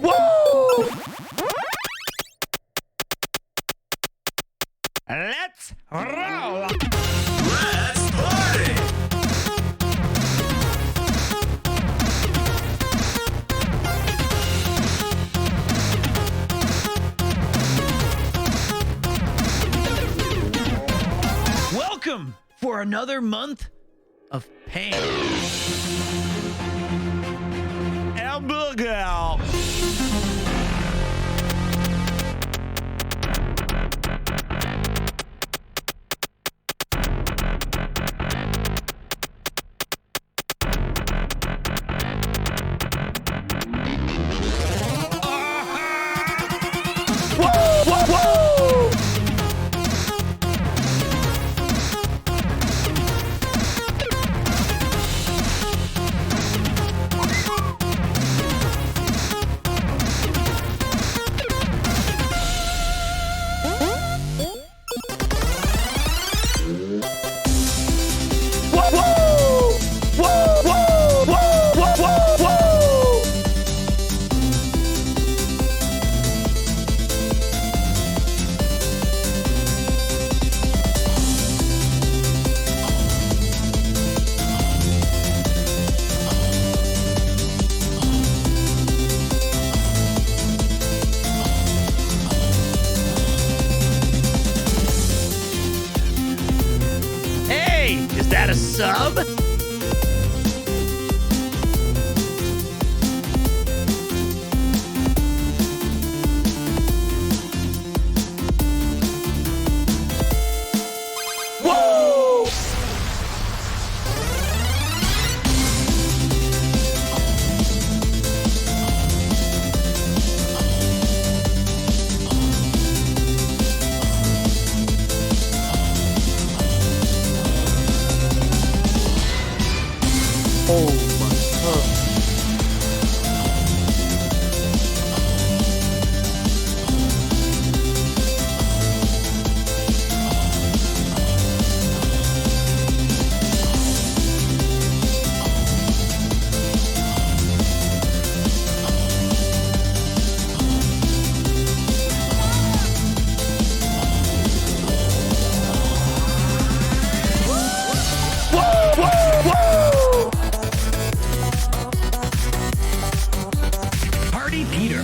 Woo! Let's roll! Let's party! Welcome for another month of pain. Hamburger. Whoa, whoa, whoa! Hey, is that a sub? Whoa! Oh my god. Whoa, whoa, whoa! Party Peter.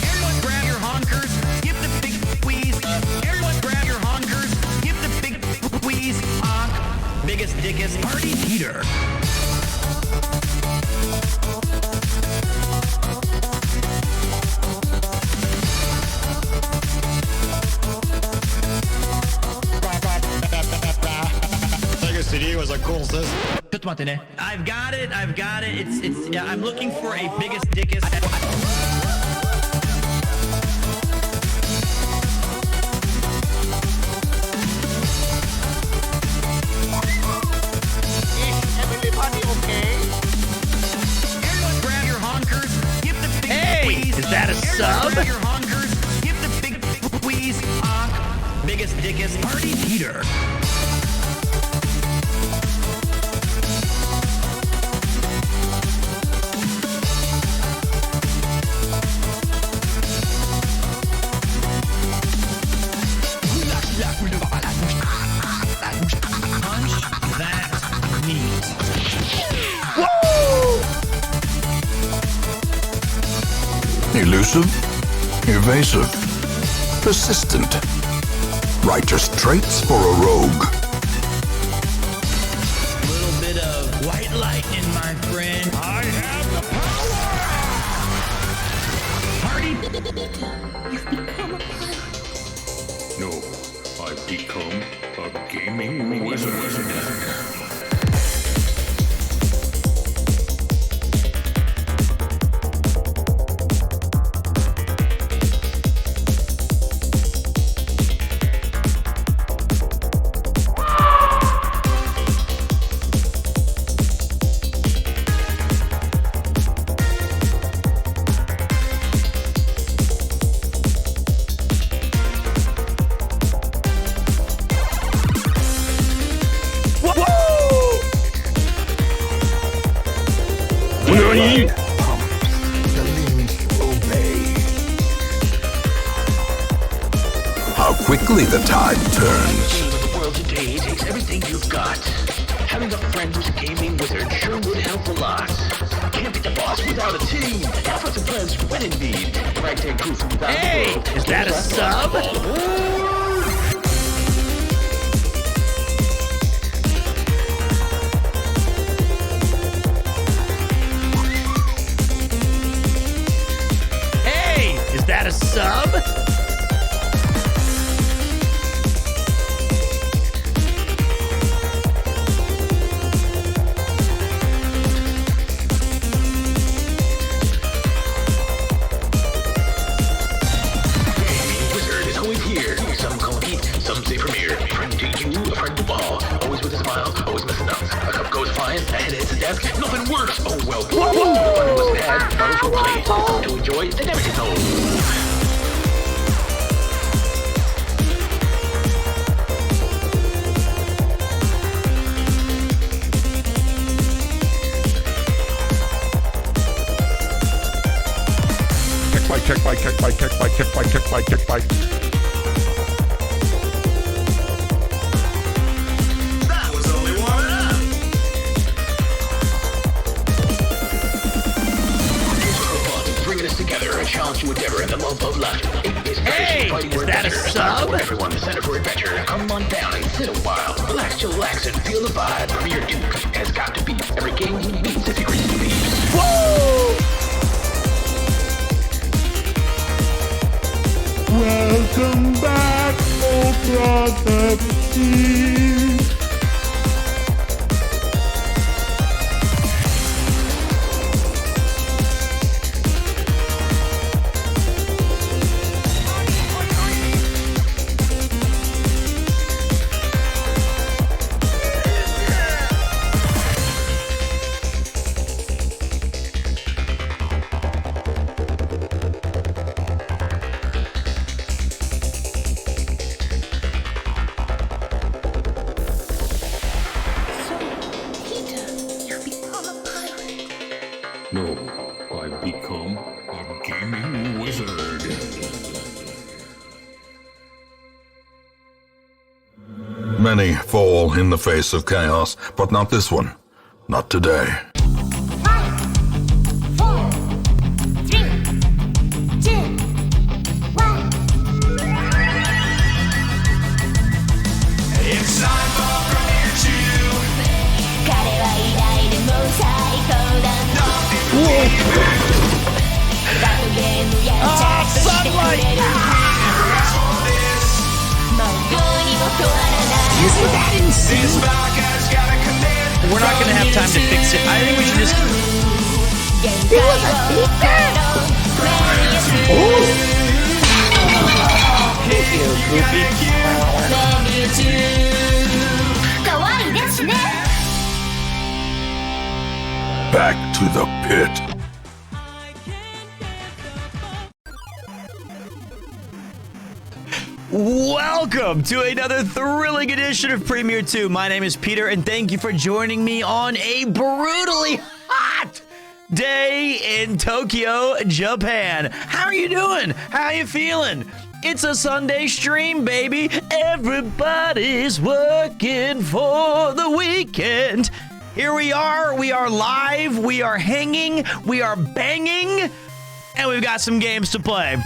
Everyone grab your honkers, give the big squeeze. Everyone grab your honkers, give the big squeeze. Honk, biggest dickest Party Peter. CD was a cool sis. I've got it. It's yeah, I'm looking for a biggest dickest. Everybody okay? Everyone grab your honkers, give the big squeeze. Is that a sub? Grab your honkers, give the big squeeze. Honk, biggest dickest Party Peter. Punch that meat. Woo! Elusive, evasive, persistent. Righteous traits for a rogue. Little bit of white lightning, my friend. I have the power! Party. You've become a pirate. No, I've become a gaming wizard. quickly the tide turns. game of the world today takes everything you've got. Having a friend who's a gaming wizard sure would help a lot. Can't beat the boss without a team. Efforts and friends when in need. Ragtag crew from around Hey, the world. is that a sub? Hey, is that a sub? Wizard is always here. Some call him Heat, some say Premier. Friend to you, a friend to all. Always with a smile, always messing up. A cup goes flying, a head hits the desk, nothing works. Oh well. Fun wasn't had, bottles were played. Some to enjoy, they never get old. Check bite. That was only warming up. Here's for fun, bringing us together, a challenge to endeavor, and the love of laughter. Hey, is that a sub? Everyone, the center for adventure. Come on down and sit a while. Relax, chillax, and feel the vibe. Premier Duke has got to be every game he meets if he agrees to be. Woo! Welcome back, oh brother. No, I've become a gaming wizard. Many fall in the face of chaos, but not this one. Not today. 5, 4, 3, 2, 1. It's time for Premier 2. 彼は偉大でも最高だ。ラットゲームやチャットしてくれる。もうどうにも変わらない。 This podcast gotta commit. We're not gonna have time to fix it. I think we should just. 現在をかわいいですね。 Back to the pit. Welcome to another thrilling edition of Premier 2. My name is Peter, and thank you for joining me on a brutally hot day in Tokyo, Japan. How are you doing? How you feeling? It's a Sunday stream, baby. Everybody's working for the weekend. Here we are live, we are hanging, we are banging, and we've got some games to play.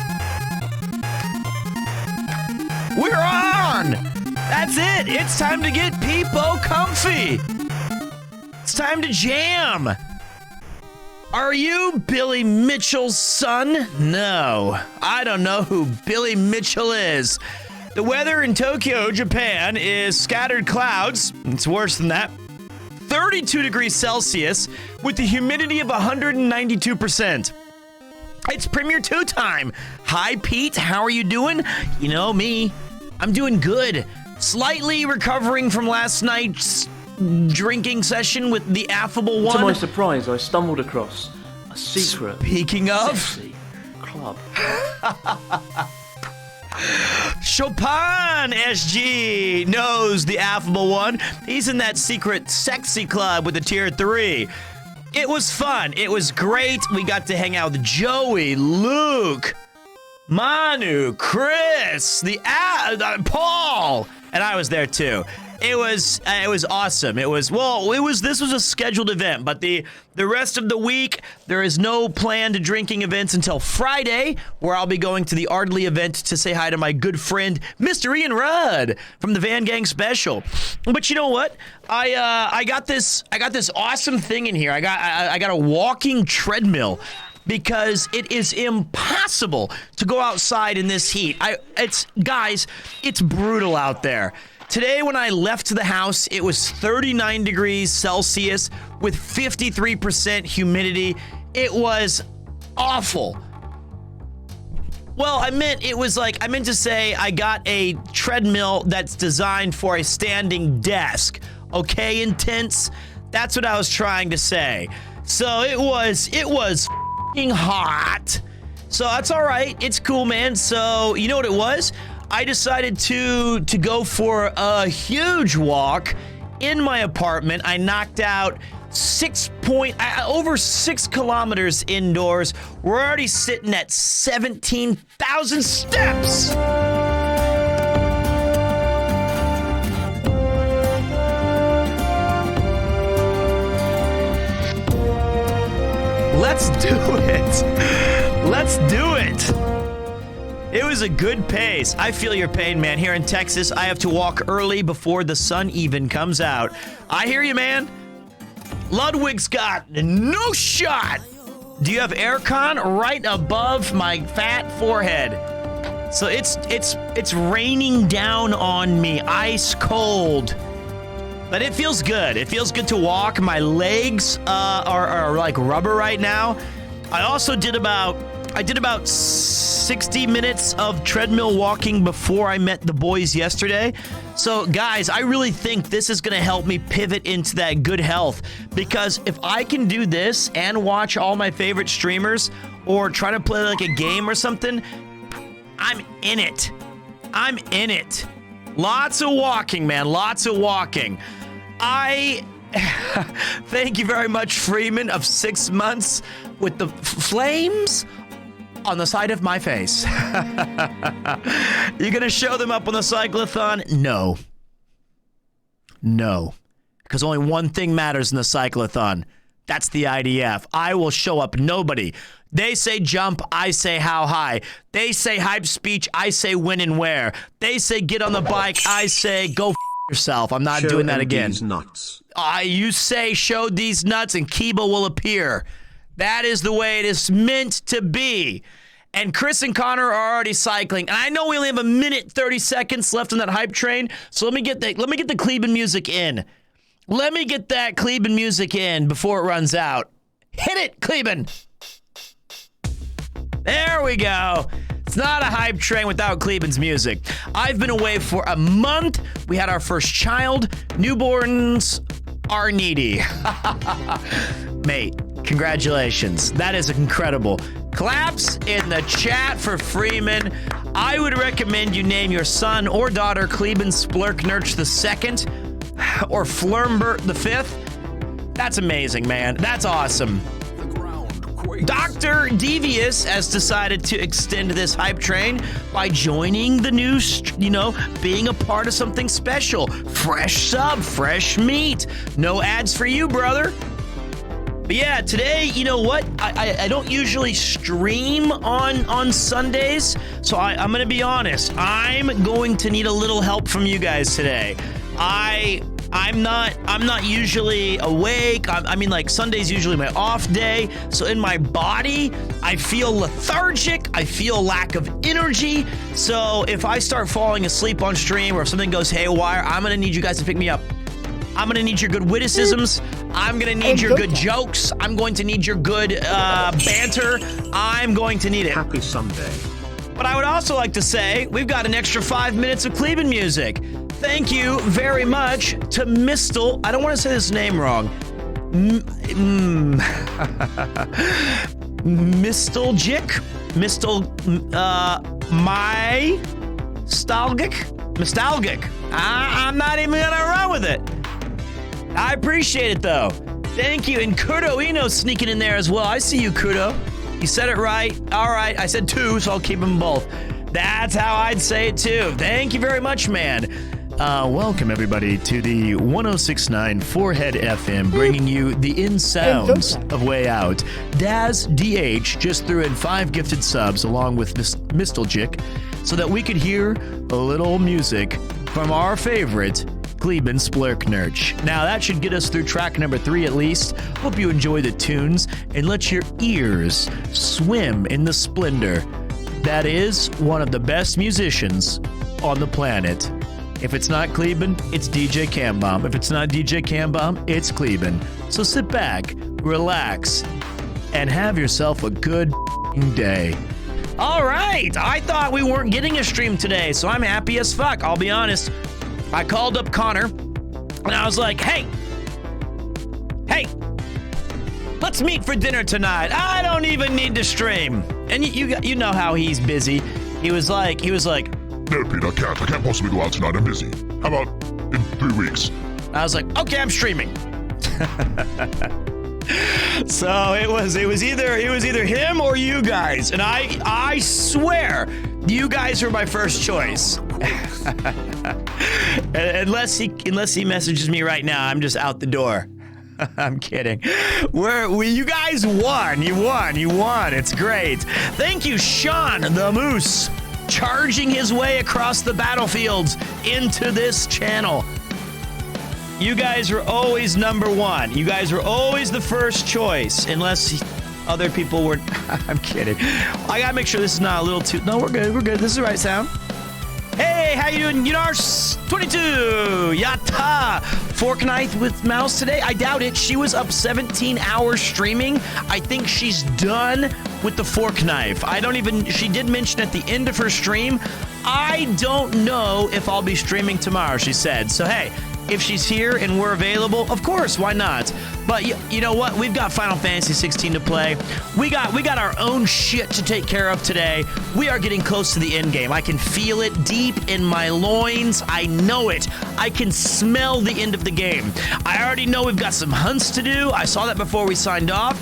We're on! That's it! It's time to get peepo comfy! It's time to jam! Are you Billy Mitchell's son? No, I don't know who Billy Mitchell is. The weather in Tokyo, Japan is scattered clouds. It's worse than that. 32 degrees Celsius with the humidity of 192%. It's Premier 2 time. Hi, Pete. How are you doing? You know me. I'm doing good. Slightly recovering from last night's drinking session with the affable one. To my surprise, I stumbled across a secret, Speaking of, sexy club. Chopin SG knows the affable one. He's in that secret sexy club with the tier 3. It was fun. It was great. We got to hang out with Joey, Luke, Manu, Chris, Paul, and I was there too. It was awesome. This was a scheduled event, but the rest of the week there is no planned drinking events until Friday, where I'll be going to the Ardley event to say hi to my good friend Mr. Ian Rudd from the Van Gang Special. But you know what? I got this awesome thing in here. I got a walking treadmill, because it is impossible to go outside in this heat. It's brutal out there. Today, when I left the house, it was 39 degrees Celsius with 53% humidity. It was awful. Well, I meant to say I got a treadmill that's designed for a standing desk. Okay, intense? That's what I was trying to say. So it was f***ing hot. So that's all right. It's cool, man. So you know what it was? I decided to go for a huge walk in my apartment. I knocked out over 6 kilometers indoors. We're already sitting at 17,000 steps. Let's do it. Let's do it. It was a good pace. I feel your pain, man. Here in Texas, I have to walk early before the sun even comes out. I hear you, man. Ludwig's got no shot. Do you have aircon? Right above my fat forehead. So it's raining down on me, ice cold. But it feels good. It feels good to walk. My legs are like rubber right now. I did about 60 minutes of treadmill walking before I met the boys yesterday. So, guys, I really think this is going to help me pivot into that good health. Because if I can do this and watch all my favorite streamers or try to play like a game or something, I'm in it. I'm in it. Lots of walking, man. Lots of walking. Thank you very much, Freeman, of 6 months with the flames on the side of my face. You gonna show them up on the cyclothon? No. No. Because only one thing matters in the cyclothon. That's the IDF. I will show up nobody. They say jump, I say how high. They say hype speech, I say when and where. They say get on the bike, I say go yourself. I'm not doing that again. Nuts. You say show these nuts and Kiba will appear. That is the way it is meant to be. And Chris and Connor are already cycling. And I know we only have a minute 30 seconds left on that hype train. So let me get the Kleben music in. Let me get that Kleben music in before it runs out. Hit it, Kleben. There we go. It's not a hype train without Kleben's music. I've been away for a month. We had our first child. Newborns are needy. Mate, congratulations. That is incredible. Claps in the chat for Freeman. I would recommend you name your son or daughter Kleben Splurknurch II or Flurmbert V. That's amazing, man. That's awesome. Dr. Devious has decided to extend this hype train by joining the new, being a part of something special. Fresh sub, fresh meat. No ads for you, brother. But yeah, today, you know what? I don't usually stream on Sundays, so I'm going to be honest. I'm going to need a little help from you guys today. I'm not usually awake. I mean, like, Sunday's usually my off day. So in my body, I feel lethargic. I feel lack of energy. So if I start falling asleep on stream or if something goes haywire, I'm going to need you guys to pick me up. I'm going to need your good witticisms. I'm going to need your good jokes. I'm going to need your good banter. I'm going to need it. Happy Sunday. But I would also like to say we've got an extra 5 minutes of Kleben music. Thank you very much to Mistel. I don't want to say this name wrong. Misteljic? Nostalgic. I'm not even gonna run with it. I appreciate it though. Thank you. And Kudo Eno sneaking in there as well. I see you, Kudo. You said it right. All right, I said 2, so I'll keep them both. That's how I'd say it too. Thank you very much, man. Welcome, everybody, to the 1069 Forehead FM, bringing you the in sounds of Way Out. Daz DH just threw in 5 gifted subs along with Misteljic so that we could hear a little music from our favorite Kleben Splurknerch. Now, that should get us through track number 3 at least. Hope you enjoy the tunes and let your ears swim in the splendor that is one of the best musicians on the planet. If it's not Kleben, it's DJ Cambomb. If it's not DJ Cambomb, it's Kleben. So sit back, relax, and have yourself a good day. All right, I thought we weren't getting a stream today, so I'm happy as fuck. I'll be honest. I called up Connor, and I was like, hey, let's meet for dinner tonight. I don't even need to stream. And you know how he's busy. He was like, No, Pete, I can't possibly go out tonight. I'm busy. How about in 3 weeks? I was like, okay, I'm streaming. So it was either him or you guys, and I swear you guys were my first choice. unless he messages me right now, I'm just out the door. I'm kidding. You guys won. You won. It's great. Thank you, Sean the Moose, charging his way across the battlefields into this channel. You guys were always number 1. You guys were always the first choice, unless other people were. I'm kidding. I gotta make sure this is not a little too. No, we're good. This is the right sound. Hey, how you doing? Yunars22. Yatta. Fork knife with mouse today? I doubt it. She was up 17 hours streaming. I think she's done with the fork knife. She did mention at the end of her stream, I don't know if I'll be streaming tomorrow, she said. So, hey, if she's here and we're available, of course, why not? But you know what? We've got Final Fantasy 16 to play. We got our own shit to take care of today. We are getting close to the end game. I can feel it deep in my loins. I know it. I can smell the end of the game. I already know we've got some hunts to do. I saw that before we signed off.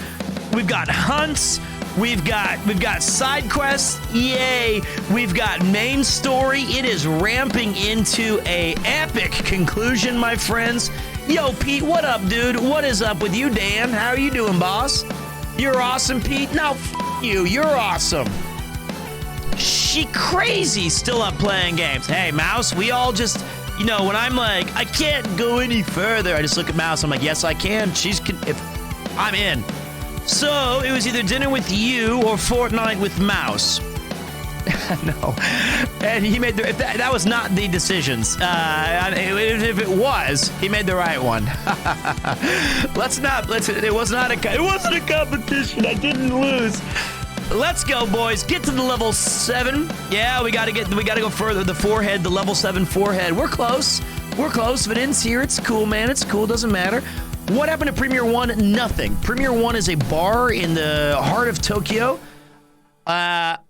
We've got hunts. We've got side quests, yay! We've got main story. It is ramping into a epic conclusion, my friends. Yo, Pete, what up, dude? What is up with you, Dan? How are you doing, boss? You're awesome, Pete. No, you. You're awesome. She crazy, still up playing games. Hey, Mouse, we all just, when I'm like, I can't go any further, I just look at Mouse. I'm like, yes, I can. If I'm in. So, it was either dinner with you or Fortnite with Mouse. No. And he made that was not the decisions. If it was, he made the right one. It wasn't a competition. I didn't lose. Let's go, boys. Get to the level 7. Yeah, we gotta go further. The level 7 forehead. We're close. If it ends here, it's cool, man. It's cool. Doesn't matter. What happened to Premier 1? Nothing. Premier 1 is a bar in the heart of Tokyo. By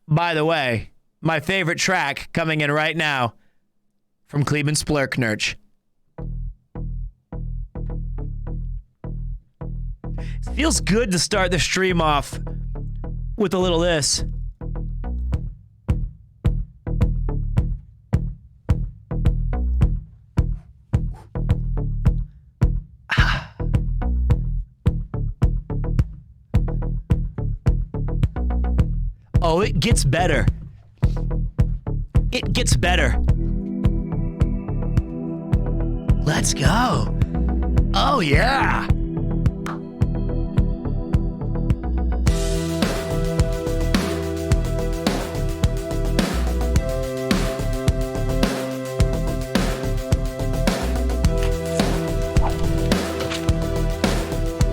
the way, my favorite track coming in right now from Kleben Splurknerch. It feels good to start the stream off with a little this. Oh, it gets better. It gets better. Let's go. Oh, yeah.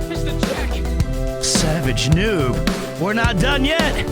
Mr. Jack. Savage noob. We're not done yet.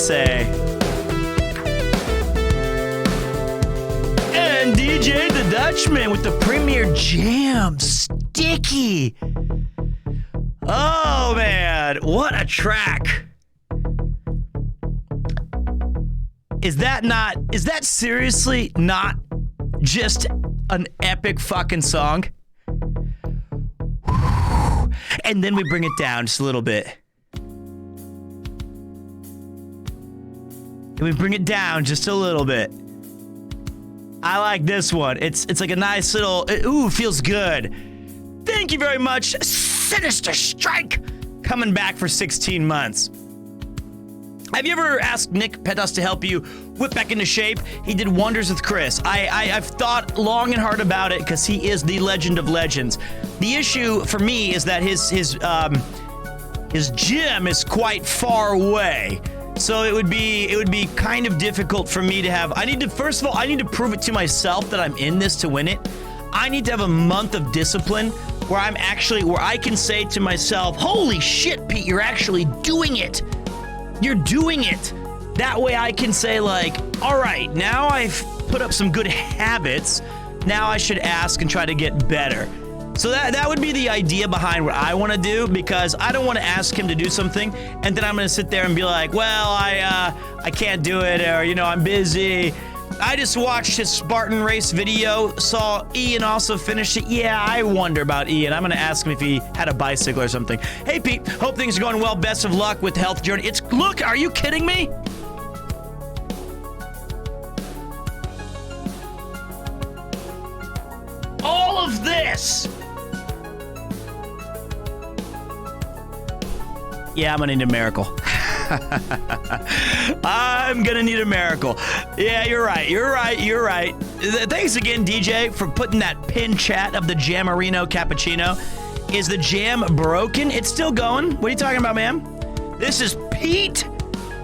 say. And DJ the Dutchman with the Premier Jam. Sticky. Oh, man. What a track. Is that seriously not just an epic fucking song? And then we bring it down just a little bit. And we bring it down just a little bit. I like this one. It's like a nice little, ooh, feels good. Thank you very much, Sinister Strike, coming back for 16 months. Have you ever asked Nick Petas to help you whip back into shape? He did wonders with Chris. I've thought long and hard about it because he is the legend of legends. The issue for me is that his gym is quite far away. So it would be kind of difficult for me to have. First of all, I need to prove it to myself that I'm in this to win it. I need to have a month of discipline where I can say to myself, holy shit, Pete, you're actually doing it. You're doing it. That way I can say like, all right, now I've put up some good habits. Now I should ask and try to get better. So that would be the idea behind what I want to do, because I don't want to ask him to do something and then I'm going to sit there and be like, well, I can't do it, or, you know, I'm busy. I just watched his Spartan race video, saw Ian also finish it. Yeah, I wonder about Ian. I'm going to ask him if he had a bicycle or something. Hey, Pete, hope things are going well. Best of luck with the health journey. Look, are you kidding me? All of this. Yeah, I'm going to need a miracle. I'm gonna need a miracle. Yeah, you're right. Thanks again, DJ, for putting that pin chat of the Jamarino Cappuccino. Is the jam broken? It's still going. What are you talking about, ma'am? This is Pete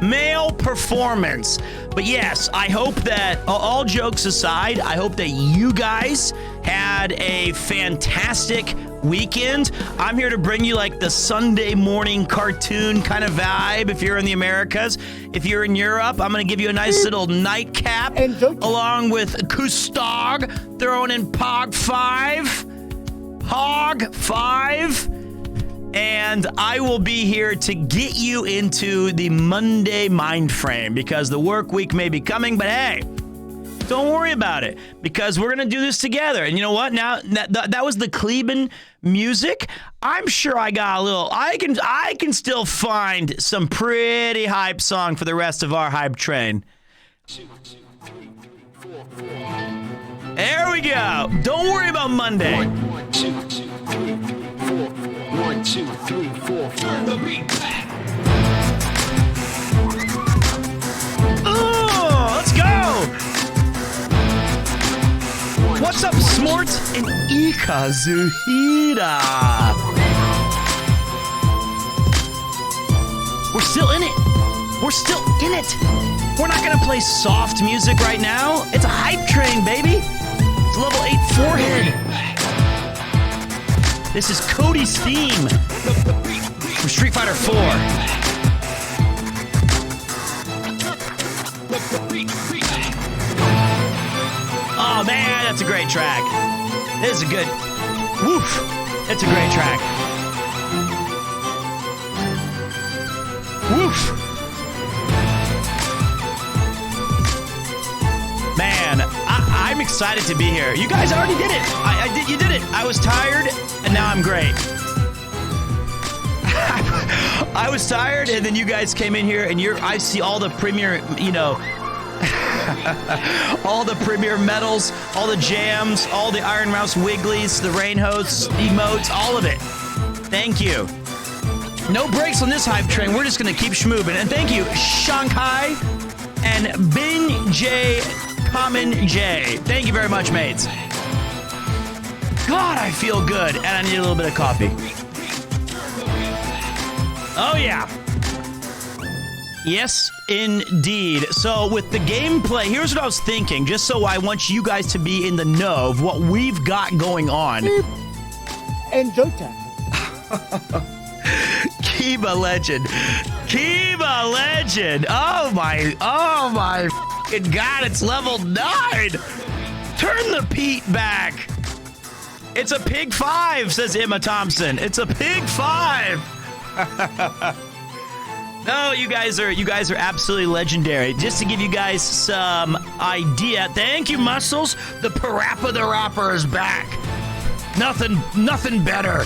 Male Performance. But yes, I hope that, all jokes aside, I hope that you guys had a fantastic weekend. I'm here to bring you like the Sunday morning cartoon kind of vibe if you're in the Americas. If you're in Europe, I'm going to give you a nice little nightcap along with Kustag, throwing in Pog 5. And I will be here to get you into the Monday mind frame, because the work week may be coming, but hey, don't worry about it, because we're going to do this together. And you know what? Now, that was the Kleben music. I'm sure I got a little, I can still find some pretty hype song for the rest of our hype train. There we go. Don't worry about Monday. 1, 2, 3, 4. 1, 2, 3, 4. Turn the beat back. Oh, let's go. What's up, Smort and Ikazuhira? We're still in it. We're not gonna play soft music right now. It's a hype train, baby. It's level 8 forehead. This is Cody's theme from Street Fighter 4. Oh man, that's a great track. This is a good, woof, it's a great track. Woof. Man, I'm excited to be here. You guys already did it. You did it. I was tired, and now I'm great. I was tired, and then you guys came in here, and I see all the premier, all the premier medals, all the jams, all the Iron Mouse Wigglies, the rain hose, emotes, all of it. Thank you. No breaks on this hype train. We're just going to keep schmooving. And thank you, Shanghai and Bin J. Common J. Thank you very much, mates. God, I feel good. And I need a little bit of coffee. Oh, yeah. Yes, indeed. So with the gameplay, here's what I was thinking, just so I want you guys to be in the know of what we've got going on. And Jota. Kiba Legend. Kiba Legend. Oh my fucking God, it's level 9. Turn the Pete back. It's a pig 5, says Emma Thompson. It's a pig 5. No, you guys are absolutely legendary. Just to give you guys some idea. Thank you, Muscles. The Parappa the Rapper is back. Nothing better.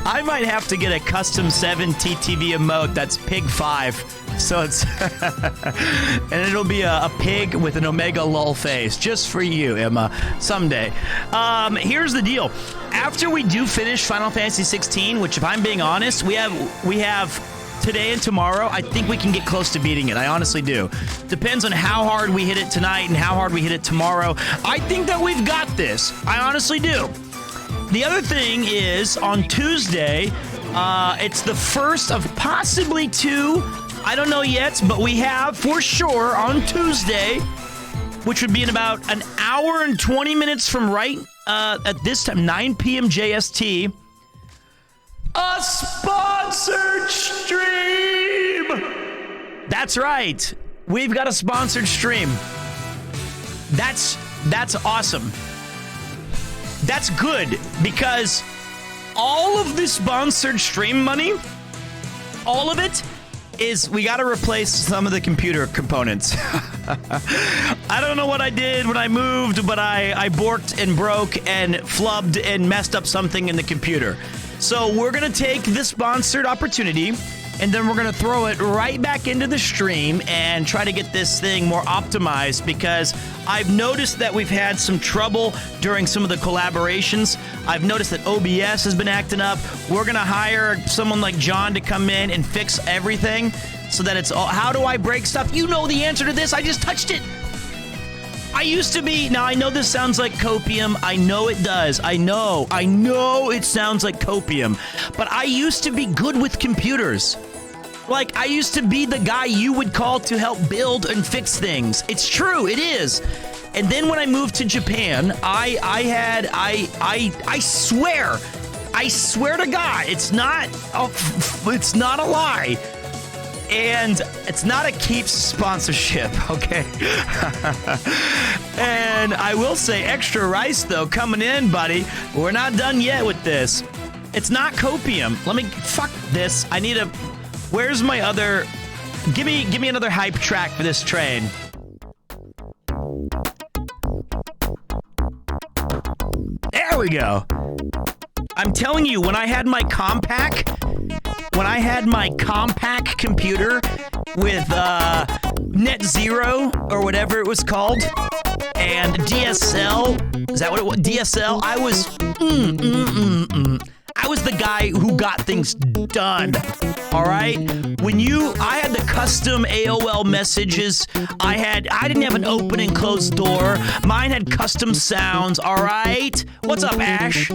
I might have to get a custom 7 TTV emote that's pig 5. So it's and it'll be a pig with an Omega lol face just for you, Emma, someday. Here's the deal. After we do finish Final Fantasy 16, which if I'm being honest, we have today and tomorrow, I think we can get close to beating it. I honestly do. Depends on how hard we hit it tonight and how hard we hit it tomorrow. I think that we've got this. I honestly do. The other thing is on Tuesday, it's the first of possibly 2. I don't know yet, but we have for sure on Tuesday, which would be in about an hour and 20 minutes from right at this time, 9 p.m. JST, a sponsored stream. That's right. We've got a sponsored stream. That's awesome. That's good because all of the sponsored stream money, all of it, is we got to replace some of the computer components. I don't know what I did when I moved, but I borked and broke and flubbed and messed up something in the computer. So we're going to take the sponsored opportunity and then we're going to throw it right back into the stream and try to get this thing more optimized because I've noticed that we've had some trouble during some of the collaborations. I've noticed that OBS has been acting up. We're going to hire someone like John to come in and fix everything so that it's all... How do I break stuff? You know the answer to this. I just touched it. I used to be... Now, I know this sounds like copium. I know it does. I know it sounds like copium. But I used to be good with computers. Like, I used to be the guy you would call to help build and fix things. It's true, it is. And then when I moved to Japan, I swear to God, it's not a lie. And it's not a Keeps sponsorship, okay? And I will say, Extra Rice, though, coming in, buddy. We're not done yet with this. It's not copium. Fuck this. I need a... Where's my other... Give me another hype track for this train. There we go. I'm telling you, when I had my compact computer with Net Zero or whatever it was called, and DSL, is that what it was? DSL, I was the guy who got things done. All right? I had the custom AOL messages. I didn't have an open and closed door. Mine had custom sounds, all right? What's up, Ash?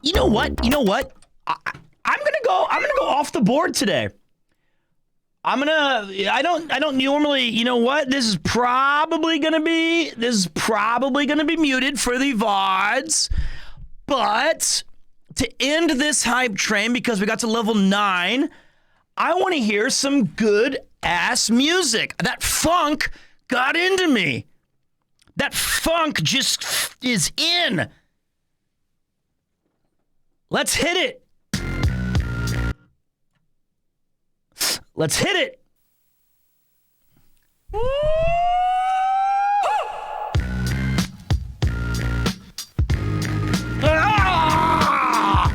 You know what? I'm gonna go off the board today. I don't normally, you know what? This is probably gonna be muted for the VODs. But to end this hype train, because we got to level 9, I want to hear some good ass music. That funk got into me. That funk just is in. Let's hit it. Let's hit it. Ah!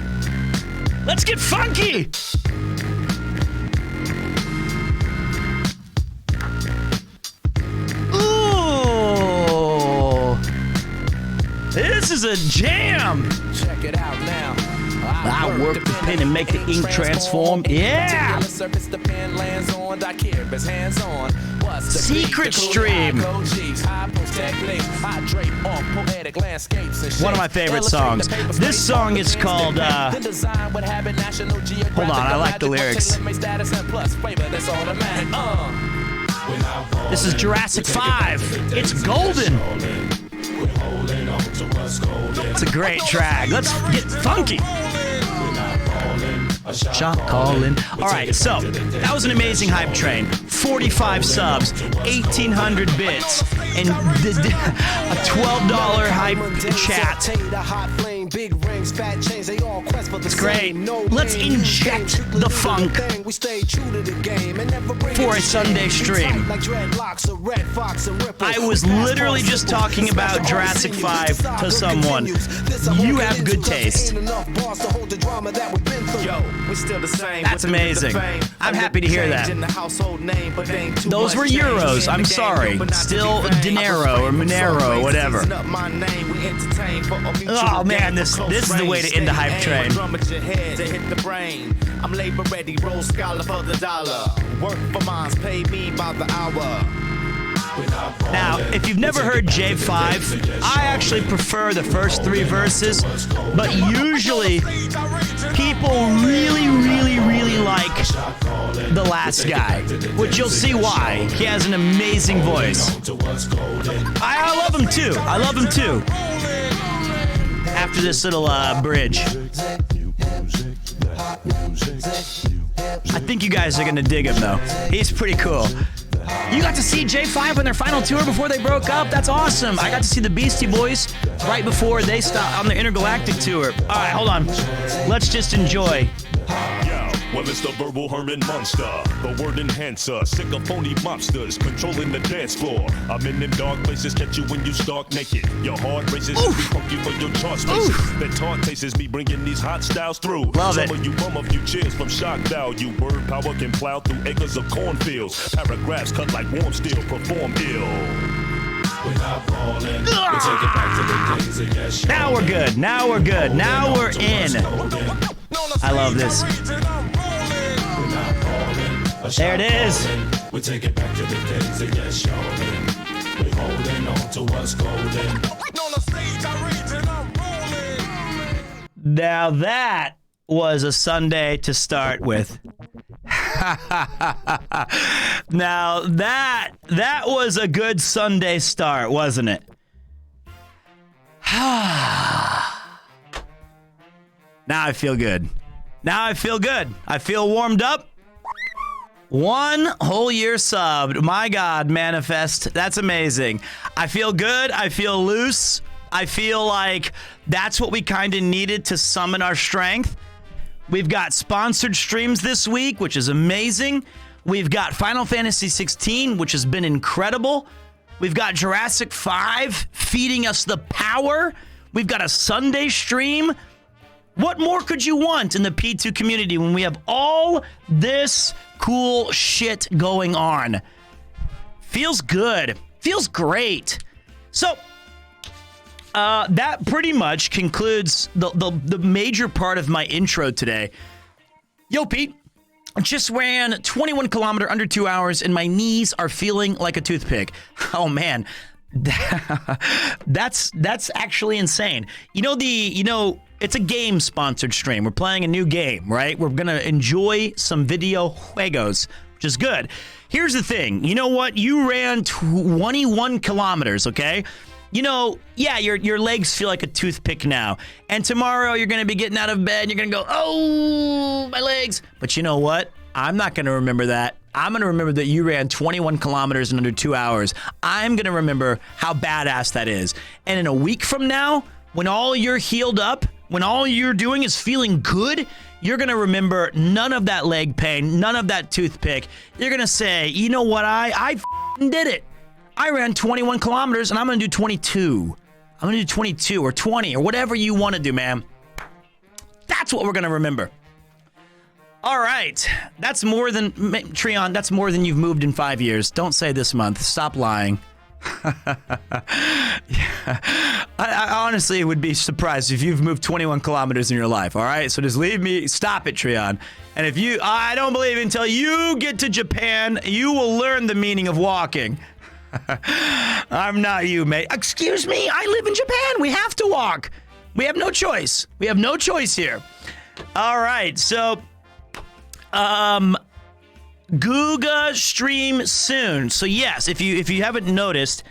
Let's get funky. Ooh. This is a jam. Check it out now. I work the pen and make the ink transform. Yeah! Secret Stream. One of my favorite songs. This song is called, hold on, I like the lyrics. This is Jurassic 5. It's golden. It's a great track. Let's get funky. Shot calling. All right, so that was an amazing hype train. 45 subs, 1,800 bits, and a $12 hype chat. It's great. Let's inject the funk for a Sunday stream. I was literally just talking about Jurassic 5 to someone. You have good taste. That's amazing. I'm happy to hear that. Those were euros. I'm sorry. Still dinero or Monero, whatever. Oh man, this is the way to end the hype train. I'm labor ready, roll scholar for the dollar. Work for mines, pay me by the hour. Now, if you've never heard J5, I actually prefer the first 3 verses, but usually people really like the last guy, which you'll see why. He has an amazing voice. I love him too. I love him too. After this little bridge. I think you guys are gonna dig him though. He's pretty cool. You got to see J5 on their final tour before they broke up. That's awesome. I got to see the Beastie Boys right before they stopped on their intergalactic tour. All right, hold on. Let's just enjoy. Well, it's the verbal Herman monster, the word enhancer, sick of phony mobsters controlling the dance floor. I'm in them dark places, catch you when you stark naked. Your heart races, we punk you for your chart spaces. That taunt tastes me bringing these hot styles through. Love Some it. of you bum a few cheers from shock value. Word power can plow through acres of cornfields. Paragraphs cut like warm steel, perform ill. Now we're good. Now we're good. Now we're in. I love this. There it is. We take it back to the days of yes, y'all. We're holding on to what's golden. Now that was a Sunday to start with. Now that was a good Sunday start, wasn't it? Now I feel good. Now I feel good. I feel warmed up. 1 whole year subbed. My God, Manifest. That's amazing. I feel good. I feel loose. I feel like that's what we kind of needed to summon our strength. We've got sponsored streams this week, which is amazing. We've got Final Fantasy XVI, which has been incredible. We've got Jurassic 5 feeding us the power. We've got a Sunday stream. What more could you want in the P2 community when we have all this cool shit going on? Feels good. Feels great. So, that pretty much concludes the major part of my intro today. Yo, Pete. Just ran 21 kilometer under 2 hours and my knees are feeling like a toothpick. Oh, man. That's actually insane. It's a game sponsored stream. We're playing a new game, right? We're going to enjoy some video juegos, which is good. Here's the thing. You know what? You ran 21 kilometers, okay? Your legs feel like a toothpick now. And tomorrow you're going to be getting out of bed and you're going to go, oh, my legs. But you know what? I'm not going to remember that. I'm going to remember that you ran 21 kilometers in under 2 hours. I'm going to remember how badass that is. And in a week from now, when all you're healed up, when all you're doing is feeling good, you're going to remember none of that leg pain, none of that toothpick. You're going to say, you know what? I did it. I ran 21 kilometers and I'm going to do 22. I'm going to do 22 or 20 or whatever you want to do, man. That's what we're going to remember. All right. That's more than, Treon, that's more than you've moved in 5 years. Don't say this month. Stop lying. I honestly would be surprised if you've moved 21 kilometers in your life, all right? So just leave me, stop it, Treon. And if I don't believe until you get to Japan, you will learn the meaning of walking. I'm not you, mate. Excuse me, I live in Japan. We have to walk. We have no choice. We have no choice here. All right, so Googa stream soon. So yes, if you haven't noticed,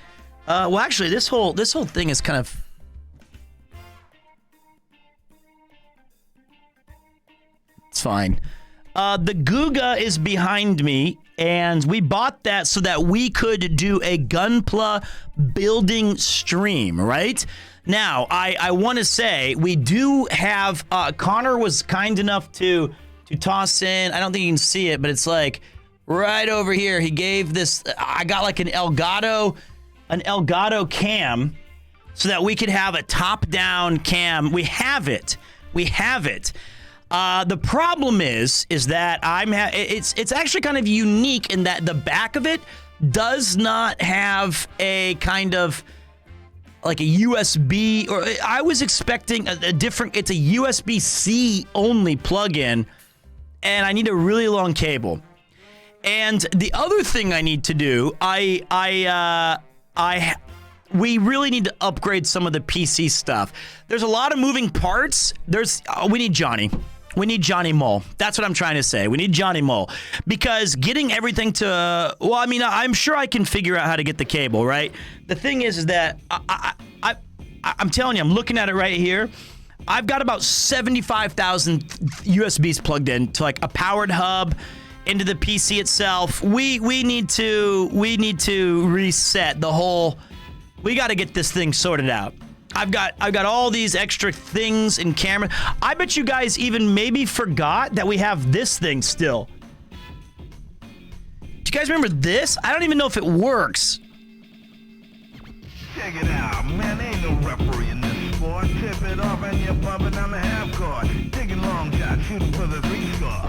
well, actually, this whole thing is kind of It's fine. The Guga is behind me, and we bought that so that we could do a Gunpla building stream, right? Now, I want to say we do have, Connor was kind enough to toss in, I don't think you can see it, but it's like right over here. He gave this, I got like an Elgato cam so that we could have a top-down cam. We have it. The problem is that it's actually kind of unique in that the back of it does not have a kind of like a USB, or I was expecting a different, it's a USB-C only plug-in, and I need a really long cable. And the other thing I need to do, we really need to upgrade some of the PC stuff. There's a lot of moving parts. We need Johnny. We need Johnny Mole. That's what I'm trying to say. We need Johnny Mole. Because getting everything to... Well, I mean, I'm sure I can figure out how to get the cable, right? The thing is that I'm telling you, I'm looking at it right here. I've got about 75,000 USBs plugged in to like a powered hub into the PC itself. We need to reset the whole... We got to get this thing sorted out. I've got all these extra things in camera. I bet you guys even maybe forgot that we have this thing still. Do you guys remember this? I don't even know if it works. Check it out, man. Ain't no referee in this sport. Tip it off and you're bumping on the half court. Taking long shots, shooting for the three score.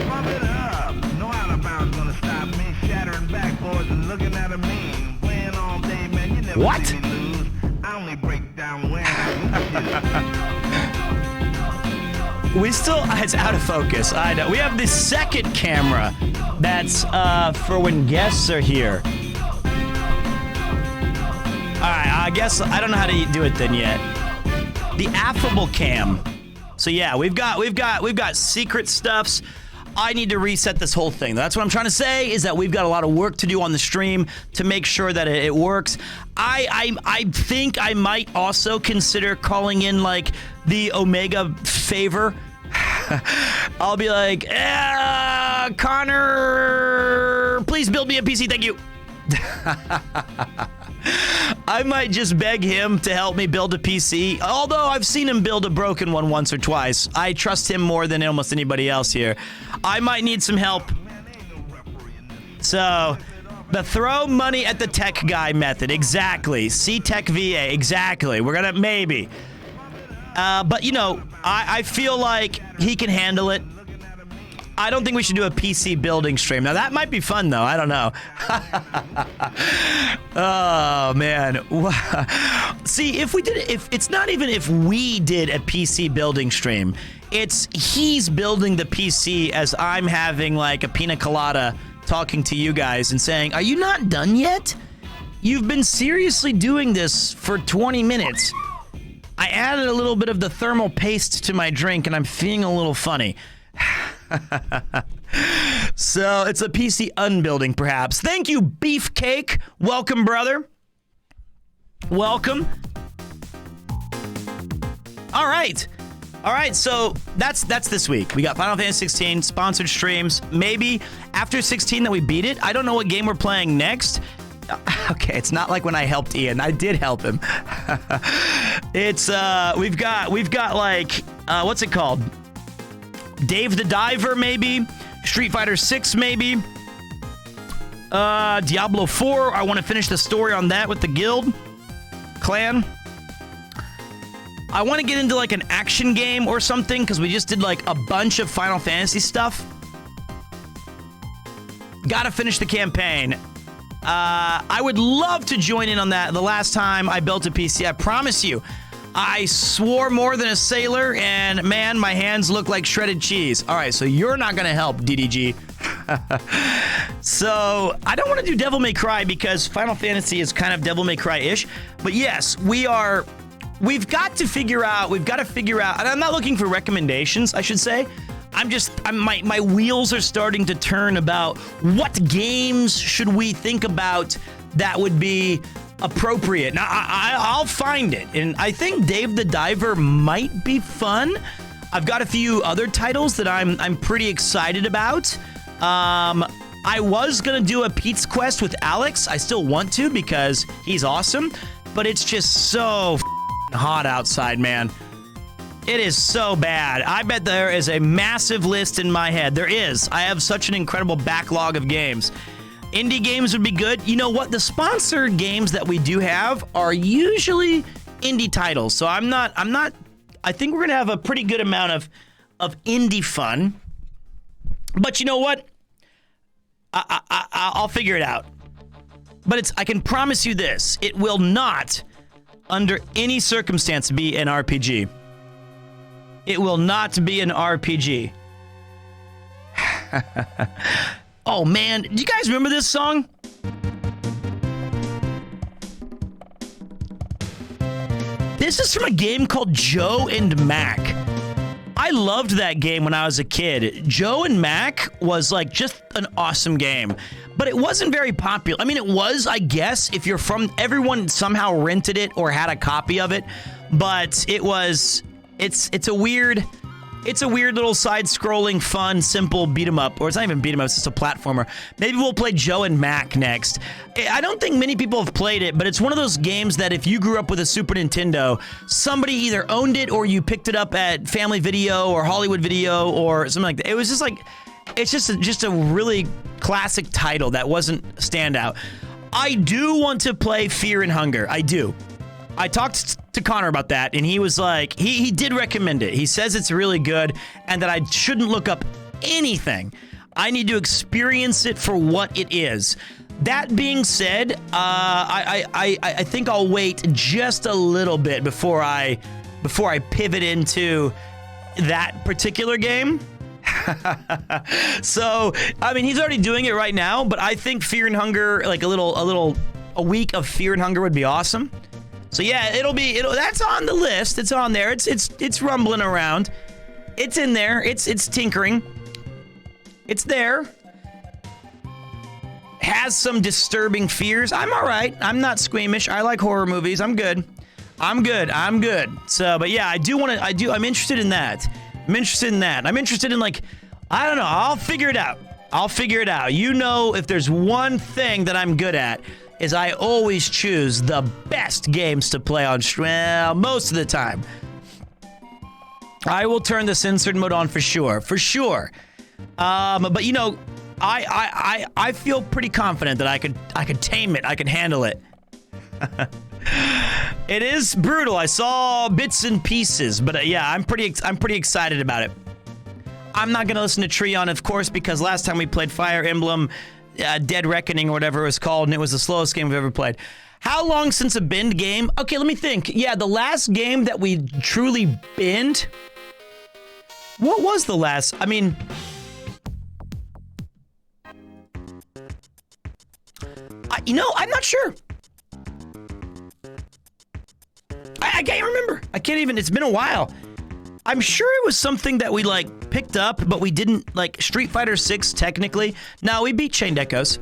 Bump it up. No out of bounds gonna stop me. Shattering backboards and looking at a meme. Playing all day, man. You never What? see me lose. I only break down when We still, it's out of focus. I know. We have this second camera that's for when guests are here. All right, I guess I don't know how to do it then yet. The affable cam. So yeah, we've got secret stuffs. I need to reset this whole thing. That's what I'm trying to say, is that we've got a lot of work to do on the stream to make sure that it works. I think I might also consider calling in like the Omega favor. I'll be like, Connor, please build me a PC. Thank you. I might just beg him to help me build a PC, although I've seen him build a broken one once or twice. I trust him more than almost anybody else here. I might need some help. So, the throw money at the tech guy method. Exactly. C-Tech VA. Exactly. We're gonna, maybe. But, you know, I feel like he can handle it. I don't think we should do a PC building stream. Now, that might be fun, though. I don't know. Oh, man. See, if we did, it's not even if we did a PC building stream. It's he's building the PC as I'm having, like, a pina colada talking to you guys and saying, are you not done yet? You've been seriously doing this for 20 minutes. I added a little bit of the thermal paste to my drink, and I'm feeling a little funny. So it's a PC unbuilding, perhaps. Thank you, Beefcake. Welcome, brother. Welcome. All right. So that's this week. We got Final Fantasy 16 sponsored streams. Maybe after 16 that we beat it. I don't know what game we're playing next. Okay, it's not like when I helped Ian. I did help him. It's we've got like what's it called? Dave the Diver, maybe. Street Fighter 6, maybe. Diablo 4. I want to finish the story on that with the guild clan. I want to get into like an action game or something, because we just did like a bunch of Final Fantasy stuff. Gotta finish the campaign. I would love to join in on that. The last time I built a PC, I promise you, I swore more than a sailor, and man, my hands look like shredded cheese. All right, so you're not going to help, DDG. So I don't want to do Devil May Cry because Final Fantasy is kind of Devil May Cry-ish. But yes, we've got to figure out, and I'm not looking for recommendations, I should say. My wheels are starting to turn about what games should we think about that would be appropriate. Now, I'll find it. And I think Dave the Diver might be fun. I've got a few other titles that I'm pretty excited about. I was gonna do a Pete's Quest with Alex. I still want to because he's awesome, but it's just so hot outside, man. It is so bad. I bet there is a massive list in my head. There is. I have such an incredible backlog of games. Indie games would be good. You know what? The sponsored games that we do have are usually indie titles. So I think we're gonna have a pretty good amount of indie fun. But you know what? I'll figure it out. But I can promise you this: it will not, under any circumstance, be an RPG. It will not be an RPG. Oh man, do you guys remember this song? This is from a game called Joe and Mac. I loved that game when I was a kid. Joe and Mac was like just an awesome game, but it wasn't very popular. I mean, it was, I guess, if you're from, everyone somehow rented it or had a copy of it, but it's a weird little side-scrolling, fun, simple beat-em-up. Or it's not even beat-em-up, it's just a platformer. Maybe we'll play Joe and Mac next. I don't think many people have played it, but it's one of those games that if you grew up with a Super Nintendo, somebody either owned it or you picked it up at Family Video or Hollywood Video or something like that. It was just like, it's just a really classic title that wasn't standout. I do want to play Fear and Hunger. I do. I talked to Connor about that, and he was like, he did recommend it. He says it's really good, and that I shouldn't look up anything. I need to experience it for what it is. That being said, I think I'll wait just a little bit before I pivot into that particular game. So, I mean, he's already doing it right now, but I think Fear and Hunger, like a week of Fear and Hunger would be awesome. So yeah, that's on the list. It's on there. It's rumbling around. It's in there. It's tinkering. It's there. Has some disturbing fears. I'm all right. I'm not squeamish. I like horror movies. I'm good. So, but yeah, I'm interested in that. I'm interested in, like, I don't know. I'll figure it out. You know, if there's one thing that I'm good at, is I always choose the best games to play on stream. Well, most of the time. I will turn the censored mode on for sure. But you know, I feel pretty confident that I could tame it. I could handle it. It is brutal. I saw bits and pieces, but yeah, I'm pretty excited about it. I'm not gonna listen to Treon, of course, because last time we played Fire Emblem Dead Reckoning or whatever it was called, and it was the slowest game we've ever played. How long since a binned game? Okay, let me think. Yeah, the last game that we truly binned. What was the last? I mean, I'm not sure. I can't remember. It's been a while. I'm sure it was something that we, like, picked up, but we didn't, like, Street Fighter 6 technically. No, we beat Chained Echoes.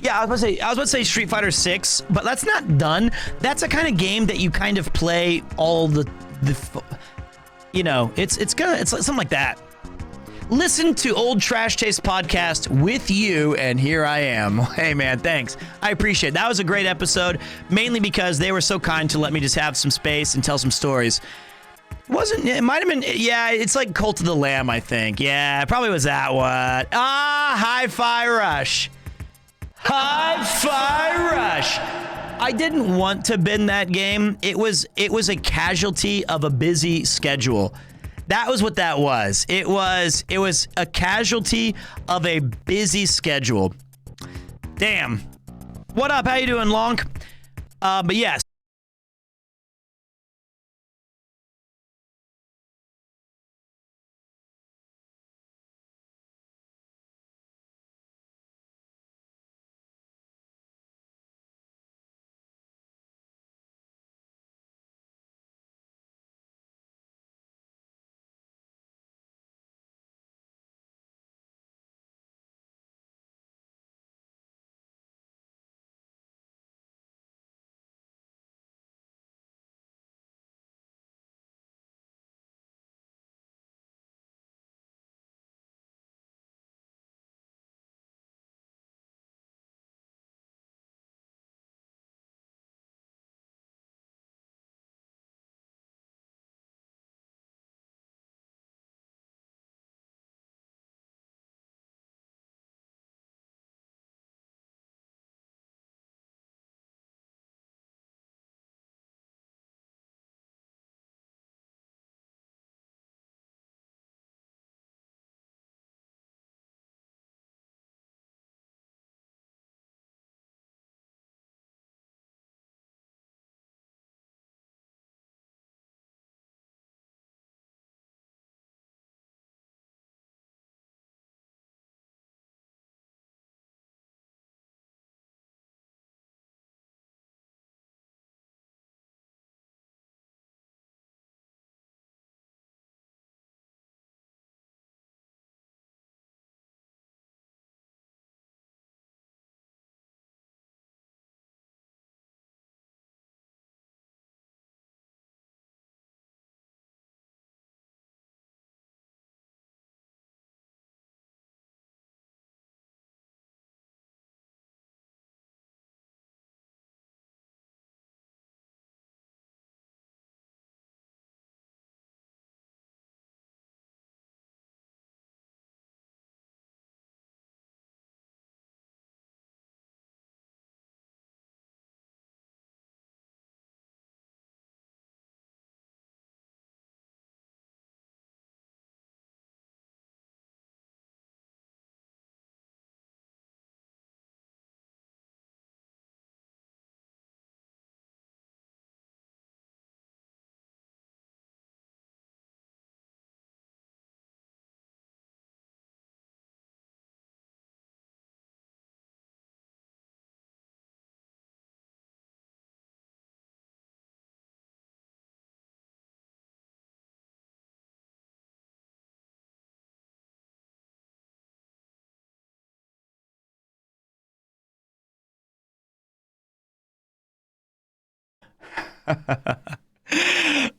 Yeah, I was about to say Street Fighter 6, but that's not done. That's a kind of game that you kind of play all the you know, it's something like that. Listen to Old Trash Taste podcast with you, and here I am. Hey man, thanks. I appreciate it. That was a great episode, mainly because they were so kind to let me just have some space and tell some stories. It might have been, yeah, it's like Cult of the Lamb, I think. Yeah, it probably was that one. Hi-Fi Rush. Hi-Fi Rush. I didn't want to bin that game. It was a casualty of a busy schedule. That was what that was. It was a casualty of a busy schedule. Damn. What up? How you doing, Lonk? But yes.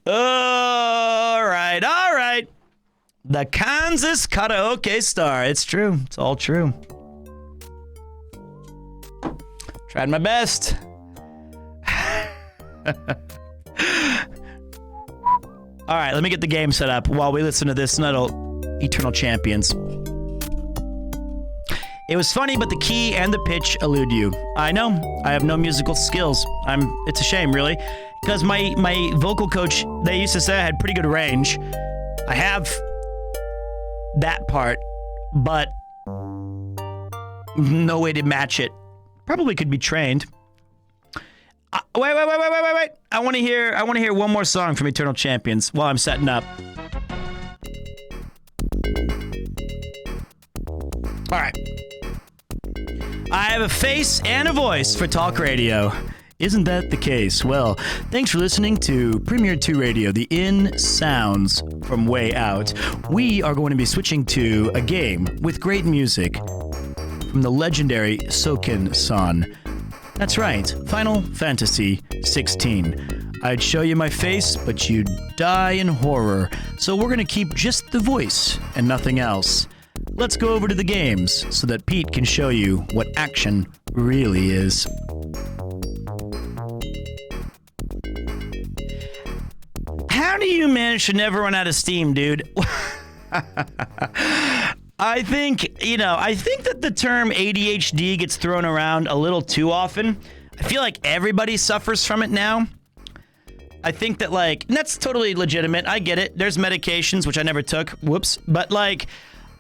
All right. The Kansas Karaoke Star. It's true. It's all true. Tried my best. All right, let me get the game set up while we listen to this little Eternal Champions. It was funny, but the key and the pitch elude you. I know. I have no musical skills. It's a shame, really, because my vocal coach, they used to say I had pretty good range. I have that part, but no way to match it. Probably could be trained. Wait. I want to hear one more song from Eternal Champions while I'm setting up. All right. I have a face and a voice for talk radio. Isn't that the case? Well, thanks for listening to Premier 2 Radio, the in sounds from way out. We are going to be switching to a game with great music from the legendary Soken-san. That's right, Final Fantasy XVI. I'd show you my face, but you'd die in horror. So we're going to keep just the voice and nothing else. Let's go over to the games so that Pete can show you what action really is. How do you manage to never run out of steam, dude? I think that the term ADHD gets thrown around a little too often. I feel like everybody suffers from it now. I think that, and that's totally legitimate. I get it. There's medications, which I never took. Whoops. But,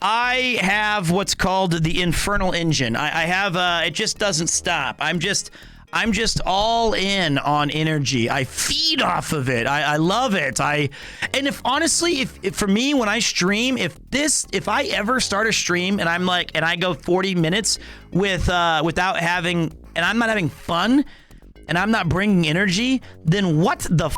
I have what's called the infernal engine. I have, it just doesn't stop. I'm just all in on energy. I feed off of it. I love it. And if honestly, if for me, when I stream, if I ever start a stream and I'm and I go 40 minutes without having, and I'm not having fun and I'm not bringing energy, then what the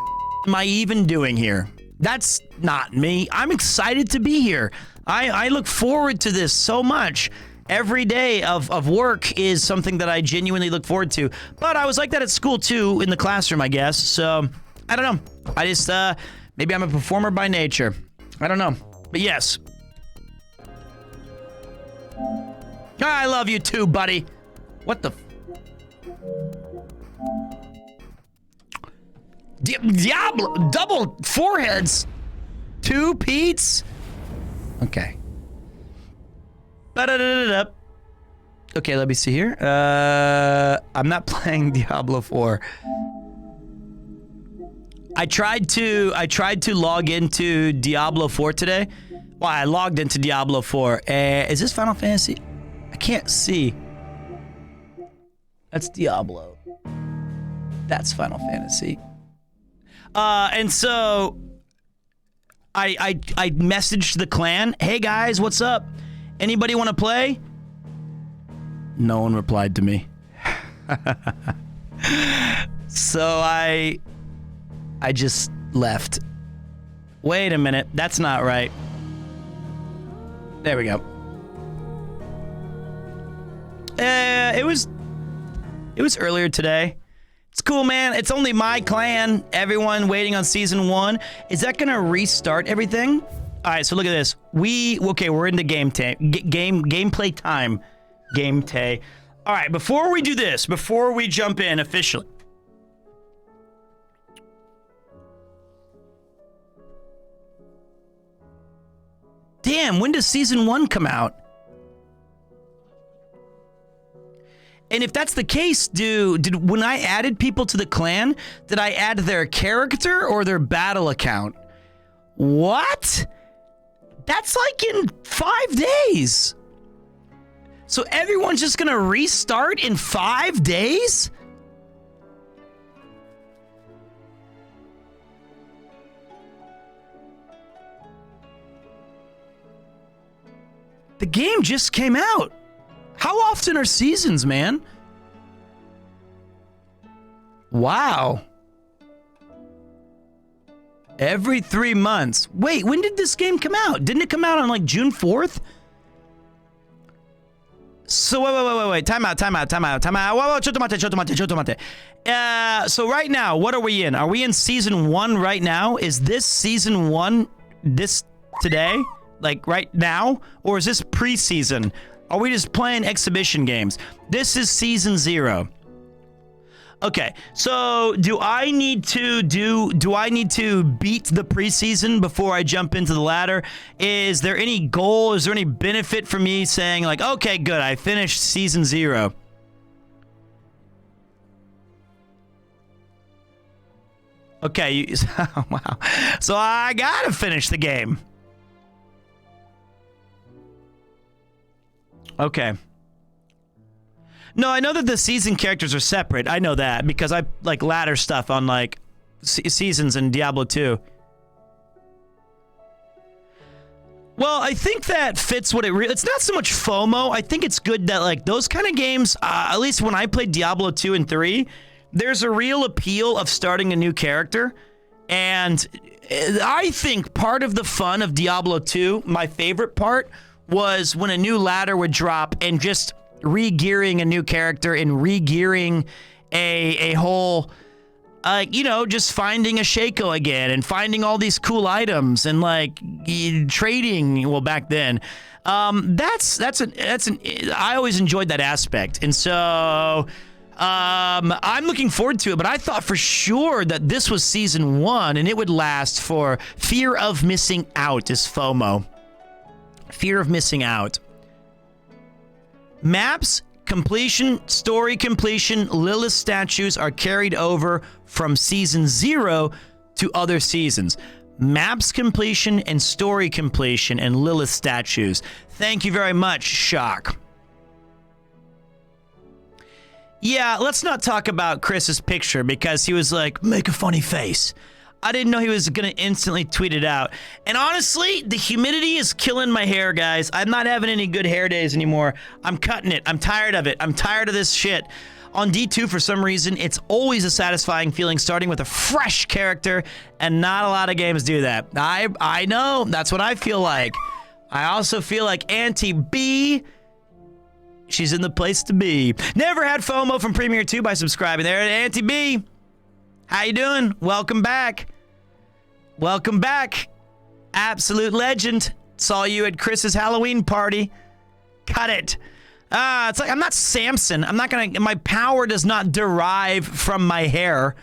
am I even doing here? That's not me. I'm excited to be here. I look forward to this so much. Every day of work is something that I genuinely look forward to. But I was like that at school too, in the classroom, I guess. So, I don't know. I just, maybe I'm a performer by nature. I don't know. But yes. I love you too, buddy. What the? Diablo, double foreheads. 2 Pete's. Okay. Okay, let me see here. I'm not playing Diablo 4. I tried to log into Diablo 4 today. Well, I logged into Diablo 4. Is this Final Fantasy? I can't see. That's Diablo. That's Final Fantasy. And so I messaged the clan, "Hey guys, what's up? Anybody want to play?" No one replied to me. So I just left. Wait a minute, that's not right. There we go. It was earlier today. It's cool, man. It's only my clan. Everyone waiting on season 1. Is that gonna restart everything? All right, so look at this. We're into gameplay time. Game day. All right, before we do this, before we jump in officially. Damn, when does season 1 come out? And if that's the case, did when I added people to the clan, did I add their character or their battle account? What? That's in 5 days. So everyone's just gonna restart in 5 days? The game just came out. How often are seasons, man? Wow. Every 3 months. Wait, when did this game come out? Didn't it come out on June 4th? So wait. Time out. Whoa, chotomate. So right now, what are we in? Are we in season 1 right now? Is this season 1 this today? Like right now? Or is this preseason? Are we just playing exhibition games? This is season 0. Okay, so do I need to beat the preseason before I jump into the ladder? Is there any goal? Is there any benefit for me saying like, okay, good, I finished season 0? Okay, wow. So I gotta finish the game. Okay. No, I know that the season characters are separate. I know that because I like ladder stuff on like seasons in Diablo 2. Well, I think that fits what it's not so much FOMO. I think it's good that like those kind of games, at least when I played Diablo 2 and 3, there's a real appeal of starting a new character. And I think part of the fun of Diablo 2, my favorite part, was when a new ladder would drop and just re-gearing a new character and re-gearing a whole, just finding a Shaco again and finding all these cool items and like trading. Well, back then, I always enjoyed that aspect, and so I'm looking forward to it. But I thought for sure that this was season 1 and it would last for fear of missing out. Is FOMO, fear of missing out. Maps completion, story completion, Lilith statues are carried over from season 0 to other seasons. Maps completion and story completion and Lilith statues. Thank you very much, Shock. Yeah, let's not talk about Chris's picture because he was like, make a funny face. I didn't know he was going to instantly tweet it out. And honestly, the humidity is killing my hair, guys. I'm not having any good hair days anymore. I'm cutting it. I'm tired of it. I'm tired of this shit. On D2, for some reason, it's always a satisfying feeling starting with a fresh character, and not a lot of games do that. I know. That's what I feel like. I also feel like Auntie B, she's in the place to be. Never had FOMO from Premiere 2 by subscribing there. Auntie B, how you doing? Welcome back. Welcome back. Absolute legend. Saw you at Chris's Halloween party. Cut it. It's like I'm not Samson. I'm not gonna. My power does not derive from my hair.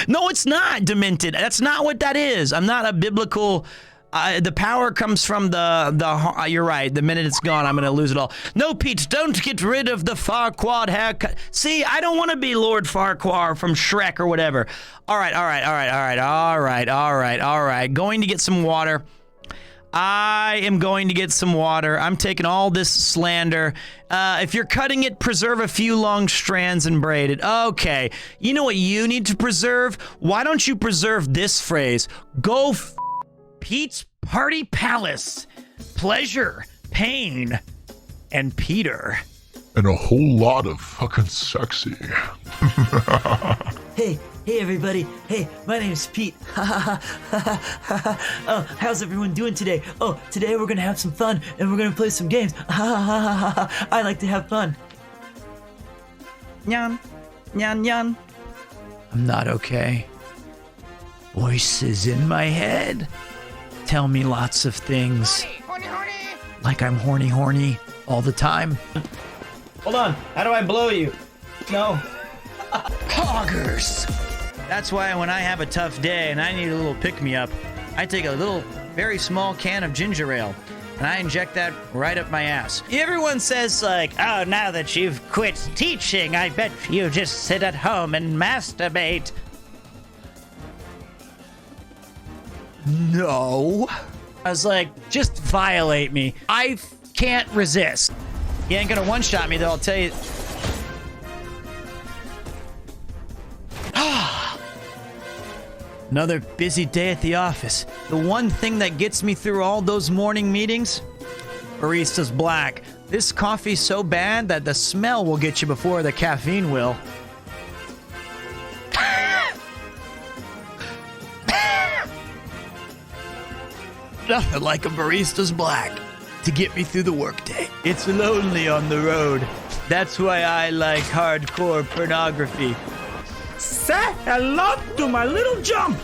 No, it's not, Demented. That's not what that is. I'm not a biblical. The power comes from the. You're right. The minute it's gone, I'm gonna lose it all. No, Pete, don't get rid of the Farquaad haircut. See, I don't want to be Lord Farquaad from Shrek or whatever. All right. Going to get some water. I am going to get some water. I'm taking all this slander. If you're cutting it, preserve a few long strands and braid it. Okay. You know what you need to preserve? Why don't you preserve this phrase? Go Pete's Party Palace. Pleasure, pain, and Peter. And a whole lot of fucking sexy. Hey everybody. Hey, my name's Pete. Oh, how's everyone doing today? Oh, today we're gonna have some fun and we're gonna play some games. I like to have fun. Nyan. I'm not okay. Voices in my head tell me lots of things. Horny. Like I'm horny all the time. Hold on. How do I blow you? No. Hoggers. That's why when I have a tough day and I need a little pick-me-up, I take a little, very small can of ginger ale and I inject that right up my ass. Everyone says like, oh, now that you've quit teaching, I bet you just sit at home and masturbate. No. I was like, just violate me. I can't resist. He ain't gonna one-shot me though, I'll tell you. Another busy day at the office. The one thing that gets me through all those morning meetings? Barista's Black. This coffee's so bad that the smell will get you before the caffeine will. Nothing like a Barista's Black. to get me through the workday. It's lonely on the road. That's why I like hardcore pornography. Say hello to my little jump.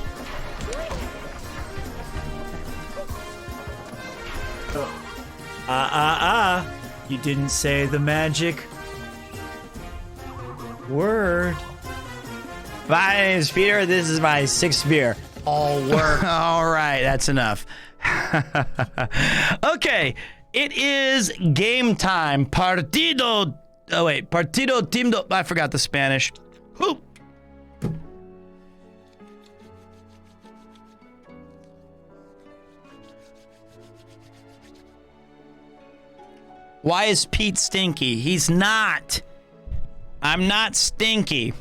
You didn't say the magic word. My name is Peter. This is my 6th beer. All work. All right, that's enough. Okay, it is game time. Partido. Oh wait, partido timdo. I forgot the Spanish. Whoop. Why is Pete stinky? He's not. I'm not stinky.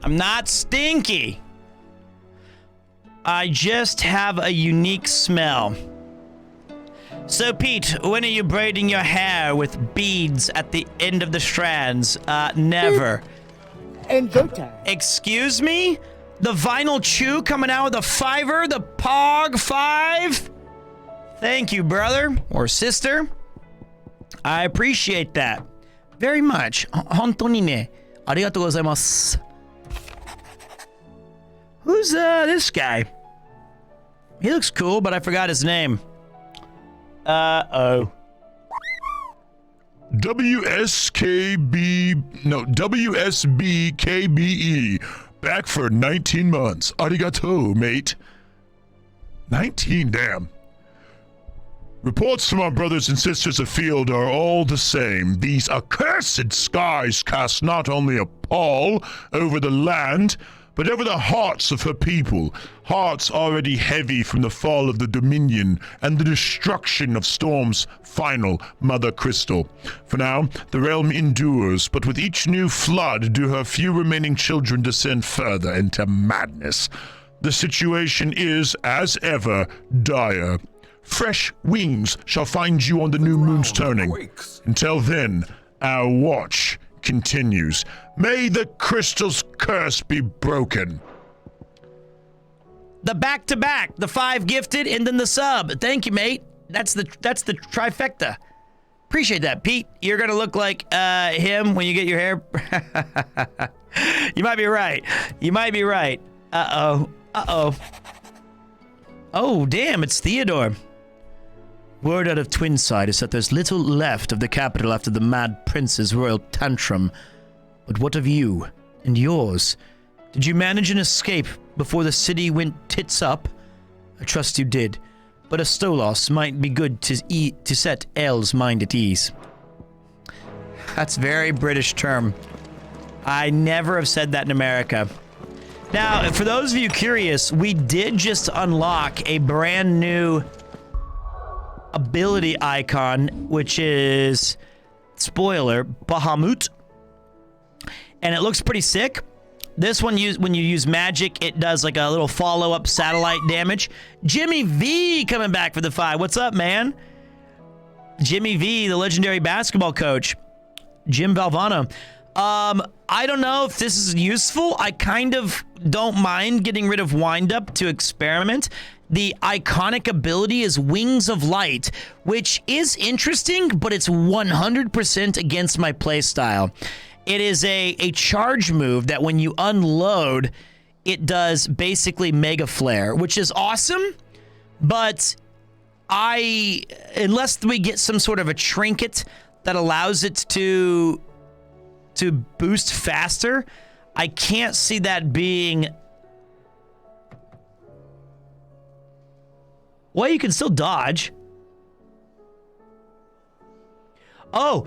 I'm not stinky. I just have a unique smell. So, Pete, when are you braiding your hair with beads at the end of the strands? Never. Enjoy time. Excuse me? The Vinyl Chew coming out with a $5, the Pog 5? Thank you, brother or sister. I appreciate that very much. 本当にね、ありがとうございます. Who's this guy? He looks cool, but I forgot his name. Uh-oh. WSBKBE. Back for 19 months. Arigato, mate. 19, damn. Reports from our brothers and sisters afield are all the same. These accursed skies cast not only a pall over the land, but over the hearts of her people, hearts already heavy from the fall of the Dominion and the destruction of Storm's final Mother Crystal. For now, the realm endures, but with each new flood do her few remaining children descend further into madness. The situation is, as ever, dire. Fresh wings shall find you on the new moon's turning. Until then, our watch continues. May the crystal's curse be broken. The back-to-back, the 5 gifted, and then the sub. Thank you, mate. That's the trifecta. Appreciate that, Pete. You're gonna look like him when you get your hair. You might be right. You might be right. Uh-oh. Uh-oh. Oh, damn, it's Theodore. Word out of Twinside is that there's little left of the capital after the Mad Prince's royal tantrum. But what of you and yours? Did you manage an escape before the city went tits up? I trust you did, but a Stolos might be good to set Elle's mind at ease. That's a very British term. I never have said that in America. Now, for those of you curious, we did just unlock a brand new ability icon, which is, spoiler, Bahamut. And it looks pretty sick. This one, when you use magic, it does like a little follow-up satellite damage. Jimmy V coming back for the 5. What's up, man? Jimmy V, the legendary basketball coach. Jim Valvano. I don't know if this is useful. I kind of don't mind getting rid of Wind-Up to experiment. The iconic ability is Wings of Light, which is interesting, but it's 100% against my playstyle. It is a charge move that when you unload, it does basically Mega Flare, which is awesome, but unless we get some sort of a trinket that allows it to boost faster, I can't see that being... Well, you can still dodge. Oh,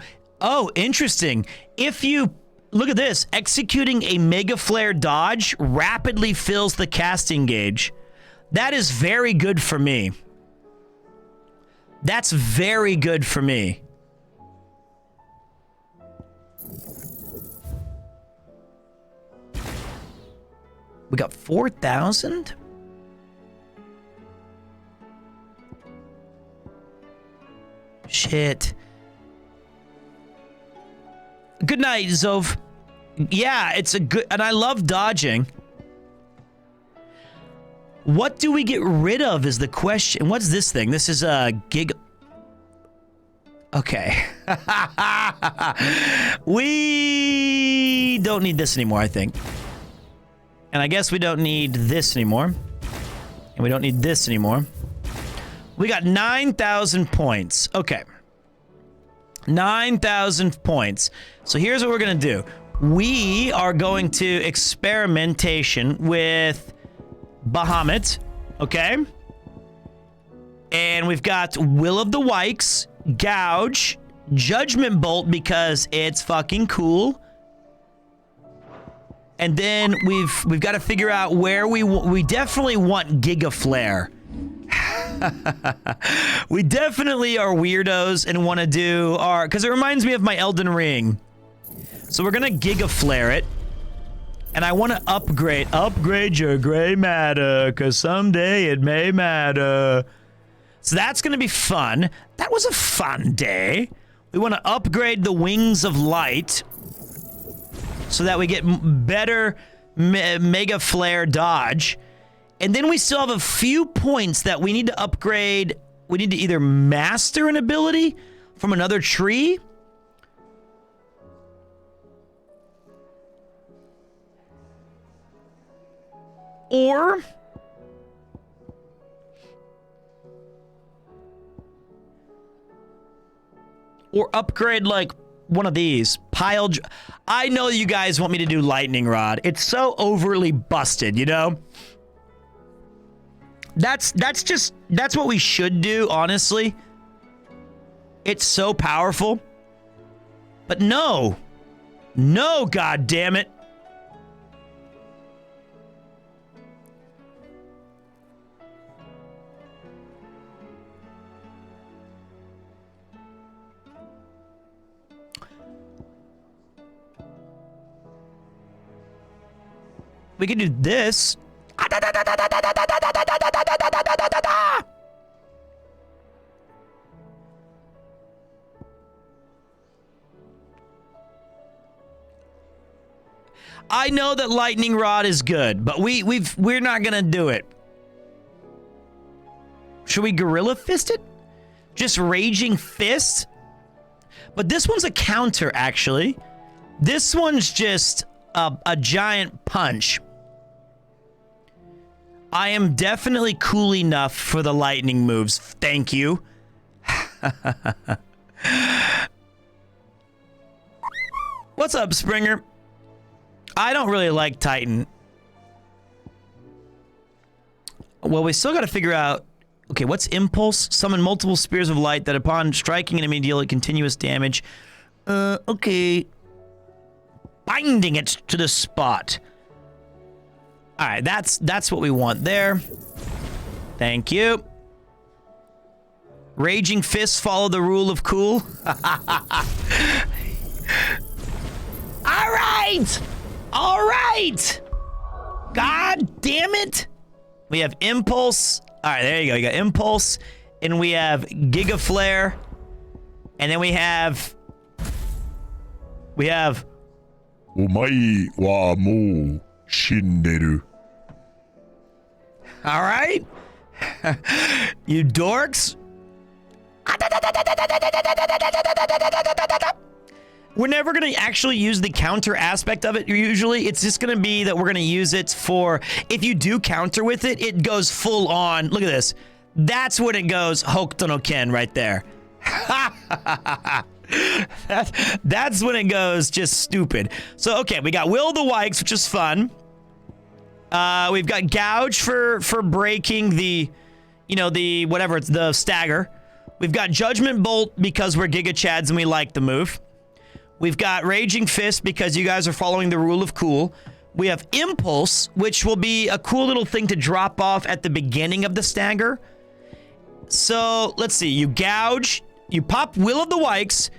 interesting. If you... Look at this. Executing a Mega Flare dodge rapidly fills the casting gauge. That is very good for me. That's very good for me. We got 4,000? Shit. Good night, Zov. Yeah, it's a good... And I love dodging. What do we get rid of is the question. What's this thing? This is a gig. Okay. We don't need this anymore, I think. And I guess we don't need this anymore. And we don't need this anymore. We got 9,000 points. Okay. 9,000 points. So here's what we're going to do. We are going to experimentation with Bahamut. Okay. And we've got Will of the Wykes, Gouge, Judgment Bolt because it's fucking cool. And then we've got to figure out where we definitely want Giga Flare. We definitely are weirdos and want to do our, because it reminds me of my Elden Ring. So we're gonna Giga Flare it, and I want to upgrade your gray matter, because someday it may matter. So that's gonna be fun. That was a fun day. We want to upgrade the Wings of Light so that we get better Mega Flare dodge. And then we still have a few points that we need to upgrade. We need to either master an ability from another tree, or upgrade like one of these. I know you guys want me to do Lightning Rod. It's so overly busted, you know? That's what we should do, honestly. It's so powerful. But no. No, god damn it. We can do this. I know that Lightning Rod is good, but we're not gonna do it. Should we Gorilla Fist it? Just Raging Fist? But this one's a counter, actually. This one's just a giant punch. I am definitely cool enough for the lightning moves. Thank you. What's up, Springer? I don't really like Titan. Well, we still got to figure out... Okay, what's Impulse? Summon multiple spears of light that upon striking an enemy deal it continuous damage. Okay. Binding it to the spot. All right, that's what we want there. Thank you. Raging Fists follow the rule of cool. All right. All right. God damn it. We have Impulse. All right, there you go. You got Impulse, and we have Giga Flare, and then we have Omai wa mou shinderu. All right. You dorks. We're never going to actually use the counter aspect of it. Usually, it's just going to be that we're going to use it for, if you do counter with it, it goes full on. Look at this. That's when it goes Hokuto no Ken right there. That's when it goes just stupid. So, okay, we got Will the Wykes, which is fun. We've got Gouge for breaking the, the whatever, it's the stagger. We've got Judgment Bolt because we're Giga Chads and we like the move. We've got Raging Fist because you guys are following the rule of cool. We have Impulse, which will be a cool little thing to drop off at the beginning of the stagger. So, let's see. You gouge, you pop Will of the Wykes,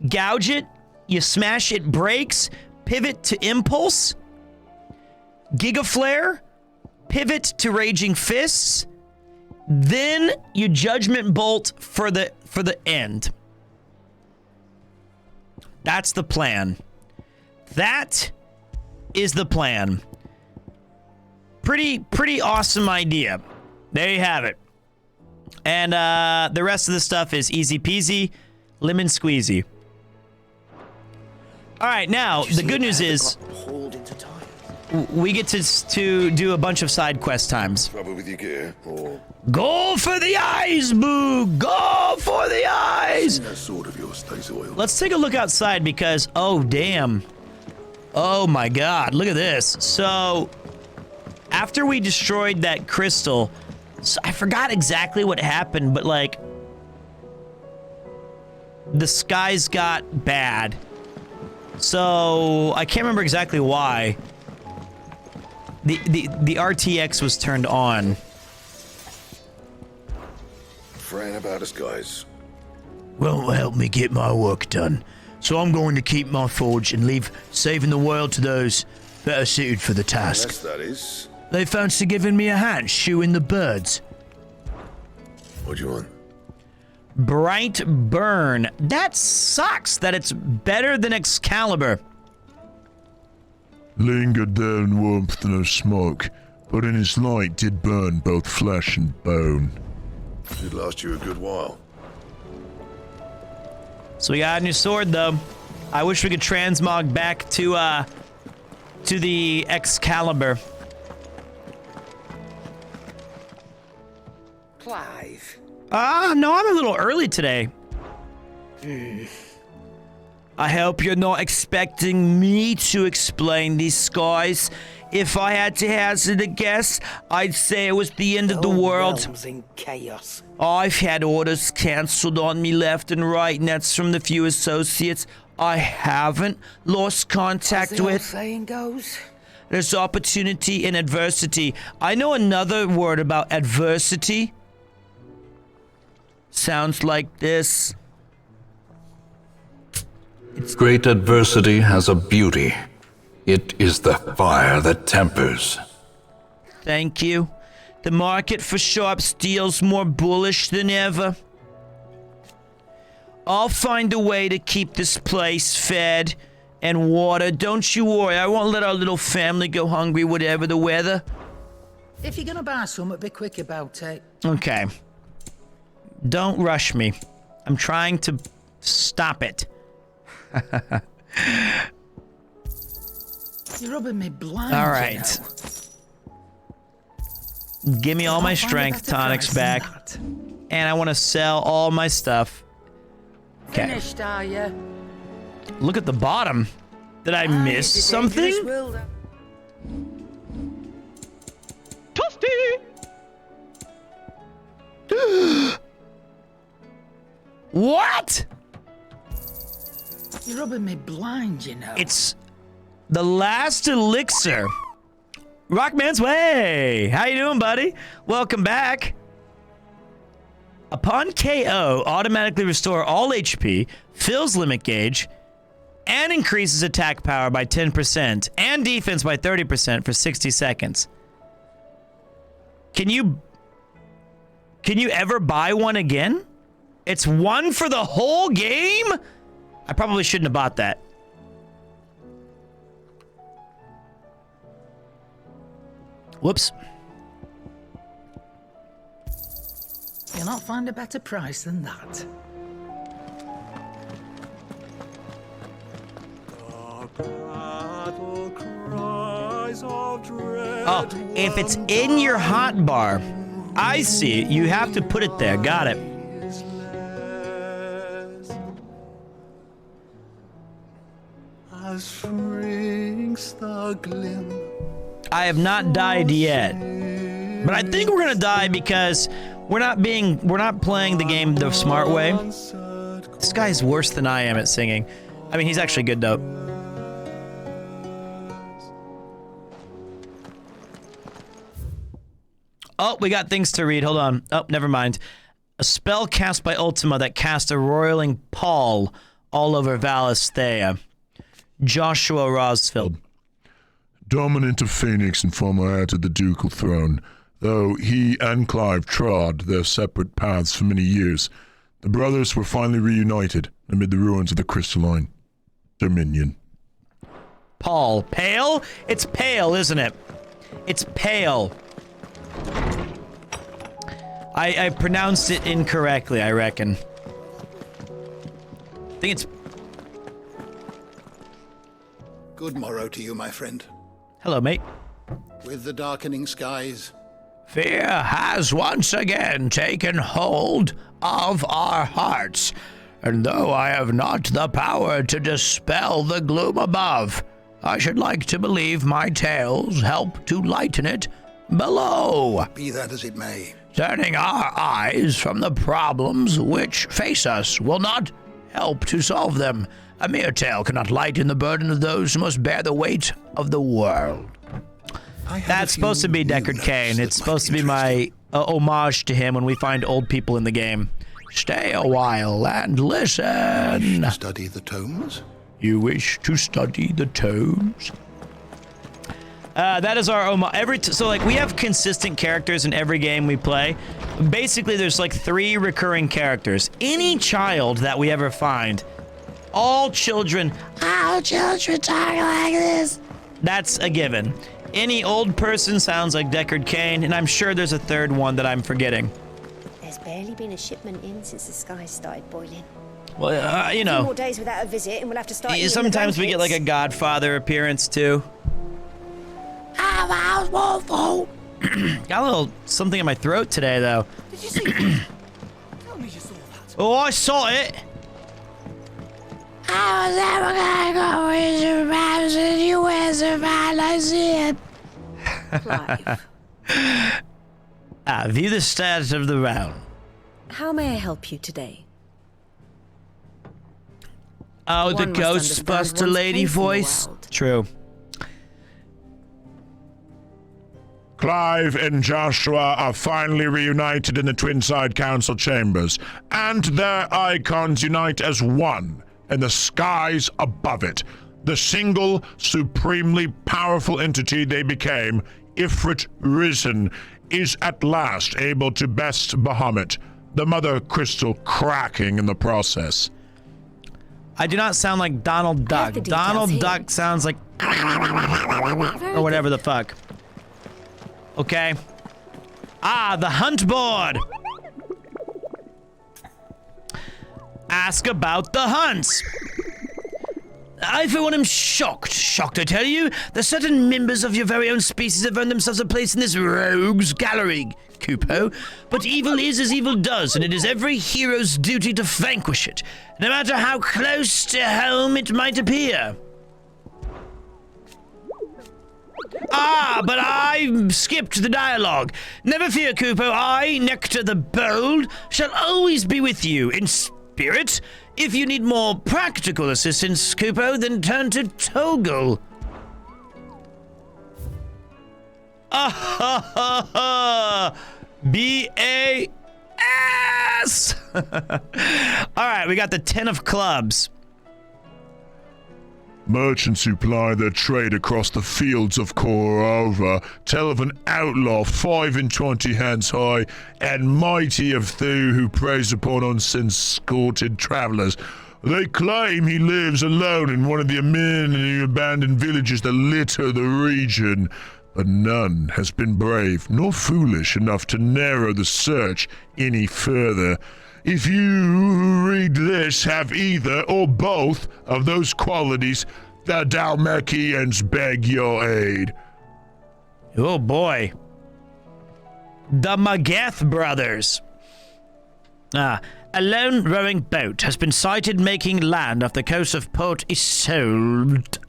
gouge it, you smash it, breaks, pivot to Impulse, Giga Flare, pivot to Raging Fists, then you Judgment Bolt for the end. That's the plan. That is the plan. pretty awesome idea. There you have it. And the rest of the stuff is easy peasy, lemon squeezy. All right, now the good news is we get to do a bunch of side quest times. Trouble with your gear, or Go for the eyes, Boo! Go for the eyes! that sword of yours stays oiled. Let's take a look outside because, oh, damn. Oh, my God. Look at this. So, after we destroyed that crystal, so I forgot exactly what happened, but, like, the skies got bad. So, I can't remember exactly why. The RTX was turned on. Fran about us, guys. Won't help me get my work done. So I'm going to keep my forge and leave saving the world to those better suited for the task. Unless that is. They fancy giving me a hand shooing the birds. What do you want? Bright burn. That sucks that it's better than Excalibur. Lingered there in warmth no smoke, but in his light did burn both flesh and bone. Should last you a good while. So we got a new sword, though. I wish we could transmog back to the Excalibur. Clive. No, I'm a little early today. I hope you're not expecting me to explain these skies. If I had to hazard a guess, I'd say it was the end of the world. Realms in chaos. I've had orders cancelled on me left and right, and that's from the few associates I haven't lost contact As the old with. saying goes. There's opportunity in adversity. I know another word about adversity. Sounds like this. Great adversity has a beauty. It is the fire that tempers. Thank you. The market for sharp steel's more bullish than ever. I'll find a way to keep this place fed and watered. Don't you worry, I won't let our little family go hungry whatever the weather. If you're gonna buy something, be quick about it. Okay. Don't rush me. I'm trying to stop it. You're rubbing me blind. All right. Give me all my strength tonics back. And I want to sell all my stuff. Okay. Finished, are you? Look at the bottom. Did I miss something? Toasty! What? You're rubbing me blind, you know. It's the last elixir. Rockman's Way. How you doing, buddy? Welcome back. Upon KO, automatically restore all HP, fills limit gauge, and increases attack power by 10% and defense by 30% for 60 seconds. Can you ever buy one again? It's one for the whole game? I probably shouldn't have bought that. Whoops. You'll not find a better price than that. Oh, if it's in your hotbar, I see it. You have to put it there. Got it. I have not died yet, but I think we're gonna die because we're not playing the game the smart way. This guy is worse than I am at singing. I mean, he's actually good though. Oh, we got things to read. Hold on. Oh, never mind. A spell cast by Ultima that cast a roiling pall all over Valisthea. Joshua Rosfield. Dominant of Phoenix and former heir to the ducal throne, though he and Clive trod their separate paths for many years, the brothers were finally reunited amid the ruins of the Crystalline Dominion. Paul. Pale? It's pale, isn't it? It's pale. I pronounced it incorrectly, I reckon. I think it's... Good morrow to you, my friend. Hello, mate. With the darkening skies, fear has once again taken hold of our hearts, and though I have not the power to dispel the gloom above, I should like to believe my tales help to lighten it below. Be that as it may. Turning our eyes from the problems which face us will not help to solve them. A mere tale cannot lighten the burden of those who must bear the weight of the world. That's supposed to be Deckard Cain. It's supposed to be my homage to him when we find old people in the game. Stay a while and listen. You wish to study the tomes? You wish to study the tomes? That is our homage. So, like, we have consistent characters in every game we play. Basically, there's, like, 3 recurring characters. Any child that we ever find, all children talk like this. That's a given. Any old person sounds like Deckard Cain, and I'm sure there's a third one that I'm forgetting. There's barely been a shipment in since the skies started boiling. Well, you know. 2 more days without a visit, and we'll have to start. Sometimes we get like a Godfather appearance too. Got a little something in my throat today, though. Did you see that? Tell me you saw that. Oh, I saw it. I was never gonna go with your maps and you were survived, I see it. Clive. View the status of the round. How may I help you today? Oh, the Ghostbuster lady voice. True. Clive and Joshua are finally reunited in the Twinside Council chambers, and their icons unite as one in the skies above it. The single, supremely powerful entity they became, Ifrit Risen, is at last able to best Bahamut, the Mother Crystal cracking in the process. I do not sound like Donald Duck. Donald Duck sounds like... or whatever the fuck. Okay. The hunt board. Ask about the hunts. I, for one, am shocked. Shocked, I tell you, that certain members of your very own species have earned themselves a place in this rogues gallery, Kupo. But evil is as evil does, and it is every hero's duty to vanquish it, no matter how close to home it might appear. But I skipped the dialogue. Never fear, Kupo. I, Nectar the Bold, shall always be with you in spirit. If you need more practical assistance, Kupo, then turn to Toggle. B-A-S! Alright, we got the 10 of clubs. Merchants who ply their trade across the fields of Korova tell of an outlaw 5 and 20 hands high and mighty of Thu who preys upon unscorted travelers. They claim he lives alone in one of the many abandoned villages that litter the region, but none has been brave nor foolish enough to narrow the search any further. If you who read this have either or both of those qualities, the Dalmekians beg your aid. Oh boy. The Magath brothers. A lone rowing boat has been sighted making land off the coast of Port Isolde.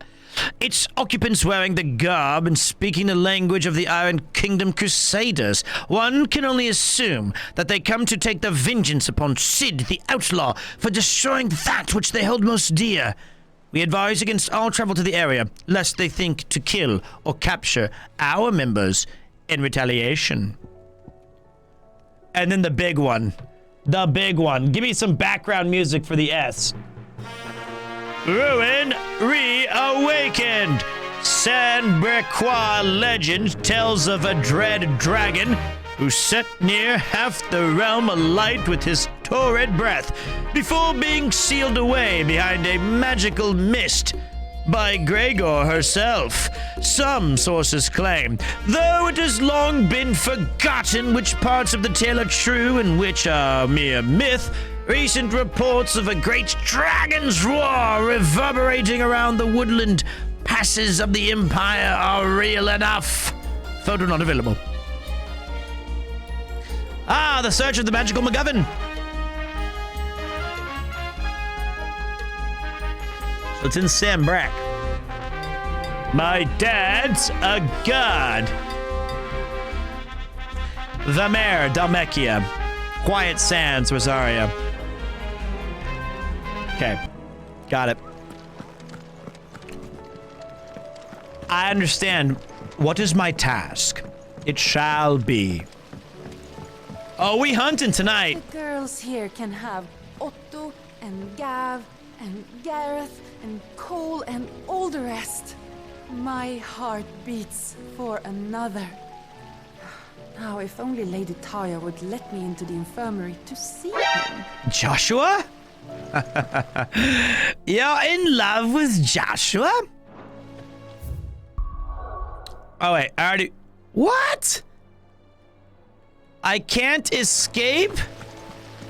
Its occupants wearing the garb and speaking the language of the Iron Kingdom Crusaders. One can only assume that they come to take the vengeance upon Sid the Outlaw for destroying that which they hold most dear. We advise against all travel to the area, lest they think to kill or capture our members in retaliation. And then the big one. The big one. Give me some background music for the S. Ruin reawakened. San-Brequois legend tells of a dread dragon who set near half the realm alight with his torrid breath before being sealed away behind a magical mist. by Gregor herself, some sources claim, though it has long been forgotten which parts of the tale are true and which are mere myth. Recent reports of a great dragon's roar reverberating around the woodland passes of the Empire are real enough. Photo not available. Ah, the search of the magical MacGuffin. So it's in Sambrack. My dad's a god. The Mare, Dalmekia. Quiet Sands, Rosaria. Okay, got it. I understand. What is my task? It shall be. Oh, we hunting tonight. The girls here can have Otto and Gav and Gareth and Cole and all the rest. My heart beats for another. Now, if only Lady Taya would let me into the infirmary to see him. Joshua? You're in love with Joshua? Oh, wait, I already... What? I can't escape?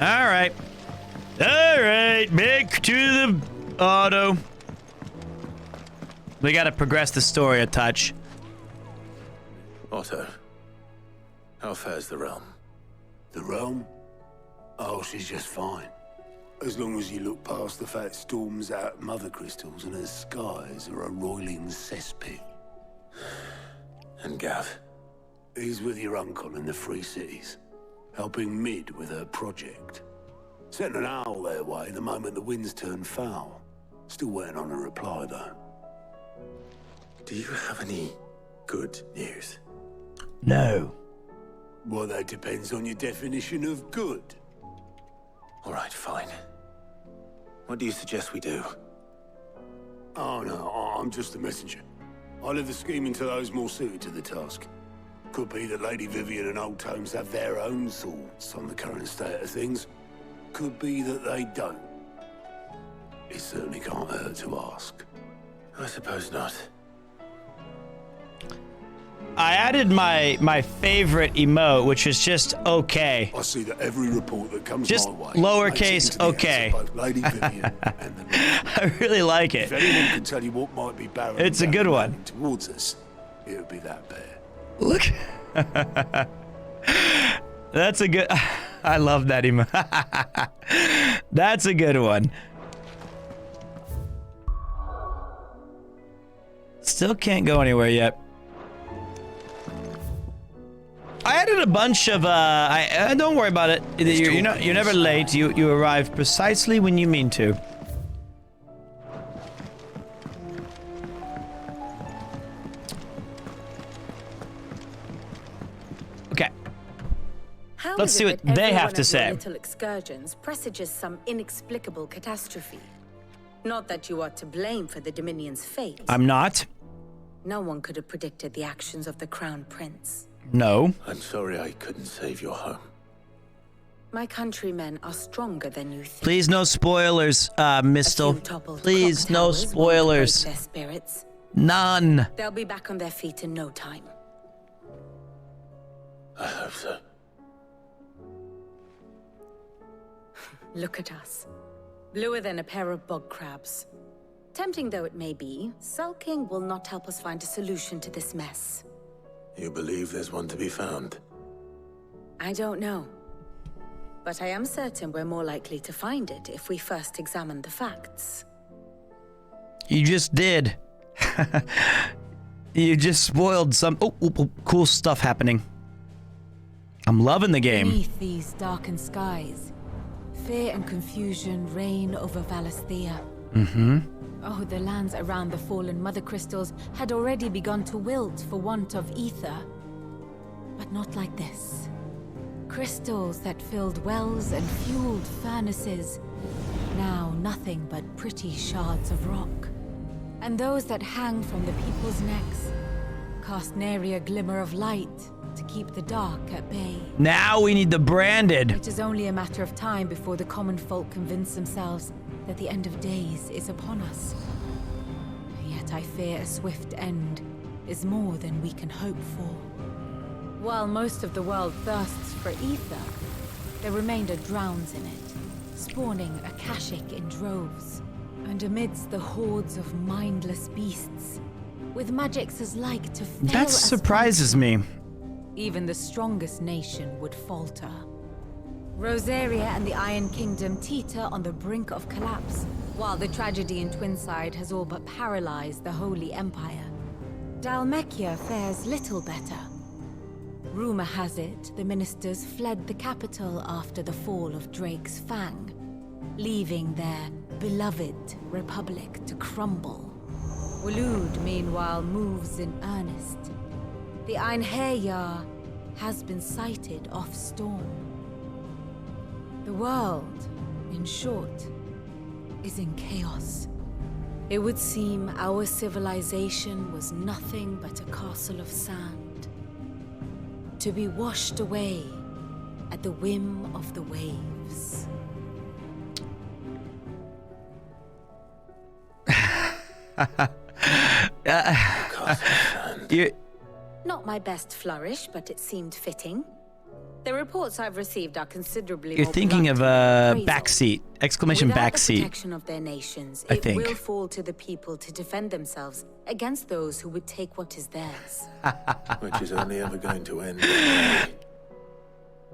All right. All right, back to the auto. We gotta progress the story a touch. Otto, how fares the realm? The realm? Oh, she's just fine. As long as you look past the fat storms out mother crystals and her skies are a roiling cesspit. And Gav? He's with your uncle in the Free Cities, helping Mid with her project. Sent an owl their way the moment the winds turned foul. Still waiting on a reply, though. Do you have any good news? No. Well, that depends on your definition of good. All right, fine. What do you suggest we do? Oh, no, I'm just a messenger. I'll leave the scheming to those more suited to the task. Could be that Lady Vivian and Old Tomes have their own thoughts on the current state of things. Could be that they don't. It certainly can't hurt to ask. I suppose not. I added my favorite emote, which is just okay. I see that every report that comes just my way lowercase okay. Lady Vivian and the I really like it. If anyone can tell you what might be barreling it's a good one. Towards us, it would be that bear. Look. That's a good... I love that emote. That's a good one. Still can't go anywhere yet. I added a bunch of don't worry about it. You're never late. You arrive precisely when you mean to. Okay. Let's see what they have to say. Little excursions presages some inexplicable catastrophe. Not that you are to blame for the Dominion's fate. I'm not. No one could have predicted the actions of the Crown Prince. No. I'm sorry I couldn't save your home. My countrymen are stronger than you think. Please no spoilers, Mistle. Please no spoilers. Their spirits. None. They'll be back on their feet in no time. I hope so. Look at us. Bluer than a pair of bog crabs. Tempting though it may be, sulking will not help us find a solution to this mess. You believe there's one to be found? I don't know. But I am certain we're more likely to find it if we first examine the facts. You just did. You just spoiled some cool stuff happening. I'm loving the game. Beneath these darkened skies, fear and confusion reign over Valisthea. Mm-hmm. Oh, the lands around the fallen mother crystals had already begun to wilt for want of ether. But not like this. Crystals that filled wells and fueled furnaces. Now nothing but pretty shards of rock. And those that hang from the people's necks cast nary a glimmer of light to keep the dark at bay. Now we need the branded. It is only a matter of time before the common folk convince themselves that the end of days is upon us. yet I fear a swift end is more than we can hope for. While most of the world thirsts for ether, the remainder drowns in it, spawning Akashic in droves. And amidst the hordes of mindless beasts, with magics as like to fail That as surprises me. even the strongest nation would falter. Rosaria and the Iron Kingdom teeter on the brink of collapse, while the tragedy in Twinside has all but paralyzed the Holy Empire. Dalmekia fares little better. Rumor has it the ministers fled the capital after the fall of Drake's Fang, leaving their beloved republic to crumble. Waloed, meanwhile, moves in earnest. The Einherjar has been sighted off Storm. The world, in short, is in chaos. It would seem our civilization was nothing but a castle of sand, to be washed away at the whim of the waves. Not my best flourish, but it seemed fitting. The reports I've received are considerably You're more thinking of blunt a than appraisal. backseat! Exclamation Without the backseat. protection of their nations, I it think. will fall to the people to defend themselves against those who would take what is theirs. Which is only ever going to end.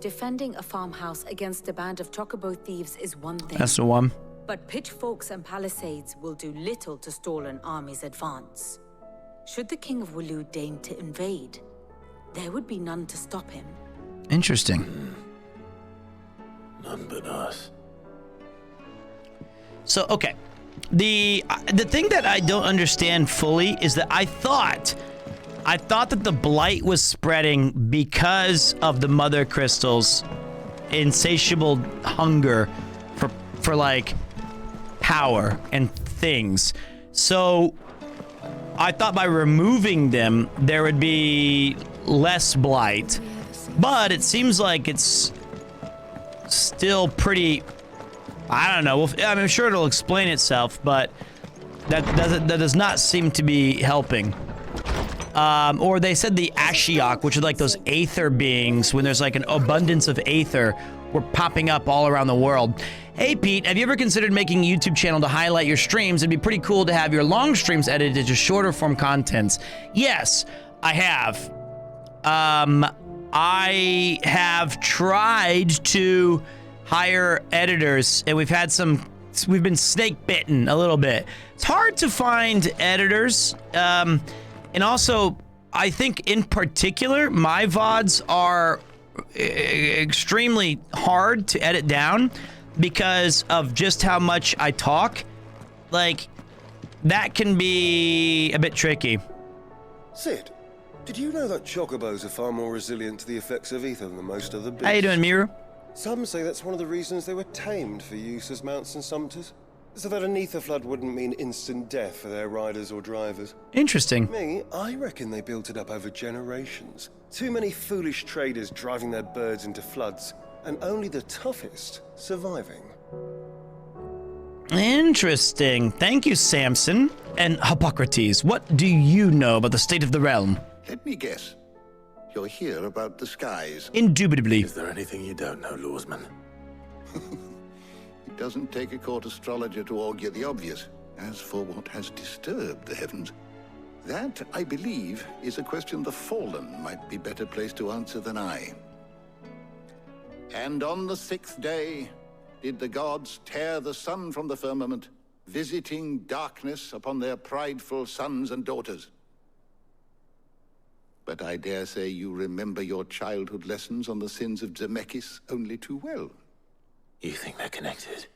Defending a farmhouse against a band of chocobo thieves is one thing. That's the one. But pitchforks and palisades will do little to stall an army's advance. Should the King of Waloed deign to invade, there would be none to stop him. Interesting. None but us. So, okay. The thing that I don't understand fully is that I thought that the blight was spreading because of the mother crystals' insatiable hunger for like power and things. So I thought by removing them there would be less blight, but it seems like it's still pretty. I don't know. Well, I'm sure it'll explain itself, but that does not seem to be helping. Or they said the Ashiok, which are like those aether beings, when there's like an abundance of aether, were popping up all around the world. Hey Pete, have you ever considered making a YouTube channel to highlight your streams? It'd be pretty cool to have your long streams edited to shorter form contents. Yes, I have. I have tried to hire editors, and we've been snake bitten a little bit. It's hard to find editors. And also, I think in particular, my VODs are extremely hard to edit down because of just how much I talk. Like, that can be a bit tricky. Sid, did you know that chocobos are far more resilient to the effects of ether than most other beasts? How you doing, Miru? Some say that's one of the reasons they were tamed for use as mounts and sumpters, so that an ether flood wouldn't mean instant death for their riders or drivers. Interesting. Me, I reckon they built it up over generations. Too many foolish traders driving their birds into floods, and only the toughest surviving. Interesting. Thank you, Samson. And Hippocrates, what do you know about the state of the realm? Let me guess. You're here about the skies. Indubitably. Is there anything you don't know, Lawsman? It doesn't take a court astrologer to augur the obvious. As for what has disturbed the heavens, that, I believe, is a question the Fallen might be better placed to answer than I. And on the 6th day did the gods tear the sun from the firmament, visiting darkness upon their prideful sons and daughters. But I dare say you remember your childhood lessons on the sins of Zemeckis only too well. You think they're connected?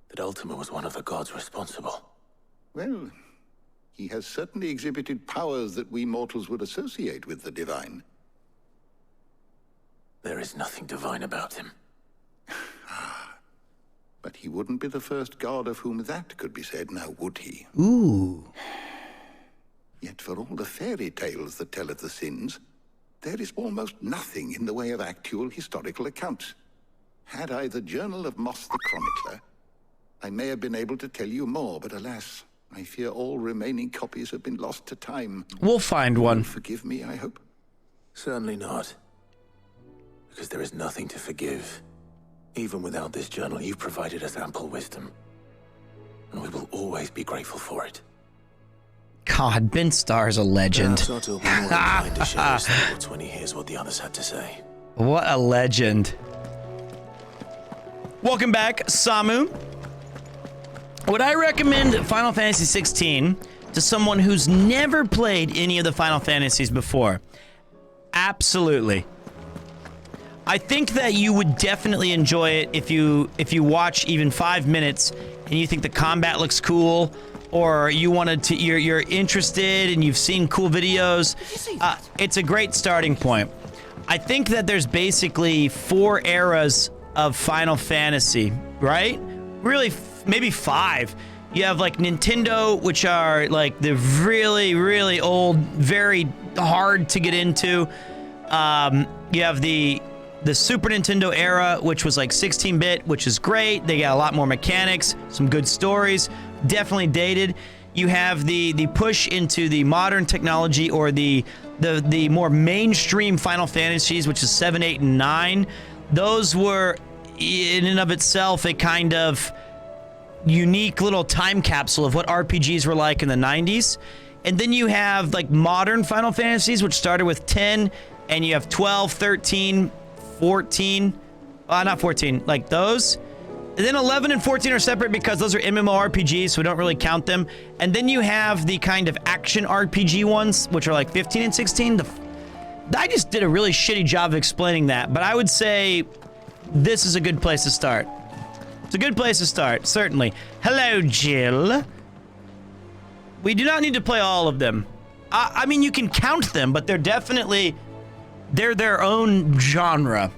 That Ultima was one of the gods responsible? Well, he has certainly exhibited powers that we mortals would associate with the divine. There is nothing divine about him. But he wouldn't be the first god of whom that could be said, now would he? Ooh. Yet for all the fairy tales that tell of the sins, there is almost nothing in the way of actual historical accounts. Had I the Journal of Moss the Chronicler, I may have been able to tell you more, but alas, I fear all remaining copies have been lost to time. We'll find one. Forgive me, I hope. Certainly not. Because there is nothing to forgive. Even without this journal, you've provided us ample wisdom. And we will always be grateful for it. God, Ben Starr's a legend. Perhaps Otto will be more inclined to share his thoughts when he hears what the others had to say. What a legend. Welcome back, Samu. Would I recommend Final Fantasy XVI to someone who's never played any of the Final Fantasies before? Absolutely. I think that you would definitely enjoy it if you watch even 5 minutes and you think the combat looks cool, or you wanted to, you're interested and you've seen cool videos. It's a great starting point. I think that there's basically 4 eras of Final Fantasy, right? Really, maybe 5. You have like Nintendo, which are like the really, really old, very hard to get into. You have the Super Nintendo era, which was like 16-bit, which is great. They got a lot more mechanics, some good stories, definitely dated. You have the push into the modern technology, or the more mainstream Final Fantasies, which is 7, 8, and 9. Those were in and of itself a kind of unique little time capsule of what RPGs were like in the 90s. And then you have like modern Final Fantasies, which started with 10, and you have 12, 13, 14, not 14, like those. And then 11 and 14 are separate because those are MMORPGs, so we don't really count them. And then you have the kind of action RPG ones, which are like 15 and 16. I just did a really shitty job of explaining that, but I would say this is a good place to start. It's a good place to start, certainly. Hello, Jill. We do not need to play all of them. I mean, you can count them, but they're definitely... they're their own genre.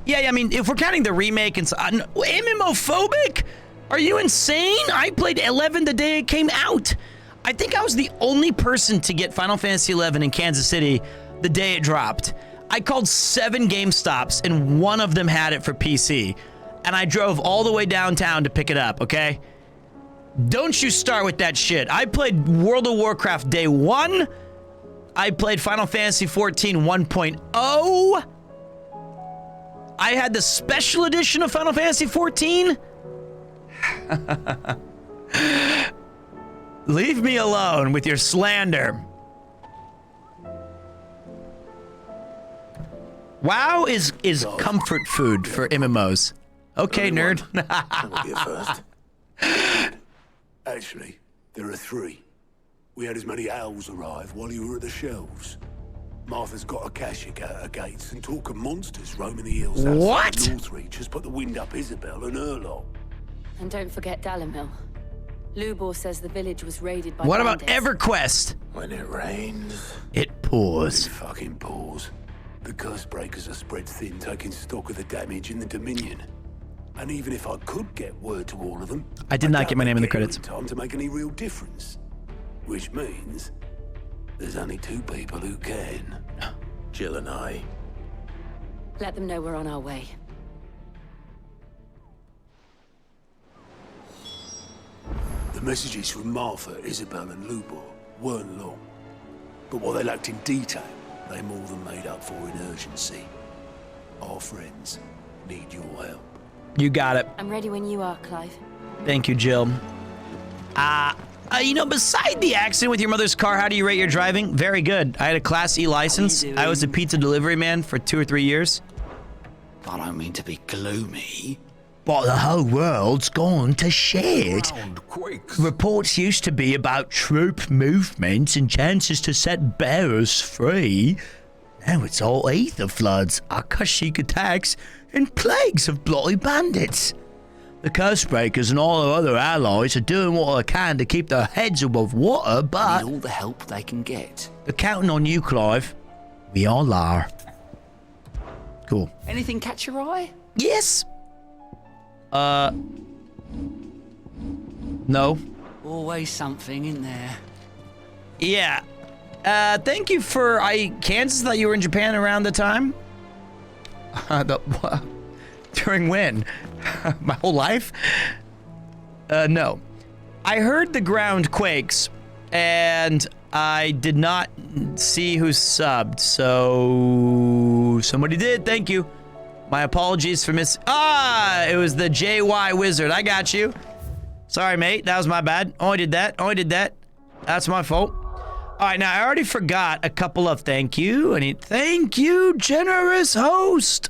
Yeah, I mean, if we're counting the remake and... MMO-phobic? Are you insane? I played 11 the day it came out. I think I was the only person to get Final Fantasy XI in Kansas City the day it dropped. I called 7 GameStops, and one of them had it for PC. And I drove all the way downtown to pick it up, okay? Don't you start with that shit. I played World of Warcraft day 1. I played Final Fantasy XIV 1.0. I had the special edition of Final Fantasy XIV. Leave me alone with your slander. WoW is comfort food for MMOs. Okay, nerd. Actually, there are 3. We had as many owls arrive while you were at the shelves. Martha's got a cashier at her gates, and talk of monsters roaming the hills outside of Northreach has put the wind up Isabel and her lot. And don't forget Dalimil. Lubor says the village was raided by What bandits. about EverQuest? When it rains... it pours. It fucking pours. The curse breakers are spread thin, taking stock of the damage in the Dominion. And even if I could get word to all of them... I did not get my name in the credits. ...time to make any real difference. Which means... there's only 2 people who can. Jill and I. Let them know we're on our way. The messages from Martha, Isabel, and Lubor weren't long. But what they lacked in detail, they more than made up for in urgency. Our friends need your help. You got it. I'm ready when you are, Clive. Thank you, Jill. You know, beside the accident with your mother's car, how do you rate your driving? Very good. I had a Class E license. I was a pizza delivery man for 2 or 3 years. I don't mean to be gloomy, but the whole world's gone to shit. Reports used to be about troop movements and chances to set bearers free. Now it's all ether floods, Akashic attacks, and plagues of bloody bandits. The Cursebreakers and all our other allies are doing what they can to keep their heads above water, but... need all the help they can get. they're counting on you, Clive. We all are. Cool. Anything catch your eye? Yes. No. Always something in there. Yeah. Thank you for... Kansas thought you were in Japan around the time? During when? My whole life? No. I heard the ground quakes, and I did not see who subbed, so somebody did. Thank you. My apologies for it was the JY Wizard. I got you. Sorry, mate. That was my bad. Only did that. That's my fault. All right, now I already forgot a couple of thank you, generous host.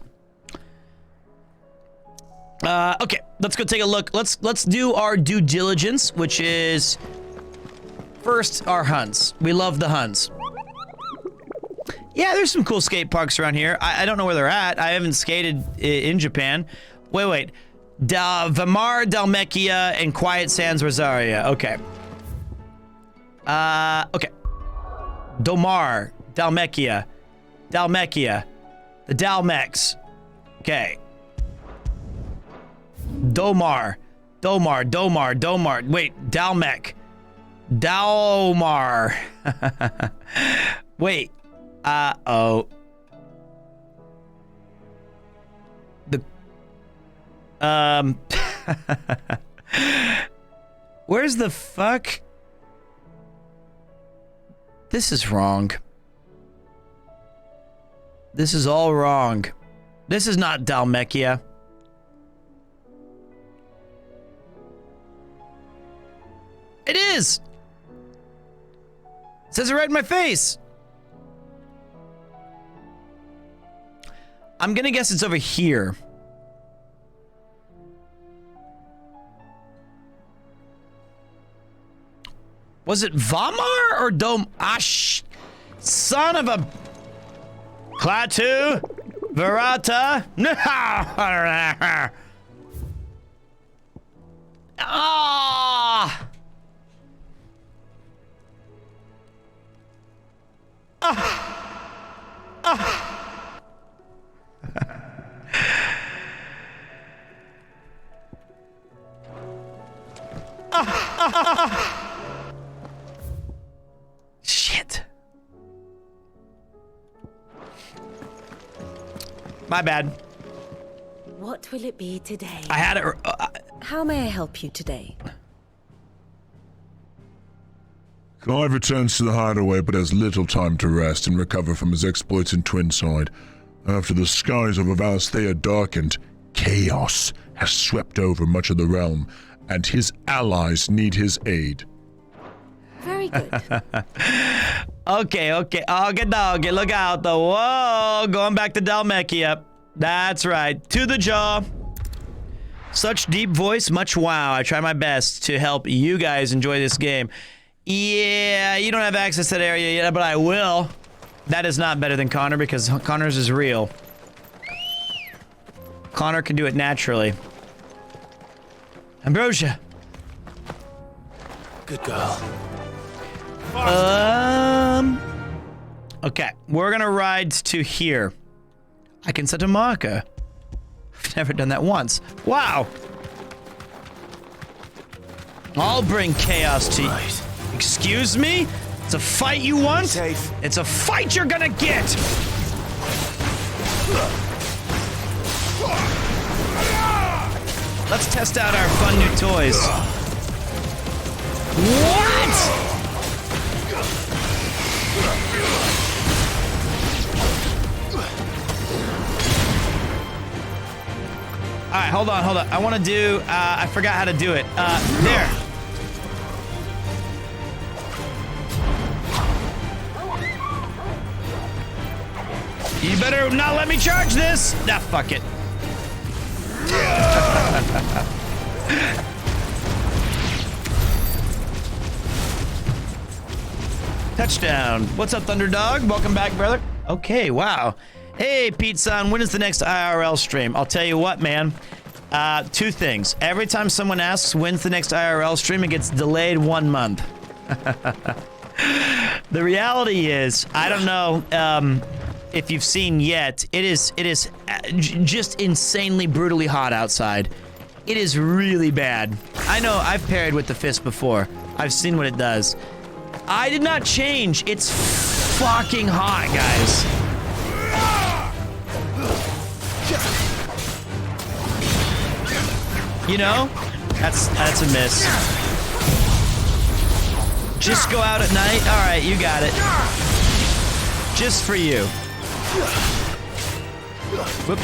Okay, let's go take a look. Let's do our due diligence, which is first our hunts. We love the hunts. Yeah, there's some cool skate parks around here. I don't know where they're at. I haven't skated in Japan. Wait. Vamar, Dalmekia, and Quiet Sands, Rosaria. Okay. Okay. Domar, Dalmekia, the Dalmex. Okay. Domar. Wait, Dalmec. Dalmar. Wait. Oh. Where's the fuck? This is wrong. This is all wrong. This is not Dalmekia. It is! It says it right in my face. I'm gonna guess it's over here. Was it Vamar or Dom? Son of a... Klaatu? Verata? Ah! Shit. My bad. What will it be today? I had it. How may I help you today? Clive returns to the hideaway but has little time to rest and recover from his exploits in Twinside. After the skies over Valesthea darkened, chaos has swept over much of the realm, and his allies need his aid. Very good. Okay. Okie look out though. Whoa, going back to Dalmekia. That's right. To the jaw. Such deep voice, much wow. I try my best to help you guys enjoy this game. Yeah, you don't have access to that area yet, but I will. That is not better than Connor because Connor's is real. Connor can do it naturally. Ambrosia. Good girl. Okay, we're gonna ride to here. I can set a marker. I've never done that once. Wow. I'll bring chaos to you. Excuse me? It's a fight you want? It's a fight you're gonna get! Let's test out our fun new toys. What? Alright, hold on. I want to do, I forgot how to do it. There. You better not let me charge this! Nah, fuck it. Touchdown. What's up, Thunderdog? Welcome back, brother. Okay, wow. Hey, Pete son, when is the next IRL stream? I'll tell you what, man. Two things. Every time someone asks when's the next IRL stream, it gets delayed 1 month. The reality is, I don't know if you've seen yet, it is just insanely brutally hot outside. It is really bad. I know I've paired with the fist before. I've seen what it does. I did not change. It's fucking hot, guys. You know? That's a miss. Just go out at night? Alright, you got it. Just for you. Whoop.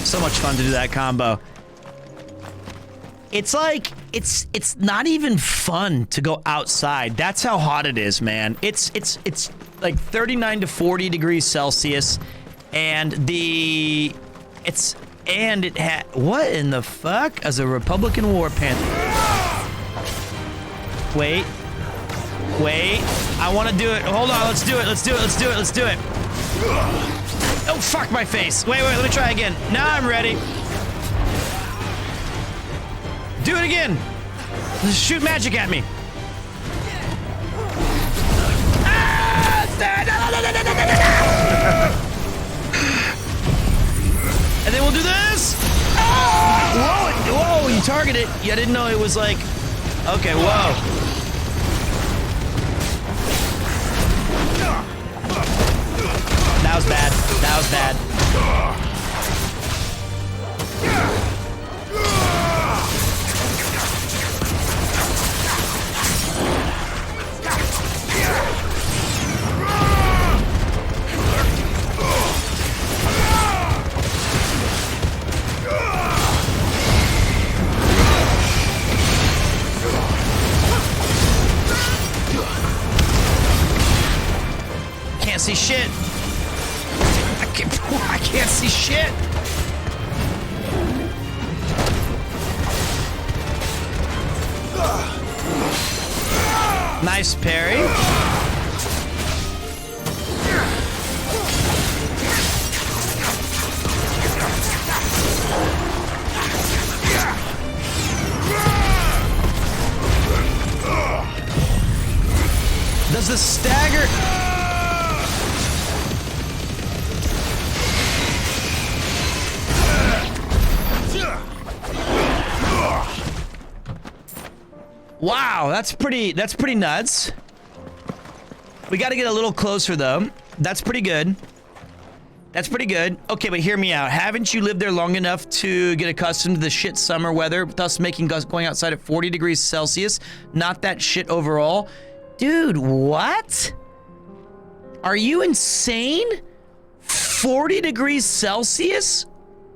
So much fun to do that combo. It's like, it's not even fun to go outside. That's how hot it is, man. It's like 39 to 40 degrees Celsius, and what in the fuck? As a Republican war panther. Wait, I want to do it. Hold on, let's do it. Oh, fuck my face. Wait, let me try again. Now I'm ready. Do it again. Just shoot magic at me. And then we'll do this. Whoa, you target it. Yeah, I didn't know it was like, okay, whoa. That was bad. Can't see shit. I can't see shit. Nice parry. Does the stagger... Wow, that's pretty nuts. We got to get a little closer though. That's pretty good. Okay, but hear me out. Haven't you lived there long enough to get accustomed to the shit summer weather, thus making going outside at 40 degrees Celsius not that shit overall? Dude, what? Are you insane? 40 degrees Celsius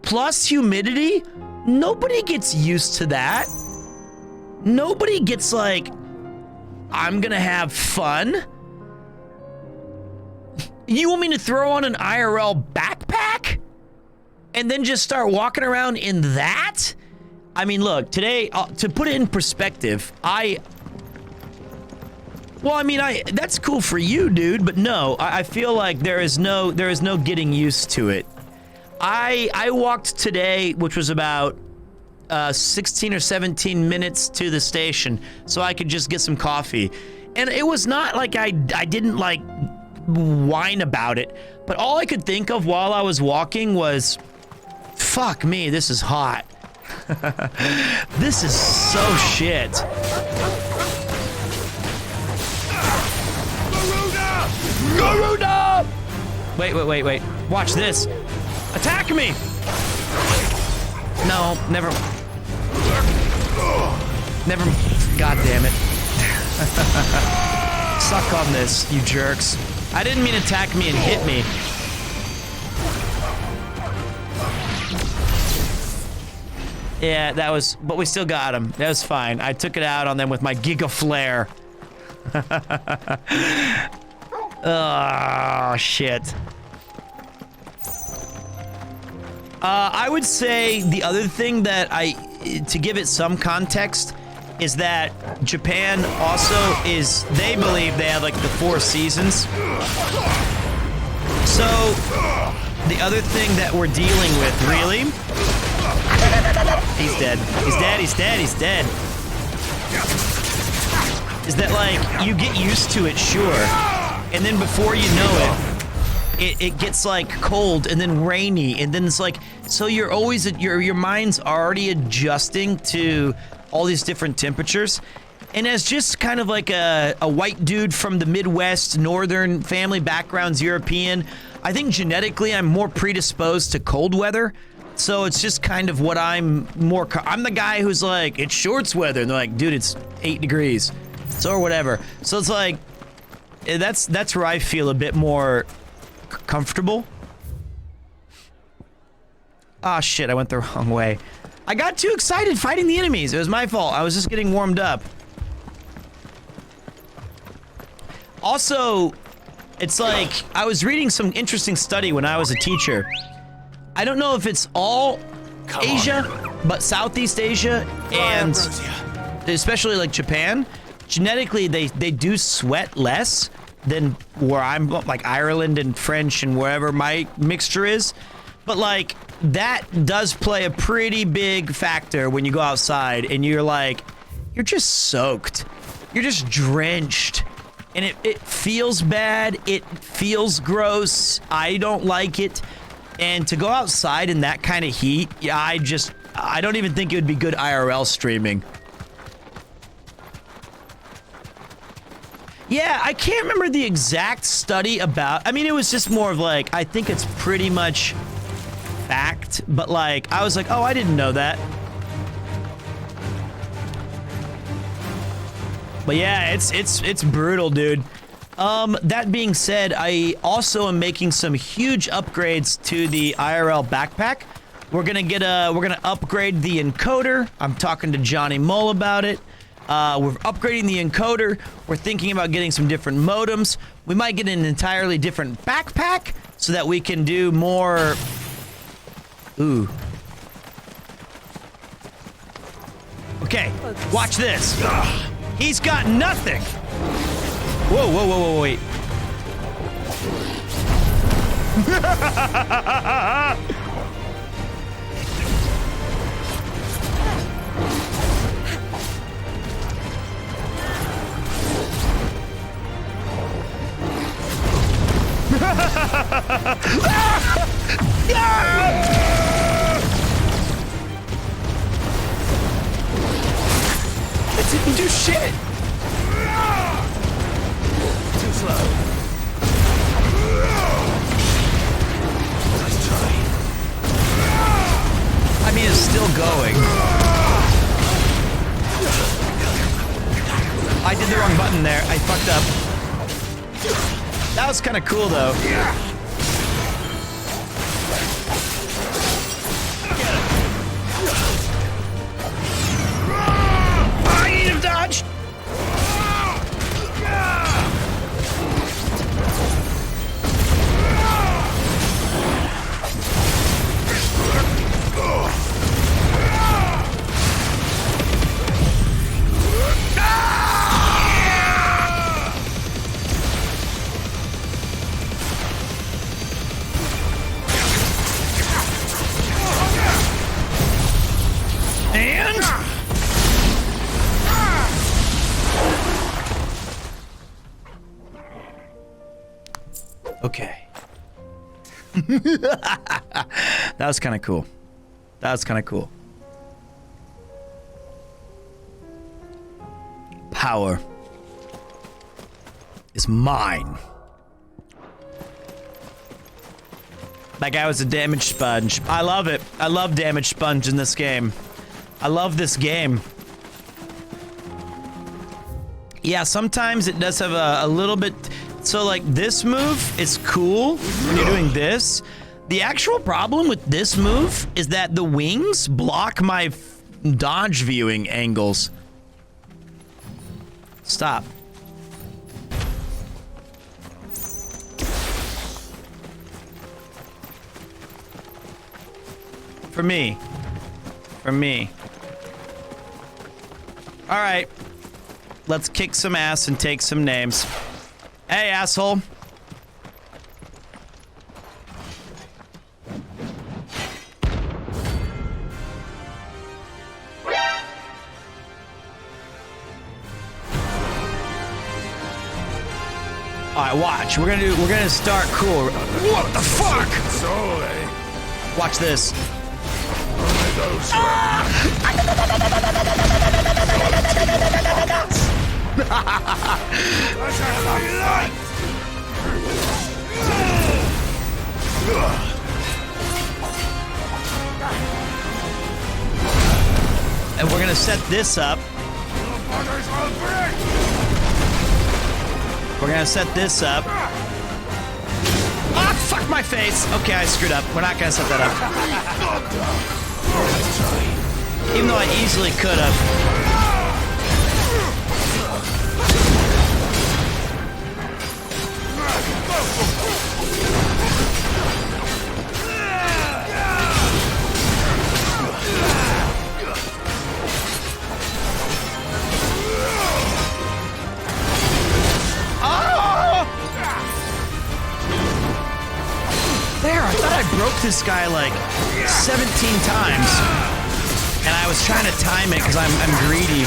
plus humidity? Nobody gets used to that. Nobody gets like, I'm gonna have fun. You want me to throw on an IRL backpack and then just start walking around in that? I mean, look, today, to put it in perspective, that's cool for you, dude, but no, I feel like there is no getting used to it. I walked today, which was about 16 or 17 minutes to the station so I could just get some coffee. And it was not like I didn't like whine about it, but all I could think of while I was walking was, fuck me, this is hot. This is so shit. Garuda! Wait. Watch this. Attack me! No, never. God damn it. Suck on this, you jerks. I didn't mean attack me and hit me. Yeah, that was, but we still got him. That was fine. I took it out on them with my Giga Flare. Oh, shit. I would say the other thing that to give it some context, is that Japan also they believe they have like the 4 seasons. So, the other thing that we're dealing with, really? He's dead. He's dead. Is that like, you get used to it, sure. And then before you know it gets like cold and then rainy and then it's like, so you're always, your mind's already adjusting to all these different temperatures. And as just kind of like a white dude from the Midwest, northern family backgrounds, European, I think genetically I'm more predisposed to cold weather. So it's just kind of what I'm the guy who's like, it's shorts weather. And they're like, dude, it's 8 degrees. So or whatever. So it's like, that's where I feel a bit more comfortable. Ah, shit, I went the wrong way. I got too excited fighting the enemies. It was my fault. I was just getting warmed up. Also, it's like, I was reading some interesting study when I was a teacher. I don't know if it's all Asia, but Southeast Asia and especially like Japan, genetically they do sweat less than where I'm, like Ireland and French and wherever my mixture is. But like, that does play a pretty big factor when you go outside and you're like, you're just soaked. You're just drenched. And it feels bad. It feels gross. I don't like it. And to go outside in that kind of heat, yeah, I don't even think it would be good IRL streaming. Yeah, I can't remember the exact study about, I mean, it was just more of like, I think it's pretty much fact, but like, I was like, oh, I didn't know that. But yeah, it's brutal, dude. That being said, I also am making some huge upgrades to the IRL backpack. We're gonna upgrade the encoder. I'm talking to Johnny Mull about it. We're upgrading the encoder. We're thinking about getting some different modems. We might get an entirely different backpack so that we can do more. Ooh. Okay, watch this. He's got nothing. Whoa, whoa, whoa, whoa, wait. It didn't do shit. Too slow. Nice try. I mean, it's still going. I did the wrong button there. I fucked up. That was kind of cool, though. I need him dodged. And okay. That was kind of cool. That was kind of cool. Power is mine. That guy was a damage sponge. I love it. I love damage sponge in this game. I love this game. Yeah, sometimes it does have a little bit. So like this move is cool when you're doing this. The actual problem with this move is that the wings block my dodge viewing angles. Stop. For me. For me. All right. Let's kick some ass and take some names. Hey, asshole. All right, watch. We're gonna start cool. What the fuck? Watch this. Ah! And we're gonna set this up. We're gonna set this up. Ah, fuck my face! Okay, I screwed up. We're not gonna set that up. Even though I easily could have. There, I thought I broke this guy like 17 times. And I was trying to time it because I'm greedy.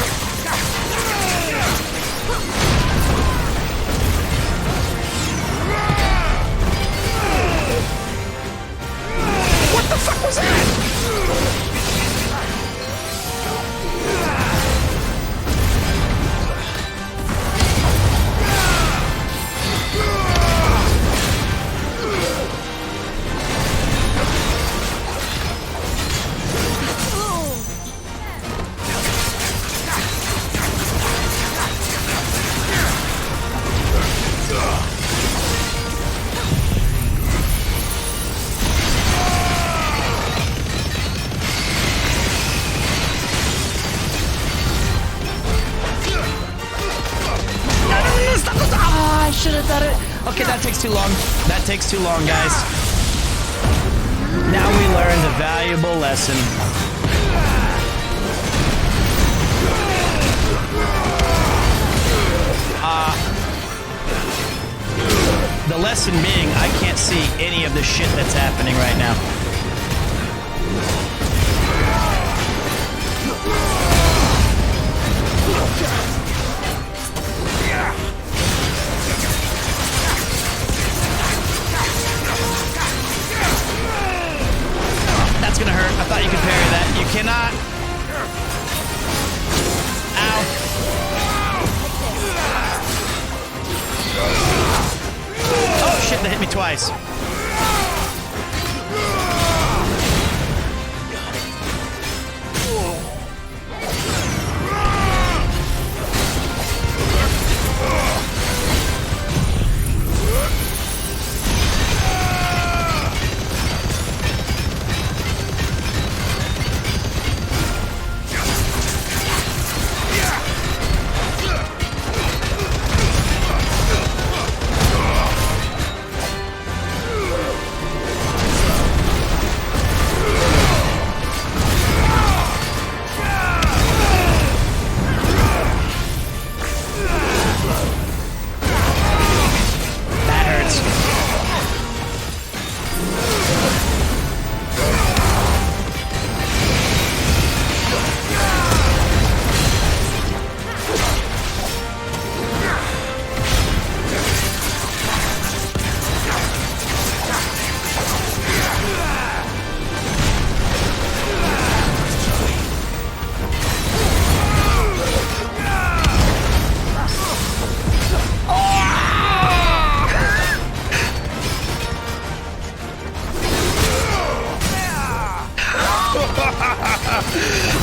What the fuck was that? I should have done it. Okay, that takes too long. That takes too long, guys. Now we learned a valuable lesson. The lesson being, I can't see any of the shit that's happening right now. That's gonna hurt. I thought you could parry that. You cannot. Ow. Oh shit, that hit me twice.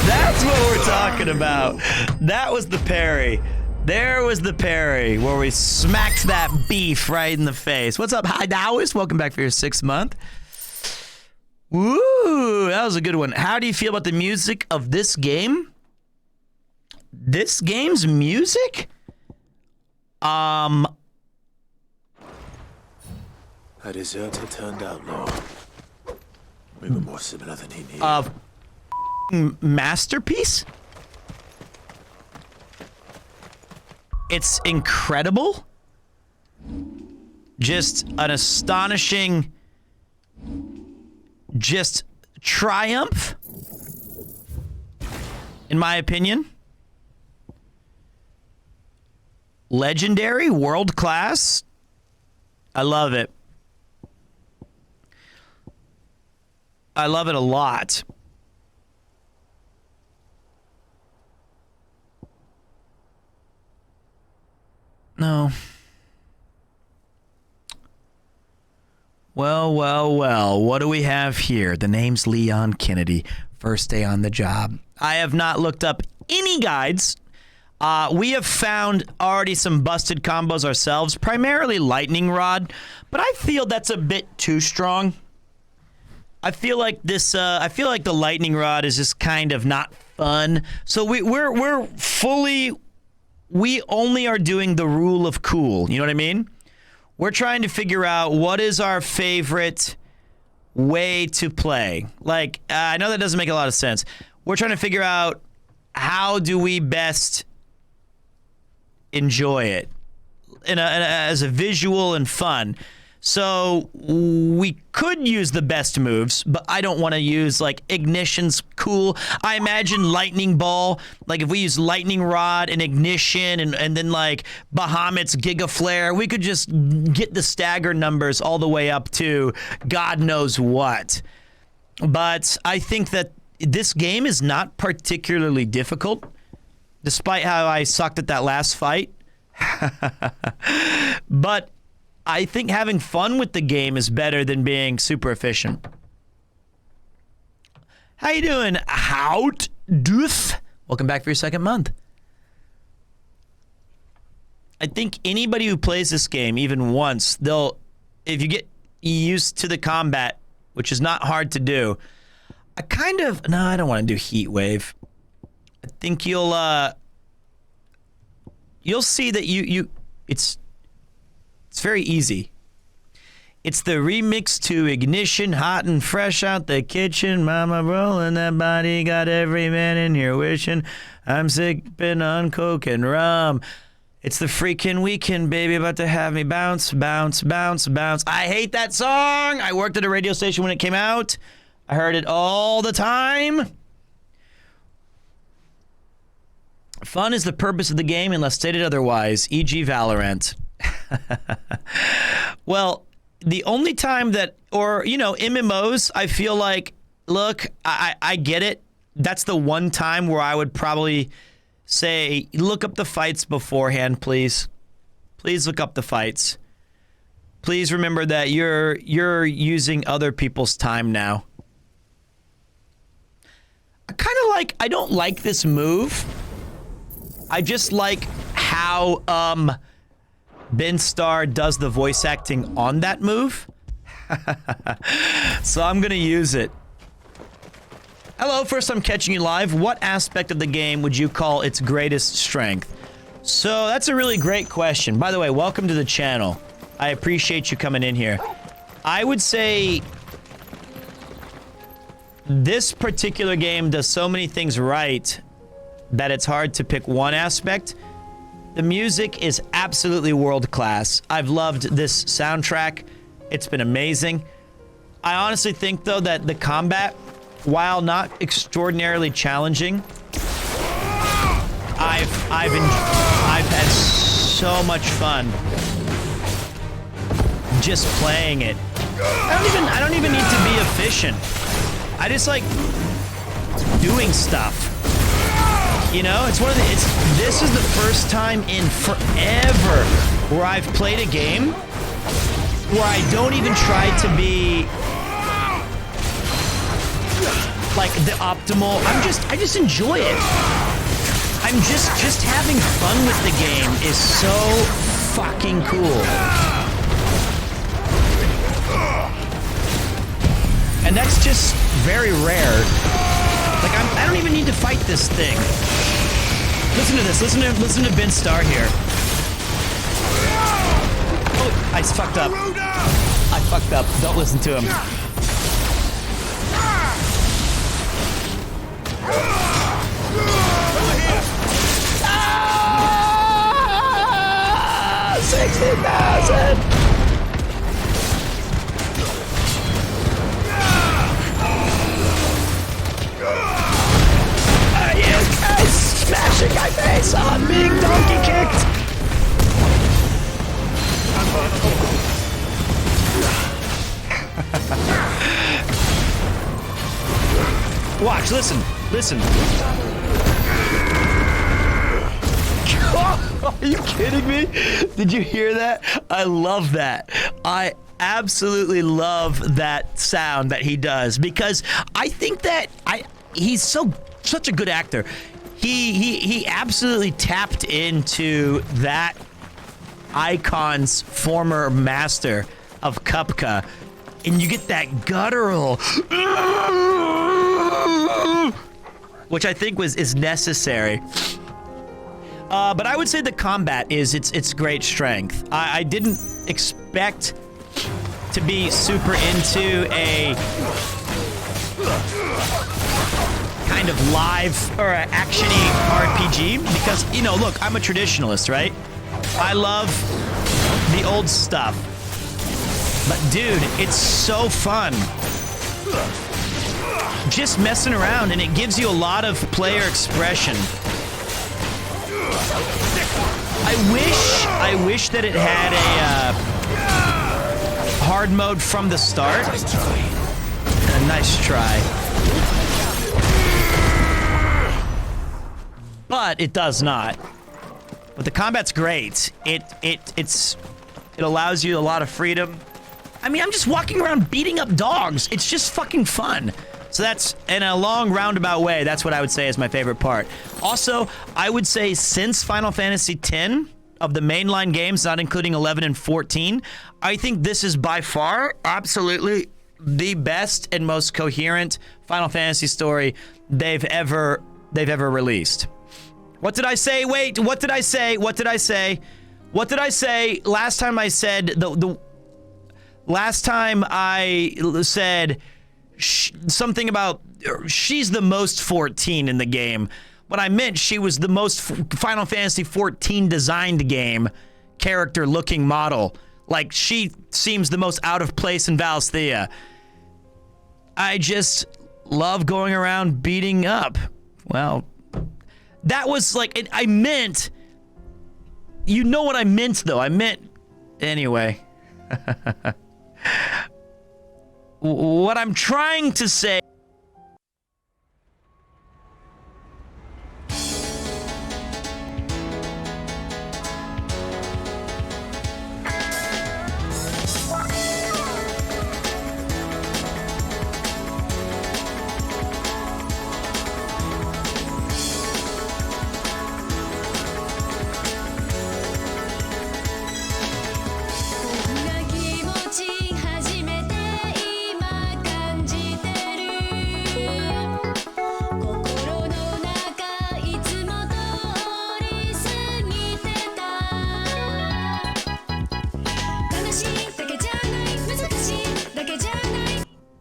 That's what we're talking about. That was the parry. There was the parry where we smacked that beef right in the face. What's up, Hi Taoist? Welcome back for your 6th month. Woo, that was a good one. How do you feel about the music of this game? This game's music? A deserter turned outlaw. We were more similar than he knew. Masterpiece? It's incredible. Just an astonishing, just triumph, in my opinion. Legendary, world class. I love it. I love it a lot. No. Well. What do we have here? The name's Leon Kennedy. First day on the job. I have not looked up any guides. We have found already some busted combos ourselves, primarily lightning rod, but I feel that's a bit too strong. I feel like this. I feel like the lightning rod is just kind of not fun. So we're fully. We only are doing the rule of cool. You know what I mean? We're trying to figure out what is our favorite way to play. Like, I know that doesn't make a lot of sense. We're trying to figure out how do we best enjoy it as a visual and fun. So we could use the best moves, but I don't want to use like Ignition's cool. I imagine Lightning Ball, like if we use Lightning Rod and Ignition and then like Bahamut's Giga Flare, we could just get the stagger numbers all the way up to God knows what. But I think that this game is not particularly difficult, despite how I sucked at that last fight. But I think having fun with the game is better than being super efficient. How you doing, Hout Doof? Welcome back for your second month. I think anybody who plays this game even once, if you get used to the combat, which is not hard to do, I don't want to do Heat Wave. I think you'll see that it's very easy. It's the remix to Ignition, hot and fresh out the kitchen. Mama rolling that body, got every man in here wishing I'm sipping on coke and rum. It's the freaking weekend, baby, about to have me bounce, bounce, bounce, bounce. I hate that song. I worked at a radio station when it came out. I heard it all the time. Fun is the purpose of the game unless stated otherwise, e.g. Valorant. Well, the only time that, or, MMOs, I feel like, look, I get it. That's the one time where I would probably say, look up the fights beforehand, please. Please look up the fights. Please remember that you're using other people's time now. I don't like this move. I just like how, Ben Starr does the voice acting on that move. So I'm gonna use it. Hello, first time catching you live. What aspect of the game would you call its greatest strength? So that's a really great question. By the way, welcome to the channel. I appreciate you coming in here. I would say this particular game does so many things right that it's hard to pick one aspect. The music is absolutely world class. I've loved this soundtrack. It's been amazing. I honestly think, though, that the combat, while not extraordinarily challenging, I've had so much fun just playing it. I don't even need to be efficient. I just like doing stuff. This is the first time in forever where I've played a game where I don't even try to be like the optimal. I just enjoy it. I'm just having fun with the game is so fucking cool. And that's just very rare. Like, I don't even need to fight this thing. Listen to this. Listen to Ben Starr here. Oh, I fucked up. I fucked up. Don't listen to him. Ah! 60,000! Smashing my face on being donkey kicked! Watch, listen. Are you kidding me? Did you hear that? I love that. I absolutely love that sound that he does because I think that he's such a good actor. He absolutely tapped into that icon's former master of Kupka, and you get that guttural, which I think is necessary. But I would say the combat is its great strength. I didn't expect to be super into a kind of live or action-y RPG because, you know, look, I'm a traditionalist, right? I love the old stuff. But dude, it's so fun. Just messing around, and it gives you a lot of player expression. I wish that it had a hard mode from the start. A nice try. But it does not. But the combat's great. It allows you a lot of freedom. I mean, I'm just walking around beating up dogs. It's just fucking fun. So that's, in a long roundabout way, that's what I would say is my favorite part. Also, I would say since Final Fantasy X, of the mainline games, not including 11 and 14, I think this is by far, absolutely, the best and most coherent Final Fantasy story they've ever released. What did I say? Wait, what did I say? What did I say? What did I say? Last time I said last time I said something about she's the most 14 in the game. What I meant, she was the most Final Fantasy 14 designed game character looking model. Like, she seems the most out of place in Valsthea. I just love going around beating up. Well, that was like, I meant, you know what I meant though. I meant, anyway. What I'm trying to say.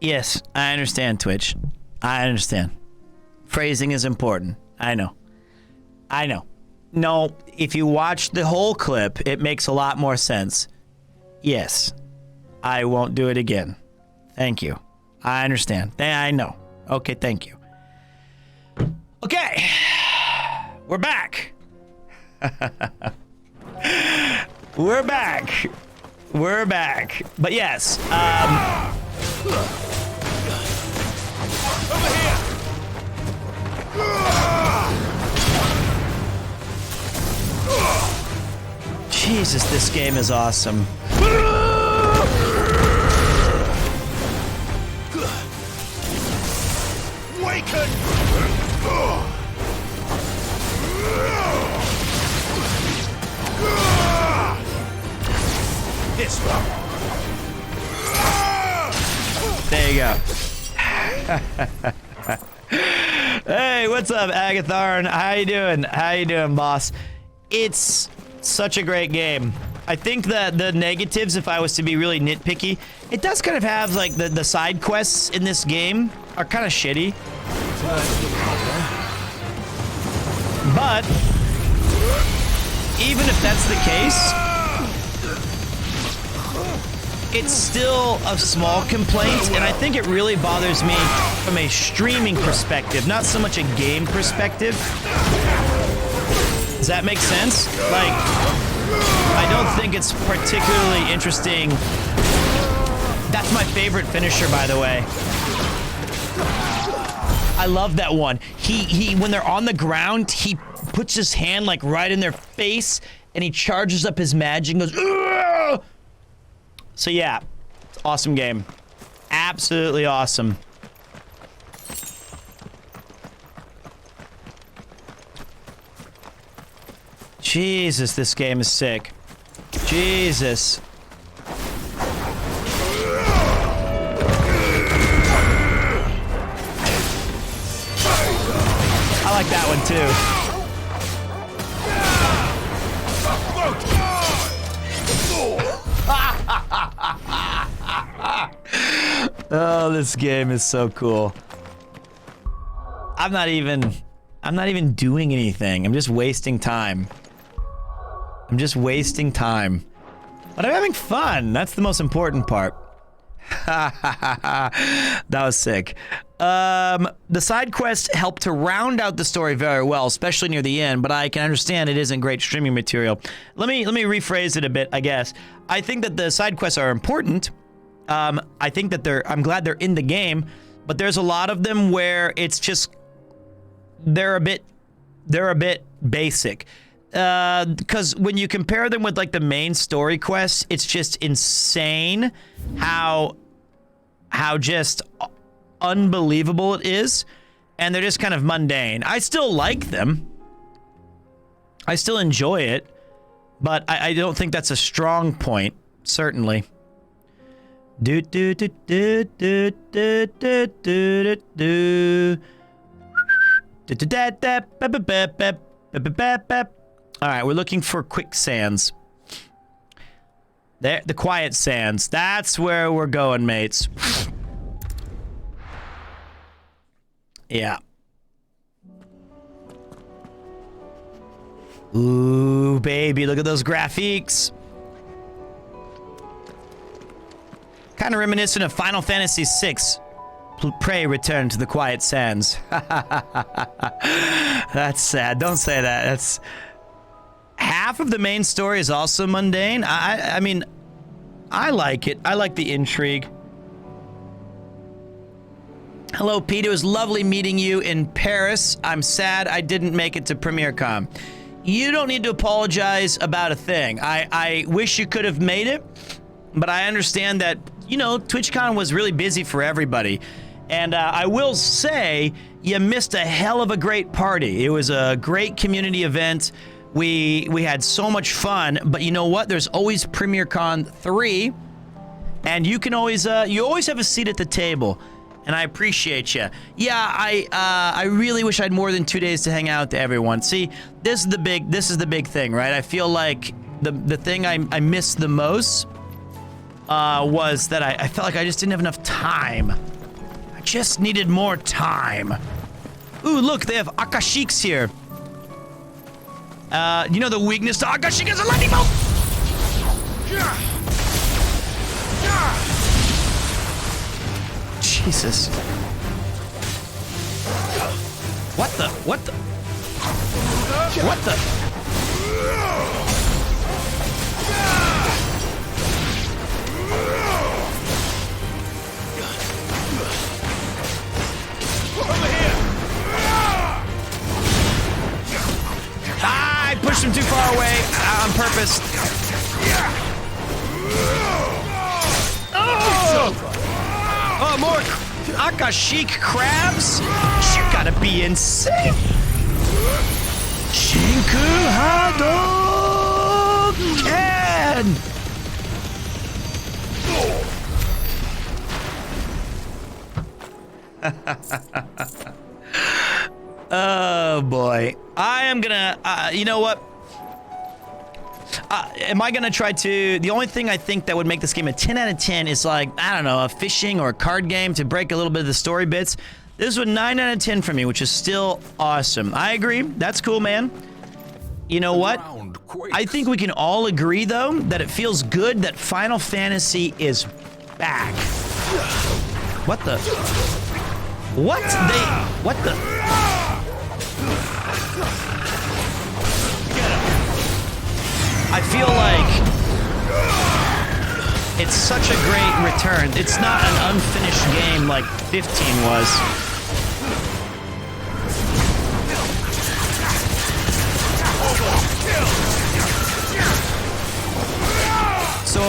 Yes, I understand, Twitch. I understand. Phrasing is important. I know. I know. No, if you watch the whole clip, it makes a lot more sense. Yes, I won't do it again. Thank you. I understand. I know. Okay, thank you. Okay, we're back. We're back. We're back. But yes, over here. Jesus, this game is awesome. Waken! This one. There you go. Hey, what's up, Agatharn? How you doing? How you doing, boss? It's such a great game. I think that the negatives, if I was to be really nitpicky, it does kind of have, like, the side quests in this game are kind of shitty. But even if that's the case, it's still a small complaint, and I think it really bothers me from a streaming perspective, not so much a game perspective. Does that make sense? Like, I don't think it's particularly interesting. That's my favorite finisher, by the way. I love that one. He when they're on the ground, he puts his hand like right in their face, and he charges up his magic and goes, "Ugh!" So yeah, it's an awesome game. Absolutely awesome. Jesus, this game is sick. Jesus. I like that one too. Oh, this game is so cool. I'm not even doing anything. I'm just wasting time. I'm just wasting time. But I'm having fun. That's the most important part. That was sick. The side quests help to round out the story very well, especially near the end, but I can understand it isn't great streaming material. Let me rephrase it a bit, I guess. I think that the side quests are important. I think that I'm glad they're in the game, but there's a lot of them where it's just they're a bit basic. Because when you compare them with like the main story quests, it's just insane how just unbelievable it is, and they're just kind of mundane. I still like them. I still enjoy it, but I don't think that's a strong point, certainly. Do do do do do do do do do. All right, we're looking for quicksands. There, the quiet sands. That's where we're going, mates. Yeah. Ooh, baby, look at those graphics. Kind of reminiscent of Final Fantasy VI. Pray return to the quiet sands. That's sad. Don't say that. That's half of the main story is also mundane. I mean, I like it. I like the intrigue. Hello, Pete. It was lovely meeting you in Paris. I'm sad I didn't make it to PremiereCon. You don't need to apologize about a thing. I wish you could have made it, but I understand that, you know, TwitchCon was really busy for everybody. And I will say, you missed a hell of a great party. It was a great community event. We had so much fun, but you know what? There's always PremiereCon 3, and you can always you always have a seat at the table, and I appreciate you. Yeah, I really wish I had more than 2 days to hang out with everyone. See, this is the big thing, right? I feel like the thing I missed the most was that I felt like I just didn't have enough time. I just needed more time. Ooh, look, they have Akashiks here. You know the weakness to Akashik is a lightning bolt! Jesus. What the? What the? What the? Over here! I pushed him too far away on purpose. Oh, more Akashik crabs? You gotta be insane. Shinku Hadouken! Oh boy. I am gonna, you know what? Am I gonna try to, the only thing I think that would make this game a 10 out of 10 is like, I don't know, a fishing or a card game to break a little bit of the story bits. This was 9 out of 10 for me, which is still awesome. I agree. That's cool, man. You know what? I think we can all agree, though, that it feels good that Final Fantasy is back. What the? What? What the? I feel like it's such a great return. It's not an unfinished game like 15 was. So,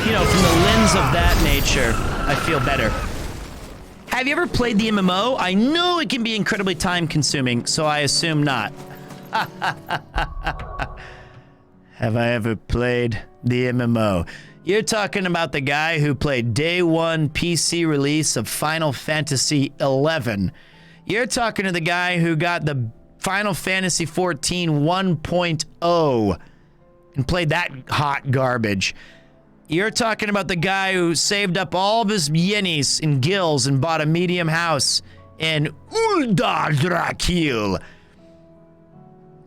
you know, from the lens of that nature, I feel better. Have you ever played the MMO? I know it can be incredibly time-consuming, so I assume not. have I ever played the MMO. You're talking about the guy who played day one PC release of Final Fantasy XI. You're talking to the guy who got the Final Fantasy XIV 1.0 and played that hot garbage. You're talking about the guy who saved up all of his yennies and gills and bought a medium house in Uldar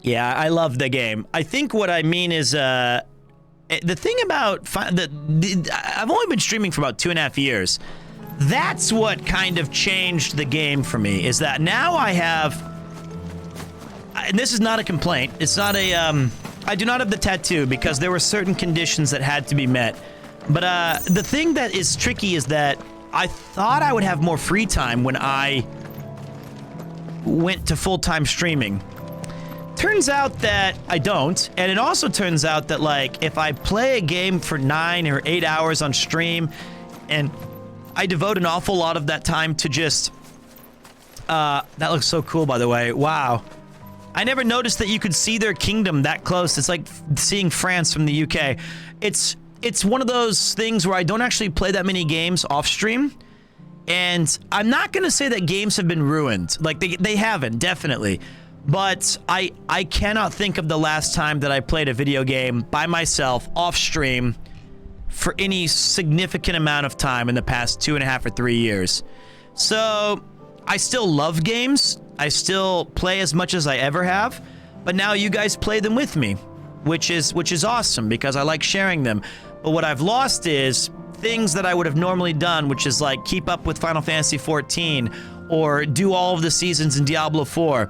Yeah, I love the game. I think what I mean is, the thing about I've only been streaming for about 2.5 years. That's what kind of changed the game for me, is that now I have, and this is not a complaint, it's not a, I do not have the tattoo because there were certain conditions that had to be met. But the thing that is tricky is that I thought I would have more free time when I went to full-time streaming. Turns out that I don't, and it also turns out that, like, if I play a game for 9 or 8 hours on stream, and I devote an awful lot of that time to just, that looks so cool, by the way. Wow. I never noticed that you could see their kingdom that close. It's like seeing France from the UK. It's one of those things where I don't actually play that many games off stream, and I'm not gonna say that games have been ruined. Like, they haven't, definitely. But I cannot think of the last time that I played a video game by myself off stream for any significant amount of time in the past 2.5 or 3 years. So I still love games. I still play as much as I ever have, but now you guys play them with me, which is awesome because I like sharing them. But what I've lost is things that I would have normally done, which is like keep up with Final Fantasy XIV or do all of the seasons in Diablo 4.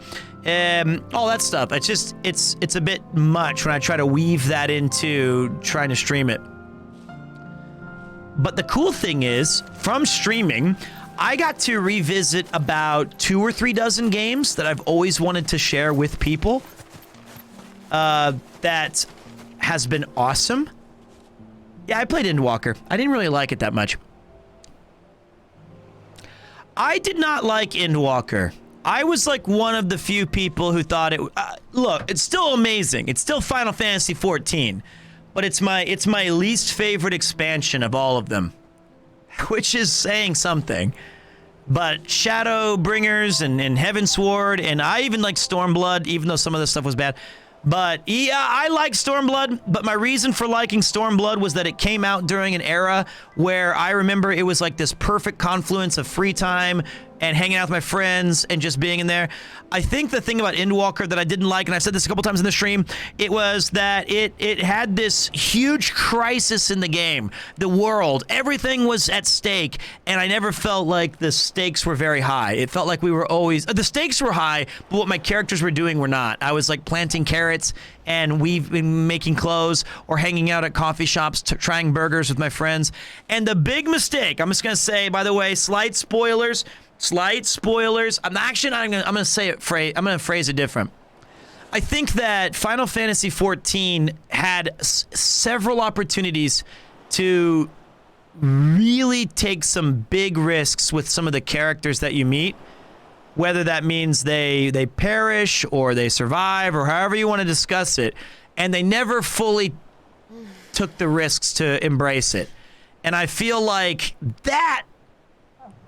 All that stuff. It's just, it's a bit much when I try to weave that into trying to stream it. But the cool thing is, from streaming, I got to revisit about 2 or 3 dozen games that I've always wanted to share with people. That has been awesome. Yeah, I played Endwalker. I didn't really like it that much. I did not like Endwalker. I was like one of the few people who thought it. Look, it's still amazing. It's still Final Fantasy XIV, but it's my least favorite expansion of all of them, which is saying something. But Shadowbringers and Heavensward, and I even like Stormblood, even though some of the stuff was bad. But yeah, I like Stormblood, but my reason for liking Stormblood was that it came out during an era where I remember it was like this perfect confluence of free time and hanging out with my friends and just being in there. I think the thing about Endwalker that I didn't like, and I've said this a couple times in the stream, it was that it had this huge crisis in the game. The world, everything was at stake, and I never felt like the stakes were very high. It felt like we were always, the stakes were high, but what my characters were doing were not. I was like planting carrots, and we've been making clothes or hanging out at coffee shops, trying burgers with my friends. And the big mistake, I'm just gonna say, by the way, slight spoilers. I'm gonna say it. I'm gonna phrase it different. I think that Final Fantasy XIV had several opportunities to really take some big risks with some of the characters that you meet, whether that means they perish or they survive or however you want to discuss it, and they never fully took the risks to embrace it. And I feel like that,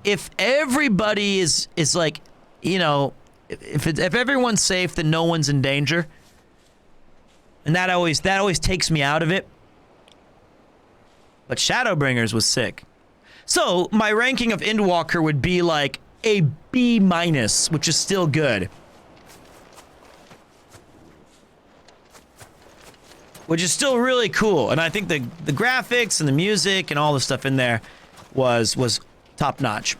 if everybody is like, you know, if everyone's safe, then no one's in danger. And that always takes me out of it. But Shadowbringers was sick. So my ranking of Endwalker would be like a B-, which is still good. Which is still really cool. And I think the graphics and the music and all the stuff in there was top notch.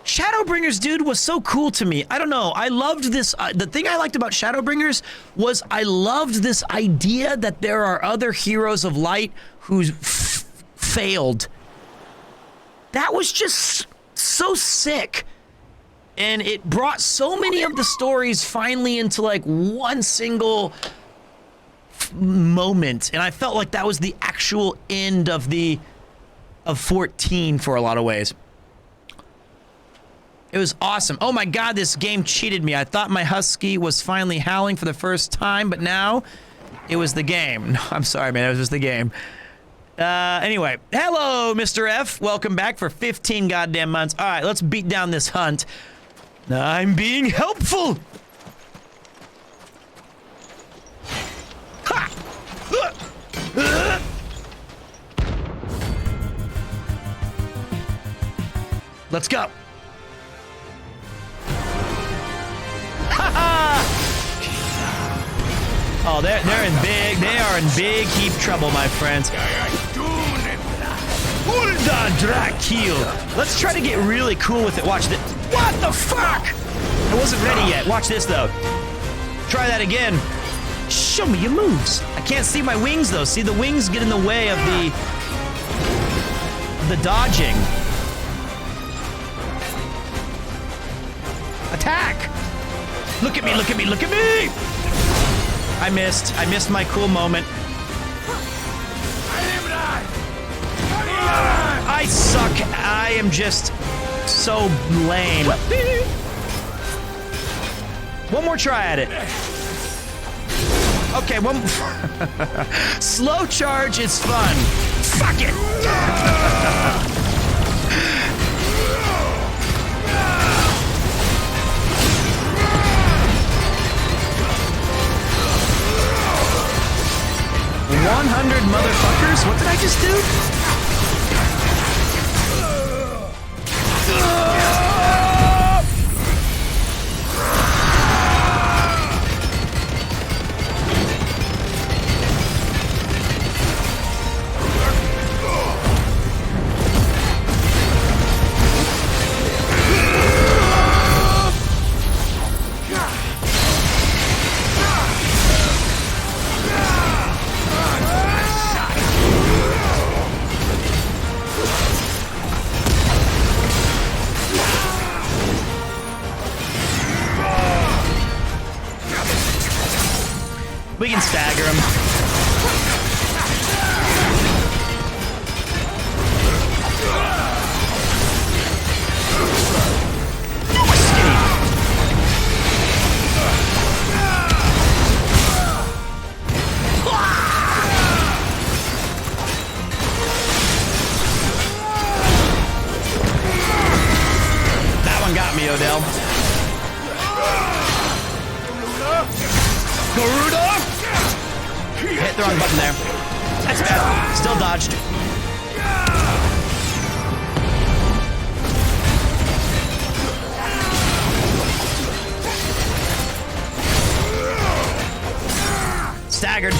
Shadowbringers, dude, was so cool to me. I don't know. I loved this. The thing I liked about Shadowbringers was I loved this idea that there are other heroes of light who failed. That was just so sick. And it brought so many of the stories finally into like one single moment. And I felt like that was the actual end of 14 for a lot of ways. It was awesome. Oh my god, this game cheated me. I thought my husky was finally howling for the first time, but now It was the game. No, I'm sorry, man. It was just the game. Anyway, hello, Mr. F. Welcome back for 15 goddamn months. All right, let's beat down this hunt. I'm being helpful. Ha! Let's go. Oh, they are in big heap trouble, my friends. Hulda Drakil. Let's try to get really cool with it. Watch this. What the fuck? I wasn't ready yet. Watch this, though. Try that again. Show me your moves. I can't see my wings, though. See, the wings get in the way of the dodging. Attack! Look at me, look at me, look at me! I missed my cool moment. I suck. I am just so lame. One more try at it. Okay, one more. Slow charge is fun. Fuck it! 100 motherfuckers? What did I just do? We can stagger him. That one got me, Odell. Garuda! Hit the wrong button there. That's bad. Still dodged. Staggered.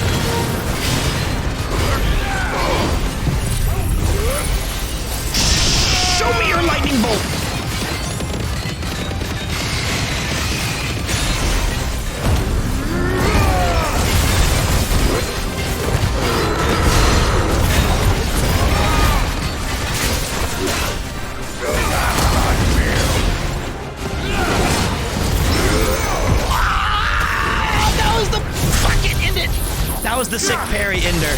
Show me your lightning bolt. That was the sick parry ender.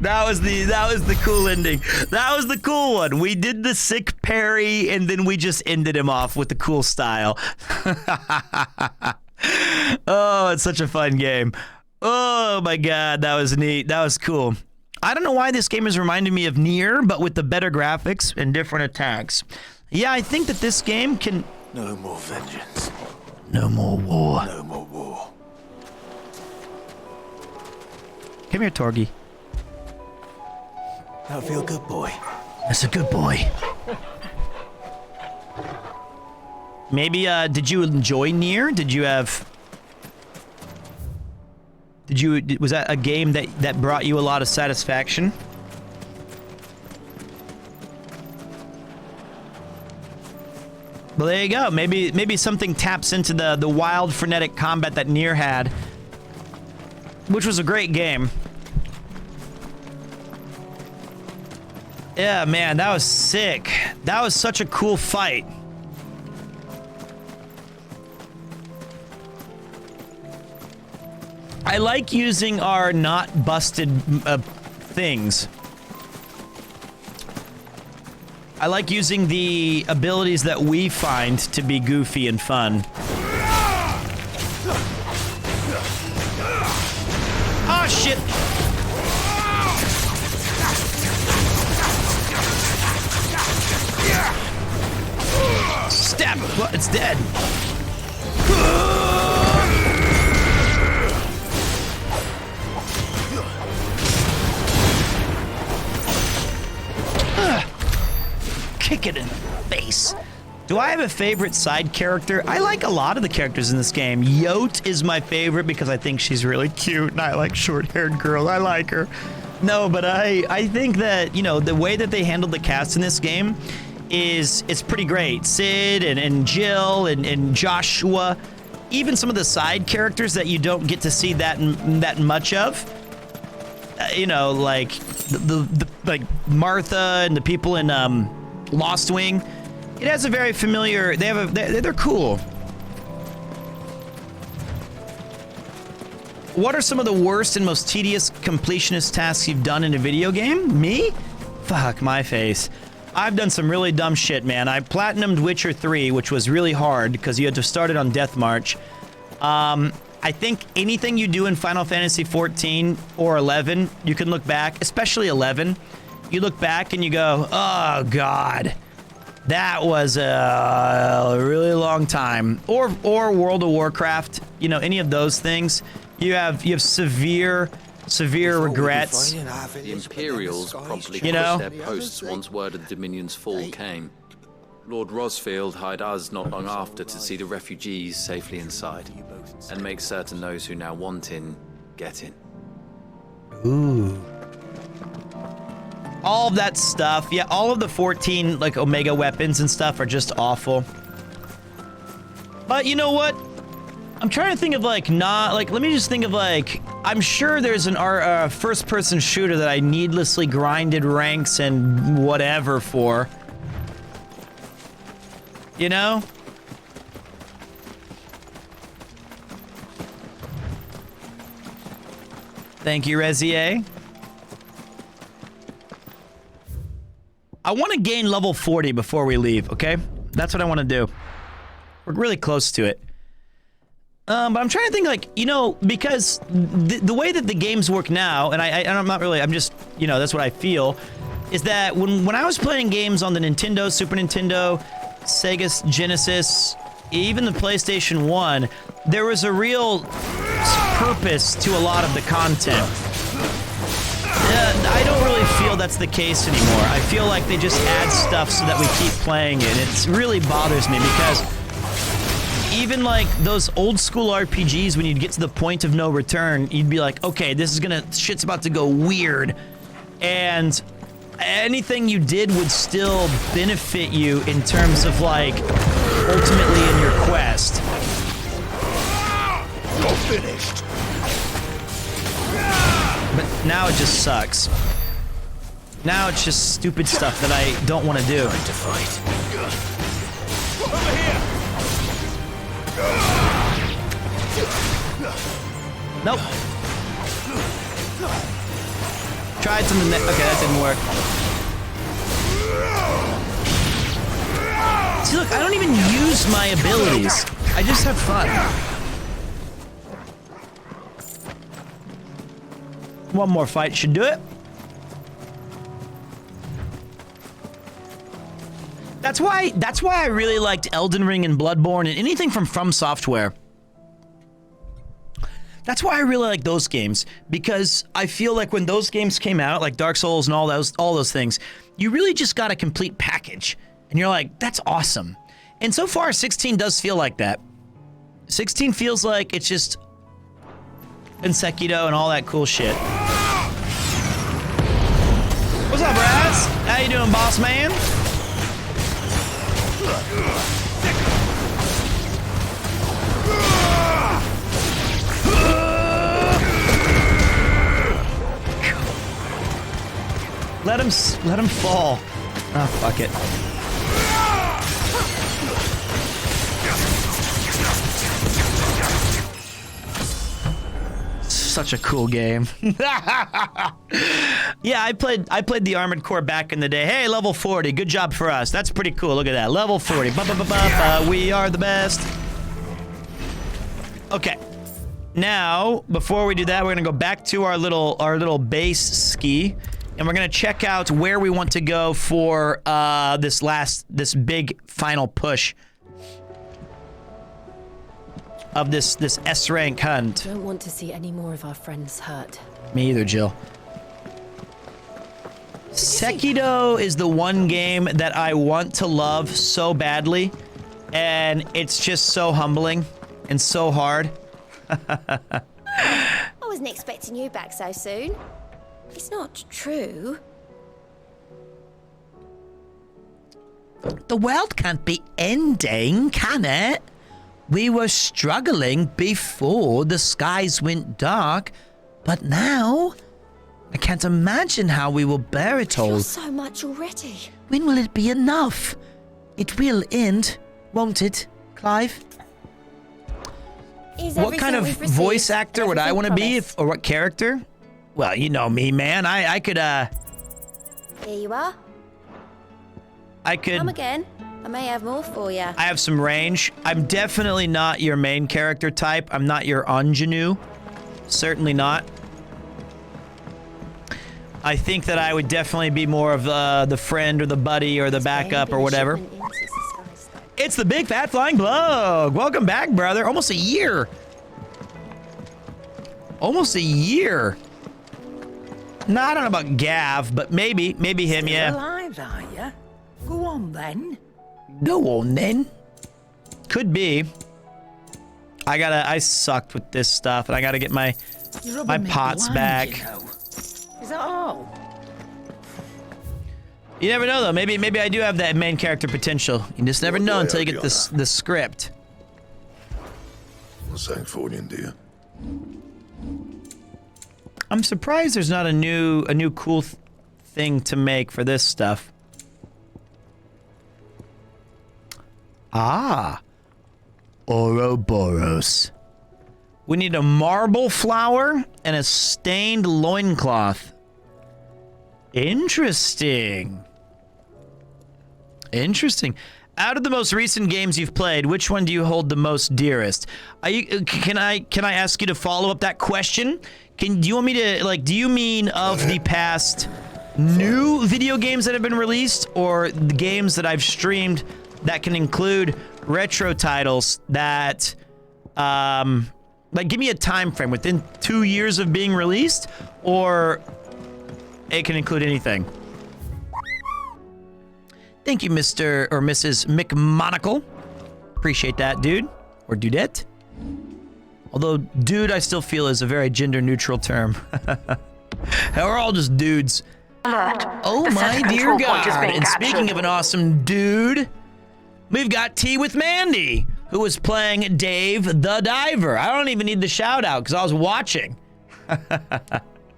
That was the cool ending. That was the cool one. We did the sick parry and then we just ended him off with the cool style. Oh, it's such a fun game. Oh my god, that was neat. That was cool. I don't know why this game is reminding me of Nier, but with the better graphics and different attacks. Yeah, I think that this game can... No more vengeance. No more war. No more war. Come here, Torgi. That'll feel good, boy. That's a good boy. Maybe, did you enjoy Nier? Was that a game that brought you a lot of satisfaction? Well, there you go. Maybe something taps into the wild, frenetic combat that Nier had, which was a great game. Yeah, man, that was sick. That was such a cool fight. I like using our not busted things. I like using the abilities that we find to be goofy and fun. Oh, shit! Stab! Well, it's dead. Kick it in the face. Do I have a favorite side character? I like a lot of the characters in this game. Yote is my favorite because I think she's really cute and I like short-haired girls. I like her. No, but I think that, you know, the way that they handled the cast in this game is pretty great. Sid and Jill and Joshua, even some of the side characters that you don't get to see that much of. You know, like like Martha and the people in Lost Wing. It has a very familiar. They're cool. What are some of the worst and most tedious completionist tasks you've done in a video game? Me? Fuck my face. I've done some really dumb shit, man. I platinumed Witcher 3, which was really hard because you had to start it on Death March. I think anything you do in Final Fantasy 14 or 11, you can look back, especially 11. You look back and you go, oh God, that was a really long time. Or World of Warcraft, you know, any of those things. You have severe regrets. The Imperials promptly You know? pushed their posts once word of the Dominion's fall came. Lord Rosfield hired us not long after to see the refugees safely inside, and make certain those who now want in, get in. Ooh. All of that stuff, yeah, all of the 14, like, Omega weapons and stuff are just awful. But you know what? I'm trying to think of, like, let me just think of, like, I'm sure there's an first-person shooter that I needlessly grinded ranks and whatever for. You know? Thank you, Rezier. I want to gain level 40 before we leave, okay? That's what I want to do. We're really close to it. But I'm trying to think, like, you know, because the way that the games work now, and I'm not really, I'm just, you know, that's what I feel, is that when I was playing games on the Nintendo, Super Nintendo, Sega Genesis, even the PlayStation 1, there was a real purpose to a lot of the content. I don't really feel that's the case anymore. I feel like they just add stuff so that we keep playing it. It really bothers me because even like those old school RPGs, when you'd get to the point of no return, you'd be like, okay, shit's about to go weird. And anything you did would still benefit you in terms of, like, ultimately in your quest. You're finished. But now it just sucks. Now it's just stupid stuff that I don't want to do. Time to fight. Over here. Nope. Tried something that, okay, that didn't work. See, look, I don't even use my abilities. I just have fun. One more fight should do it. That's why I really liked Elden Ring and Bloodborne and anything from Software. That's why I really like those games, because I feel like when those games came out, like Dark Souls and all those things, you really just got a complete package. And you're like, that's awesome. And so far, 16 does feel like that. 16 feels like it's just Insecto and all that cool shit. What's up, Raz? How you doing, boss man? Let him fall. Oh, fuck it. such a cool game. Yeah, I played the Armored Core back in the day. Hey, level 40. Good job for us. That's pretty cool. Look at that. Level 40. We are the best. Okay. Now, before we do that, we're gonna go back to our little base ski, and we're gonna check out where we want to go for this big final push of this S rank hunt. Don't want to see any more of our friends hurt. Me either, Jill. Sekiro is the one game that I want to love so badly, and it's just so humbling and so hard. I wasn't expecting you back so soon. It's not true. The world can't be ending, can it? We were struggling before the skies went dark, but now I can't imagine how we will bear it all. So much already. When will it be enough? It will end, won't it, Clive? What kind of voice actor would I want to be, or what character? Well, you know me, man. I could, Here you are. I could... Come again. I may have more for you. I have some range. I'm definitely not your main character type. I'm not your ingenue. Certainly not. I think that I would definitely be more of the friend or the buddy or the backup or whatever. It's the Big Fat Flying Blog. Welcome back, brother. Almost a year. Almost a year. No, I don't know about Gav, but maybe him, yeah. Alive, are you? Go on then. Go on then. Could be. I sucked with this stuff, and I gotta get my pots back. You know. Is that all? You never know, though. Maybe I do have that main character potential. You just never know until you get the script. dear. I'm surprised there's not a new cool thing to make for this stuff. Ah, Ouroboros. We need a marble flower and a stained loincloth. Interesting. Interesting. Out of the most recent games you've played, which one do you hold the most dearest? Can I ask you to follow up that question? Do you want me to, do you mean of the past new video games that have been released, or the games that I've streamed that can include retro titles that, give me a time frame within 2 years of being released, or it can include anything. Thank you, Mr. or Mrs. McMonagle. Appreciate that, dude. Or dudette. Although, dude, I still feel is a very gender-neutral term. We're all just dudes. Oh my dear God. And speaking of an awesome dude, we've got Tea with Mandy, who is playing Dave the Diver. I don't even need the shout out because I was watching.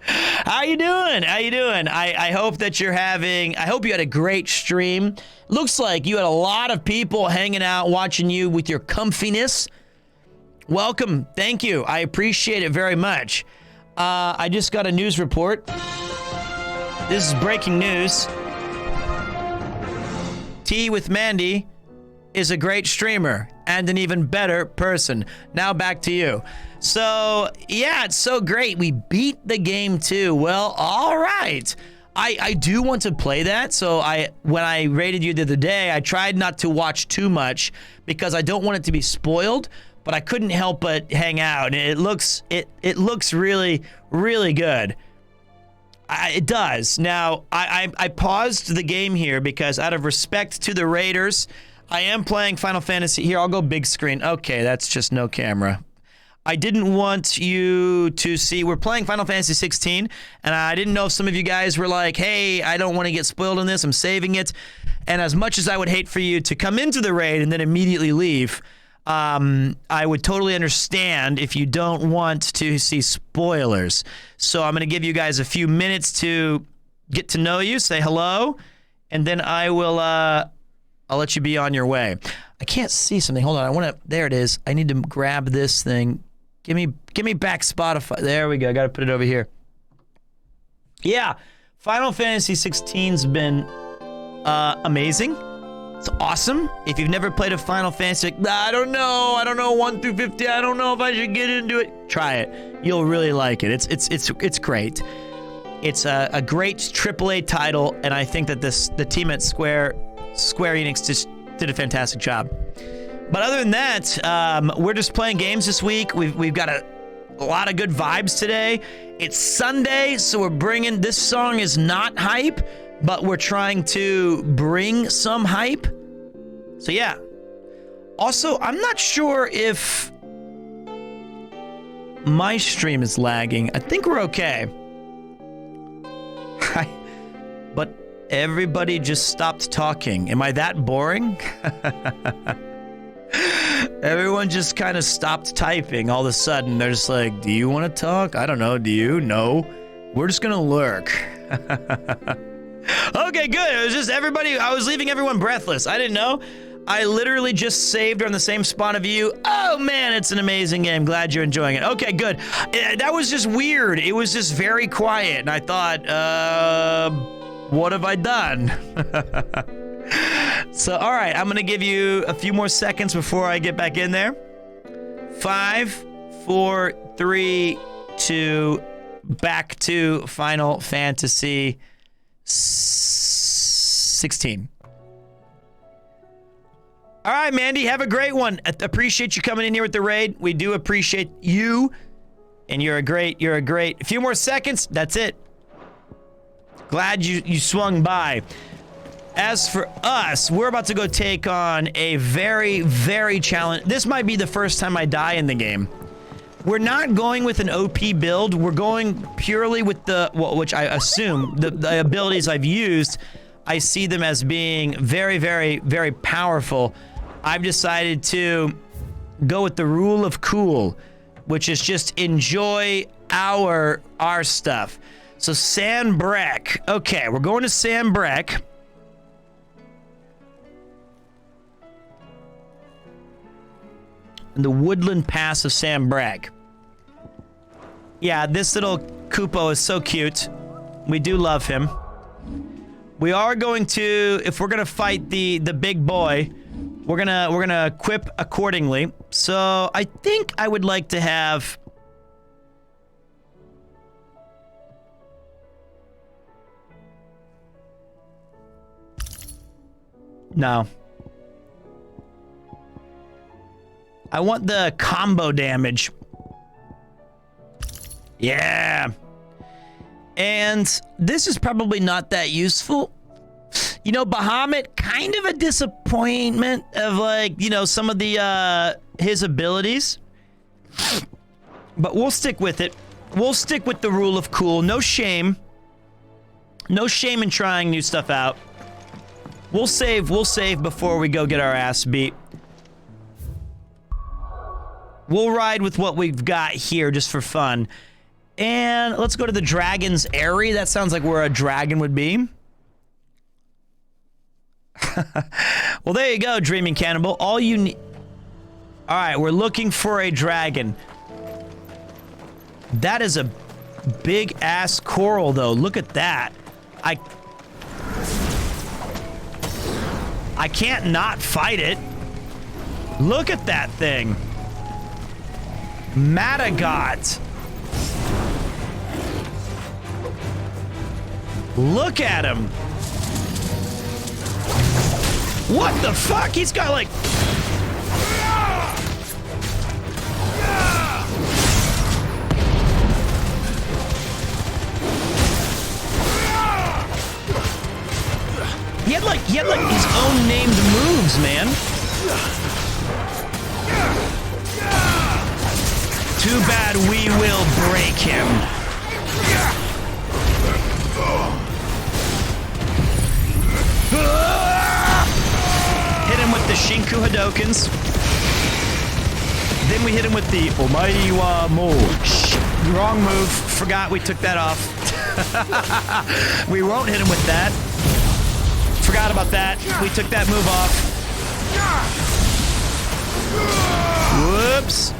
How you doing? How you doing? I hope that you're having, I hope you had a great stream. Looks like you had a lot of people hanging out watching you with your comfiness. Welcome. Thank you. I appreciate it very much. I just got a news report. This is breaking news. Tea with Mandy is a great streamer and an even better person. Now back to you. So, yeah, it's so great. We beat the game too. Well, all right. I do want to play that. So when I rated you the other day, I tried not to watch too much because I don't want it to be spoiled, but I couldn't help but hang out. And it looks really, really good. It does. Now, I paused the game here because out of respect to the Raiders, I am playing Final Fantasy. Here, I'll go big screen. Okay, that's just no camera. I didn't want you to see, we're playing Final Fantasy 16, and I didn't know if some of you guys were like, hey, I don't want to get spoiled on this, I'm saving it. And as much as I would hate for you to come into the raid and then immediately leave, I would totally understand if you don't want to see spoilers. So I'm going to give you guys a few minutes to get to know you, say hello, and then I will, I'll let you be on your way. I can't see something. Hold on. There it is. I need to grab this thing. Give me back Spotify. There we go. I got to put it over here. Yeah, Final Fantasy XVI's been amazing. It's awesome. If you've never played a Final Fantasy, I don't know 1 through 50. I don't know if I should get into it. Try it. You'll really like it. It's great. It's a great AAA title, and I think that the team at Square Enix just did a fantastic job. But other than that, we're just playing games this week. We've got a lot of good vibes today. It's Sunday, so we're bringing... This song is not hype, but we're trying to bring some hype. So yeah. Also, I'm not sure if my stream is lagging. I think we're okay. But everybody just stopped talking. Am I that boring? Everyone just kind of stopped typing all of a sudden. They're just like, do you want to talk? I don't know. Do you? No. We're just going to lurk. Okay, good. It was just everybody. I was leaving everyone breathless. I didn't know. I literally just saved her on the same spawn of you. Oh, man, it's an amazing game. Glad you're enjoying it. Okay, good. That was just weird. It was just very quiet. And I thought, what have I done? So, all right, I'm going to give you a few more seconds before I get back in there. 5, 4, 3, 2, back to Final Fantasy 16. All right, Mandy, have a great one. Appreciate you coming in here with the raid. We do appreciate you, and you're a great. A few more seconds, that's it. Glad you swung by. As for us, we're about to go take on a very, very challenge. This might be the first time I die in the game. We're not going with an OP build. We're going purely with which I assume, the abilities I've used. I see them as being very, very, very powerful. I've decided to go with the rule of cool, which is just enjoy our stuff. So Sanbreque. Okay, we're going to Sanbreque. The woodland pass of Sanbreque. Yeah, this little Koopo is so cute. We do love him. We are going to, if we're gonna fight the big boy, we're gonna equip accordingly. So I think I would like to have. No. I want the combo damage. Yeah. And this is probably not that useful. You know, Bahamut, kind of a disappointment of like, you know, some of the, his abilities. But we'll stick with it. We'll stick with the rule of cool. No shame. No shame in trying new stuff out. We'll save before we go get our ass beat. We'll ride with what we've got here just for fun. And let's go to the Dragon's Eyrie. That sounds like where a dragon would be. Well, there you go, Dreaming Cannibal. All you need... All right, we're looking for a dragon. That is a big-ass coral, though. Look at that. I can't not fight it. Look at that thing. Madagot. Look at him. What the fuck? He's got like... He had like his own named moves, man. Too bad we will break him. Hit him with the Shinku Hadokens. Then we hit him with the Omae wa Mo. Wrong move. Forgot we took that off. We won't hit him with that. Forgot about that. We took that move off. Whoops.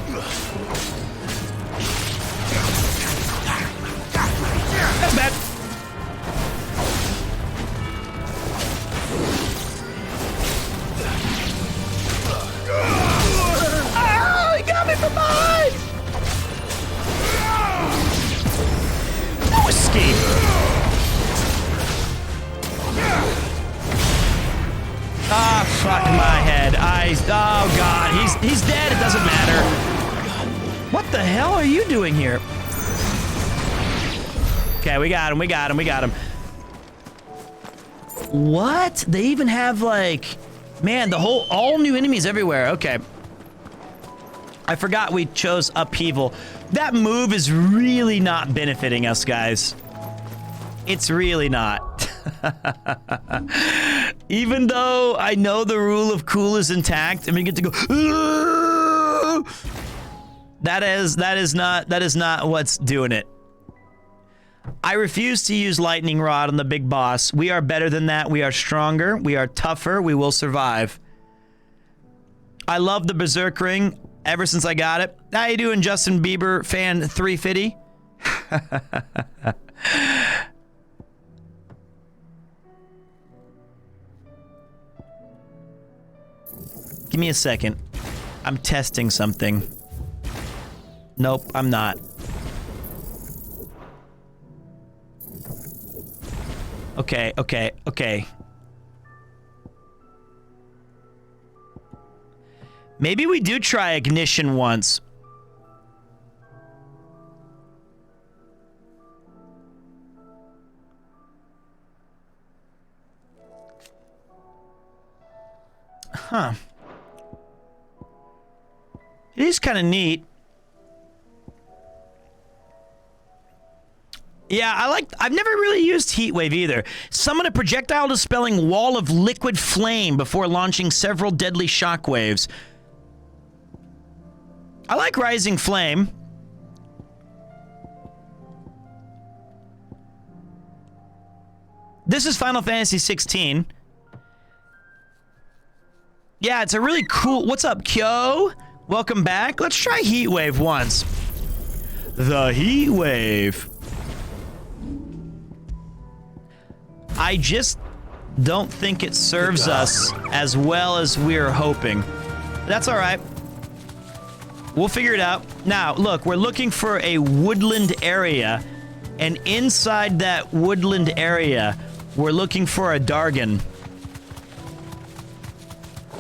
he's, oh God, he's dead, it doesn't matter. What the hell are you doing here? Okay, we got him. What? They even have like, man, all new enemies everywhere. Okay. I forgot we chose upheaval. That move is really not benefiting us, guys. It's really not. Even though I know the rule of cool is intact and we get to go, that is not what's doing it. I refuse to use lightning rod on the big boss. We are better than that. We are stronger. We are tougher. We will survive. I love the Berserk ring ever since I got it. How you doing, Justin Bieber fan 350? Give me a second. I'm testing something. Nope, I'm not. Okay. Maybe we do try ignition once. Huh. It is kind of neat. Yeah, I've never really used Heat Wave either. Summon a projectile dispelling wall of liquid flame before launching several deadly shockwaves. I like Rising Flame. This is Final Fantasy XVI. Yeah, it's a really cool... What's up, Kyo? Welcome back. Let's try Heat Wave once. The Heat Wave. I just don't think it serves us as well as we're hoping. That's all right. We'll figure it out. Now, look, we're looking for a woodland area, and inside that woodland area, we're looking for a Dargon.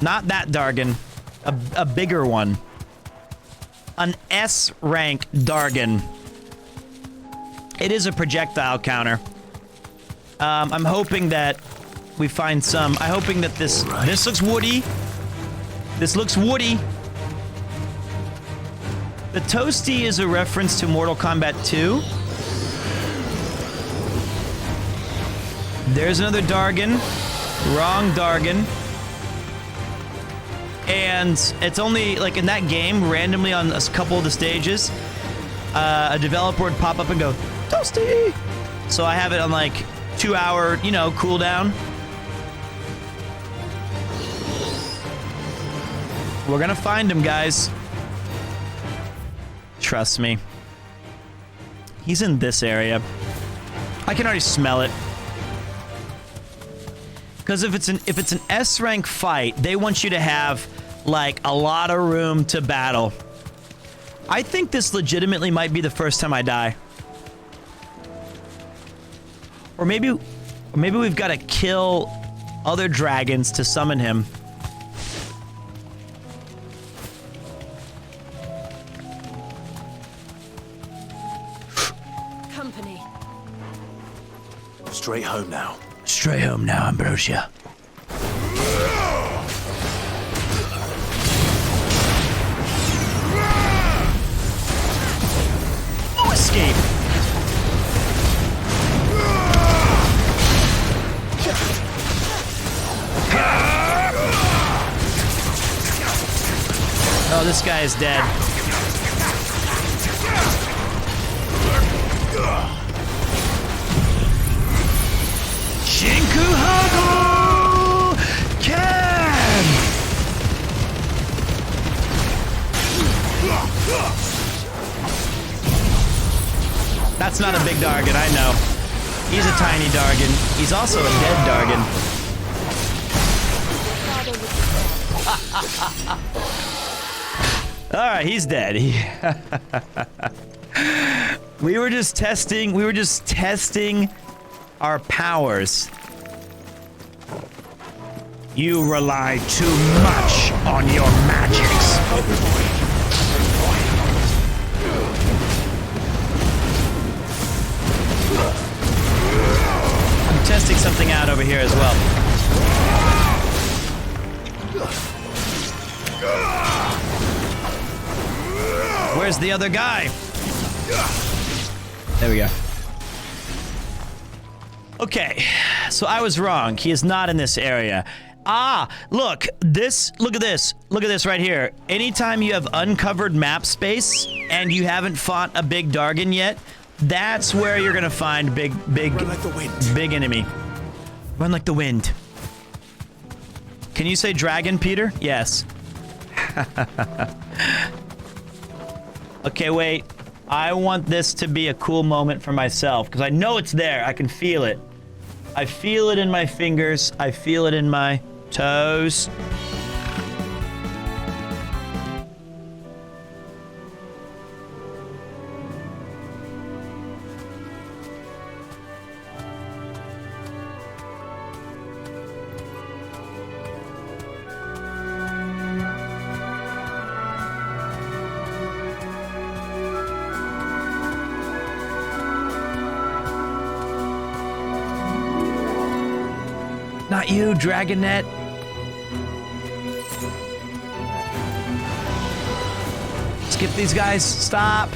Not that Dargon, a bigger one. An S-rank Dargon. It is a projectile counter. I'm hoping that we find some. I'm hoping that this looks woody. This looks woody. The Toasty is a reference to Mortal Kombat 2. There's another Dargon. Wrong Dargon. And it's only, like, in that game, randomly on a couple of the stages, a developer would pop up and go, Toasty! So I have it on, like, 2-hour, cooldown. We're gonna find him, guys. Trust me. He's in this area. I can already smell it. Because if it's an S-rank fight, they want you to have, like, a lot of room to battle. I think this legitimately might be the first time I die. Or maybe we've got to kill other dragons to summon him. Company. Straight home now. Straight home now, Ambrosia. No escape! Oh, this guy is dead. Shinku Hago! Can! That's not a big Dargon, I know. He's a tiny Dargon. He's also a dead Dargon. Alright, he's dead. We were just testing our powers. You rely too much on your magics. I'm testing something out over here as well. Where's the other guy? There we go. Okay, so I was wrong. He is not in this area. Ah, look at this. Look at this right here. Anytime you have uncovered map space and you haven't fought a big Dargon yet, that's where you're gonna find big enemy. Run like the wind. Can you say dragon, Peter? Yes. Okay, wait. I want this to be a cool moment for myself because I know it's there. I can feel it. I feel it in my fingers. I feel it in my toes. Not you, Dragonet. Skip these guys. Stop.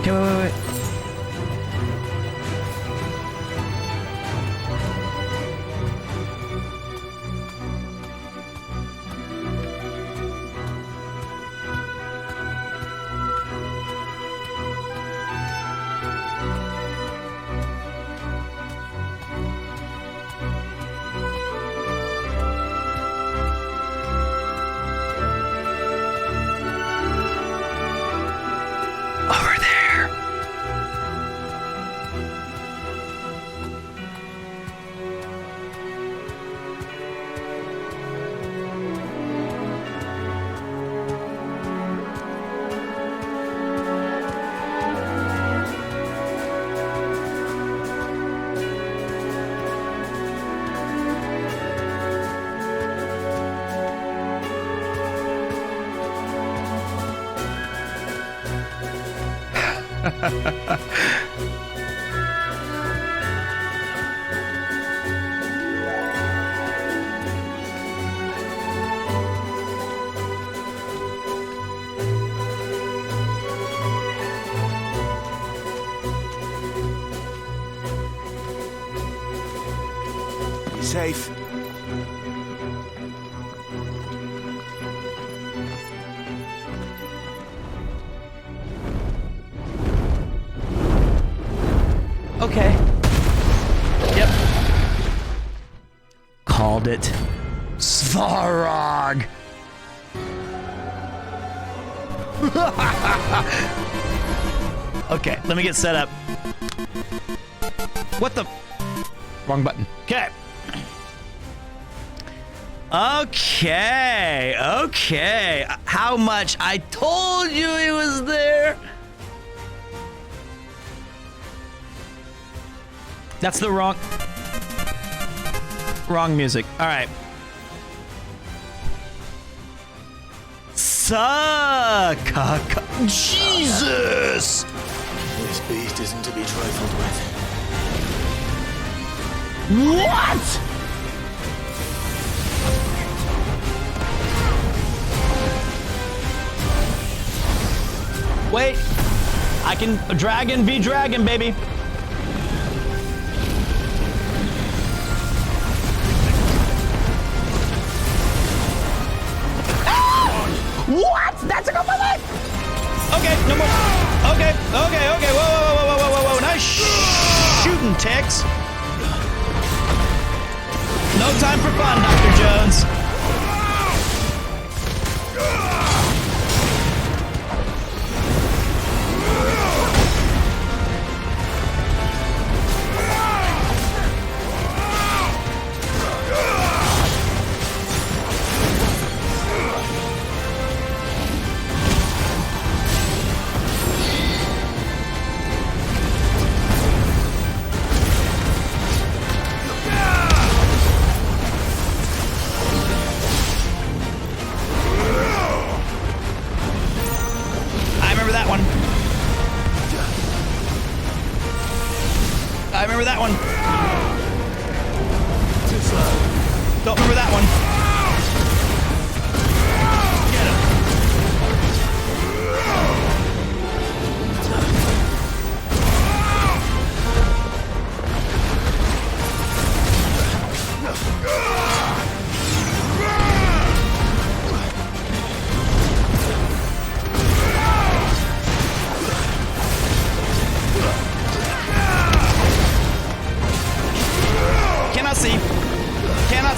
Okay, wait. Over there. Safe. Okay. Yep. Called it. Svarog. Okay, let me get set up. What the? Wrong button. Okay. Okay. How much? I told you he was there. That's the wrong music. All right. Sakaka. Jesus. This beast isn't to be trifled with. What? Wait. I can dragon be dragon, baby. What? That took off my life! Okay, no more. Okay. Whoa. Nice shooting, Tex. No time for fun, Dr. Jones.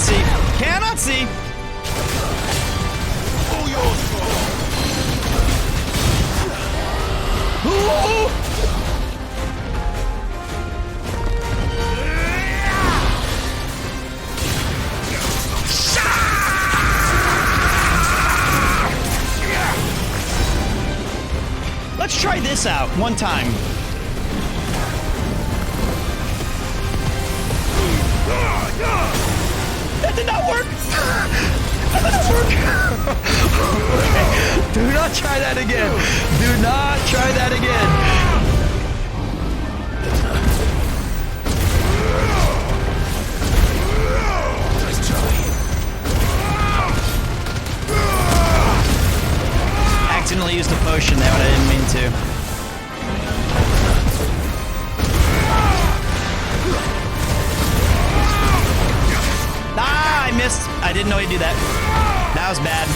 see. Cannot see. Ooh. Let's try this out one time. That did not work. That did not work. Do not try that again. Do not try that again. Accidentally used a potion there when I didn't mean to. Ah, I missed. I didn't know he'd do that. That was bad.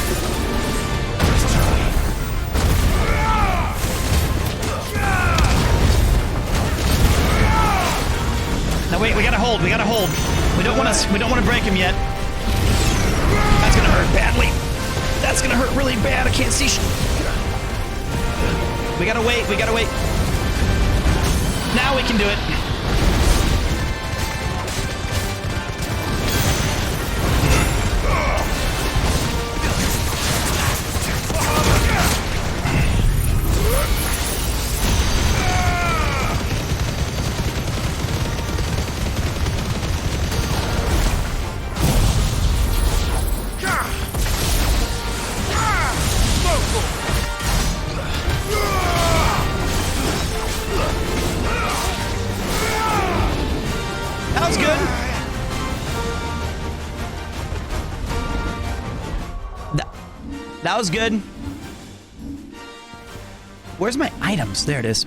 Now wait, we gotta hold. We gotta hold. We don't want to break him yet. That's gonna hurt badly. That's gonna hurt really bad. I can't see. We gotta wait. We gotta wait. Now we can do it. That was good. Where's my items? There it is.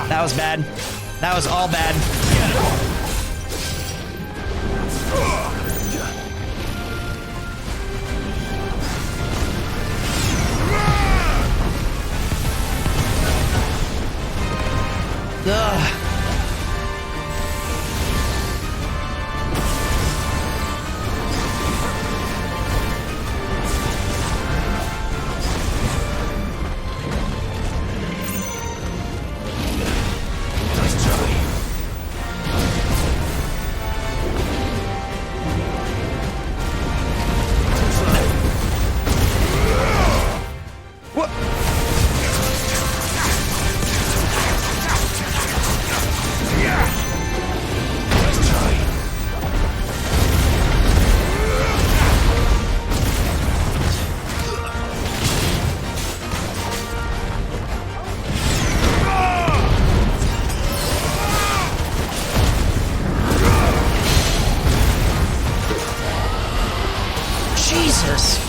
That was bad. That was all bad. Ugh. Jesus.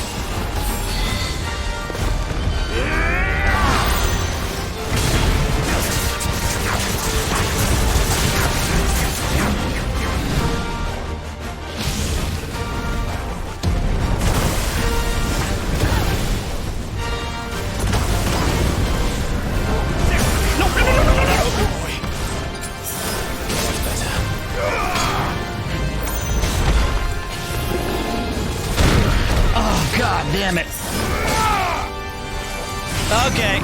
God damn it. Okay.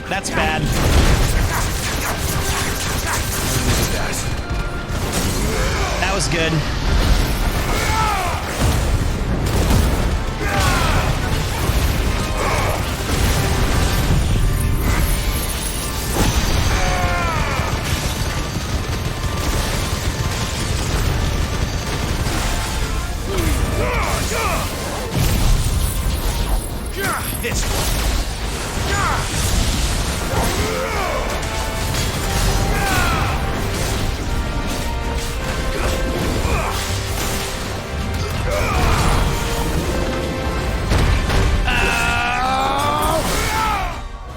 That's bad. That was good.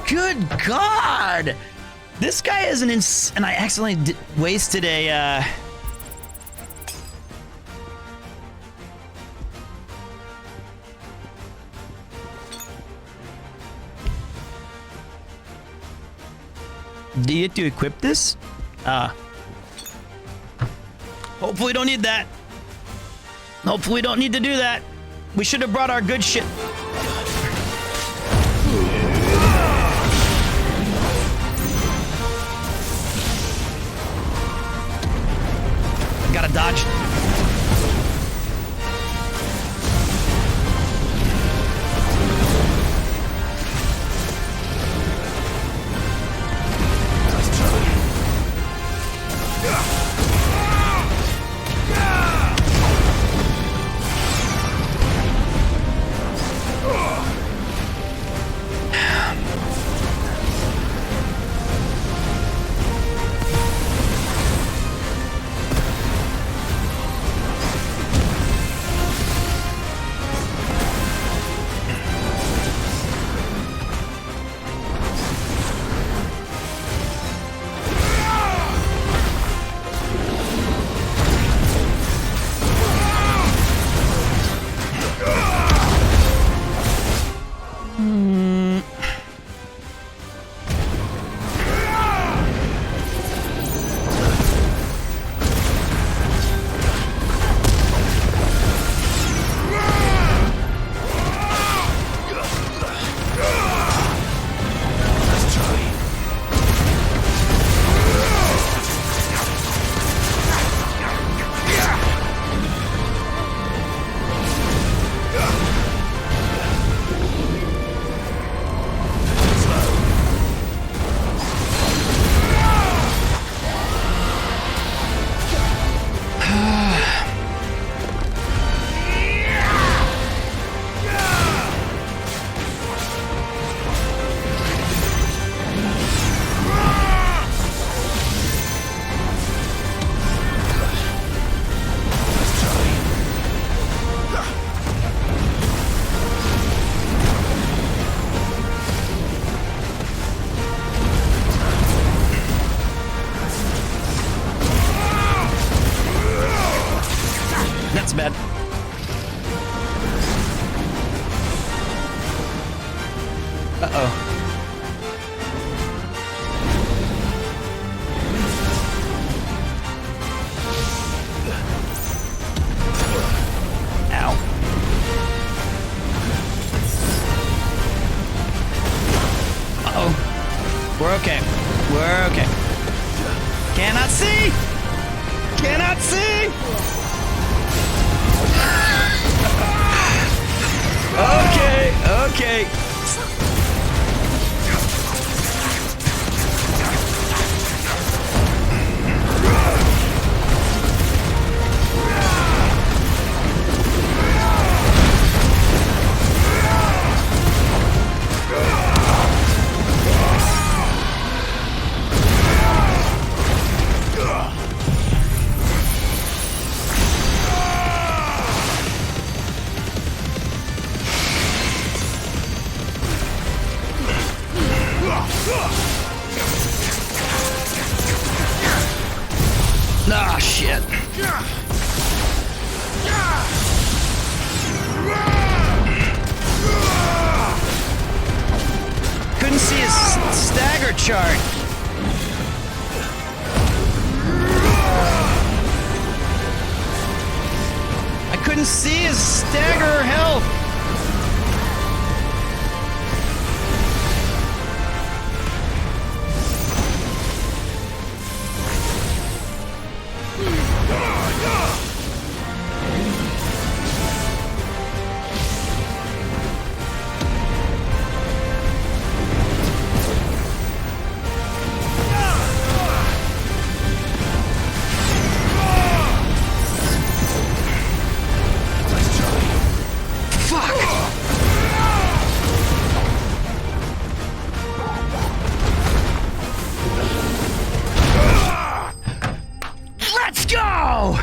Good God! This guy is an and I accidentally wasted a, Do you get to equip this? Hopefully we don't need that. Hopefully we don't need to do that. We should have brought our good shit. Gotta dodge. That's bad. Uh-oh. Ow. Uh-oh. We're okay. We're okay. Cannot see! Cannot see! Okay, okay. Ah, shit. chart. I couldn't see his stagger health. Let's go!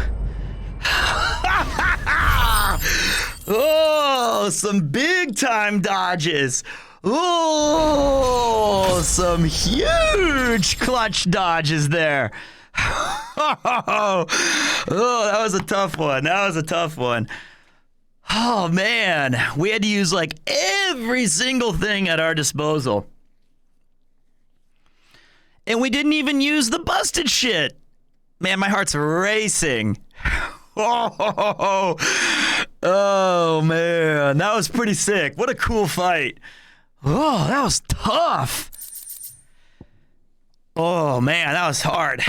Oh, some big time dodges. Oh, some huge clutch dodges there. Oh, that was a tough one. That was a tough one. Oh, man. We had to use like every single thing at our disposal. And we didn't even use the busted shit. Man, my heart's racing. Oh, man. That was pretty sick. What a cool fight. Oh, that was tough. Oh, man, that was hard.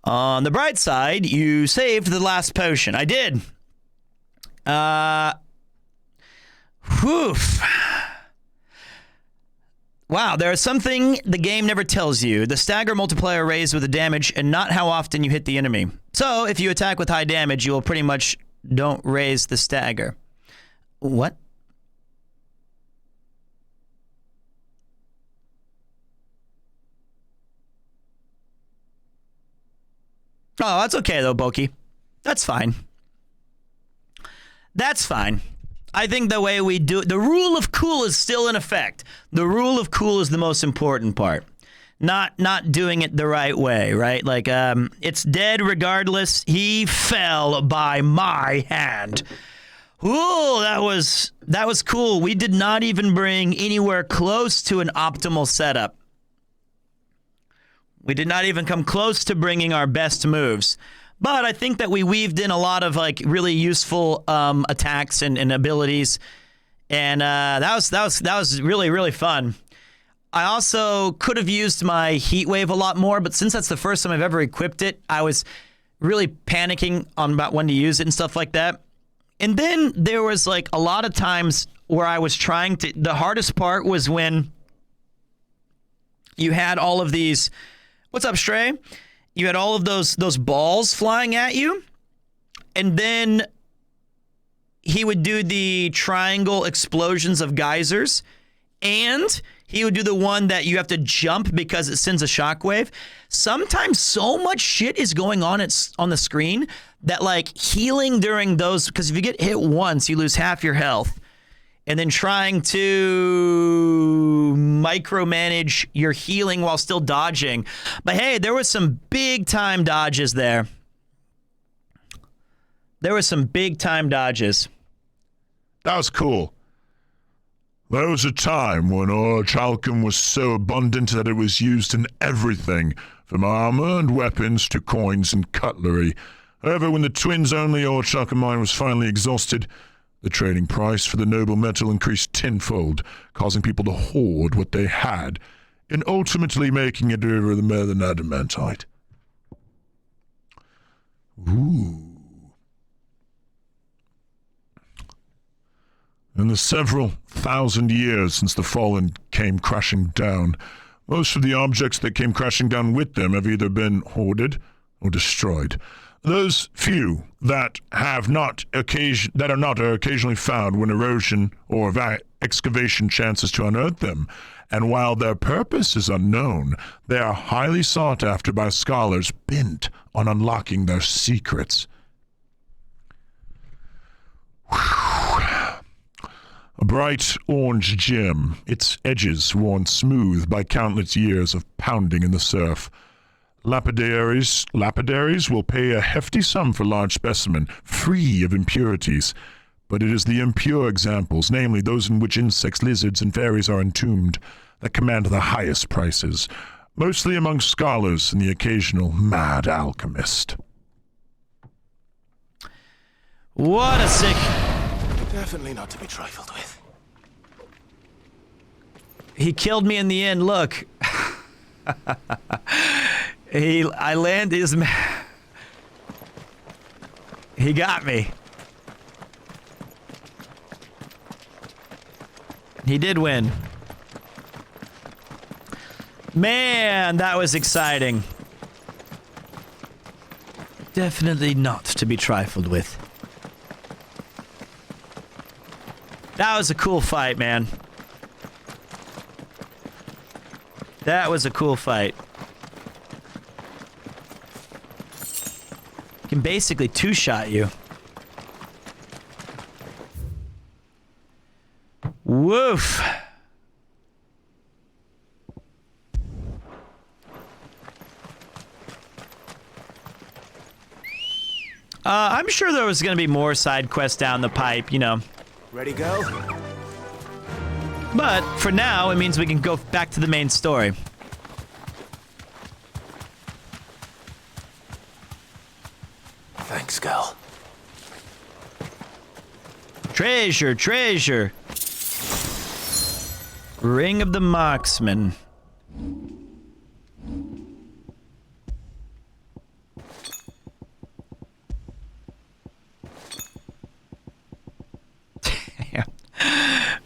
On the bright side, you saved the last potion. I did. Whew. Wow, there is something the game never tells you. The stagger multiplier raised with the damage and not how often you hit the enemy. So, if you attack with high damage, you will pretty much don't raise the stagger. What? Oh, that's okay though, Boki. That's fine. That's fine. I think the way we do it, the rule of cool is still in effect. The rule of cool is the most important part. Not doing it the right way, right? Like, it's dead regardless. He fell by my hand. Ooh, that was cool. We did not even bring anywhere close to an optimal setup. We did not even come close to bringing our best moves. But I think that we weaved in a lot of like really useful attacks and abilities, and that was really, really fun. I also could have used my heat wave a lot more, but since that's the first time I've ever equipped it, I was really panicking on about when to use it and stuff like that. And then there was like a lot of times where I was trying to. The hardest part was when you had all of these. What's up, Stray? You had all of those balls flying at you, and then he would do the triangle explosions of geysers, and he would do the one that you have to jump because it sends a shockwave. Sometimes so much shit is going on on the screen that like healing during those, because if you get hit once, you lose half your health. And then trying to micromanage your healing while still dodging. But hey, there was some big time dodges there. There were some big time dodges. That was cool. There was a time when orichalcum was so abundant that it was used in everything, from armor and weapons to coins and cutlery. However, when the twins-only orichalcum mine was finally exhausted, the trading price for the noble metal increased tenfold, causing people to hoard what they had, and ultimately making it over the more than adamantite. Ooh. In the several thousand years since the Fallen came crashing down, most of the objects that came crashing down with them have either been hoarded or destroyed. Those few that are not occasionally found when erosion or excavation chances to unearth them, and while their purpose is unknown, they are highly sought after by scholars bent on unlocking their secrets. A bright orange gem, its edges worn smooth by countless years of pounding in the surf. Lapidaries will pay a hefty sum for large specimen, free of impurities. but it is the impure examples, namely those in which insects, lizards, and fairies are entombed, that command the highest prices, mostly among scholars and the occasional mad alchemist. What a sick... Definitely not to be trifled with. He killed me in the end, look. I landed his... He got me. He did win. Man, that was exciting. Definitely not to be trifled with. That was a cool fight, man. That was a cool fight. Can basically two-shot you. Woof. I'm sure there was gonna be more side quests down the pipe, you know. Ready, go? But for now, it means we can go back to the main story. Thanks, girl. Treasure, treasure. Ring of the Marksman.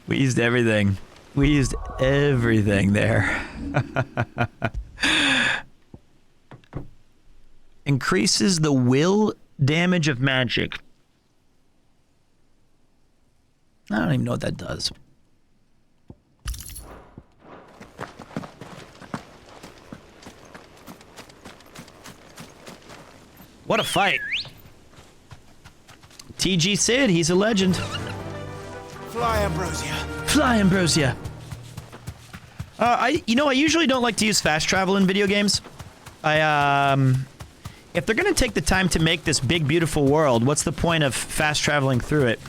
We used everything. We used everything there. Increases the will damage of magic. I don't even know what that does. What a fight. TG Sid, he's a legend. Fly, Ambrosia. Fly, Ambrosia. I usually don't like to use fast travel in video games. If they're gonna take the time to make this big, beautiful world, what's the point of fast traveling through it?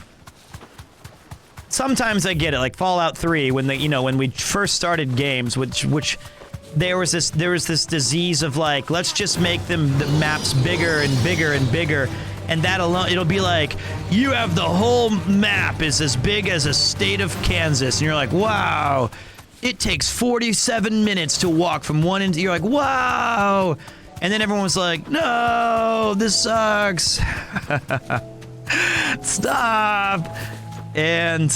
Sometimes I get it, like Fallout 3, when when we first started games, which there was this disease of like, let's just make the maps bigger and bigger and bigger. And that alone, it'll be like, you have the whole map is as big as a state of Kansas. And you're like, wow, it takes 47 minutes to walk from one end. You're like, wow. And then everyone's like, no, this sucks. Stop. And,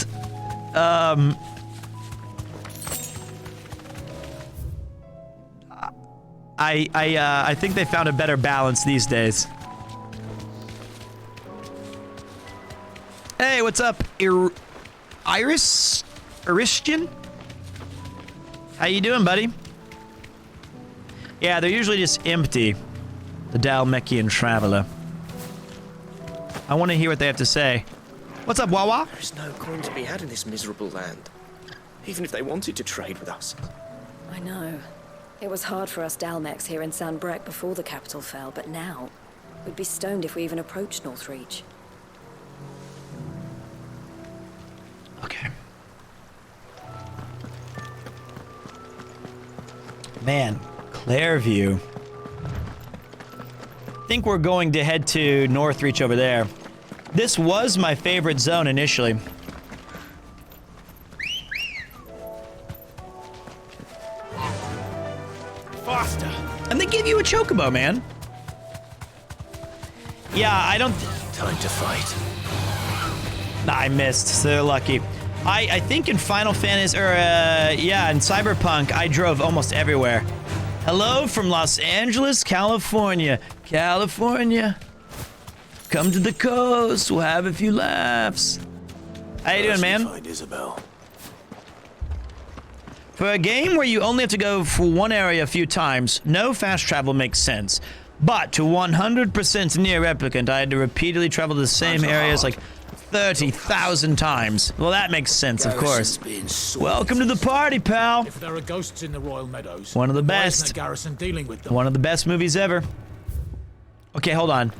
I think they found a better balance these days. Hey, what's up, Iristian? How you doing, buddy? Yeah, they're usually just empty. The Dalmekian Traveler. I want to hear what they have to say. What's up, Wawa? There's no coin to be had in this miserable land. Even if they wanted to trade with us. I know. It was hard for us Dalmeks here in Sanbreque before the capital fell, but now we'd be stoned if we even approached Northreach. Okay. Man, Clairview. I think we're going to head to Northreach over there. This was my favorite zone initially. Faster! And they give you a chocobo, man. Yeah, I don't... Time to fight. Nah, I missed, so they're lucky. I think in Final Fantasy, in Cyberpunk, I drove almost everywhere. Hello from Los Angeles, California. California. Come to the coast, we'll have a few laughs. How you doing, man? Find Isabel. For a game where you only have to go for one area a few times, no fast travel makes sense. But to 100% near replicant, I had to repeatedly travel to the same areas like 30,000 times. Well, that makes sense, of course. Welcome to the party, pal. If there are ghosts in the Royal Meadows, One of the why isn't best. the garrison dealing with them? One of the best movies ever. Okay, hold on.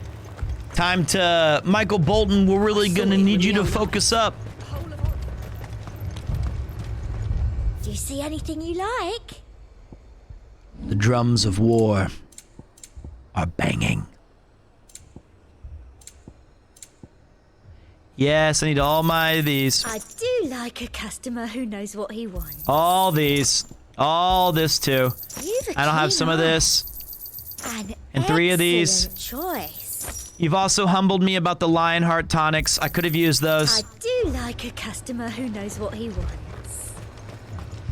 Time to... Michael Bolton, we're really gonna need you to focus up. Do you see anything you like? The drums of war are banging. Yes, I need all my these. I do like a customer who knows what he wants. All these. All this too. And I'll have some of this. And 3 of these. Choice. You've also humbled me about the Lionheart tonics. I could have used those. I do like a customer who knows what he wants.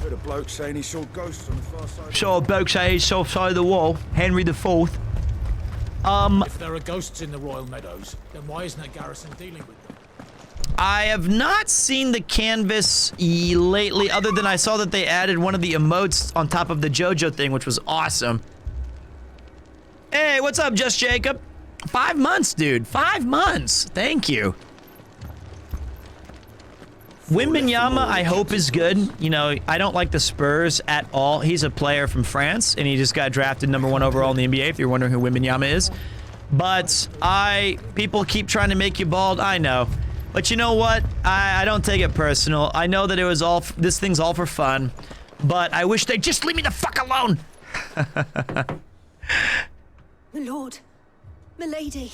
Heard a bloke saying he saw ghosts on the far side. Saw a bloke say he's off side of the wall. Henry IV. If there are ghosts in the Royal Meadows, then why isn't a garrison dealing with them? I have not seen the canvas lately, other than I saw that they added one of the emotes on top of the JoJo thing, which was awesome. Hey, what's up, Just Jacob? 5 months, dude. 5 months. Thank you. Wembanyama, I hope, is good. You know, I don't like the Spurs at all. He's a player from France, and he just got drafted #1 overall in the NBA, if you're wondering who Wembanyama is. But people keep trying to make you bald. I know. But you know what? I don't take it personal. I know that it was all, this thing's all for fun. But I wish they'd just leave me the fuck alone. My lord. Milady.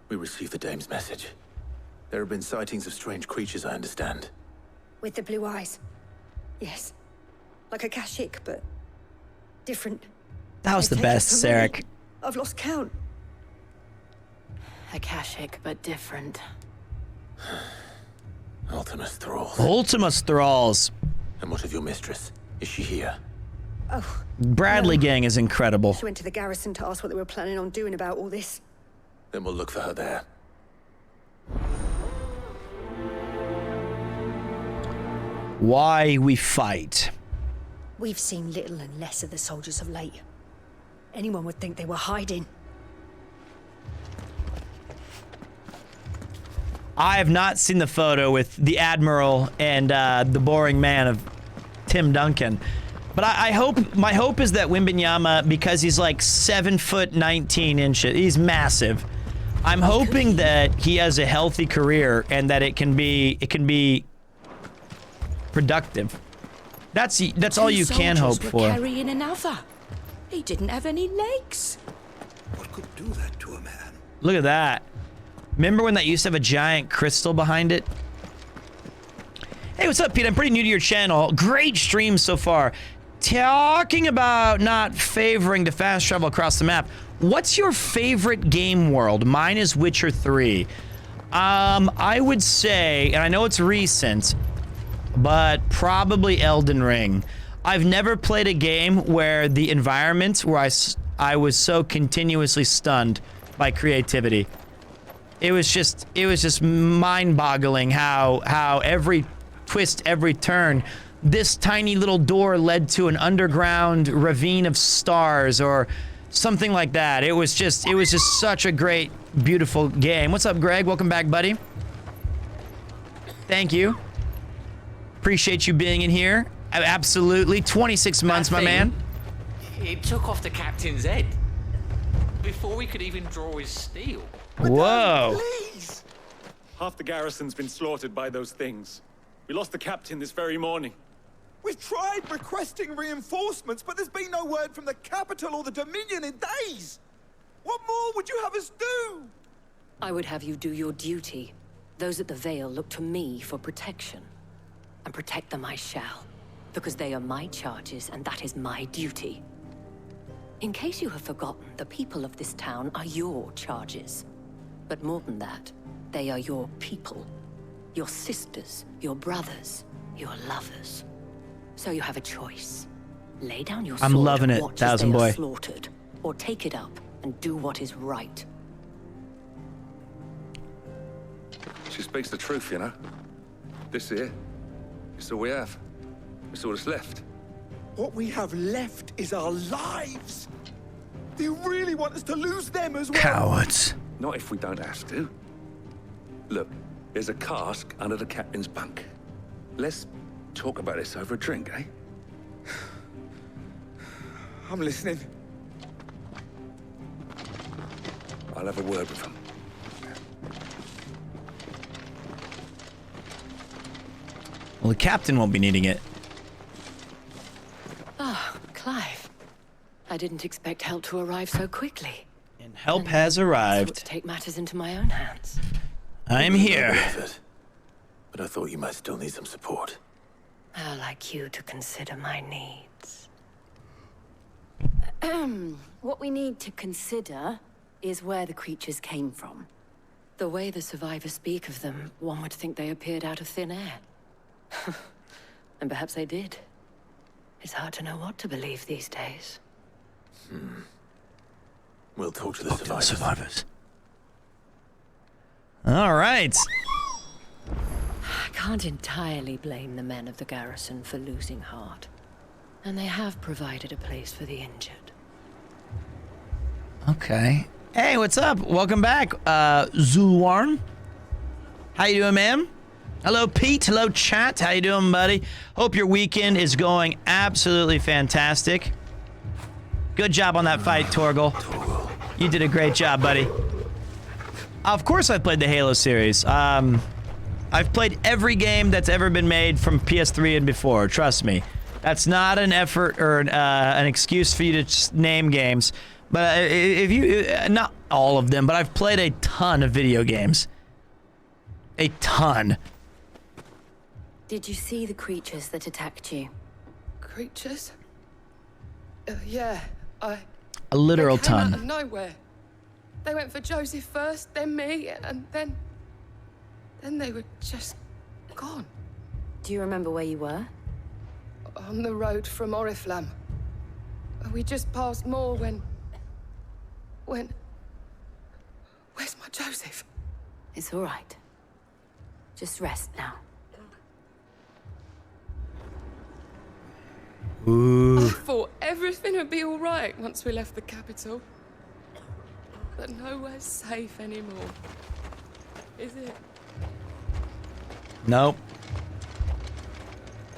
We received the dame's message. There have been sightings of strange creatures, I understand. With the blue eyes. Yes. Like a Kashik, but different. That was the They take best, it from me. Sarek. I've lost count. Akashic, but different. Ultimus Thralls. Ultimus Thralls. And what of your mistress? Is she here? Oh. Bradley no. Gang is incredible. She went to the garrison to ask what they were planning on doing about all this. Then we'll look for her there. Why we fight. We've seen little and less of the soldiers of late. Anyone would think they were hiding. I have not seen the photo with the Admiral and the boring man of Tim Duncan. But I hope, my hope is that Wembanyama, because he's like 7'19" he's massive. I'm hoping that he has a healthy career and that it can be productive. That's all you can hope for. Carrying another. He didn't have any legs. What could do that to a man? Look at that. Remember when that used to have a giant crystal behind it? Hey, what's up, Pete? I'm pretty new to your channel. Great stream so far. Talking about not favoring to fast travel across the map, what's your favorite game world? Mine is Witcher 3. I would say, and I know it's recent, but probably Elden Ring. I've never played a game where the environment where I was so continuously stunned by creativity. It was just mind-boggling how every twist, every turn, this tiny little door led to an underground ravine of stars or something like that. It was just such a great, beautiful game. What's up, Greg? Welcome back, buddy. Thank you. Appreciate you being in here. Absolutely. 26 months, my man. It took off the captain's head before we could even draw his steel. Whoa. Please! Half the garrison's been slaughtered by those things. We lost the captain this very morning. We've tried requesting reinforcements, but there's been no word from the capital or the Dominion in days. What more would you have us do? I would have you do your duty. Those at the Vale look to me for protection. And protect them I shall. Because they are my charges, and that is my duty. In case you have forgotten, the people of this town are your charges. But more than that, they are your people. Your sisters, your brothers, your lovers. So you have a choice. Lay down your sword I'm loving and it, watch as Thousand they are Boy. slaughtered, or take it up and do what is right. She speaks the truth, you know. This here, it's all we have. It's all that's left. What we have left is our lives. Do you really want us to lose them as well? Cowards. Not if we don't have to. Look, there's a cask under the captain's bunk. Let's talk about this over a drink, eh? I'm listening. I'll have a word with him. Well, the captain won't be needing it. Ah, Clive. I didn't expect help to arrive so quickly. And help has arrived. To take matters into my own hands. I'm here. But I thought you might still need some support. I'd like you to consider my needs. What we need to consider is where the creatures came from. The way the survivors speak of them, one would think they appeared out of thin air. And perhaps they did. It's hard to know what to believe these days. We'll talk to the survivors. All right. I can't entirely blame the men of the garrison for losing heart. And they have provided a place for the injured. Okay. Hey, what's up? Welcome back, Zulwarn. How you doing, ma'am? Hello, Pete. Hello, chat. How you doing, buddy? Hope your weekend is going absolutely fantastic. Good job on that fight, Torgal. You did a great job, buddy. Of course I've played the Halo series. I've played every game that's ever been made from PS3 and before, trust me. That's not an effort or an excuse for you to just name games. But if you, not all of them, but I've played a ton of video games. A ton. Did you see the creatures that attacked you? Creatures? Yeah, A literal they came ton. out of nowhere. They went for Joseph first, then me, and then they were just gone. Do you remember where you were? On the road from Oriflamme. We just passed Moor when... Where's my Joseph? It's all right. Just rest now. Ooh. I thought everything would be all right once we left the capital. But nowhere's safe anymore. Is it? Nope.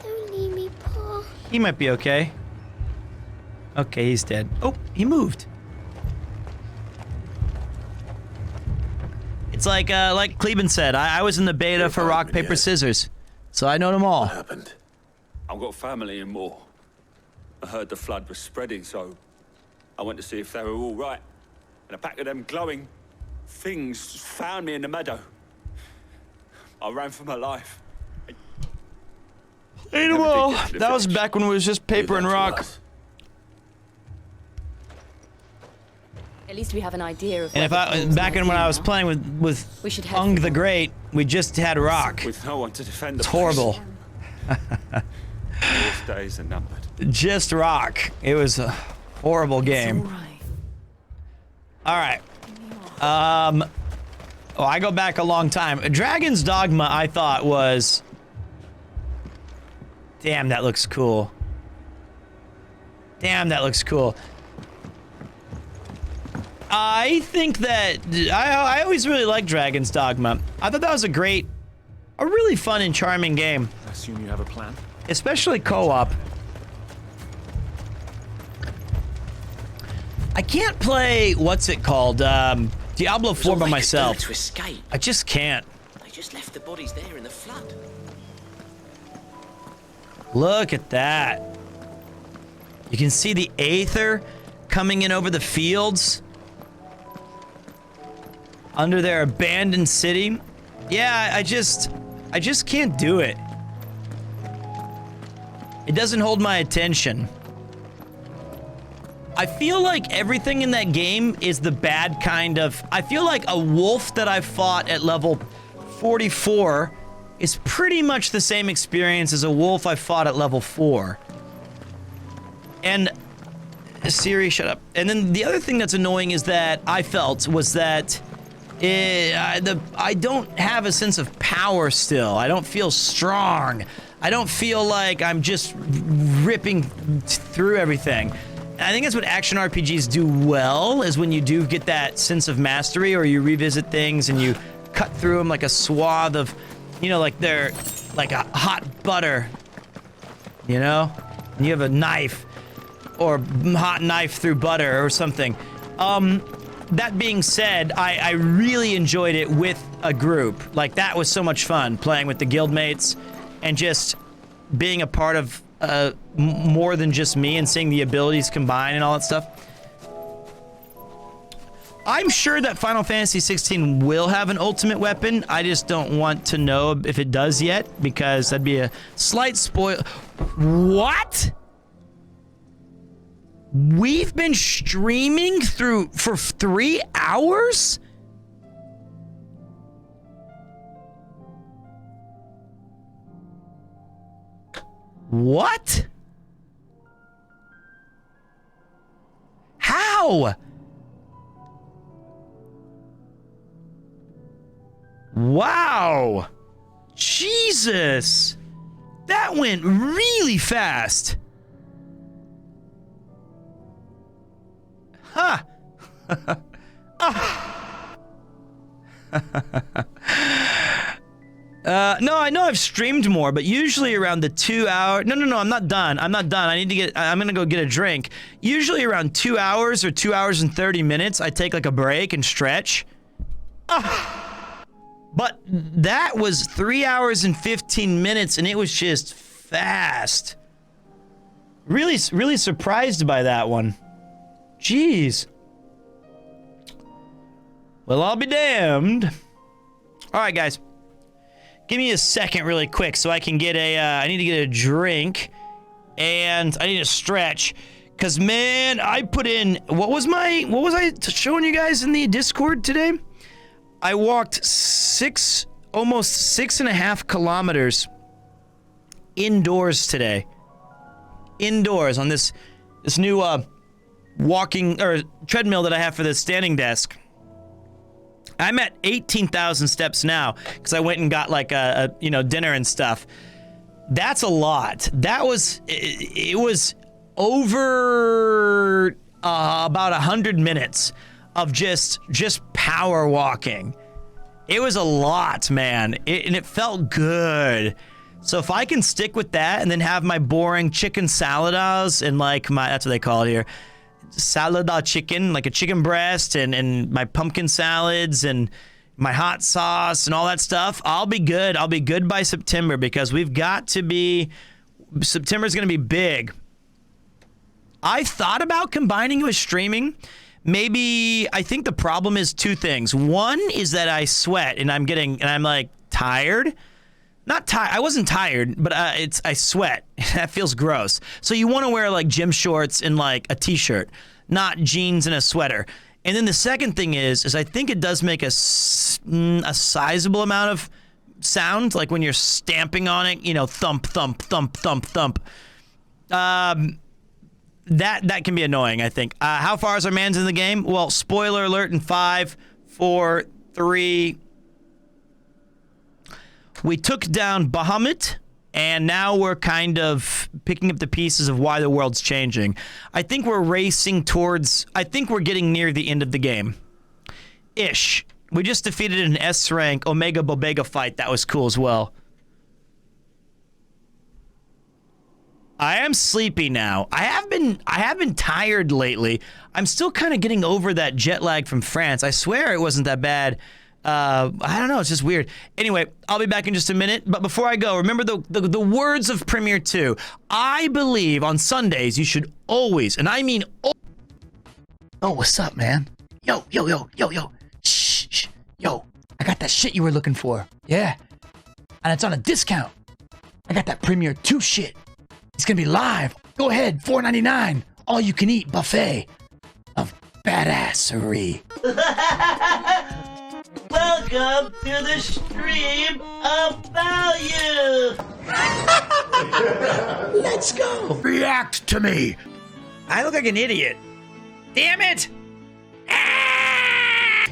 Don't leave me, Pa. He might be okay. Okay, he's dead. Oh, he moved. It's like Kleben said, I was in the beta for Rock, Paper, Scissors. So I know them all. What happened? I've got family in Moor. I heard the flood was spreading, so I went to see if they were all right. And a pack of them glowing things found me in the meadow. I ran for my life. Ain't them all. That was back when it was just paper and rock. At least we have an idea of. And if back in when I was playing with Ung the Great, we just had rock. With no one to defend the It's horrible. Those days are numbered. Just rock. It was a horrible game. All right. Oh, I go back a long time. Dragon's Dogma, I thought was. Damn, that looks cool. Damn, that looks cool. I think that I always really liked Dragon's Dogma. I thought that was a really fun and charming game. I assume you have a plan? Especially co-op. I can't play, what's it called? Diablo 4 by myself. To escape. I just can't. They just left the bodies there in the flood. Look at that. You can see the Aether coming in over the fields. Under their abandoned city. Yeah, I just can't do it. It doesn't hold my attention. I feel like everything in that game is the bad kind of... I feel like a wolf that I fought at level 44 is pretty much the same experience as a wolf I fought at level 4. And... Siri, shut up. And then the other thing that's annoying is that I felt was that... I don't have a sense of power still. I don't feel strong. I don't feel like I'm just ripping through everything. I think that's what action RPGs do well, is when you do get that sense of mastery, or you revisit things and you cut through them like a swath of, you know, like they're like a hot butter, you know? And you have a knife, or hot knife through butter or something. That being said, I really enjoyed it with a group. Like, that was so much fun, playing with the guildmates and just being a part of more than just me and seeing the abilities combine and all that stuff. I'm sure that Final Fantasy XVI will have an ultimate weapon. I just don't want to know if it does yet, because that'd be a slight spoil. What? We've been streaming for 3 hours? What? How? Wow. Jesus. That went really fast. Huh. No, I know I've streamed more, but usually around the 2 hour. No, I'm not done. I'm gonna go get a drink. Usually around 2 hours or 2 hours and 30 minutes, I take like a break and stretch. But that was 3 hours and 15 minutes, and it was just fast. Really surprised by that one. Jeez. Well, I'll be damned. All right, guys. Give me a second really quick so I can get I need to get a drink, and I need to stretch. Because, man, I put in, what was I showing you guys in the Discord today? I walked almost 6.5 kilometers indoors today. Indoors on this new walking or treadmill that I have for the standing desk. I'm at 18,000 steps now because I went and got like a dinner and stuff. That's a lot. It was over about 100 minutes of just power walking. It was a lot, man, and it felt good. So if I can stick with that and then have my boring chicken saladas and like that's what they call it here, salada chicken, like a chicken breast and my pumpkin salads and my hot sauce and all that stuff, I'll be good. I'll be good by September, because September's going to be big. I thought about combining it with streaming. Maybe, I think the problem is two things. One is that I sweat and I'm like tired. Not tired. I wasn't tired, but I sweat. That feels gross. So you want to wear like gym shorts and like a t-shirt, not jeans and a sweater. And then the second thing is I think it does make a sizable amount of sound, like when you're stamping on it, thump, thump, thump, thump, thump. That can be annoying, I think. How far is our mans in the game? Well, spoiler alert, in 5, 4, 3. We took down Bahamut, and now we're kind of picking up the pieces of why the world's changing. I think we're getting near the end of the game. Ish. We just defeated an S-rank Omega Bobega fight. That was cool as well. I am sleepy now. I have been tired lately. I'm still kind of getting over that jet lag from France. I swear it wasn't that bad. I don't know. It's just weird. Anyway, I'll be back in just a minute. But before I go, remember the words of Premiere 2. I believe on Sundays you should always, and I mean... Oh, what's up, man? Yo. Shh. Yo, I got that shit you were looking for. Yeah. And it's on a discount. I got that Premiere 2 shit. It's gonna be live. Go ahead, $4.99. All you can eat buffet of badassery. Welcome to the stream of value. Let's go. React to me. I look like an idiot. Damn it!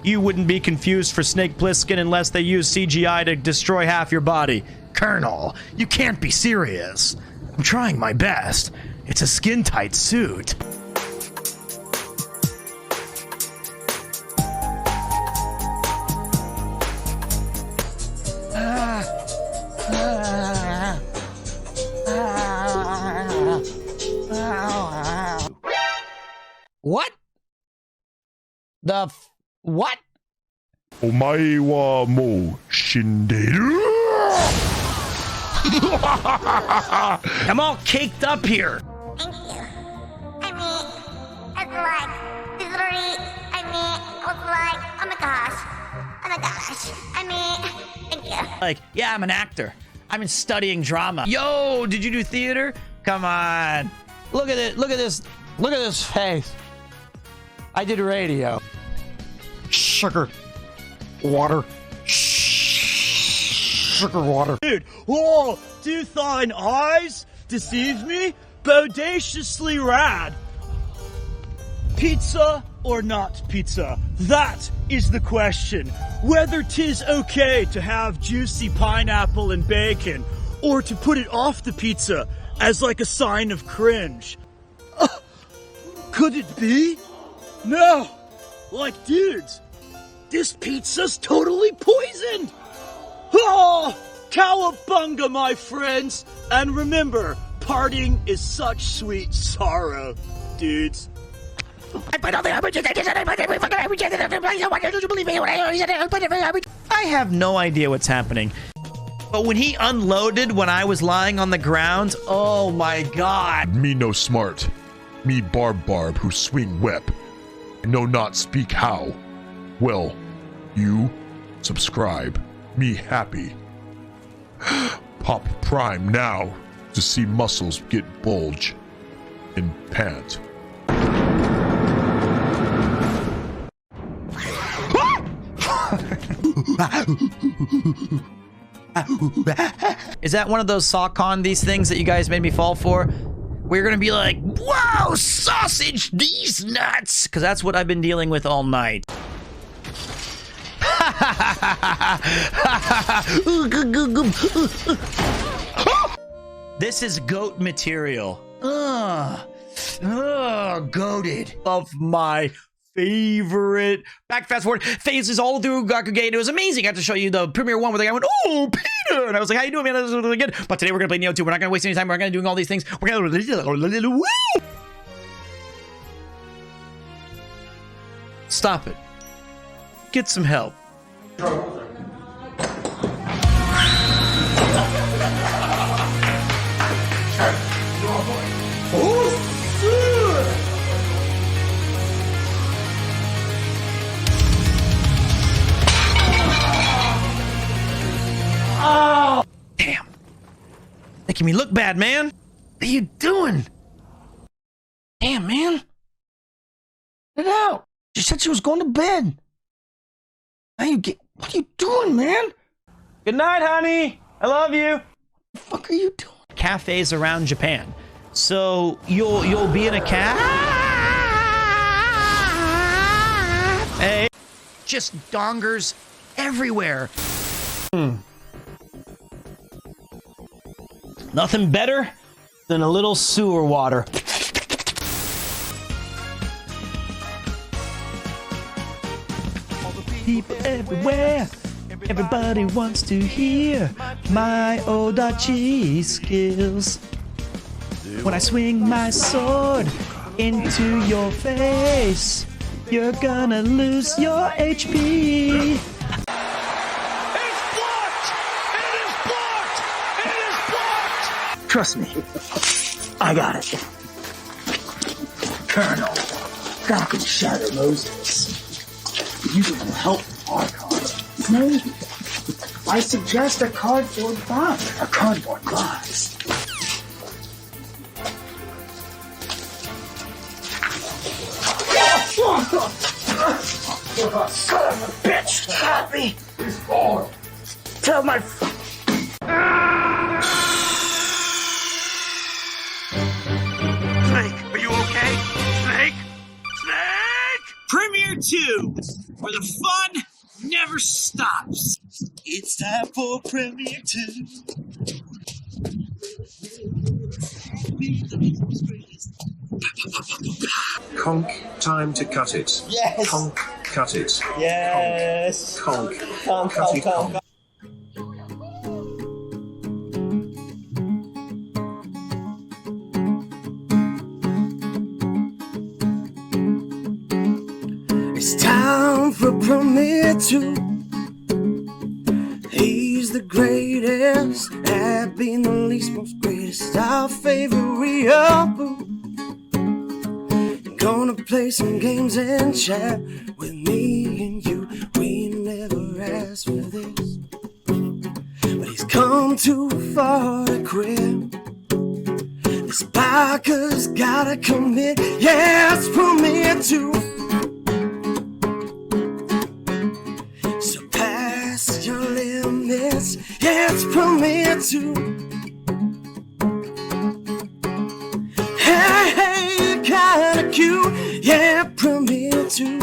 You wouldn't be confused for Snake Plissken unless they use CGI to destroy half your body. Colonel, you can't be serious. I'm trying my best. It's a skin-tight suit. What? What? Omae wa mou shinderu. I'm all caked up here. Thank you. I mean, it's like 3. I mean, it was like, oh my gosh. Oh my gosh. I mean, thank you. Like, yeah, I'm an actor. I've been studying drama. Yo, did you do theater? Come on. Look at it. Look at this. Look at this face. I did radio. Sugar. Water. Sugar water. Dude, oh, do thine eyes deceive me? Bodaciously rad. Pizza or not pizza? That is the question. Whether 'tis okay to have juicy pineapple and bacon, or to put it off the pizza as like a sign of cringe. Could it be? No. Like, dudes, this pizza's totally poisoned. Oh, cowabunga, my friends. And remember, parting is such sweet sorrow, dudes. I have no idea what's happening. But when he unloaded when I was lying on the ground, oh my god. Me no smart. Me barb who swing whip. Know not speak how. Well, you subscribe. Me happy. Pop Prime now to see muscles get bulge in pant. Is that one of those sock on these things that you guys made me fall for? We're gonna be like, whoa, sausage these nuts! Because that's what I've been dealing with all night. This is goat material. Goated. Of my favorite. Back fast forward, phases all through Gakugate. It was amazing. I got to show you the premiere one where the guy went, oh, Peter! And I was like, how you doing, man? This is really good. But today we're gonna play Neo 2. We're not gonna waste any time. We're gonna do all these things. We're gonna stop it. Get some help. Oh! Damn. Making me look bad, man. What are you doing? Damn, man. Get out. She said she was going to bed. Now you get. What are you doing, man? Good night, honey. I love you. What the fuck are you doing? Cafes around Japan. So you'll be in a cafe. Just dongers everywhere. Nothing better than a little sewer water. People everywhere, everybody wants to hear my Odachi skills. When I swing my sword into your face, you're gonna lose your HP. Trust me, I got it. Colonel, Falcon Shadow Moses. You will help Archon. Maybe. I suggest a cardboard box. A cardboard box. Son of a bitch! Happy! He's gone. Tell my Snake, are you okay? Snake? Snake! Premiere 2, where the fun never stops. It's time for Premiere 2. Conk, time to cut it. Yes. Conk, cut it. Yes. Conk, Conk, cut it. Conk. It's time for Premiere 2. He's the greatest that being the least most greatest, our favorite real boo. Gonna play some games and chat with me and you. We never asked for this, but he's come too far to quit. This biker's gotta commit, yes, permit to surpass your limits, yes, permit to. Hey, kinda cute, yeah, permit to.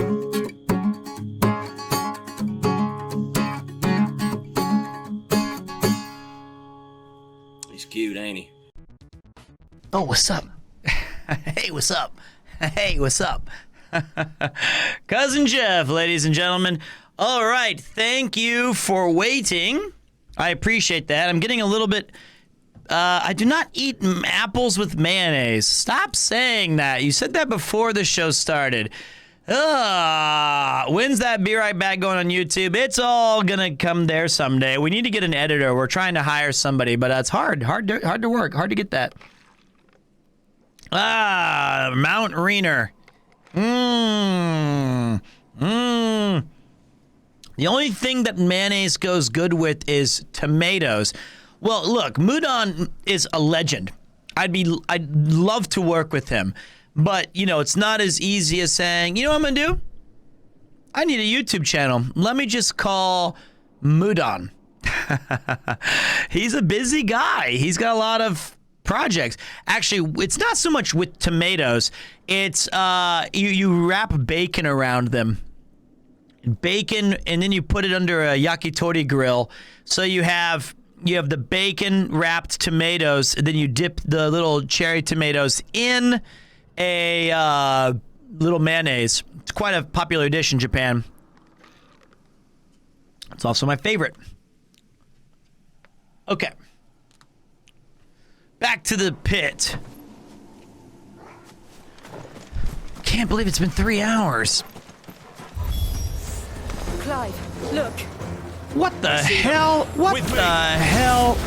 He's cute, ain't he? Oh, what's up? Hey, what's up? Hey, what's up? Cousin Jeff, ladies and gentlemen. All right, thank you for waiting. I appreciate that. I'm getting a little bit... I do not eat apples with mayonnaise. Stop saying that. You said that before the show started. When's that Be Right Back going on YouTube? It's all gonna come there someday. We need to get an editor. We're trying to hire somebody, but that's hard to work, hard to get that. Mount Rainier. The only thing that mayonnaise goes good with is tomatoes. Well, look, Mudon is a legend. I'd love to work with him. But, you know, it's not as easy as saying, you know what I'm gonna do? I need a YouTube channel. Let me just call Mudon. He's a busy guy. He's got a lot of projects. Actually, it's not so much with tomatoes. It's you wrap bacon around them. Bacon, and then you put it under a yakitori grill. So you have the bacon wrapped tomatoes, and then you dip the little cherry tomatoes in a little mayonnaise. It's quite a popular dish in Japan. It's also my favorite. Okay. Back to the pit. Can't believe it's been 3 hours. Clive, look. What the hell? What the hell?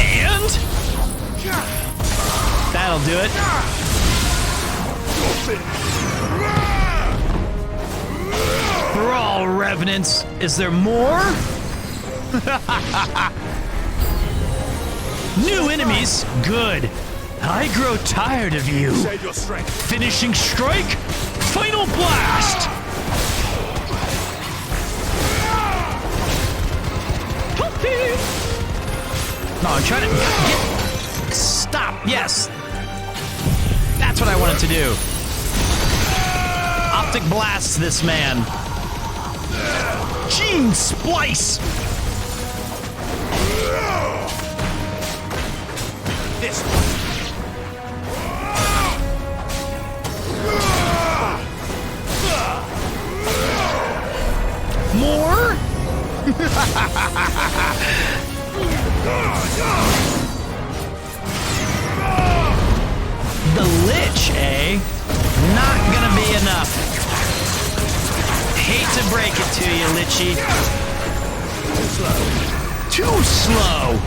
And that'll do it. For all revenants, is there more? New enemies? Good. I grow tired of you. Save your strength. Finishing strike? Final blast! No, I'm trying to get... Stop! Yes! That's what I wanted to do. Optic blast this man. Gene splice! This one. More? The Lich, eh? Not gonna be enough. Hate to break it to you, Lichy. Too slow. Too slow.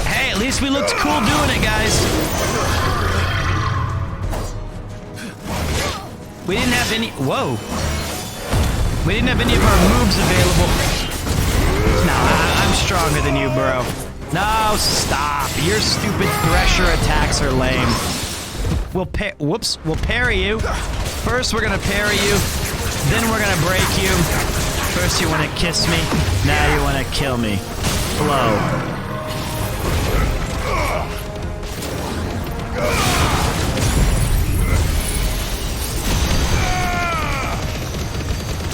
Hey, at least we looked cool doing it, guys. We didn't have any... Whoa. We didn't have any of our moves available. Nah, I'm stronger than you, bro. No, stop. Your stupid Thresher attacks are lame. We'll parry you. First, we're gonna parry you. Then we're gonna break you. First, you wanna kiss me. Now you wanna kill me. Blow.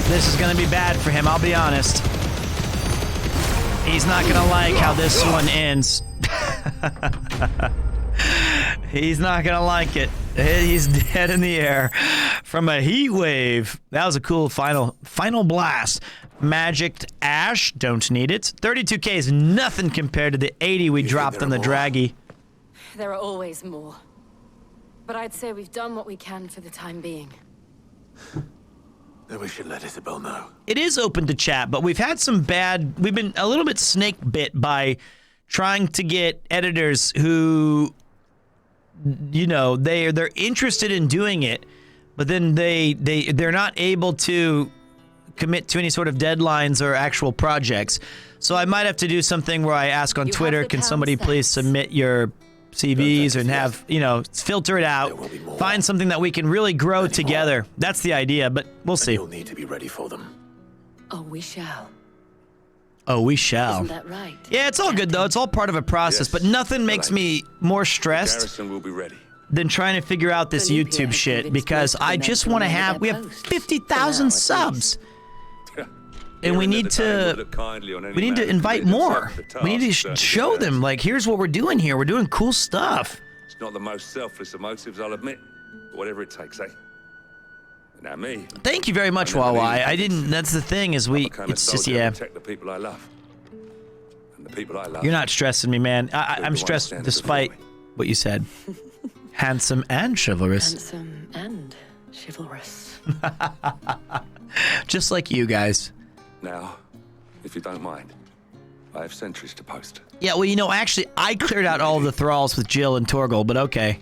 This is gonna be bad for him, I'll be honest. He's not gonna like how this one ends. He's not gonna like it. He's dead in the air from a heat wave. That was a cool final blast. Magicked Ash, don't need it. 32k is nothing compared to the 80 we dropped on the Draggy. There are always more. But I'd say we've done what we can for the time being. Then we should let Isabel know. It is open to chat, but we've had some bad... We've been a little bit snake bit by trying to get editors who, you know, they're interested in doing it, but then they're not able to commit to any sort of deadlines or actual projects. So I might have to do something where I ask on Twitter, can somebody please submit your CVs and have, you know, filter it out, find something that we can really grow together. That's the idea, but we'll see. You'll need to be ready for them. Oh, we shall. Oh, we shall. Isn't that right? Yeah, it's all good though. It's all part of a process, but nothing makes me more stressed Garrison will be ready. than trying to figure out this YouTube shit, because I just want to have... We have 50,000 subs. And we need to invite more. We need to show them, like, here's what we're doing here. We're doing cool stuff. It's not the most selfless of motives, I'll admit. But whatever it takes, eh? Now me. Thank you very much, Wawa. I didn't... That's the thing, is it's just, yeah. Protect the people I love. And the people I love. You're not stressing me, man. I'm stressed despite what you said. Handsome and chivalrous. Handsome and chivalrous. Just like you guys. Now, if you don't mind, I have sentries to post. Yeah, well, you know, actually, I cleared out all of the thralls with Jill and Torgal, but okay.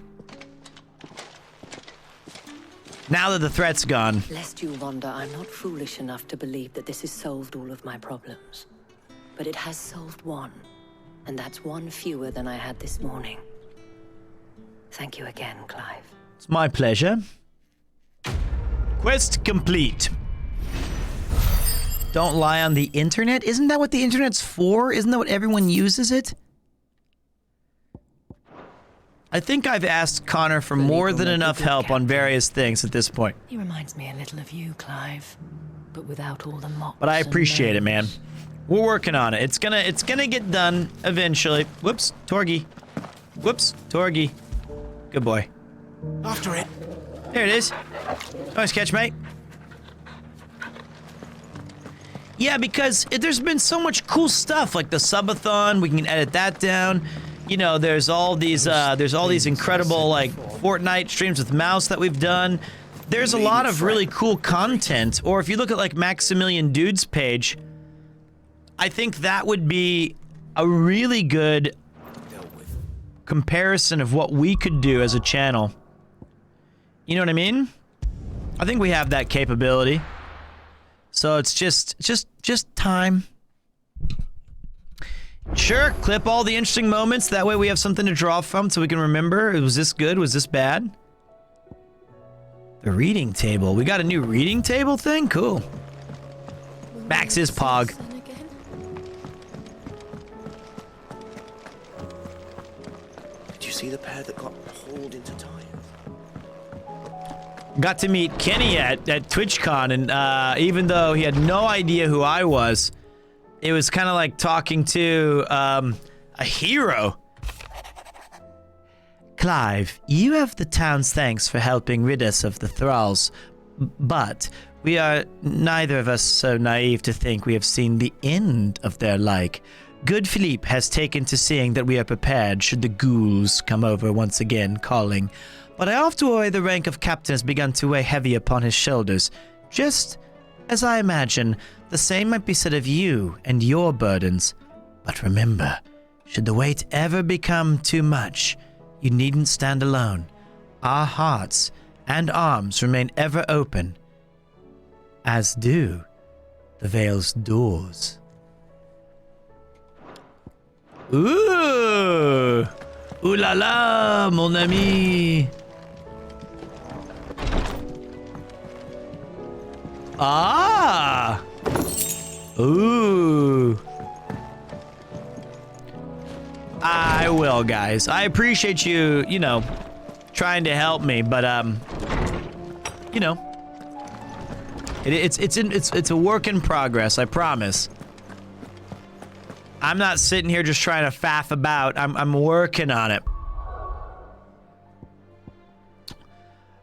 Now that the threat's gone. Lest you wonder, I'm not foolish enough to believe that this has solved all of my problems. But it has solved one, and that's one fewer than I had this morning. Thank you again, Clive. It's my pleasure. Quest complete. Don't lie on the internet? Isn't that what the internet's for? Isn't that what everyone uses it? I think I've asked Connor for more than enough help on various things at this point. He reminds me a little of you, Clive, but without all the mops. But I appreciate it, man. We're working on it. It's gonna get done eventually. Whoops, Torgy. Whoops, Torgy. Good boy. After it. There it is. Nice catch, mate. Yeah, because there's been so much cool stuff, like the subathon. We can edit that down. You know, there's all these incredible, like, Fortnite streams with Mouse that we've done. There's a lot of really cool content. Or if you look at, like, Maximilian Dude's page, I think that would be a really good comparison of what we could do as a channel. You know what I mean? I think we have that capability. So it's just time. Sure, clip all the interesting moments. That way we have something to draw from so we can remember. Was this good? Was this bad? The reading table. We got a new reading table thing? Cool. Max is Pog. Did you see the pair that got hauled into time? Got to meet Kenny at TwitchCon, and even though he had no idea who I was, it was kind of like talking to a hero. Clive, you have the town's thanks for helping rid us of the thralls, but we are neither of us so naive to think we have seen the end of their like. Good Philippe has taken to seeing that we are prepared should the ghouls come over once again calling. But I oft worry the rank of captain has begun to weigh heavy upon his shoulders. Just as I imagine, the same might be said of you and your burdens. But remember, should the weight ever become too much, you needn't stand alone. Our hearts and arms remain ever open, as do the Vale's doors. Ooh! Ooh la la, mon ami! Ah! Ooh. I will, guys. I appreciate you, you know, trying to help me, but you know, it's a work in progress, I promise. I'm not sitting here just trying to faff about. I'm working on it.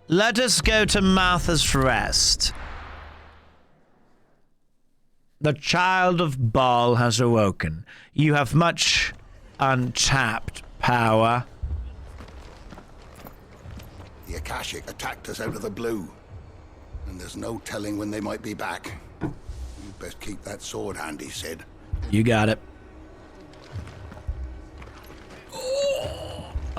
Let us go to Martha's Rest. The child of Baal has awoken. You have much untapped power. The Akashic attacked us out of the blue, and there's no telling when they might be back. You best keep that sword handy, Sid. You got it.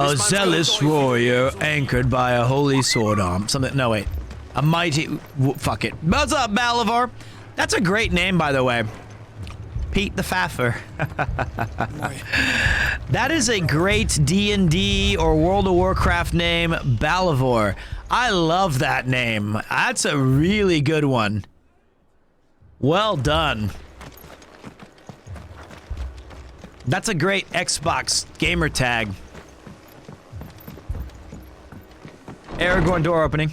A zealous warrior anchored by a holy sword arm. Something. No, wait. A mighty. Fuck it. What's up, Bolivar? That's a great name, by the way. Pete the Faffer. That is a great D&D or World of Warcraft name, Balivor. I love that name. That's a really good one. Well done. That's a great Xbox gamer tag. Aragorn door opening.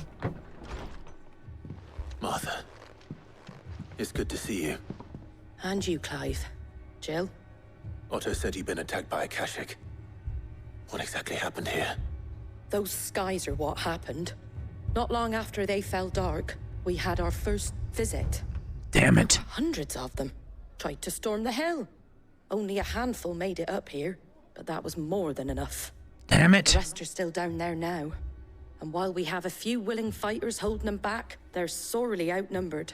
Martha, it's good to see you. And you, Clive. Jill? Otto said you'd been attacked by Akashic. What exactly happened here? Those skies are what happened. Not long after they fell dark, we had our first visit. Damn it. Hundreds of them. Tried to storm the hill. Only a handful made it up here, but that was more than enough. Damn it. The rest are still down there now. And while we have a few willing fighters holding them back, they're sorely outnumbered.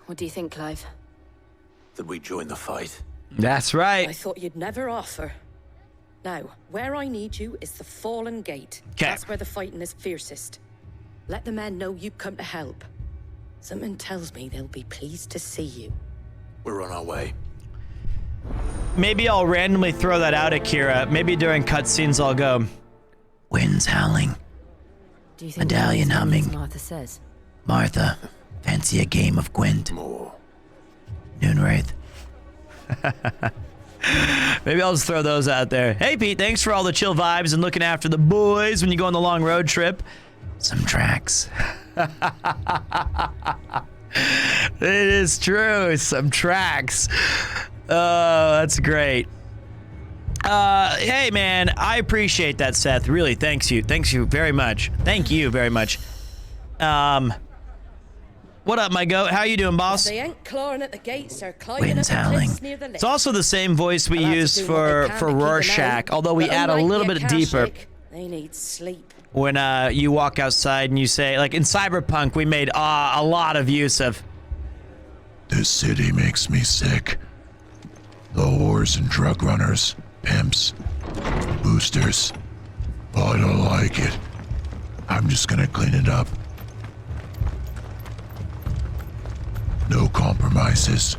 What do you think, Clive? That we join the fight? That's right. I thought you'd never offer. Now, where I need you is the Fallen Gate. 'Kay. That's where the fighting is fiercest. Let the men know you've come to help. Something tells me they'll be pleased to see you. We're on our way. Maybe I'll randomly throw that out at Kira. Maybe during cutscenes I'll go, winds howling, Do you think medallion that's what humming. Martha says? Martha, fancy a game of Gwent. More. Noonwraith. Maybe I'll just throw those out there. Hey, Pete, thanks for all the chill vibes and looking after the boys when you go on the long road trip. Some tracks. It is true. Some tracks. Oh, that's great. Hey, man, I appreciate that, Seth. Really, thanks you. Thanks you very much. Thank you very much. What up, my goat? How you doing, boss? They ain't clawing at the gates, they're climbing Winds up the howling. cliffs near the lake. It's also the same voice we use for Rorschach, although we add a little bit deeper. They need sleep. When you walk outside and you say, like in Cyberpunk, we made a lot of use of. This city makes me sick. The whores and drug runners, pimps, boosters. I don't like it. I'm just gonna clean it up. No compromises.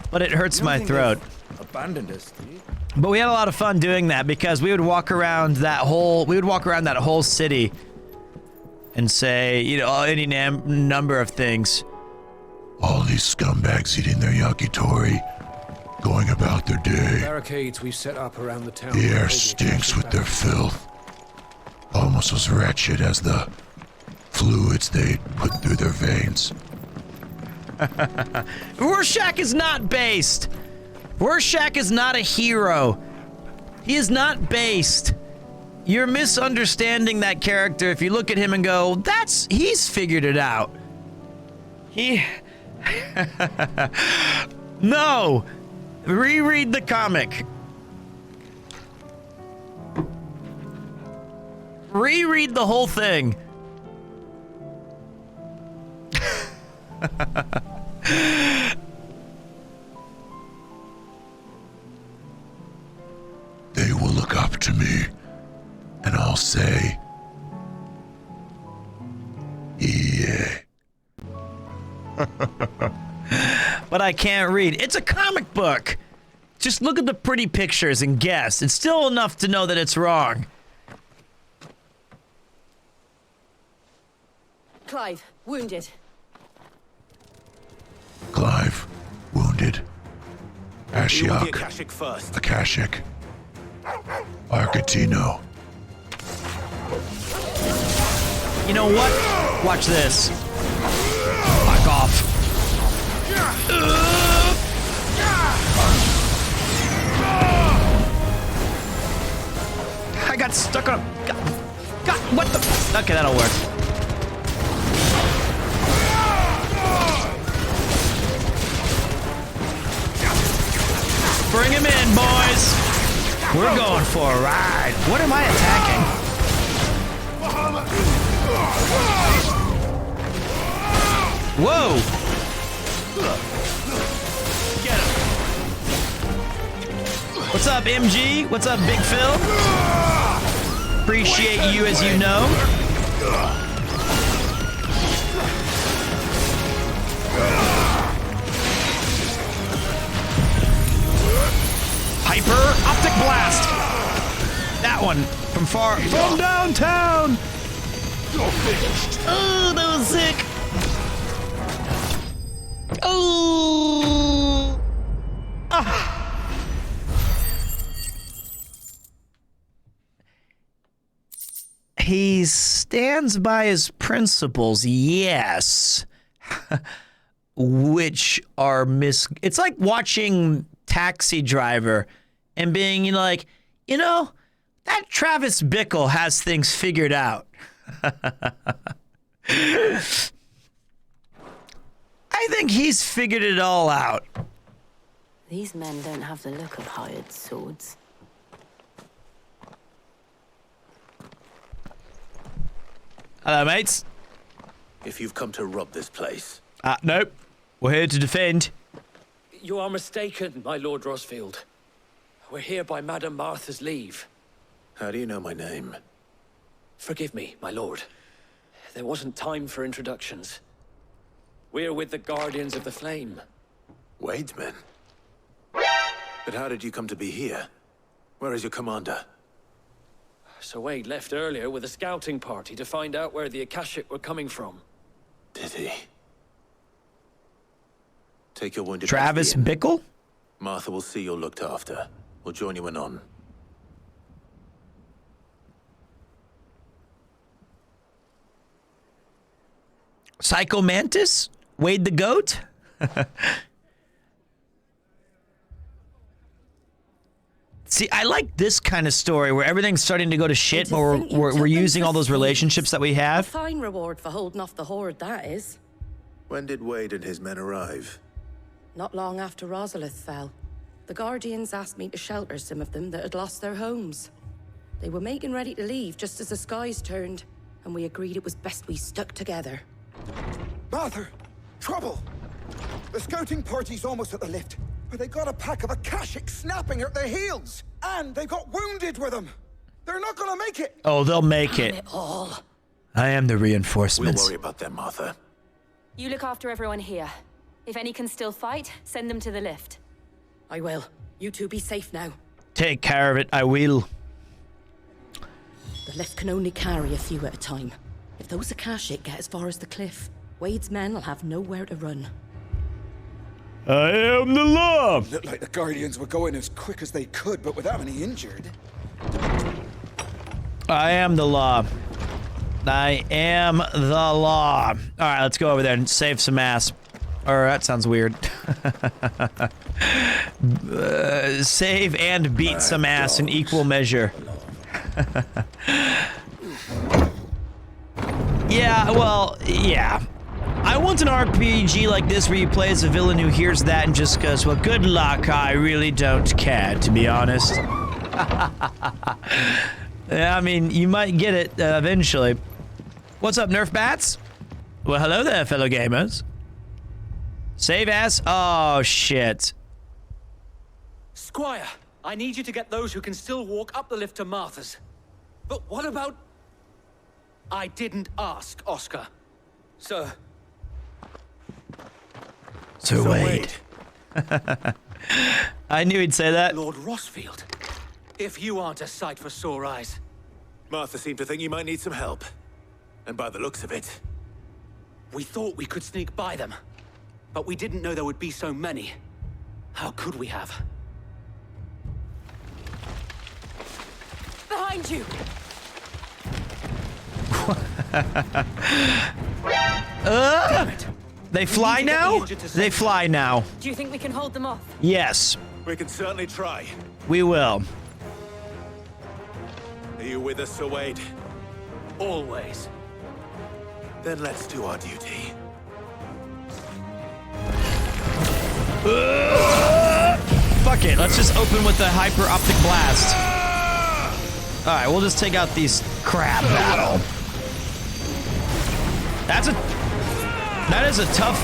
But it hurts my throat. Abandoned us, do you? But we had a lot of fun doing that because we would walk around that whole city and say, you know, any number of things. All these scumbags eating their yakitori, going about their day. Barricades we've set up around the town. The air stinks with their filth. Almost as wretched as the fluids they put through their veins. Rorschach is not based. Rorschach is not a hero. He is not based. You're misunderstanding that character if you look at him and go, he's figured it out. No. Reread the comic. Reread the whole thing. They will look up to me, and I'll say, yeah. But I can't read. It's a comic book. Just look at the pretty pictures and guess. It's still enough to know that it's wrong. Clive, wounded. Clive, wounded. Ashiok. Akashic first. Akashic. Arcatino. You know what? Watch this. Fuck off. I got stuck on a God, what the? Okay, that'll work. Bring him in, boys. We're going for a ride. What am I attacking? Whoa! Get him. What's up, MG? What's up, Big Phil? Appreciate you as you know. Hyper Optic Blast. That one from from downtown. Oh, that was sick. Oh. Ah. He stands by his principles, yes. Which are it's like watching Taxi Driver and being like, you know, that Travis Bickle has things figured out. I think he's figured it all out. These men don't have the look of hired swords. Hello, mates. If you've come to rob this place. Nope. We're here to defend. You are mistaken, my Lord Rosfield. We're here by Madame Martha's leave. How do you know my name? Forgive me, my lord. There wasn't time for introductions. We're with the Guardians of the Flame. Wade's men? But how did you come to be here? Where is your commander? Sir Wade left earlier with a scouting party to find out where the Akashic were coming from. Did he? Take your wounded. Travis Bickle? Martha will see you're looked after. We'll join you anon. Psycho Mantis? Wade the Goat? See, I like this kind of story where everything's starting to go to shit, but we're using all those relationships that we have. A fine reward for holding off the horde, that is. When did Wade and his men arrive? Not long after Rosalith fell. The Guardians asked me to shelter some of them that had lost their homes. They were making ready to leave just as the skies turned, and we agreed it was best we stuck together. Martha! Trouble! The scouting party's almost at the lift, but they got a pack of Akashic snapping at their heels! And they got wounded with them! They're not gonna make it! Oh, they'll make it. I am the reinforcements. We'll worry about them, Martha. You look after everyone here. If any can still fight, send them to the lift. I will. You two be safe now. Take care of it, I will. The lift can only carry a few at a time. If those Akashic get as far as the cliff, Wade's men will have nowhere to run. I am the law! Looked like the Guardians were going as quick as they could, but without any injured. I am the law. I am the law. Alright, let's go over there and save some ass. Or, that sounds weird. Save and beat some ass in equal measure. Yeah, well, yeah. I want an RPG like this where you play as a villain who hears that and just goes, well, good luck, I really don't care, to be honest. Yeah, I mean, you might get it eventually. What's up, Nerf Bats? Well, hello there, fellow gamers. Save ass? Oh, shit. Squire, I need you to get those who can still walk up the lift to Martha's. But what about... I didn't ask, Oscar. Sir. Sir Wade. I knew he'd say that. Lord Rosfield, if you aren't a sight for sore eyes. Martha seemed to think you might need some help. And by the looks of it... We thought we could sneak by them. But we didn't know there would be so many. How could we have? Behind you! They fly now? They fly now. Do you think we can hold them off? Yes. We can certainly try. We will. Are you with us, Sir Wade? Always. Then let's do our duty. Fuck it, let's just open with the hyper optic blast. Alright, we'll just take out these crab battle. That is a tough...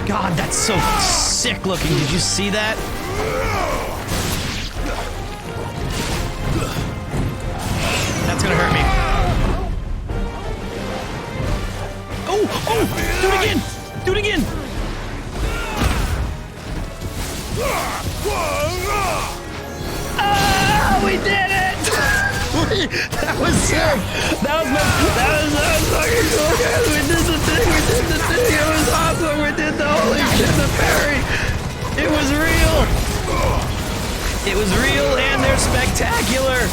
God, that's so sick looking. Did you see that? That's gonna hurt me. Oh! Do it again! Do it again! Ah! We did it! That was sick! That was fucking cool, guys! We did the thing! It was awesome! We did the holy shit, the parry! It was real! It was real and they're spectacular!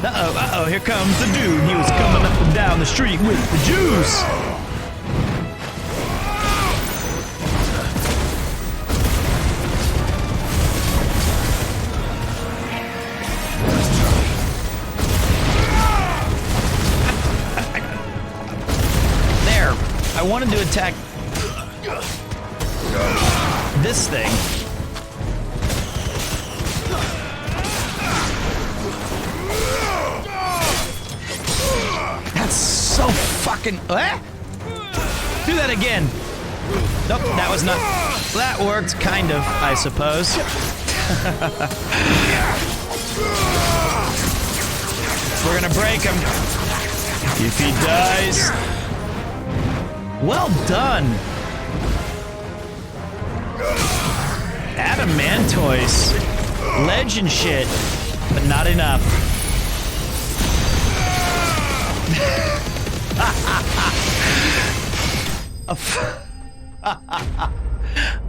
Uh-oh, here comes the dude. He was coming up and down the street with the juice. There. I wanted to attack this thing. So fucking... Eh? Do that again. Nope, that was not... That worked, kind of, I suppose. We're gonna break him. If he dies... Well done. Adamantoise. Legend shit, but not enough.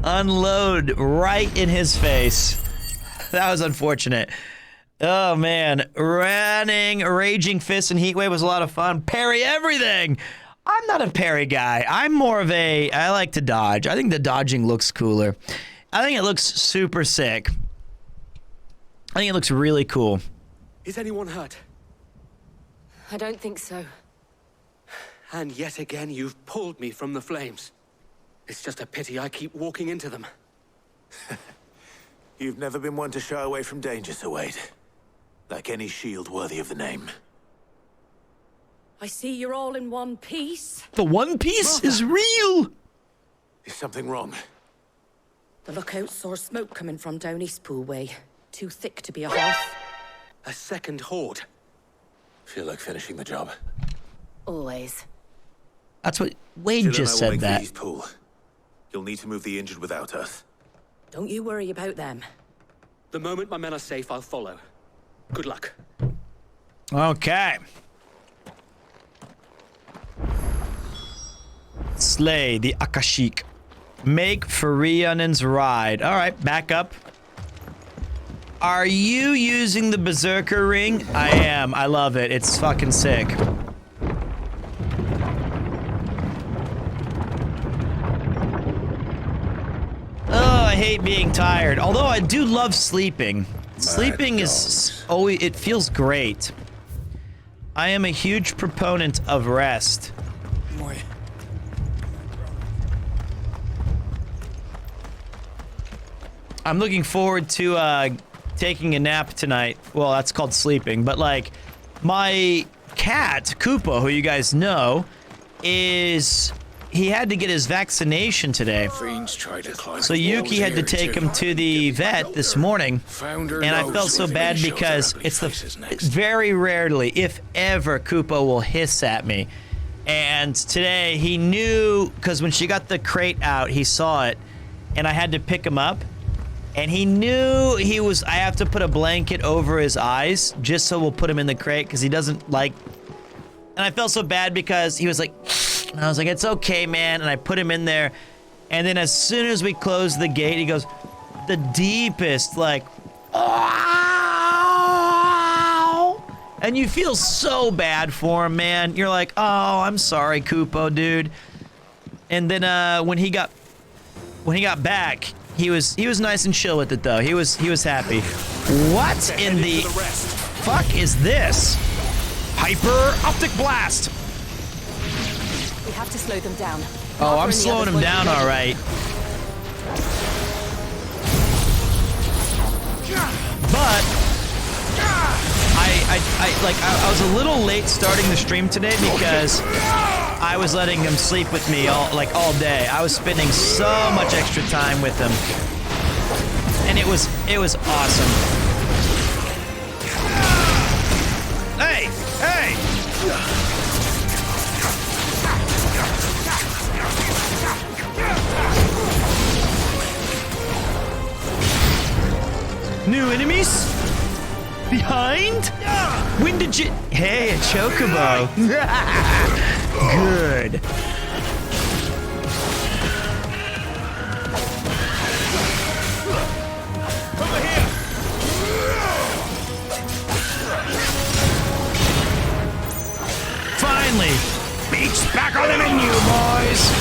Unload right in his face. That was unfortunate. Oh man, raging fist and heat wave was a lot of fun. Parry everything. I'm not a parry guy. I'm more of a, I like to dodge. I think the dodging looks cooler. I think it looks super sick. I think it looks really cool. Is anyone hurt? I don't think so. And yet again, you've pulled me from the flames. It's just a pity I keep walking into them. You've never been one to shy away from danger, Sir Wade. Like any shield worthy of the name. I see you're all in one piece. The One Piece is real! Is something wrong? The lookout saw smoke coming from down Eastpool way. Too thick to be a hearth. A second horde. Feel like finishing the job. Always. That's what Wade just said that. Eastpool. You'll need to move the injured without us. Don't you worry about them. The moment my men are safe, I'll follow. Good luck. Okay. Slay the Akashic. Make for Rhiannon's ride. All right, back up. Are you using the Berserker ring? I am. I love it. It's fucking sick. Oh, I hate being tired. Although I do love sleeping. Sleeping is always, it feels great. I am a huge proponent of rest. I'm looking forward to taking a nap tonight. Well, that's called sleeping, but like my cat, Koopa, who you guys know, he had to get his vaccination today. So Yuki had to take him to the vet this morning, and I felt so bad because it's very rarely, if ever, Koopa will hiss at me. And today he knew, because when she got the crate out, he saw it, and I had to pick him up. And he knew I have to put a blanket over his eyes just so we'll put him in the crate because he doesn't like. And I felt so bad because he was like, and I was like, it's okay, man. And I put him in there. And then as soon as we closed the gate, he goes, the deepest, like, oh! And you feel so bad for him, man. You're like, oh, I'm sorry, Kupo, dude. And then when he got back, he was nice and chill with it though. He was happy. What in the fuck is this? Hyper optic blast. We have to slow them down. Oh, I'm slowing him down, all right. But I was a little late starting the stream today because I was letting him sleep with me all day. I was spending so much extra time with him, and it was awesome. Hey, hey! New enemies? Behind? When did you... Hey, a chocobo. Good. Over here. Finally! Beach's back on the menu, boys!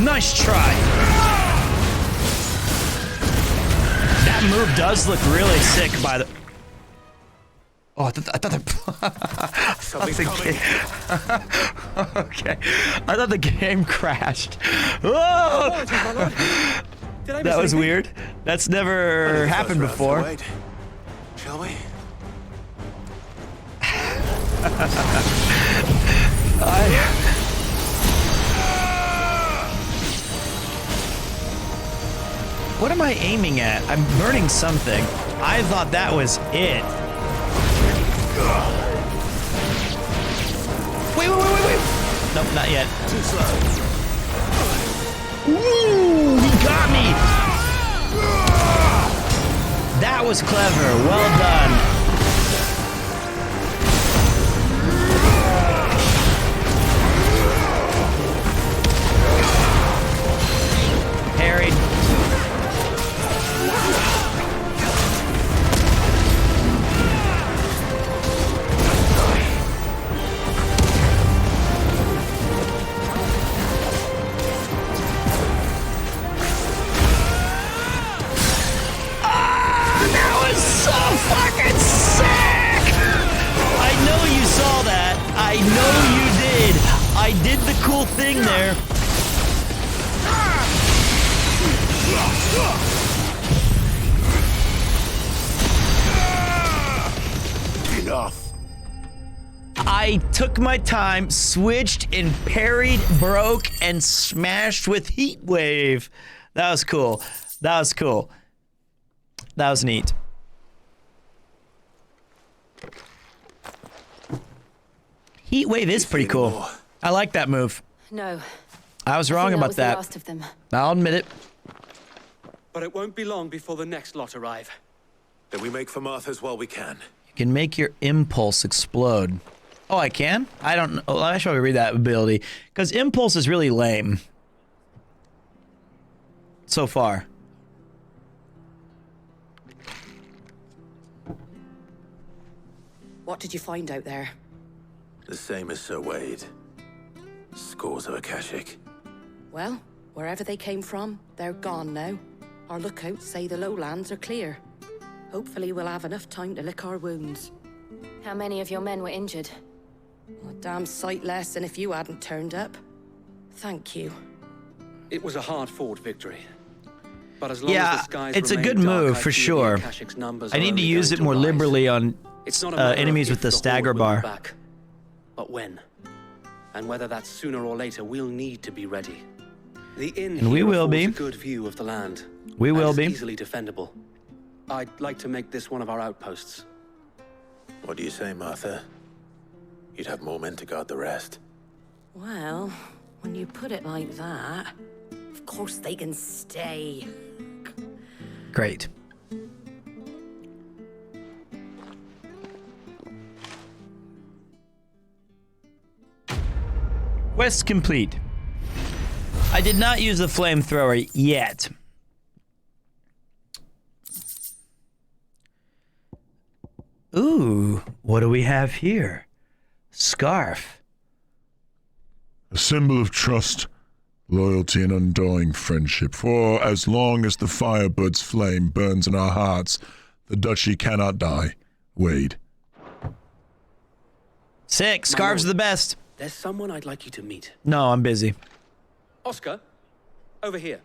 Nice try. That move does look really sick by the... Oh, I thought the okay. I thought the game crashed. Oh! That was weird. That's never happened before. Wait. Shall we? What am I aiming at? I'm burning something. I thought that was it. Wait. Nope, not yet. Too slow. Ooh, he got me. That was clever. Well done. Parried. Fucking sick! I know you saw that. I know you did. I did the cool thing there. Enough. I took my time, switched and parried, broke, and smashed with Heat Wave. That was cool. That was cool. That was neat. Heat Wave is pretty cool. I like that move. No. I was wrong about that. The last of them. I'll admit it. But it won't be long before the next lot arrive. Then we make for Martha's while we can. You can make your impulse explode. Oh, I can? I don't know. I should probably read that ability. Because impulse is really lame. So far. What did you find out there? The same as Sir Wade. Scores of Akashic. Well, wherever they came from, they're gone now. Our lookouts say the lowlands are clear. Hopefully we'll have enough time to lick our wounds. How many of your men were injured? A damn sight less than if you hadn't turned up. Thank you. It was a hard-fought victory. But as long as the skies it's a remain good dark, move I for fear sure. the Akashic's numbers I are need to only use going it more rise. liberally on It's not a matter of enemies if with the Horde stagger will be bar. back, but when. And whether that's sooner or later, we'll need to be ready. The inn And we here will affords be. a good view of the land. We will and be. It's easily defendable. I'd like to make this one of our outposts. What do you say, Martha? You'd have more men to guard the rest. Well, when you put it like that, of course they can stay. Great. Quest complete. I did not use the flamethrower yet. Ooh, what do we have here? Scarf. A symbol of trust, loyalty, and undying friendship. For as long as the firebird's flame burns in our hearts, the duchy cannot die. Wade. Sick. Scarves are the best. There's someone I'd like you to meet. No, I'm busy. Oscar, over here.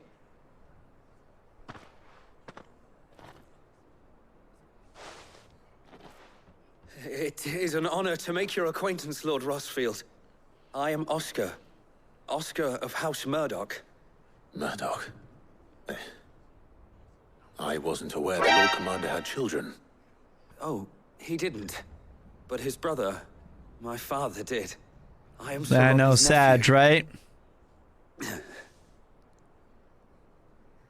It is an honor to make your acquaintance, Lord Rossfield. I am Oscar. Oscar of House Murdoch. Murdoch? I wasn't aware the Lord Commander had children. Oh, he didn't. But his brother, my father, did. I am Sir I know, Robbie's Sag, nephew. right?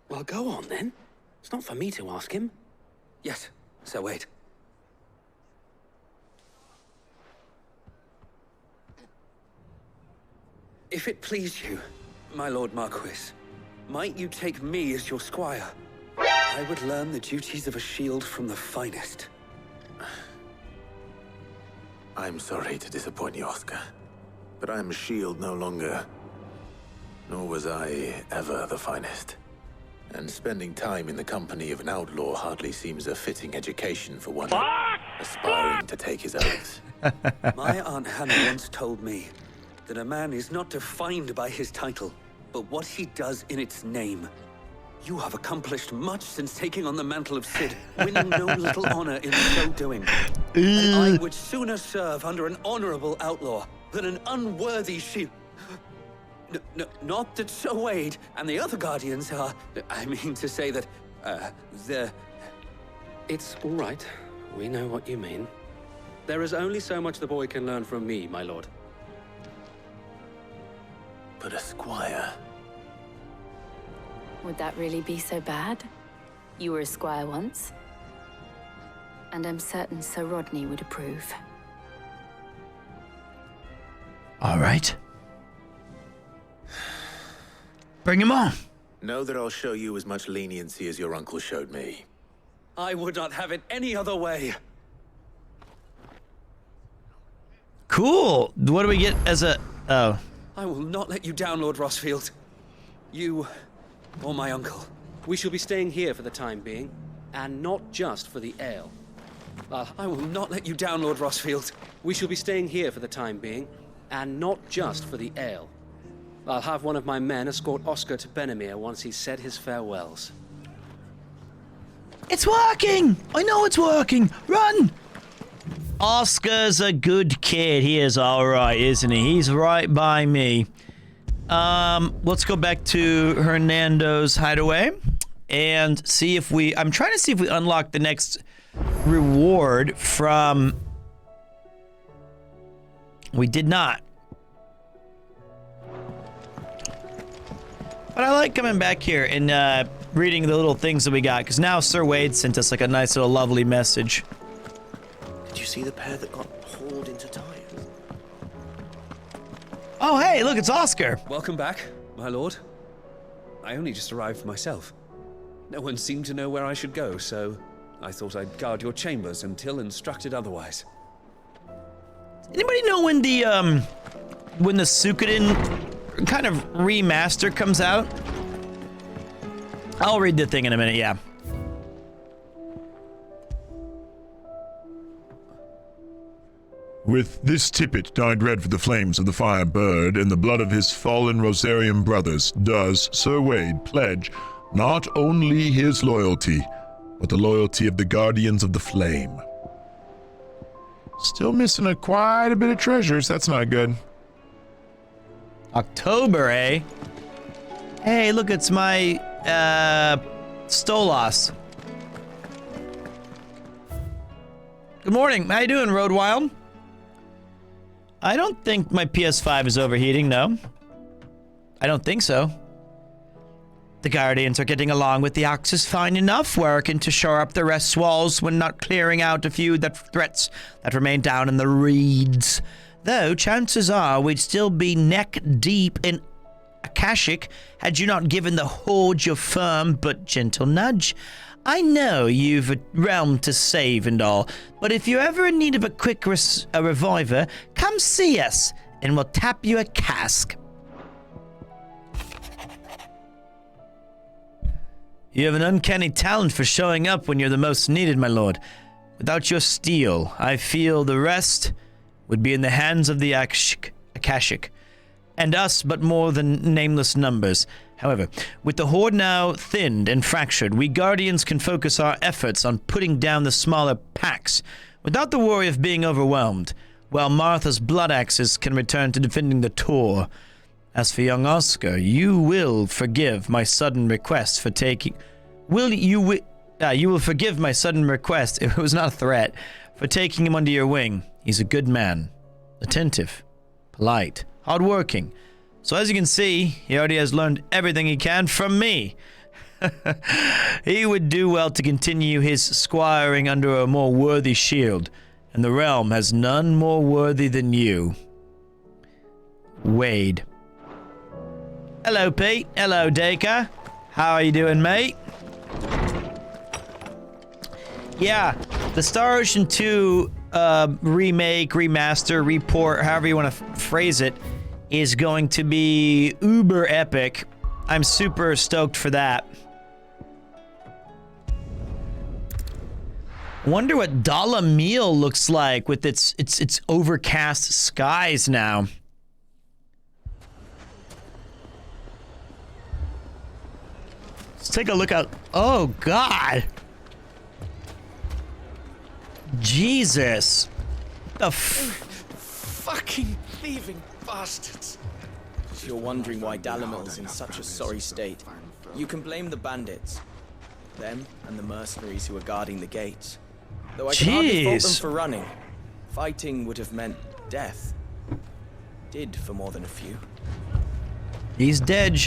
Well, go on then. It's not for me to ask him. Yes, Sir Wade. If it please you, my Lord Marquis, might you take me as your squire? I would learn the duties of a shield from the finest. I'm sorry to disappoint you, Oscar, but I'm a shield no longer. Nor was I ever the finest. And spending time in the company of an outlaw hardly seems a fitting education for one aspiring to take his oath. My Aunt Hannah once told me that a man is not defined by his title, but what he does in its name. You have accomplished much since taking on the mantle of Cid, winning no little honor in so doing. And I would sooner serve under an honorable outlaw than an unworthy shield. Not that Sir Wade and the other Guardians are... I mean to say that, they're... It's all right. We know what you mean. There is only so much the boy can learn from me, my lord. But a squire... Would that really be so bad? You were a squire once. And I'm certain Sir Rodney would approve. All right. Bring him on. Know that I'll show you as much leniency as your uncle showed me. I would not have it any other way. Cool. What do we get as a... Oh. I will not let you down, Lord Rossfield. You... or my uncle. We shall be staying here for the time being, and not just for the ale. I will not let you down, Lord Rossfield. We shall be staying here for the time being, and not just for the ale. I'll have one of my men escort Oscar to Benamir once he's said his farewells. It's working! I know it's working! Run! Oscar's a good kid. He is alright, isn't he? He's right by me. Let's go back to Hernando's hideaway and see if we... I'm trying to see if we unlock the next reward from... We did not. But I like coming back here and reading the little things that we got, because now Sir Wade sent us like a nice little lovely message. Did you see the pair that got hauled into Tyre? Oh, hey, look, it's Oscar. Welcome back, my lord. I only just arrived myself. No one seemed to know where I should go, so I thought I'd guard your chambers until instructed otherwise. Anybody know when the Suikoden kind of remaster comes out? I'll read the thing in a minute, yeah. With this tippet dyed red for the flames of the fire bird and the blood of his fallen Rosarian brothers, does Sir Wade pledge not only his loyalty, but the loyalty of the Guardians of the Flame. Still missing quite a bit of treasures, that's not good. October, eh? Hey, look, it's my, Stolas. Good morning, how you doing, Road Wild? I don't think my PS5 is overheating, no. I don't think so. The Guardians are getting along with the Axis fine enough, working to shore up the rest walls when not clearing out a few threats that remain down in the reeds. Though chances are we'd still be neck deep in Akashic had you not given the Horde your firm but gentle nudge. I know you've a realm to save and all, but if you're ever in need of a quick reviver, come see us and we'll tap you a cask. You have an uncanny talent for showing up when you're the most needed, my lord. Without your steel, I feel the rest would be in the hands of the Akashic, and us but more than nameless numbers. However, with the Horde now thinned and fractured, we Guardians can focus our efforts on putting down the smaller packs, without the worry of being overwhelmed, while Martha's blood axes can return to defending the Tor. As for young Oscar, you will forgive my sudden request for taking... You will forgive my sudden request, it was not a threat, for taking him under your wing. He's a good man. Attentive. Polite. Hardworking. So as you can see, he already has learned everything he can from me. He would do well to continue his squiring under a more worthy shield, and the realm has none more worthy than you. Wade. Hello, Pete. Hello, Dacre. How are you doing, mate? Yeah, the Star Ocean 2 remake, remaster, report, however you want to phrase it, is going to be uber epic. I'm super stoked for that. Wonder what Dalamil looks like with its overcast skies now. Let's take a look out. Oh, God. Jesus. The Fucking thieving bastards. If you're wondering why Dalamil's in such a sorry state, you can blame the bandits. Them and the mercenaries who are guarding the gates. Though I can hardly fault them for running. Fighting would have meant death. Did for more than a few. He's dead.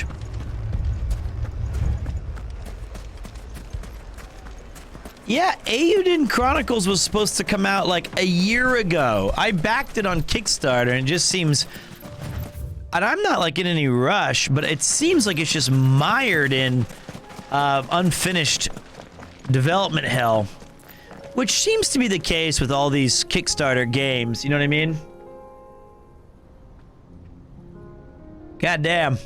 Yeah, Eiyuden Chronicles was supposed to come out like a year ago. I backed it on Kickstarter and it just seems... And I'm not like in any rush, but it seems like it's just mired in unfinished development hell. Which seems to be the case with all these Kickstarter games, you know what I mean? God damn.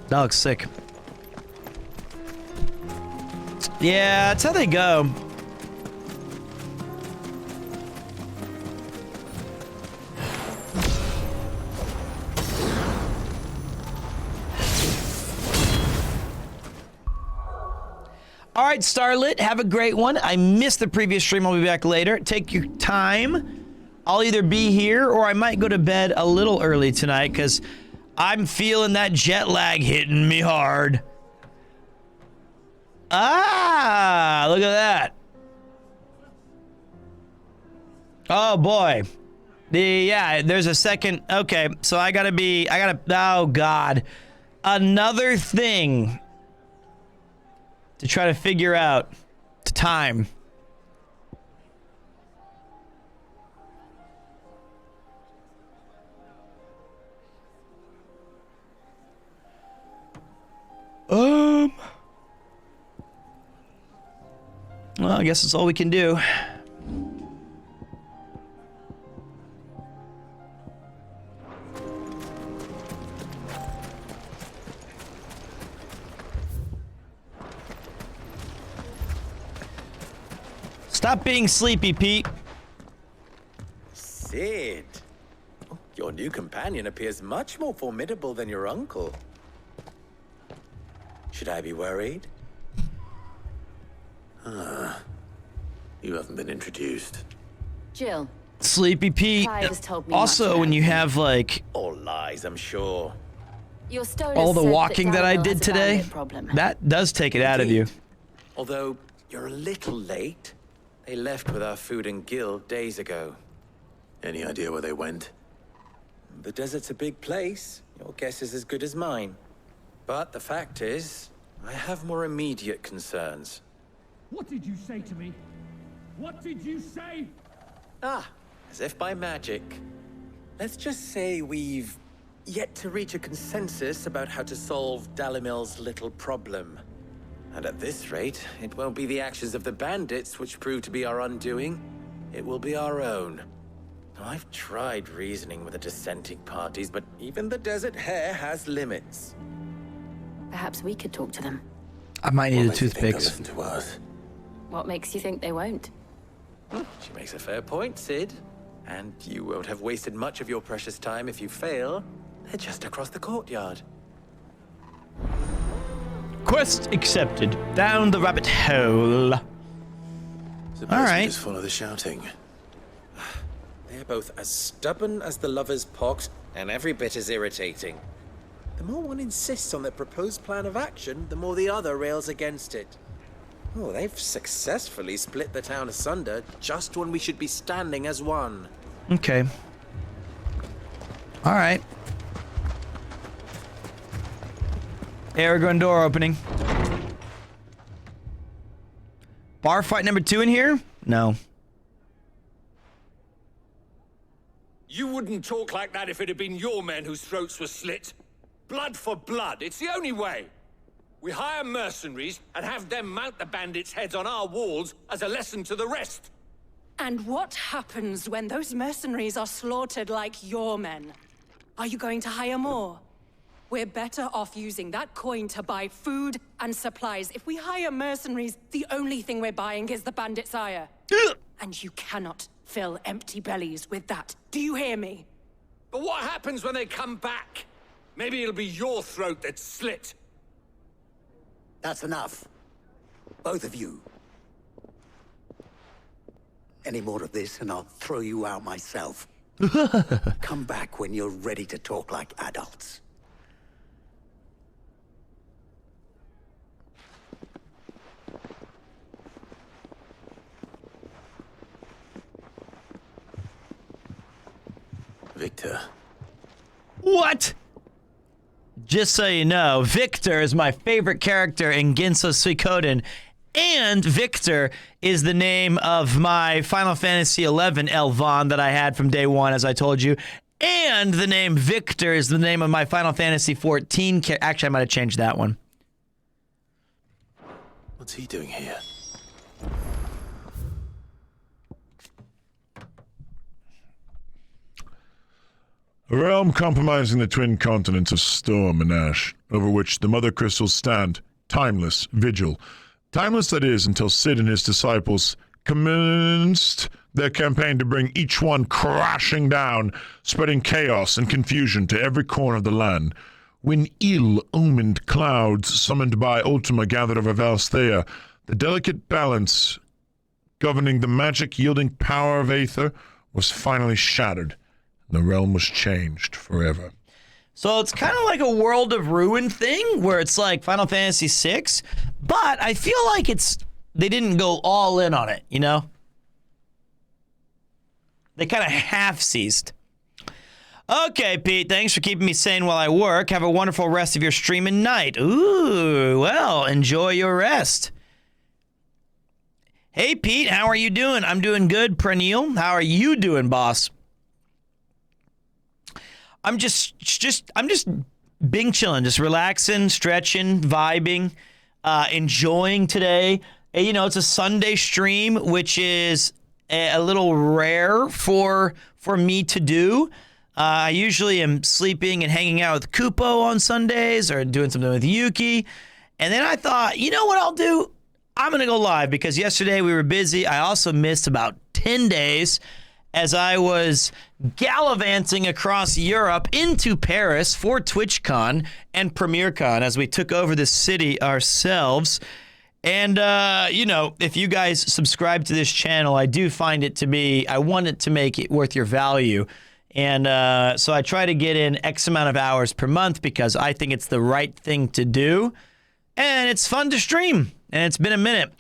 That looks sick. Yeah, that's how they go. All right, Starlit, have a great one. I missed the previous stream. I'll be back later. Take your time. I'll either be here or I might go to bed a little early tonight because I'm feeling that jet lag hitting me hard. Ah, look at that. Oh, boy. Yeah, there's a second. Okay, so I gotta, oh, God. Another thing to try to figure out the time. Well, I guess that's all we can do. Stop being sleepy, Pete. Sid. Your new companion appears much more formidable than your uncle. Should I be worried? You haven't been introduced. Jill. Sleepy Pete. Clive has told me Also, when you have like all lies, I'm sure. Your all the walking that I did today, that does take it out of you. Although you're a little late. They left with our food and guild days ago. Any idea where they went? The desert's a big place. Your guess is as good as mine. But the fact is, I have more immediate concerns. What did you say to me? What did you say? Ah, as if by magic. Let's just say we've yet to reach a consensus about how to solve Dalimil's little problem. And at this rate, it won't be the actions of the bandits which prove to be our undoing. It will be our own. Now, I've tried reasoning with the dissenting parties, but even the Desert Hare has limits. Perhaps we could talk to them. I might need a toothpicks. Listen to us. What makes you think they won't? She makes a fair point, Sid. And you won't have wasted much of your precious time if you fail. They're just across the courtyard. Quest accepted. Down the rabbit hole. Suppose All right. we just follow the shouting. They're both as stubborn as the lover's pox, and every bit as irritating. The more one insists on their proposed plan of action, the more the other rails against it. Oh, they've successfully split the town asunder just when we should be standing as one. Okay. All right. Aragorn door opening. Bar fight number 2 in here? No. You wouldn't talk like that if it had been your men whose throats were slit. Blood for blood, it's the only way. We hire mercenaries and have them mount the bandits' heads on our walls as a lesson to the rest. And what happens when those mercenaries are slaughtered like your men? Are you going to hire more? We're better off using that coin to buy food and supplies. If we hire mercenaries, the only thing we're buying is the bandits' ire. And you cannot fill empty bellies with that. Do you hear me? But what happens when they come back? Maybe it'll be your throat that's slit. That's enough. Both of you. Any more of this and I'll throw you out myself. Come back when you're ready to talk like adults. Victor. What? Just so you know, Victor is my favorite character in Ginso Suikoden, and Victor is the name of my Final Fantasy XI Elvon that I had from day one, as I told you, and the name Victor is the name of my Final Fantasy XIV Actually, I might have changed that one. What's he doing here? A realm compromising the twin continents of storm and ash, over which the mother crystals stand, timeless, vigil. Timeless, that is, until Sid and his disciples commenced their campaign to bring each one crashing down, spreading chaos and confusion to every corner of the land. When ill-omened clouds summoned by Ultima gathered over Valsthea, the delicate balance governing the magic-yielding power of Aether was finally shattered. The realm was changed forever. So it's kind of like a World of Ruin thing, where it's like Final Fantasy VI, but I feel like they didn't go all in on it, you know? They kind of half-seized. Okay, Pete, thanks for keeping me sane while I work. Have a wonderful rest of your stream and night. Ooh, well, enjoy your rest. Hey, Pete, how are you doing? I'm doing good, Preneel. How are you doing, boss? I'm just being chilling, just relaxing, stretching, vibing, enjoying today. You know, it's a Sunday stream, which is a little rare for me to do. I usually am sleeping and hanging out with Kupo on Sundays or doing something with Yuki. And then I thought, you know what I'll do? I'm going to go live because yesterday we were busy. I also missed about 10 days as I was gallivanting across Europe into Paris for TwitchCon and PremiereCon as we took over the city ourselves. And, you know, if you guys subscribe to this channel, I do find it to be, I want it to make it worth your value. And so I try to get in X amount of hours per month because I think it's the right thing to do. And it's fun to stream. And it's been a minute.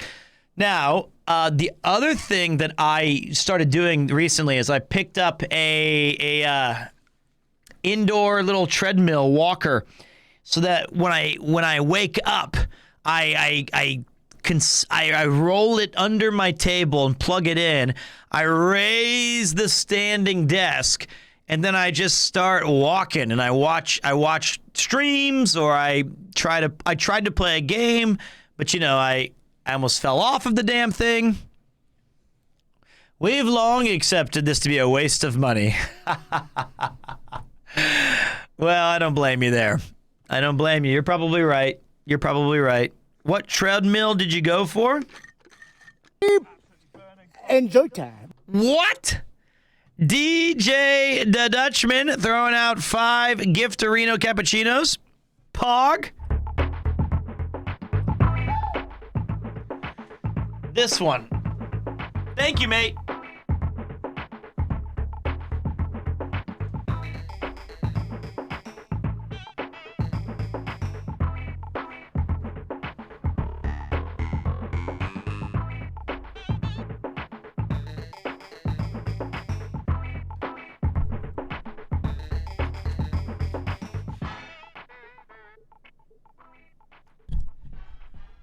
Now, the other thing that I started doing recently is I picked up a indoor little treadmill walker so that when I wake up, I I roll it under my table and plug it in. I raise the standing desk, and then I just start walking. And I watch streams, or I tried to play a game, but I almost fell off of the damn thing. We've long accepted this to be a waste of money. Well, I don't blame you there. I don't blame you. You're probably right. What treadmill did you go for? Enjoy time. What? DJ the Dutchman throwing out 5 Giftorino cappuccinos. Pog. This one. Thank you, mate.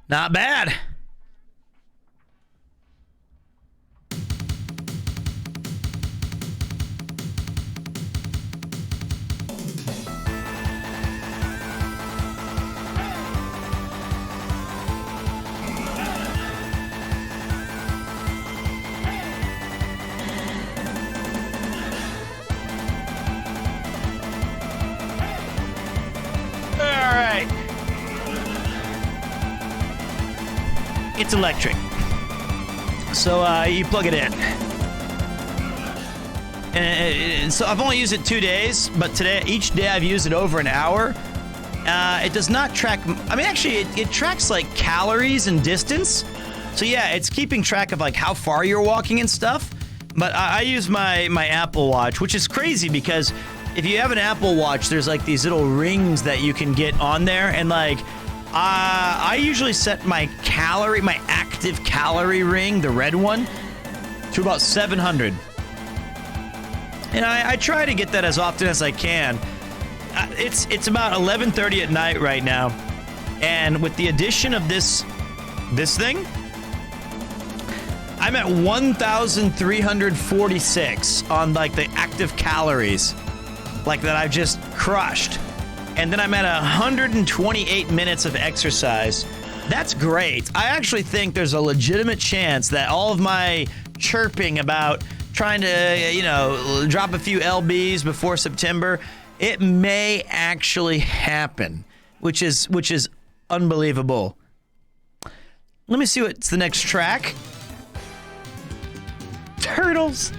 Not bad. It's electric. So you plug it in. And so I've only used it 2 days, but each day I've used it over an hour. It does not track, actually it tracks like calories and distance. So yeah, it's keeping track of like how far you're walking and stuff. But I use my Apple Watch, which is crazy because if you have an Apple Watch, there's like these little rings that you can get on there, and like I usually set my active calorie ring, the red one, to about 700. And I try to get that as often as I can. It's about 11:30 at night right now, and with the addition of this thing, I'm at 1,346 on like the active calories, like that I've just crushed. And then I'm at 128 minutes of exercise. That's great. I actually think there's a legitimate chance that all of my chirping about trying to, drop a few LBs before September, it may actually happen, which is unbelievable. Let me see what's the next track. Turtles.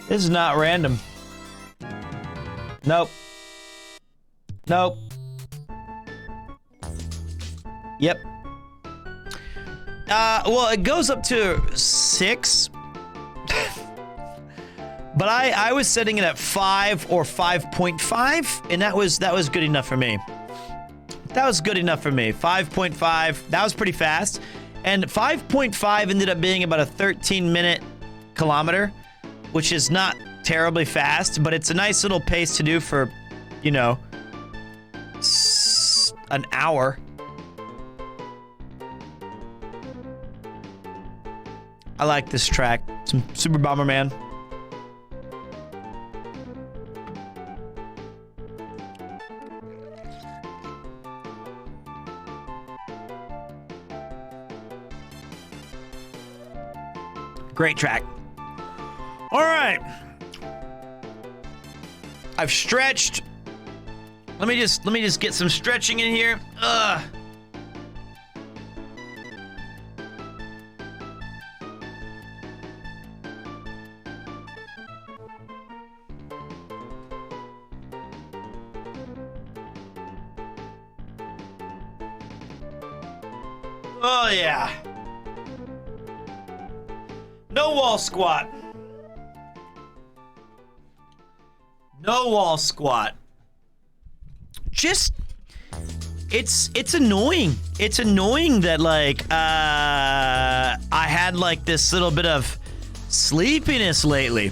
This is not random. Nope. Yep. Well, it goes up to 6. But I was setting it at 5 or 5.5, and that was good enough for me. 5.5. That was pretty fast. And 5.5 ended up being about a 13-minute kilometer, which is not terribly fast, but it's a nice little pace to do for, an hour. I like this track. Some Super Bomberman. Great track. All right. I've stretched. Let me just get some stretching in here. Ugh. Oh yeah. No wall squat. No wall squat. Just, it's annoying. It's annoying that like I had like this little bit of sleepiness lately.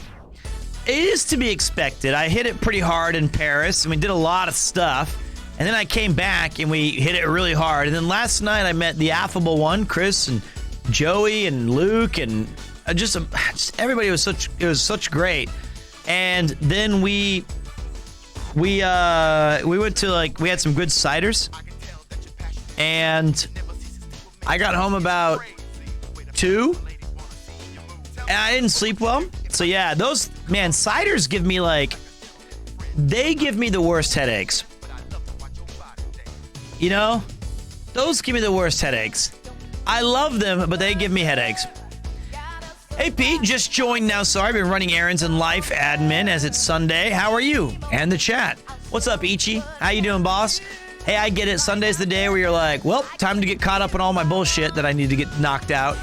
It is to be expected. I hit it pretty hard in Paris, and we did a lot of stuff. And then I came back and we hit it really hard. And then last night I met the affable one, Chris and Joey and Luke, and just everybody was such great. And then we went to we had some good ciders, and I got home about 2, and I didn't sleep well. So yeah, ciders give me they give me the worst headaches. You know, those give me the worst headaches. I love them, but they give me headaches. Hey Pete, just joined now. Sorry, I've been running errands in life admin as it's Sunday. How are you? And the chat. What's up, Ichi? How you doing, boss? Hey, I get it. Sunday's the day where you're like, well, time to get caught up on all my bullshit that I need to get knocked out.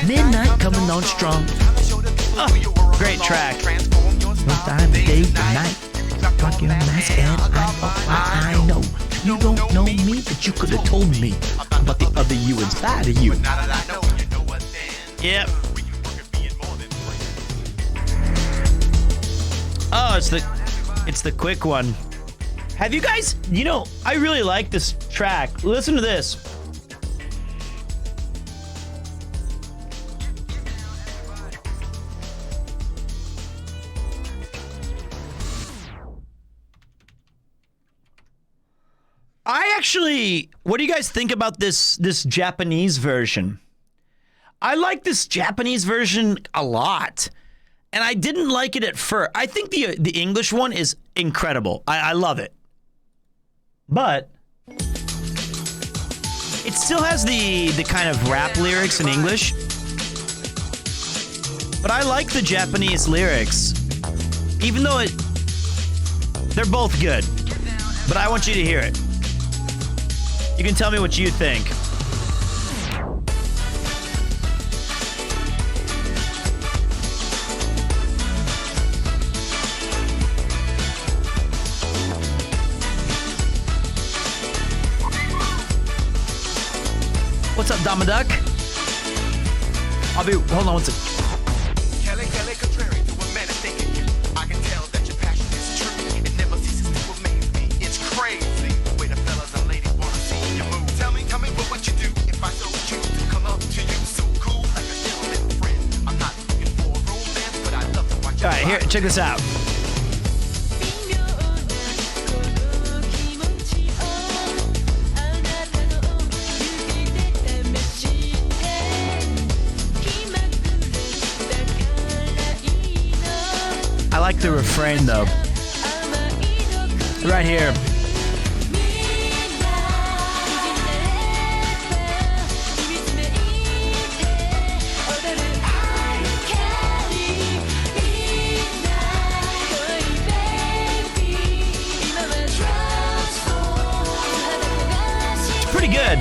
Midnight coming on strong. Great track. No time, day, night. Rock your mask and I know. You don't know me, but you could have told me about the other you inside of you. Yep. Oh, it's the quick one. Have you guys, I really like this track. Listen to this. What do you guys think about this Japanese version? I like this Japanese version a lot, and I didn't like it at first. I think the English one is incredible. I love it, but it still has the kind of rap lyrics in English. But I like the Japanese lyrics, even though they're both good. But I want you to hear it. You can tell me what you think. What's up, Damaduck? Hold on one second. All right, here, check this out. I like the refrain though. Right here. Pretty good.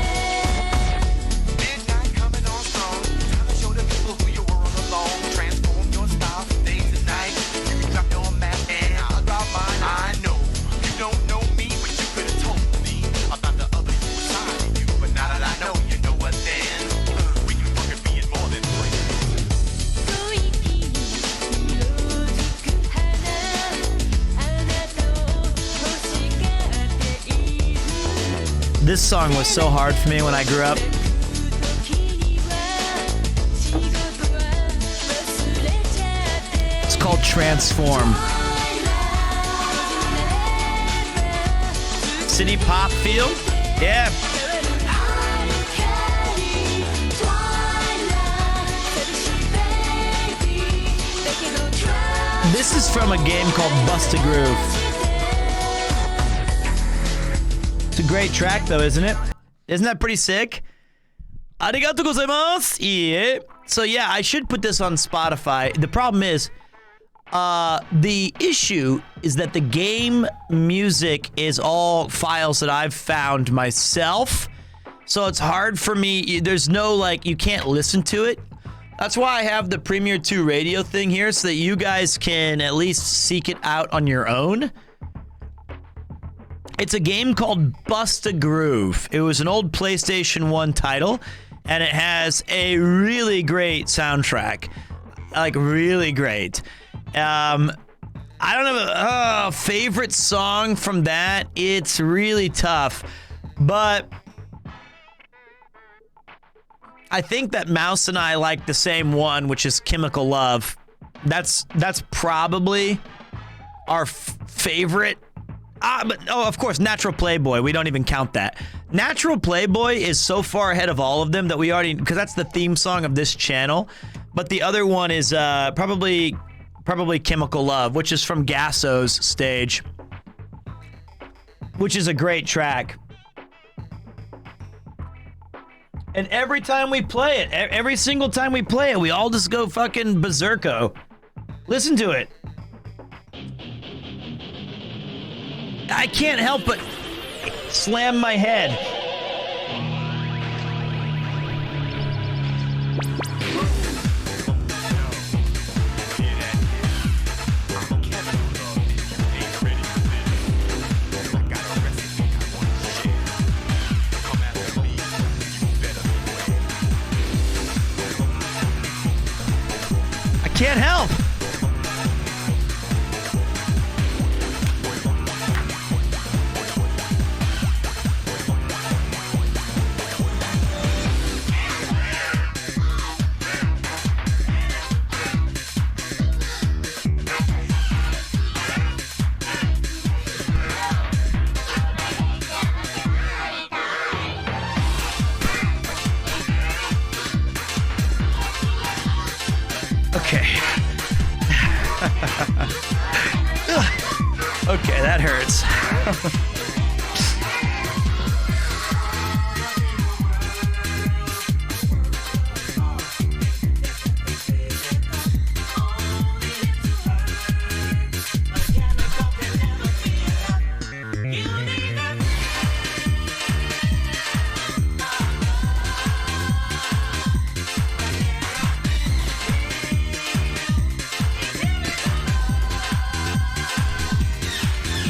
This song was so hard for me when I grew up. It's called Transform. City pop feel? Yeah. This is from a game called Bust a Groove. It's a great track though, isn't it? Isn't that pretty sick? Arigatou gozaimasu! Yeah. So yeah, I should put this on Spotify. The problem is, the issue is that the game music is all files that I've found myself. So it's hard for me. There's no, like, you can't listen to it. That's why I have the Premiere 2 radio thing here, so that you guys can at least seek it out on your own. It's a game called Bust a Groove. It was an old PlayStation 1 title, and it has a really great soundtrack. Like, really great. I don't have a favorite song from that. It's really tough, but I think that Mouse and I like the same one, which is Chemical Love. That's probably our favorite. But of course, Natural Playboy. We don't even count that. Natural Playboy is so far ahead of all of them that we already, because that's the theme song of this channel. But the other one is probably Chemical Love, which is from Gasso's stage, which is a great track. And every time we play it, every single time we play it, we all just go fucking berserko. Listen to it. I can't help but slam my head. Can't help. Okay. Okay, that hurts.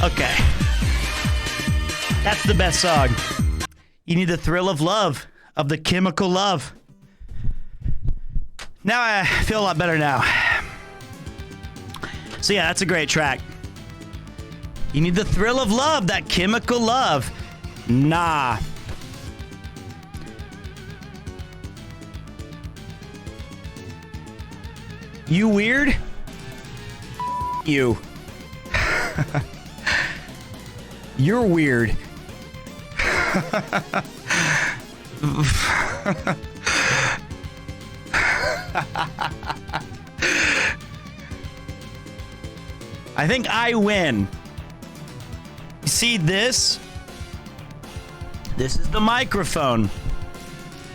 Okay. That's the best song. You need the thrill of love, of the chemical love. Now I feel a lot better now. So yeah, that's a great track. You need the thrill of love, that chemical love. Nah. You weird? You. You're weird. I think I win. You see this? This is the microphone.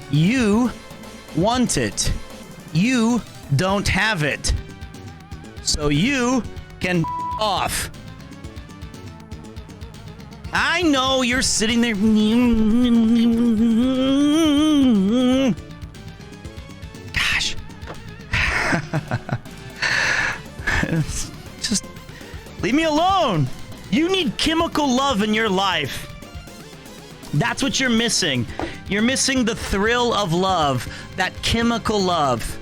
You want it. You don't have it. So you can off. I know you're sitting there. Gosh. Just leave me alone. You need chemical love in your life. That's what you're missing. You're missing the thrill of love, that chemical love.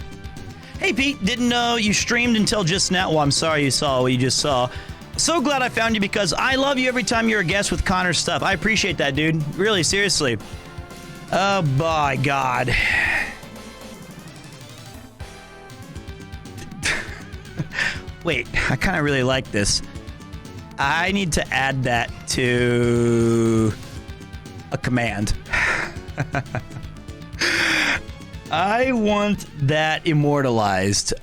Hey, Pete, didn't know you streamed until just now. Well, I'm sorry you saw what you just saw. So glad I found you because I love you every time you're a guest with Connor's stuff. I appreciate that, dude. Really, seriously. Oh, my God. Wait, I kind of really like this. I need to add that to a command. I want that immortalized.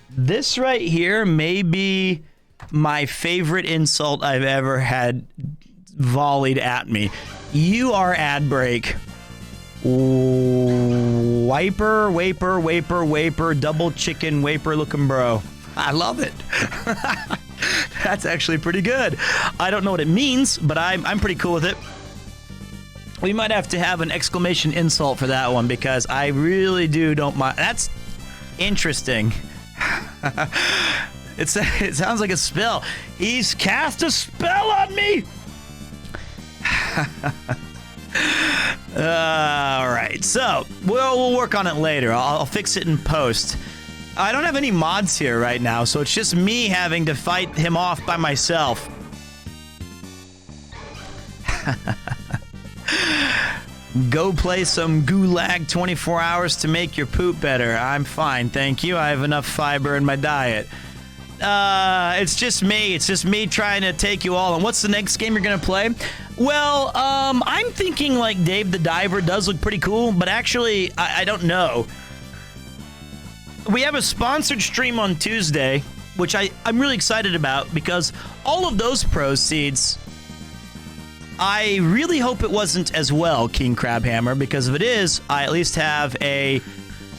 This right here may be my favorite insult I've ever had volleyed at me. You are ad break. Wiper, double chicken, waper looking bro. I love it. That's actually pretty good. I don't know what it means, but I'm pretty cool with it. We might have to have an exclamation insult for that one because I really don't mind. Interesting. It sounds like a spell. He's cast a spell on me. All right, so we'll work on it later. I'll fix it in post. I don't have any mods here right now, so it's just me having to fight him off by myself. Go play some Gulag 24 hours to make your poop better. I'm fine, thank you. I have enough fiber in my diet. It's just me. It's just me trying to take you all. And what's the next game you're gonna play? Well, I'm thinking like Dave the Diver does look pretty cool, but actually, I don't know. We have a sponsored stream on Tuesday, which I'm really excited about because all of those proceeds, I really hope it wasn't as well, King Crabhammer, because if it is, I at least have a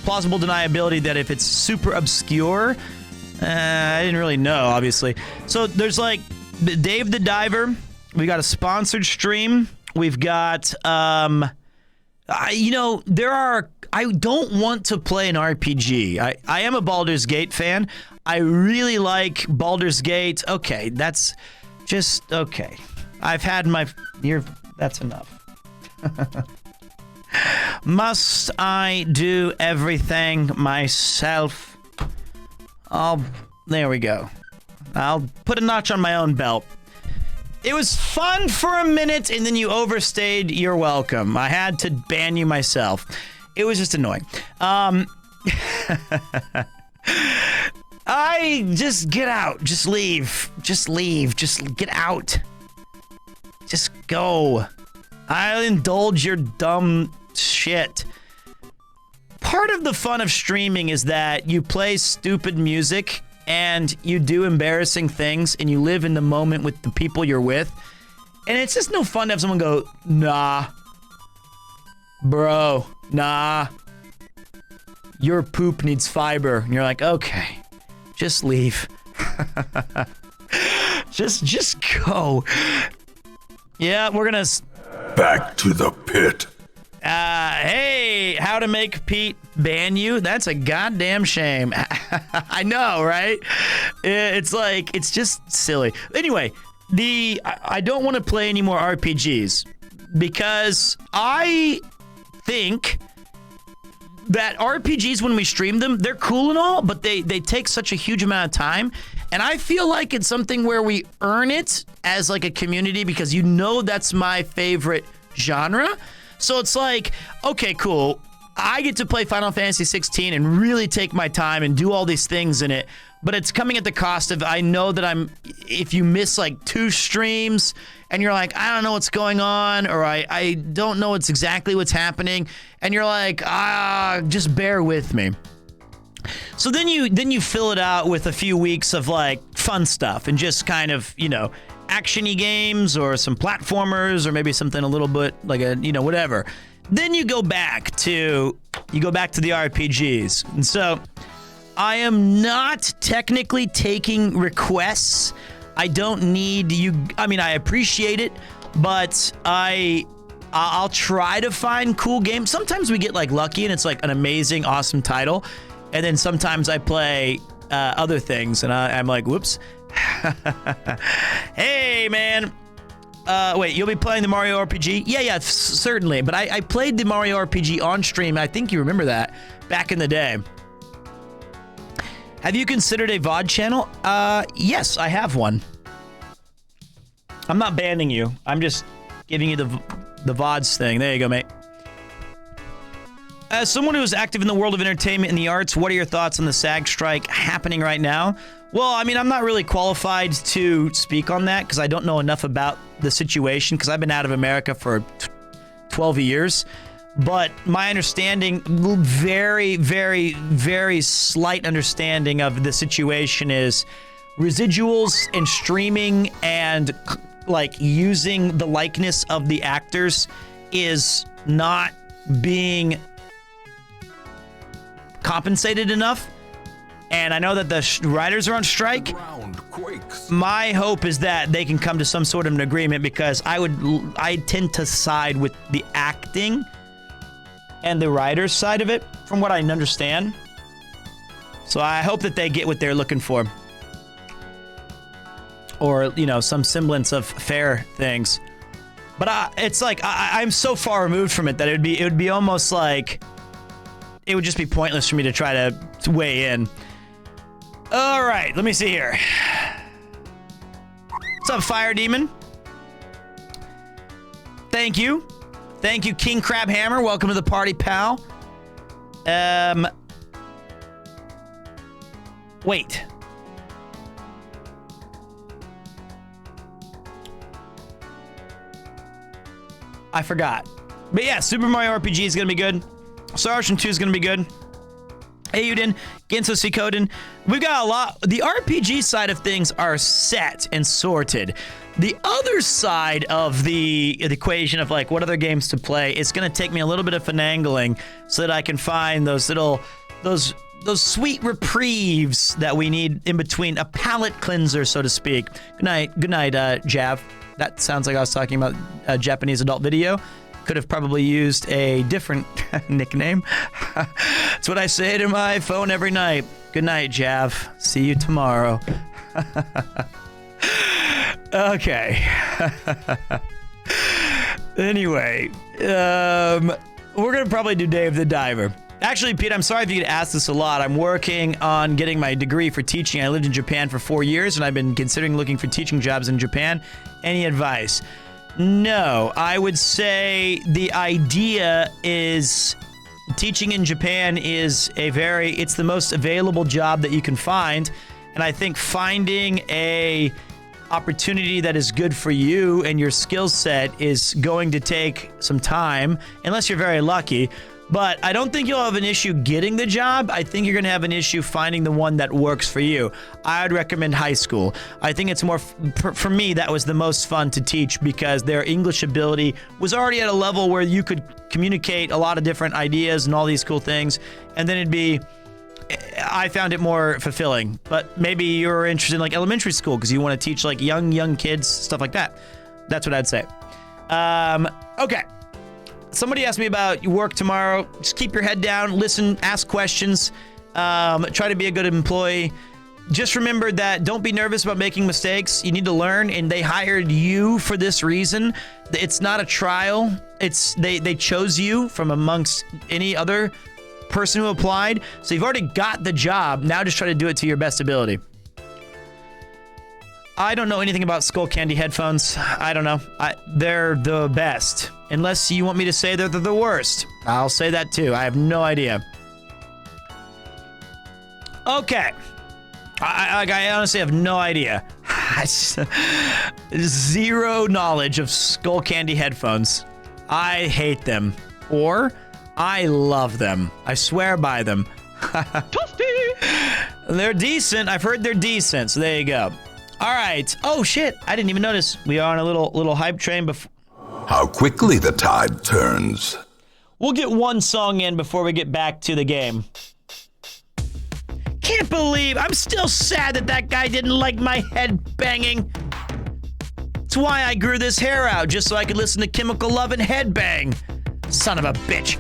plausible deniability that if it's super obscure, I didn't really know, obviously. So there's like Dave the Diver. We got a sponsored stream. We've got, I don't want to play an RPG. I am a Baldur's Gate fan. I really like Baldur's Gate. Okay, that's just okay. I've had my... That's enough. Must I do everything myself? There we go. I'll put a notch on my own belt. It was fun for a minute, and then you overstayed your welcome. I had to ban you myself. It was just annoying. Just get out. Just leave. Just leave. Just get out. Just go. I'll indulge your dumb shit. Part of the fun of streaming is that you play stupid music and you do embarrassing things and you live in the moment with the people you're with. And it's just no fun to have someone go, nah. Bro, nah. Your poop needs fiber. And you're like, okay, just leave. just go. Yeah, we're gonna... Back to the pit. Hey, how to make Pete ban you? That's a goddamn shame. I know, right? It's like, it's just silly. Anyway, I don't want to play any more RPGs because I think that RPGs, when we stream them, they're cool and all, but they take such a huge amount of time. And I feel like it's something where we earn it as like a community because that's my favorite genre. So it's like, okay, cool. I get to play Final Fantasy XVI and really take my time and do all these things in it. But it's coming at the cost of, I know that if you miss like 2 streams and you're like, I don't know what's going on, or I don't know exactly what's happening, and you're like, just bear with me. So then you fill it out with a few weeks of like fun stuff and just kind of, action-y games or some platformers or maybe something a little bit like whatever. Then you go back to the RPGs. And so I am not technically taking requests. I don't need you. I mean, I appreciate it, but I'll try to find cool games. Sometimes we get like lucky and it's like an amazing, awesome title. And then sometimes I play other things and I'm like, whoops. Hey, man. Wait, you'll be playing the Mario RPG? Yeah, certainly. But I played the Mario RPG on stream. I think you remember that back in the day. Have you considered a VOD channel? Yes, I have one. I'm not banning you. I'm just giving you the VODs thing. There you go, mate. As someone who is active in the world of entertainment and the arts, what are your thoughts on the SAG strike happening right now? Well, I mean, I'm not really qualified to speak on that because I don't know enough about the situation because I've been out of America for 12 years. But my understanding, very, very, very slight understanding of the situation is residuals and streaming and like using the likeness of the actors is not being compensated enough. And I know that the writers are on strike. My hope is that they can come to some sort of an agreement because I tend to side with the acting and the writer's side of it, from what I understand. So I hope that they get what they're looking for. Or, you know, some semblance of fair things. But it's like, I'm so far removed from it that it would be almost like, it would just be pointless for me to try to weigh in. All right, let me see here. What's up, Fire Demon? Thank you. Thank you, King Crab Hammer. Welcome to the party, pal. Wait. I forgot. But yeah, Super Mario RPG is going to be good. Star Ocean 2 is going to be good. Ayuden, Genso Suikoden. We've got a lot. The RPG side of things are set and sorted. The other side of the equation of like what other games to play, it's going to take me a little bit of finagling so that I can find those sweet reprieves that we need in between, a palate cleanser, so to speak. Good night, Jav. That sounds like I was talking about a Japanese adult video. Could have probably used a different nickname. That's what I say to my phone every night. Good night, Jav. See you tomorrow. Okay. Anyway, we're going to probably do Dave the Diver. Actually, Pete, I'm sorry if you get asked this a lot. I'm working on getting my degree for teaching. I lived in Japan for 4 years, and I've been considering looking for teaching jobs in Japan. Any advice? No, I would say the idea is teaching in Japan is it's the most available job that you can find. And I think finding a opportunity that is good for you and your skill set is going to take some time, unless you're very lucky. But I don't think you'll have an issue getting the job. I think you're going to have an issue finding the one that works for you. I would recommend high school. I think it's more, for me, that was the most fun to teach because their English ability was already at a level where you could communicate a lot of different ideas and all these cool things. And then I found it more fulfilling. But maybe you're interested in like elementary school because you want to teach like young kids, stuff like that. That's what I'd say. Okay. Somebody asked me about your work tomorrow. Just keep your head down, listen, ask questions, try to be a good employee. Just remember that don't be nervous about making mistakes. You need to learn, and they hired you for this reason. It's not a trial. They chose you from amongst any other person who applied. So you've already got the job. Now just try to do it to your best ability. I don't know anything about Skull Candy headphones. I don't know. They're the best. Unless you want me to say they're the worst. I'll say that too. I have no idea. Okay. I honestly have no idea. Zero knowledge of Skull Candy headphones. I hate them. Or I love them. I swear by them. They're decent. I've heard they're decent. So there you go. All right. Oh, shit. I didn't even notice. We are on a little hype train before. How quickly the tide turns. We'll get one song in before we get back to the game. Can't believe I'm still sad that guy didn't like my head banging. That's why I grew this hair out, just so I could listen to Chemical Love and headbang. Son of a bitch.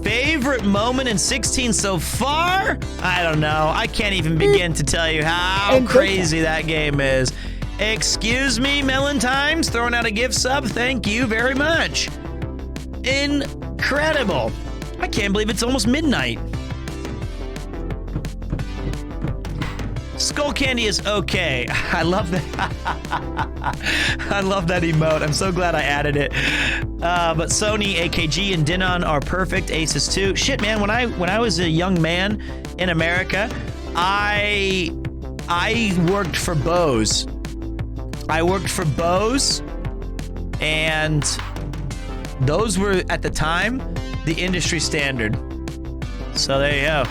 Favorite moment in 16 so far? I don't know. I can't even begin to tell you how crazy that game is. Excuse me, Melon Times, throwing out a gift sub. Thank you very much. Incredible. I can't believe it's almost midnight. Skull Candy is okay. I love that. I love that emote. I'm so glad I added it. But Sony, AKG, and Denon are perfect. Aces too. Shit, man. When I was a young man in America, I worked for Bose. And those were at the time the industry standard. So there you go.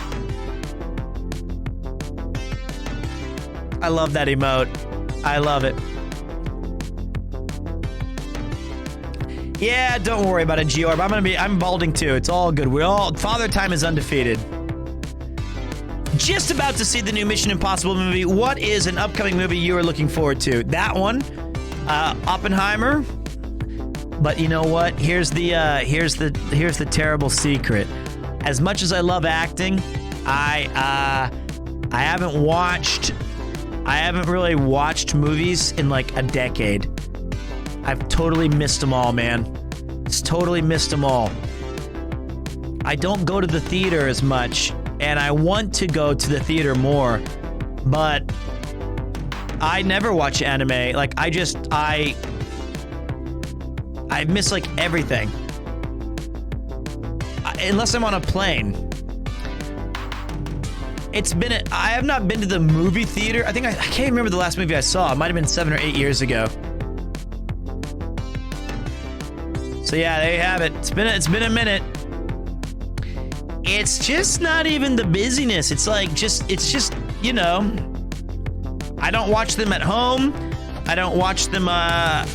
I love that emote. I love it. Yeah, don't worry about it, Georb. I'm balding too. It's all good. Father Time is undefeated. Just about to see the new Mission Impossible movie. What is an upcoming movie you are looking forward to? That one, Oppenheimer. But you know what? Here's the terrible secret. As much as I love acting, I haven't really watched movies in like a decade. I've totally missed them all, man. Just totally missed them all. I don't go to the theater as much, and I want to go to the theater more, but I never watch anime. Like, I miss like everything. Unless I'm on a plane. I have not been to the movie theater. I can't remember the last movie I saw. It might have been 7 or 8 years ago. So yeah, there you have it. It's been a minute. It's just not even the busyness. It's just, you know, I don't watch them at home. I don't watch them, I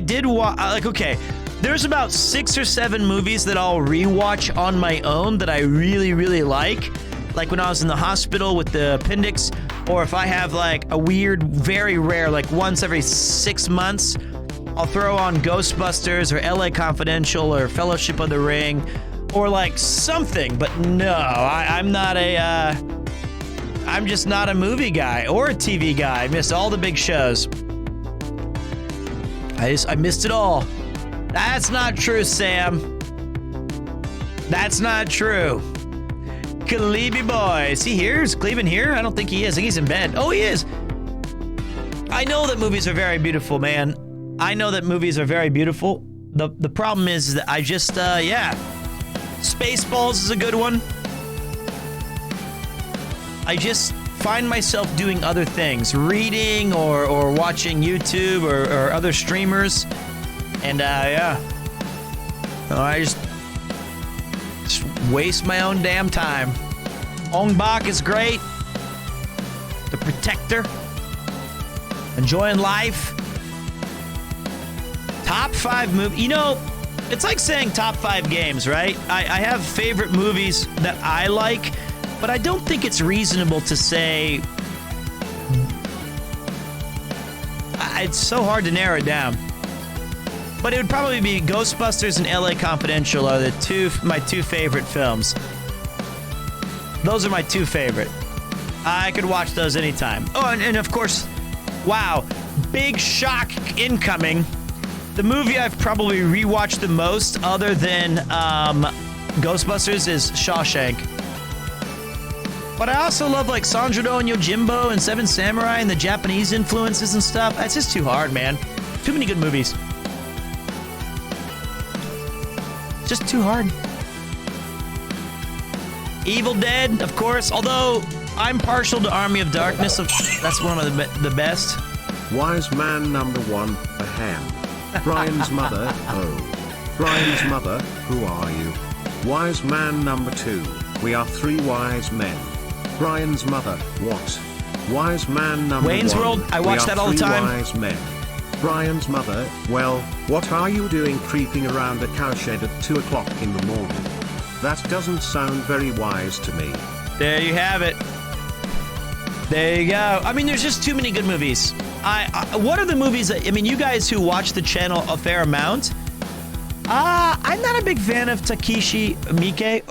did watch, okay, there's about 6 or 7 movies that I'll rewatch on my own that I really, really like. Like when I was in the hospital with the appendix, or if I have like a weird, very rare, like once every 6 months, I'll throw on Ghostbusters or LA Confidential or Fellowship of the Ring or like something. But no, I'm just not a movie guy or a TV guy. I missed all the big shows. I missed it all. That's not true, Sam. That's not true. Kalebi boy. Is he here? Is Cleveland here? I don't think he is. I think he's in bed. Oh, he is. I know that movies are very beautiful, man. I know that movies are very beautiful. The problem is that I just, yeah. Spaceballs is a good one. I just find myself doing other things. Reading or watching YouTube or other streamers. And, yeah. I just waste my own damn time. Ong Bak is great. The Protector. Enjoying life. Top 5 movie. You know, it's like saying top 5 games, right? I have favorite movies that I like, but I don't think it's reasonable to say. It's so hard to narrow it down. But it would probably be Ghostbusters and LA Confidential are my two favorite films. Those are my 2 favorite. I could watch those anytime. Oh, and of course, wow, big shock incoming. The movie I've probably rewatched the most other than Ghostbusters is Shawshank. But I also love like Sanjuro and Yojimbo and Seven Samurai and the Japanese influences and stuff. That's just too hard, man. Too many good movies. Just too hard. Evil Dead, of course, although I'm partial to Army of Darkness. That's one of the best. Wise man number 1, a ham. Brian's mother, oh. Brian's mother, who are you? Wise man number 2, we are 3 wise men. Brian's mother, what? Wise man number 1, Wayne's World, I watch that all the time. Wise men. Brian's mother, well, what are you doing creeping around a cowshed at 2 o'clock in the morning? That doesn't sound very wise to me. There you have it. There you go. I mean, there's just too many good movies. What are the movies that, I mean, you guys who watch the channel a fair amount, I'm not a big fan of Takeshi Miike.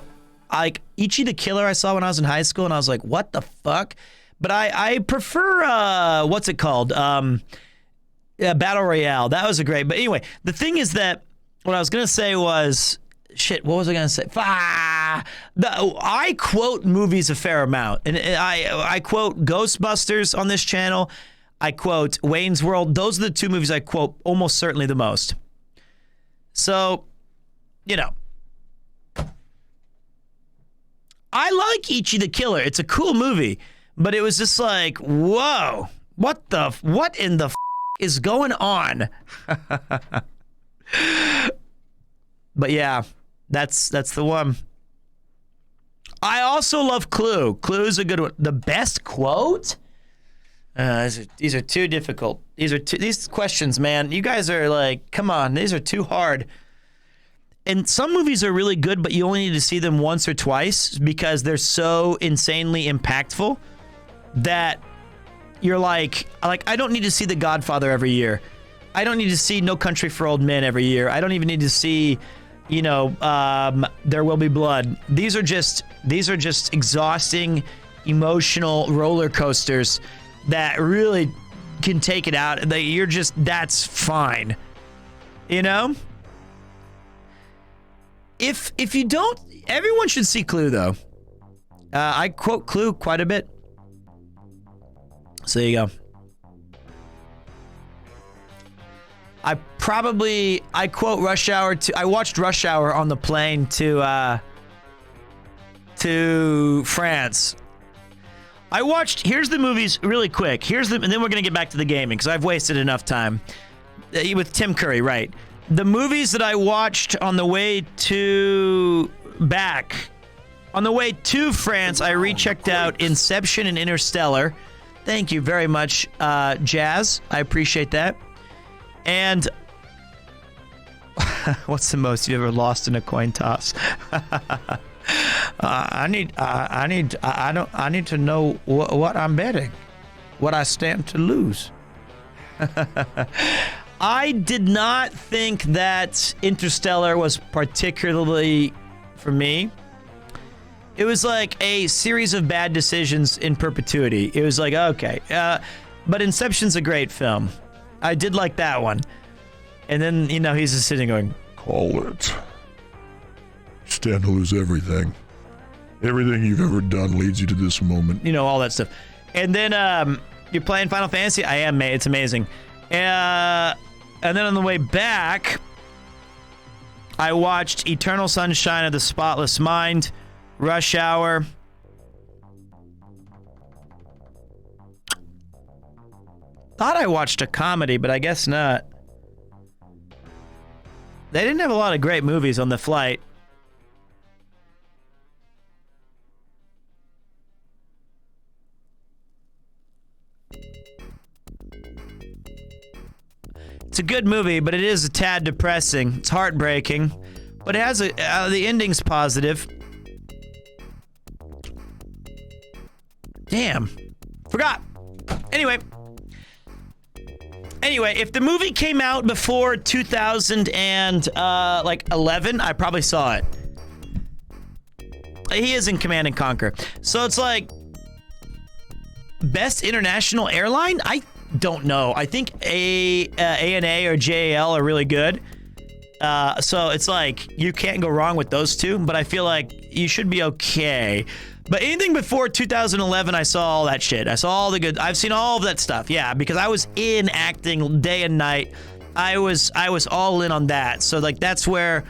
Like, Ichi the Killer I saw when I was in high school, and I was like, what the fuck? But I prefer, what's it called? Yeah, Battle Royale. That was a great. But anyway, the thing is that what I was going to say was, shit, what was I going to say? I quote movies a fair amount. And I quote Ghostbusters on this channel. I quote Wayne's World. Those are the 2 movies I quote almost certainly the most. So, you know. I like Ichi the Killer. It's a cool movie. But it was just like, whoa. What in the is going on? But yeah, that's the one. I also love Clue. Clue's a good one. The best quote? These are too difficult. These questions, man. You guys are like, come on, these are too hard. And some movies are really good, but you only need to see them once or twice because they're so insanely impactful that you're like I don't need to see The Godfather every year. I don't need to see No Country for Old Men every year. I don't even need to see There Will Be Blood. These are just exhausting, emotional roller coasters that really can take it out. That's fine. If you don't, everyone should see Clue though. I quote Clue quite a bit. So there you go. I quote Rush Hour I watched Rush Hour on the plane to France. Here's the movies really quick. And then we're going to get back to the gaming because I've wasted enough time. With Tim Curry, right. The movies that I watched on the way to France, I rechecked out Inception and Interstellar. Thank you very much, Jazz. I appreciate that. And what's the most you've ever lost in a coin toss? I need to know what I'm betting, what I stand to lose. I did not think that Interstellar was particularly for me. It was like a series of bad decisions in perpetuity. It was like, okay. But Inception's a great film. I did like that one. And then, he's just sitting going, call it. Stand to lose everything. Everything you've ever done leads you to this moment. All that stuff. And then you're playing Final Fantasy? I am, mate. It's amazing. And then on the way back, I watched Eternal Sunshine of the Spotless Mind, Rush Hour. Thought I watched a comedy, but I guess not. They didn't have a lot of great movies on the flight. It's a good movie, but it is a tad depressing. It's heartbreaking, but it has the ending's positive. Damn. Forgot. Anyway, if the movie came out before 2011, I probably saw it. He is in Command and Conquer. So it's like best international airline? I don't know. I think ANA or JAL are really good. So it's like you can't go wrong with those two, but I feel like you should be okay. But anything before 2011, I saw all that shit. I saw all the good. I've seen all of that stuff. Yeah, because I was in acting day and night. I was all in on that. So like that's where,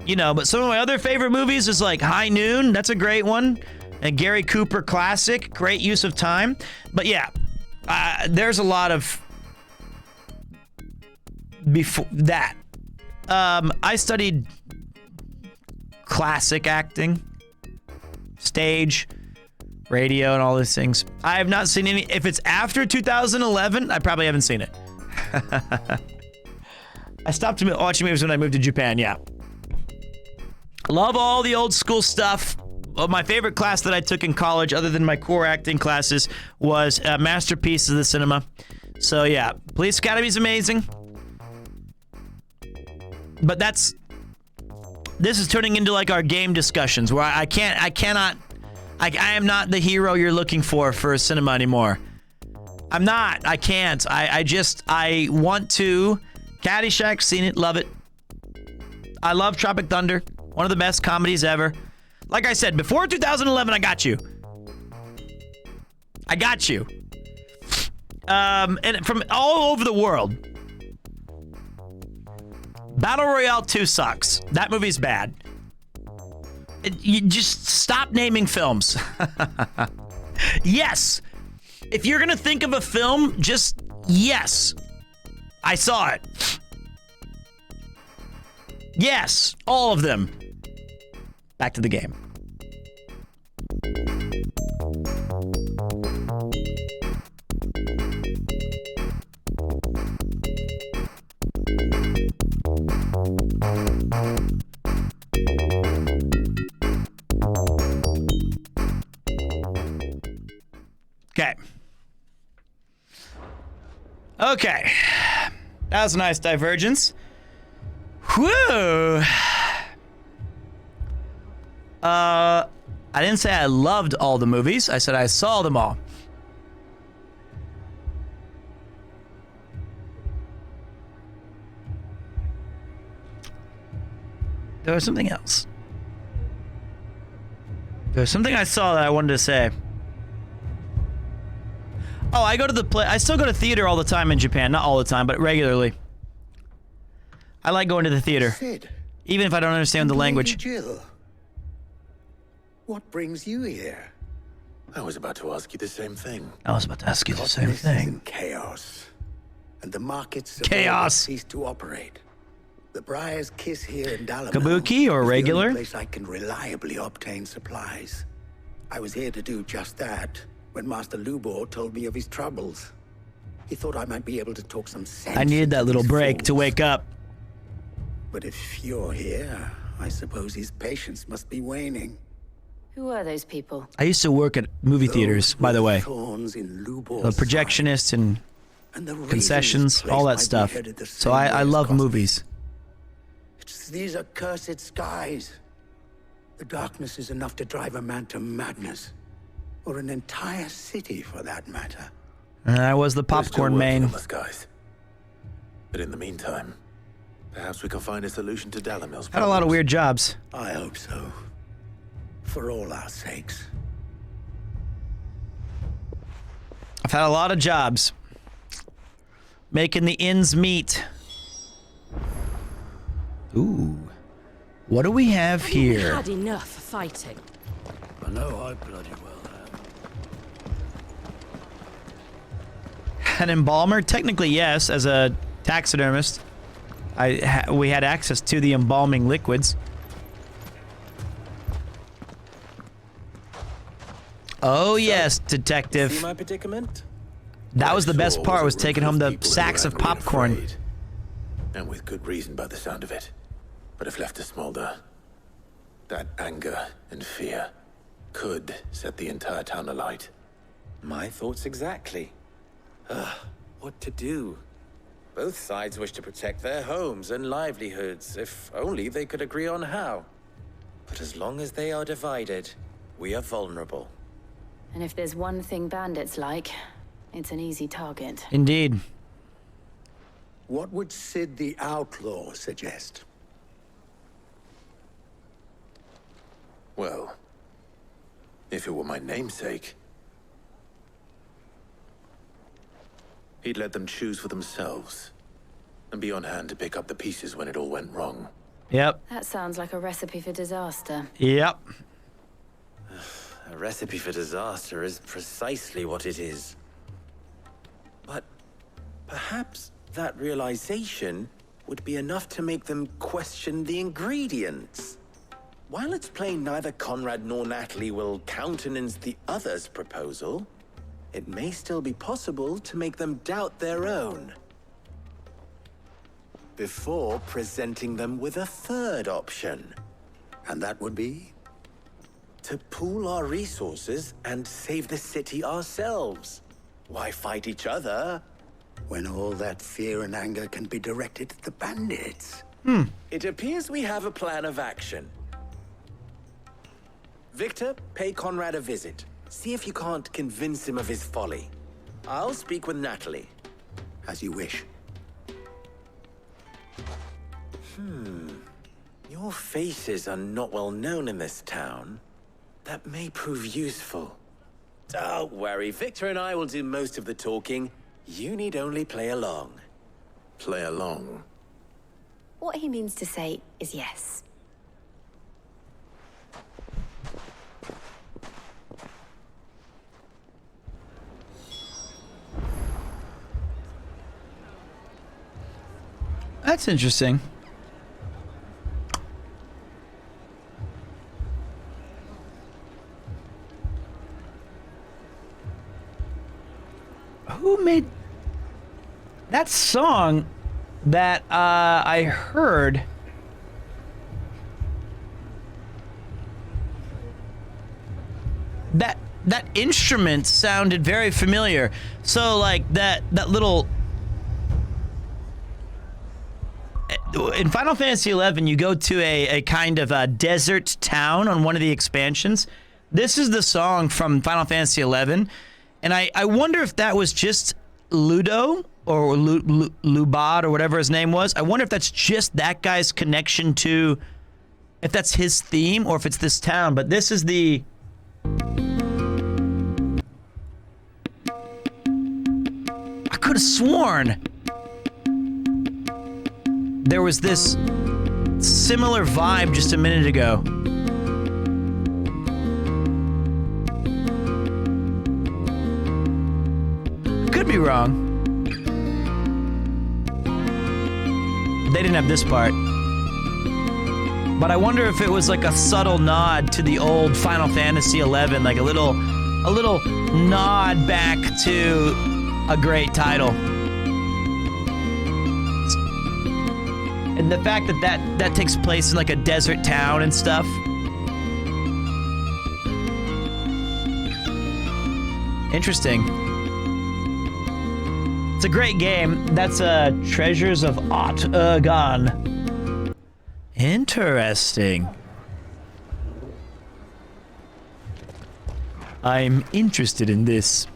but some of my other favorite movies is like High Noon. That's a great one. And Gary Cooper classic. Great use of time. But yeah, there's a lot of before that. I studied classic acting. Stage, radio, and all these things. I have not seen any. If it's after 2011, I probably haven't seen it. I stopped watching movies when I moved to Japan, yeah. Love all the old school stuff. Well, my favorite class that I took in college, other than my core acting classes, was Masterpiece of the Cinema. So yeah, Police Academy is amazing. But this is turning into like our game discussions where I am not the hero you're looking for cinema anymore. I'm not. I can't. I want to. Caddyshack, seen it, love it. I love Tropic Thunder, one of the best comedies ever. Like I said, before 2011, I got you. And from all over the world. Battle Royale 2 sucks. That movie's bad. You just stop naming films. Yes. If you're going to think of a film, just yes. I saw it. Yes, all of them. Back to the game. Okay. That was a nice divergence. Whew. I didn't say I loved all the movies. I said I saw them all. There was something else. There's something I saw that I wanted to say. Oh, I go to the play. I still go to theater all the time in Japan. Not all the time, but regularly. I like going to the theater. Sid. Even if I don't understand the language. Jill. What brings you here? I was about to ask you the same thing. I was about to ask you the same Cosmos is thing. in chaos. And the markets Chaos. cease to operate. The Briar's Kiss here in Dalamel Kabuki or is regular? the only place I can reliably obtain supplies. I was here to do just that when Master Lubor told me of his troubles. He thought I might be able to talk some sense. I needed that little break to wake up. But if you're here, I suppose his patience must be waning. Who are those people? I used to work at movie theaters, by the way. Thorns in Lubor's The projectionists and the concessions, place all that might be stuff. headed the So same way I as love Cosmos. movies. It's these accursed skies. The darkness is enough to drive a man to madness. Or an entire city, for that matter. And I was the We're still popcorn working main. on the skies. But in the meantime, perhaps we can find a solution to Dalamel's Had a lot of weird jobs. I hope so. For all our sakes. I've had a lot of jobs. Making the ends meet. Ooh. What do we have We here? had enough fighting. I know I bloody well An embalmer? Technically, yes. As a taxidermist, we had access to the embalming liquids. Oh yes, detective. See my predicament? That was the best part, was taking home the people who sacks were of angry and popcorn. afraid. And with good reason by the sound of it. But if left to smolder, that anger and fear could set the entire town alight. My thoughts exactly. What to do? Both sides wish to protect their homes and livelihoods, if only they could agree on how. But as long as they are divided, we are vulnerable. And if there's one thing bandits like, it's an easy target. Indeed. What would Sid the Outlaw suggest? Well, if it were my namesake, he'd let them choose for themselves and be on hand to pick up the pieces when it all went wrong. Yep. That sounds like a recipe for disaster. Yep. A recipe for disaster is precisely what it is. But perhaps that realization would be enough to make them question the ingredients. While it's plain neither Conrad nor Natalie will countenance the other's proposal, it may still be possible to make them doubt their own. Before presenting them with a third option. And that would be? To pool our resources and save the city ourselves. Why fight each other? When all that fear and anger can be directed at the bandits. It appears we have a plan of action. Victor, pay Conrad a visit. See if you can't convince him of his folly. I'll speak with Natalie. As you wish. Your faces are not well known in this town. That may prove useful. Don't worry, Victor and I will do most of the talking. You need only play along. Play along? What he means to say is yes. That's interesting. Who made that song that I heard? That instrument sounded very familiar. So like that little in Final Fantasy XI, you go to a kind of a desert town on one of the expansions. This is the song from Final Fantasy XI, and I wonder if that was just Ludo or Lubad or whatever his name was. I wonder if that's just that guy's connection to, if that's his theme or if it's this town. But this is the... I could have sworn there was this similar vibe just a minute ago. Could be wrong. They didn't have this part. But I wonder if it was like a subtle nod to the old Final Fantasy XI, like a little nod back to a great title. And the fact that takes place in like a desert town and stuff. Interesting. It's a great game. That's Treasures of Ot-Urgan. Interesting. I'm interested in this.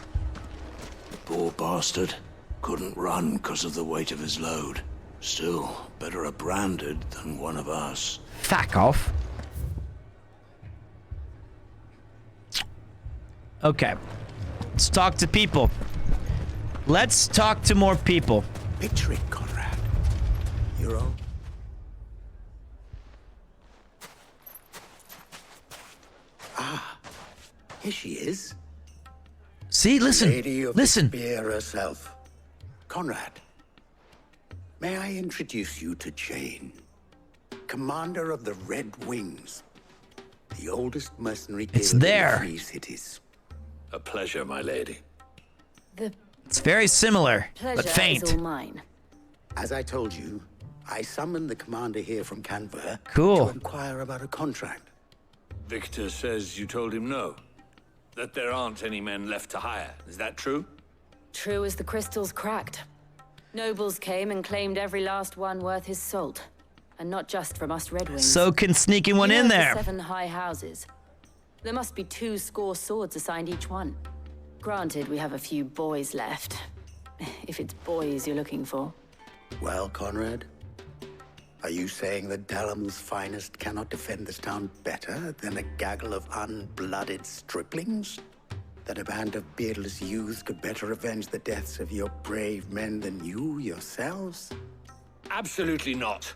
Poor bastard. Couldn't run because of the weight of his load. Still, better a branded than one of us. Fuck off. Okay. Let's talk to people. Let's talk to more people. Picture it, Conrad. You're all... Ah, here she is. See, listen, Lady of listen. The spear herself. Conrad, may I introduce you to Jane, commander of the Red Wings, the oldest mercenary It's guild there. in the Free Cities. A pleasure, my lady. It's very similar, Pleasure but faint. is all mine. As I told you, I summoned the commander here from Canver Cool. to inquire about a contract. Victor says you told him no. That there aren't any men left to hire. Is that true? True as the crystals cracked. Nobles came and claimed every last one worth his salt. And not just from us Red Wings. So can sneaking one You in know of there. the 7 high houses. There must be 2 score swords assigned each one. Granted, we have a few boys left. If it's boys you're looking for. Well, Conrad, are you saying that Dalamil's finest cannot defend this town better than a gaggle of unblooded striplings? That a band of beardless youths could better avenge the deaths of your brave men than you yourselves? Absolutely not.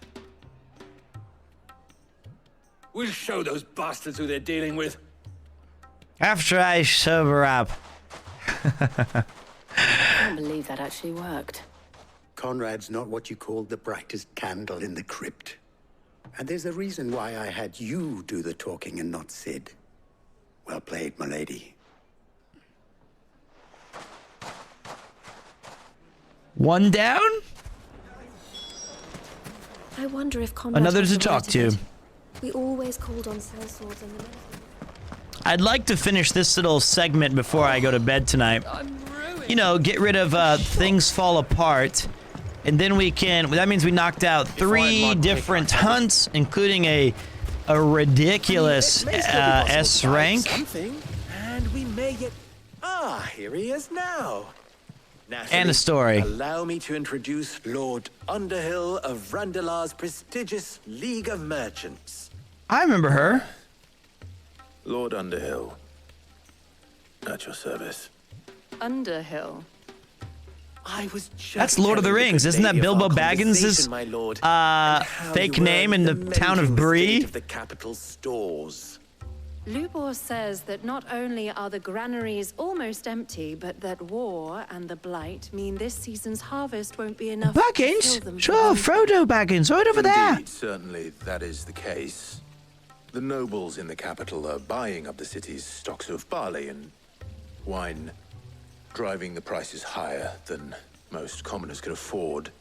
We'll show those bastards who they're dealing with. After I sober up. I can't believe that actually worked. Conrad's not what you called the brightest candle in the crypt. And there's a reason why I had you do the talking and not Sid. Well played, my lady. One down? I wonder if Conrad Another has to the talk right to. of it. We always called on sellswords and the men. I'd like to finish this little segment before I go to bed tonight. You know, get rid of things fall apart. And then we can, that means we knocked out 3 different hunts, including a ridiculous S rank. Something, and we may get... Ah, here he is now. Natalie, And a story. Allow me to introduce Lord Underhill of Randalar's prestigious League of Merchants. I remember her. Lord Underhill, at your service. Underhill. I was just That's Lord of the telling Rings. good Isn't that lady of Bilbo our Baggins's conversation, my lord, and how fake you were name in the town of lamenting the Bree? state of the capital stores. Lubor says that not only are the granaries almost empty, but that war and the blight mean this season's harvest won't be enough to fill Baggins? them. Sure, Frodo Baggins, right over there. Indeed, certainly that is the case. The nobles in the capital are buying up the city's stocks of barley and wine, driving the prices higher than most commoners can afford.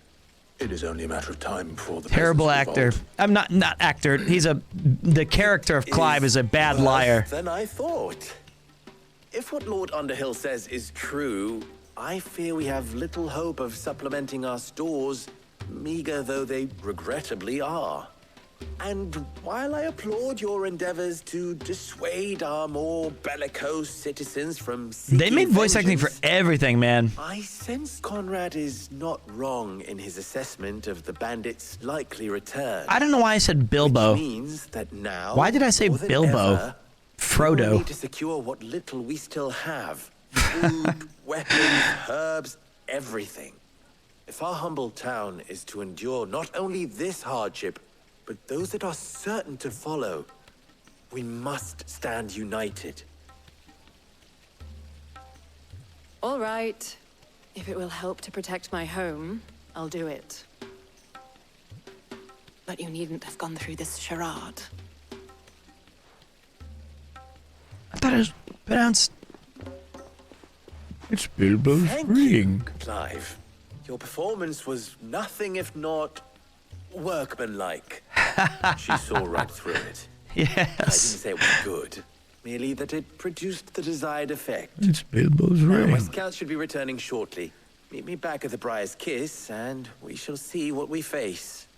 It is only a matter of time before the Terrible peasants actor. revolt. I'm not actor. The character of Clive is a bad Worse liar. than I thought. If what Lord Underhill says is true, I fear we have little hope of supplementing our stores meager though they regrettably are. And while I applaud your endeavors to dissuade our more bellicose citizens from seeking They made voice acting for everything, man. I sense Conrad is not wrong in his assessment of the bandits' likely return. I don't know why I said Bilbo. Which means that now, Why did I say more than Bilbo? ever, we Frodo. need to secure what little we still have. Food, weapons, herbs, everything. If our humble town is to endure not only this hardship, but those that are certain to follow, we must stand united. All right. If it will help to protect my home, I'll do it. But you needn't have gone through this charade. I thought it was pronounced. It's Bilbo's ring. Clive, your performance was nothing if not workmanlike. She saw right through it. Yes. I didn't say it was good, merely that it produced the desired effect. It's Bilbo's Now, ring. my scouts should be returning shortly. Meet me back at the Briar's Kiss, and we shall see what we face.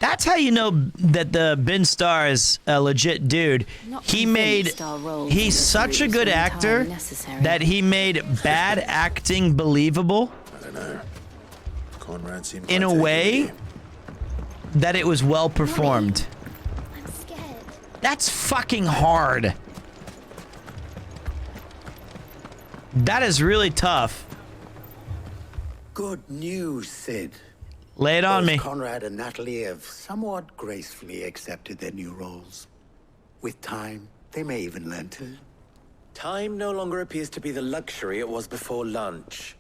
That's how you know that the Ben Starr is a legit dude. He's such a good actor that he made bad acting believable I don't know. Conrad seemed in a quite way taken that it was well performed. I'm scared. That's fucking hard. That is really tough. Good news, Sid. Lay it on Both me. Conrad and Natalie have somewhat gracefully accepted their new roles. With time, they may even learn to. Time no longer appears to be the luxury it was before lunch.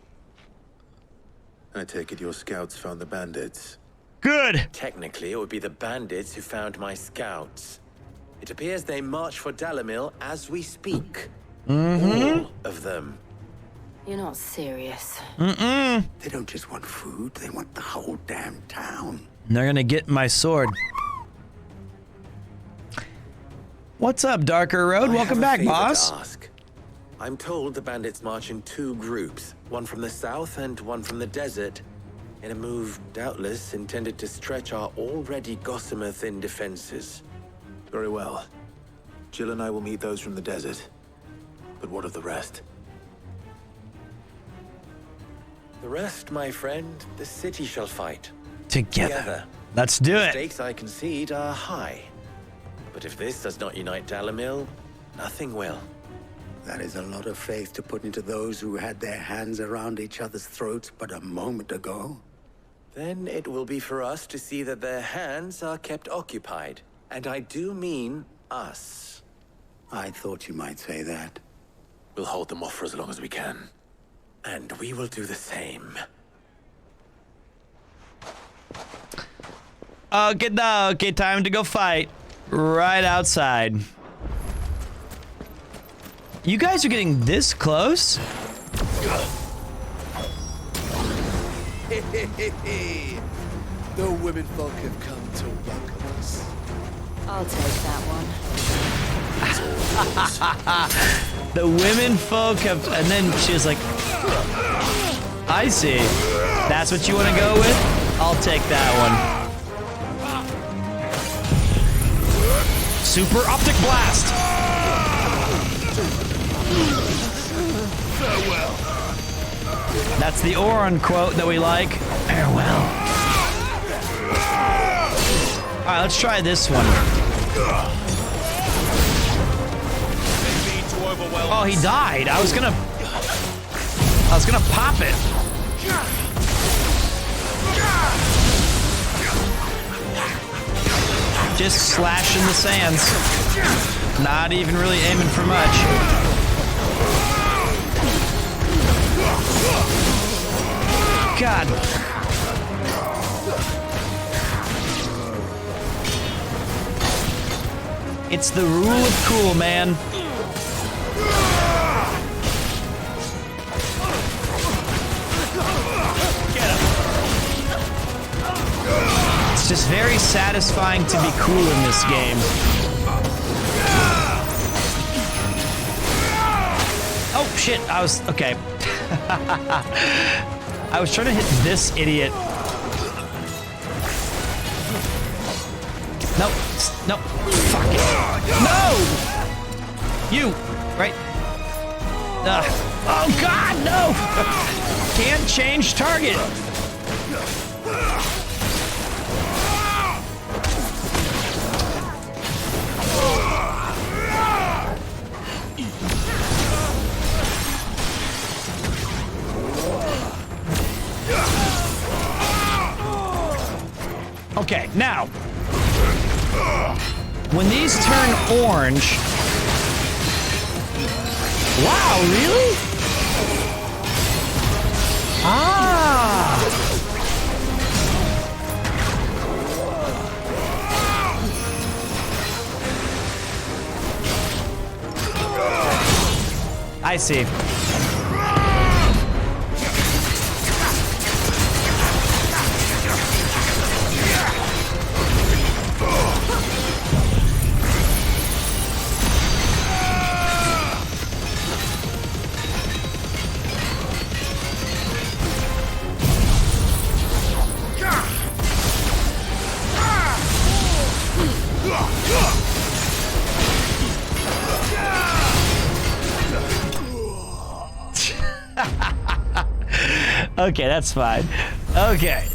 I take it your scouts found the bandits. Good. Technically, it would be the bandits who found my scouts. It appears they march for Dalimil as we speak. All of them. You're not serious. They don't just want food, they want the whole damn town. They're gonna get my sword. What's up, Darker Road? I Welcome have a back, favor boss. to ask. I'm told the bandits march in two groups, one from the south and one from the desert, in a move doubtless intended to stretch our already gossamer-thin defenses. Very well. Jill and I will meet those from the desert. But what of the rest? The rest, my friend, the city shall fight. Together. Let's do The it. stakes, I concede, are high. But if this does not unite Dalimil, nothing will. That is a lot of faith to put into those who had their hands around each other's throats but a moment ago. Then it will be for us to see that their hands are kept occupied. And I do mean us. I thought you might say that. We'll hold them off for as long as we can. And we will do the same. Okay, time to go fight. Right outside. You guys are getting this close? The women folk have come to welcome us. I'll take that one. The women folk have, and then she was like, I see. That's what you want to go with? I'll take that one. Super Optic Blast! Farewell. That's the Oron quote that we like. Farewell. Alright, let's try this one. Oh, he died. I was gonna pop it. Just slashing the sands. Not even really aiming for much. God. It's the rule of cool, man. It's just very satisfying to be cool in this game. Oh shit, I was okay. I was trying to hit this idiot. Nope. Nope. Fuck it. No! You! Right. Oh God, no! Can't change target. Okay, now, when these turn orange... Wow, really? Ah! I see. Okay, that's fine. Okay.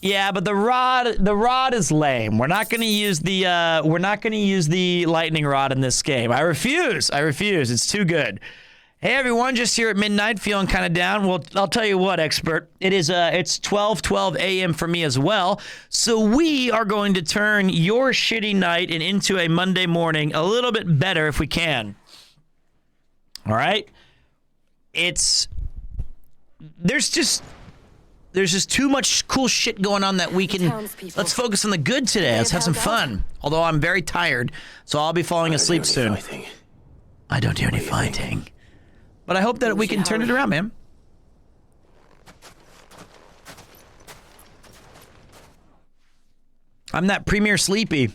Yeah, but the rod is lame. We're not gonna use the lightning rod in this game. I refuse. It's too good. Hey everyone, just here at midnight, feeling kind of down. Well, I'll tell you what, expert. It's 12:12 a.m. for me as well. So we are going to turn your shitty night and into a Monday morning a little bit better if we can. All right? There's just too much cool shit going on that we can. Let's focus on the good today. Let's have some fun. Although I'm very tired, so I'll be falling asleep soon. I don't do any fighting. But I hope that we can turn it around, man. I'm that Premier Sleepy.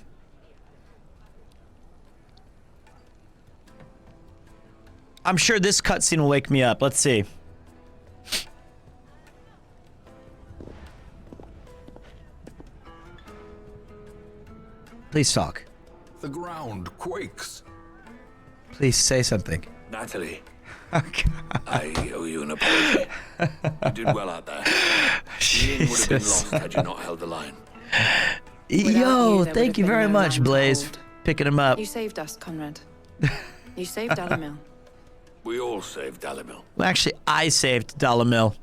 I'm sure this cutscene will wake me up. Let's see. Please talk. The ground quakes. Please say something. Natalie. Okay. I owe you an apology. You did well out there. The inn would have been lost had you not held the line. Yo, thank you very much, Blaze. Picking him up. You saved us, Conrad. You saved Dalimil. We all saved Dalimil. Well, actually, I saved Dalimil.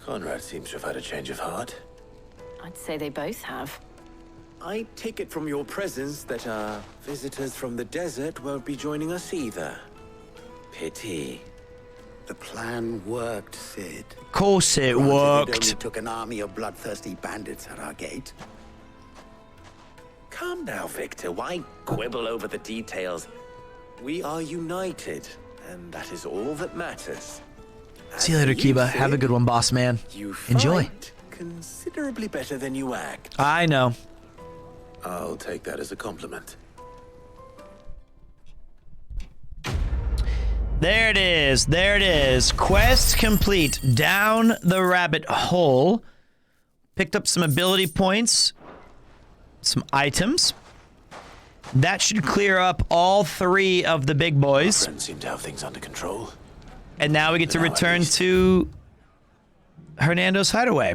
Conrad seems to have had a change of heart. I'd say they both have. I take it from your presence that our visitors from the desert won't be joining us either. Pity. The plan worked, Sid. Of course it Granted, worked. It only took an army of bloodthirsty bandits at our gate. Calm now, Victor. Why quibble over the details? We are united, and that is all that matters. See you later, Kiba. Have a good one, boss man. Enjoy. Considerably better than you act. I know. I'll take that as a compliment. There it is. There it is. Quest complete. Down the rabbit hole. Picked up some ability points. Some items. That should clear up all 3 of the big boys. Friends seem to have things under control. And now we get to return to Hernando's hideaway.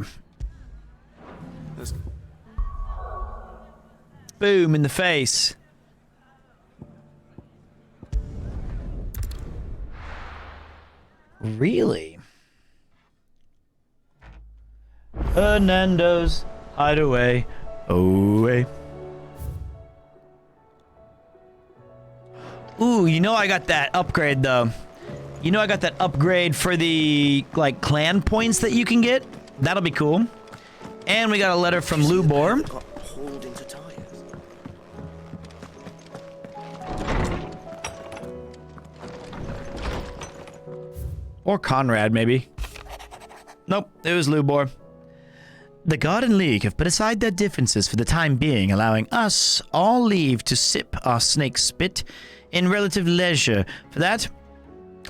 Boom in the face. Really? Hernando's hideaway. Away. Ooh, you know I got that upgrade though. You know I got that upgrade for the like clan points that you can get. That'll be cool. And we got a letter from Lubor. Or Conrad, maybe. Nope, it was Lubor. The Garden League have put aside their differences for the time being, allowing us all leave to sip our snake spit in relative leisure. For that,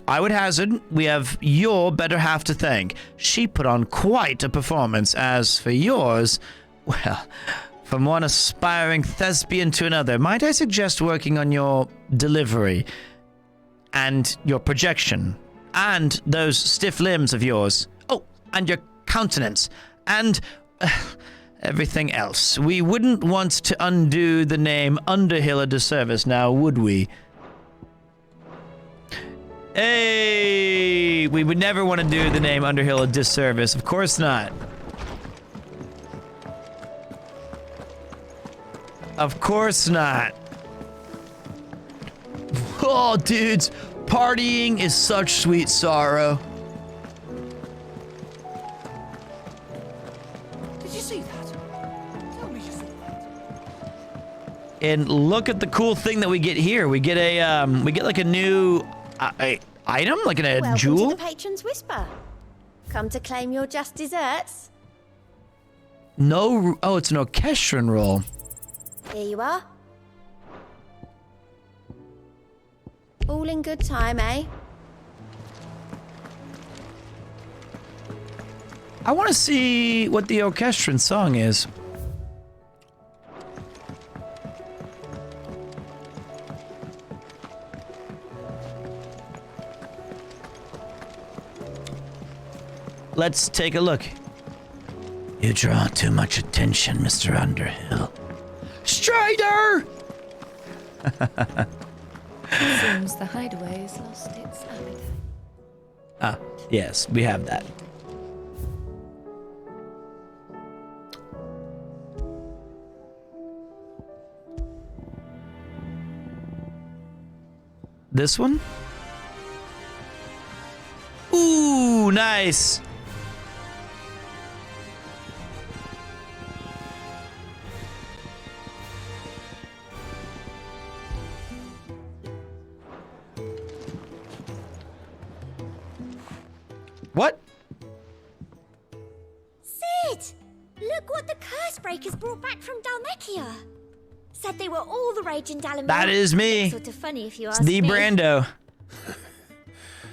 I would hazard we have your better half to thank. She put on quite a performance. As for yours, well, from one aspiring thespian to another, might I suggest working on your delivery and your projection and those stiff limbs of yours. Oh, and your countenance and everything else. We wouldn't want to undo the name Underhill a disservice now, would we? Hey, we would never want to do the name Underhill a disservice. Of course not. Of course not. Oh, dudes, partying is such sweet sorrow. Did you see that? Tell me you saw that. And look at the cool thing that we get here. We get a we get like a new item, like a Welcome jewel. to the Patron's Whisper. Come to claim your just desserts. No, oh, it's an orchestron roll. Here you are. All in good time, eh? I want to see what the orchestron song is. Let's take a look. You draw too much attention, Mr. Underhill. Strider! Seems the hideaway has lost its appetite. Ah, yes, we have that. This one? Ooh, nice. What? Sid! Look what the Cursebreakers brought back from Dalmekia. Said they were all the rage in Dalamir. That is me. Sort of funny if you It's ask the me. Brando.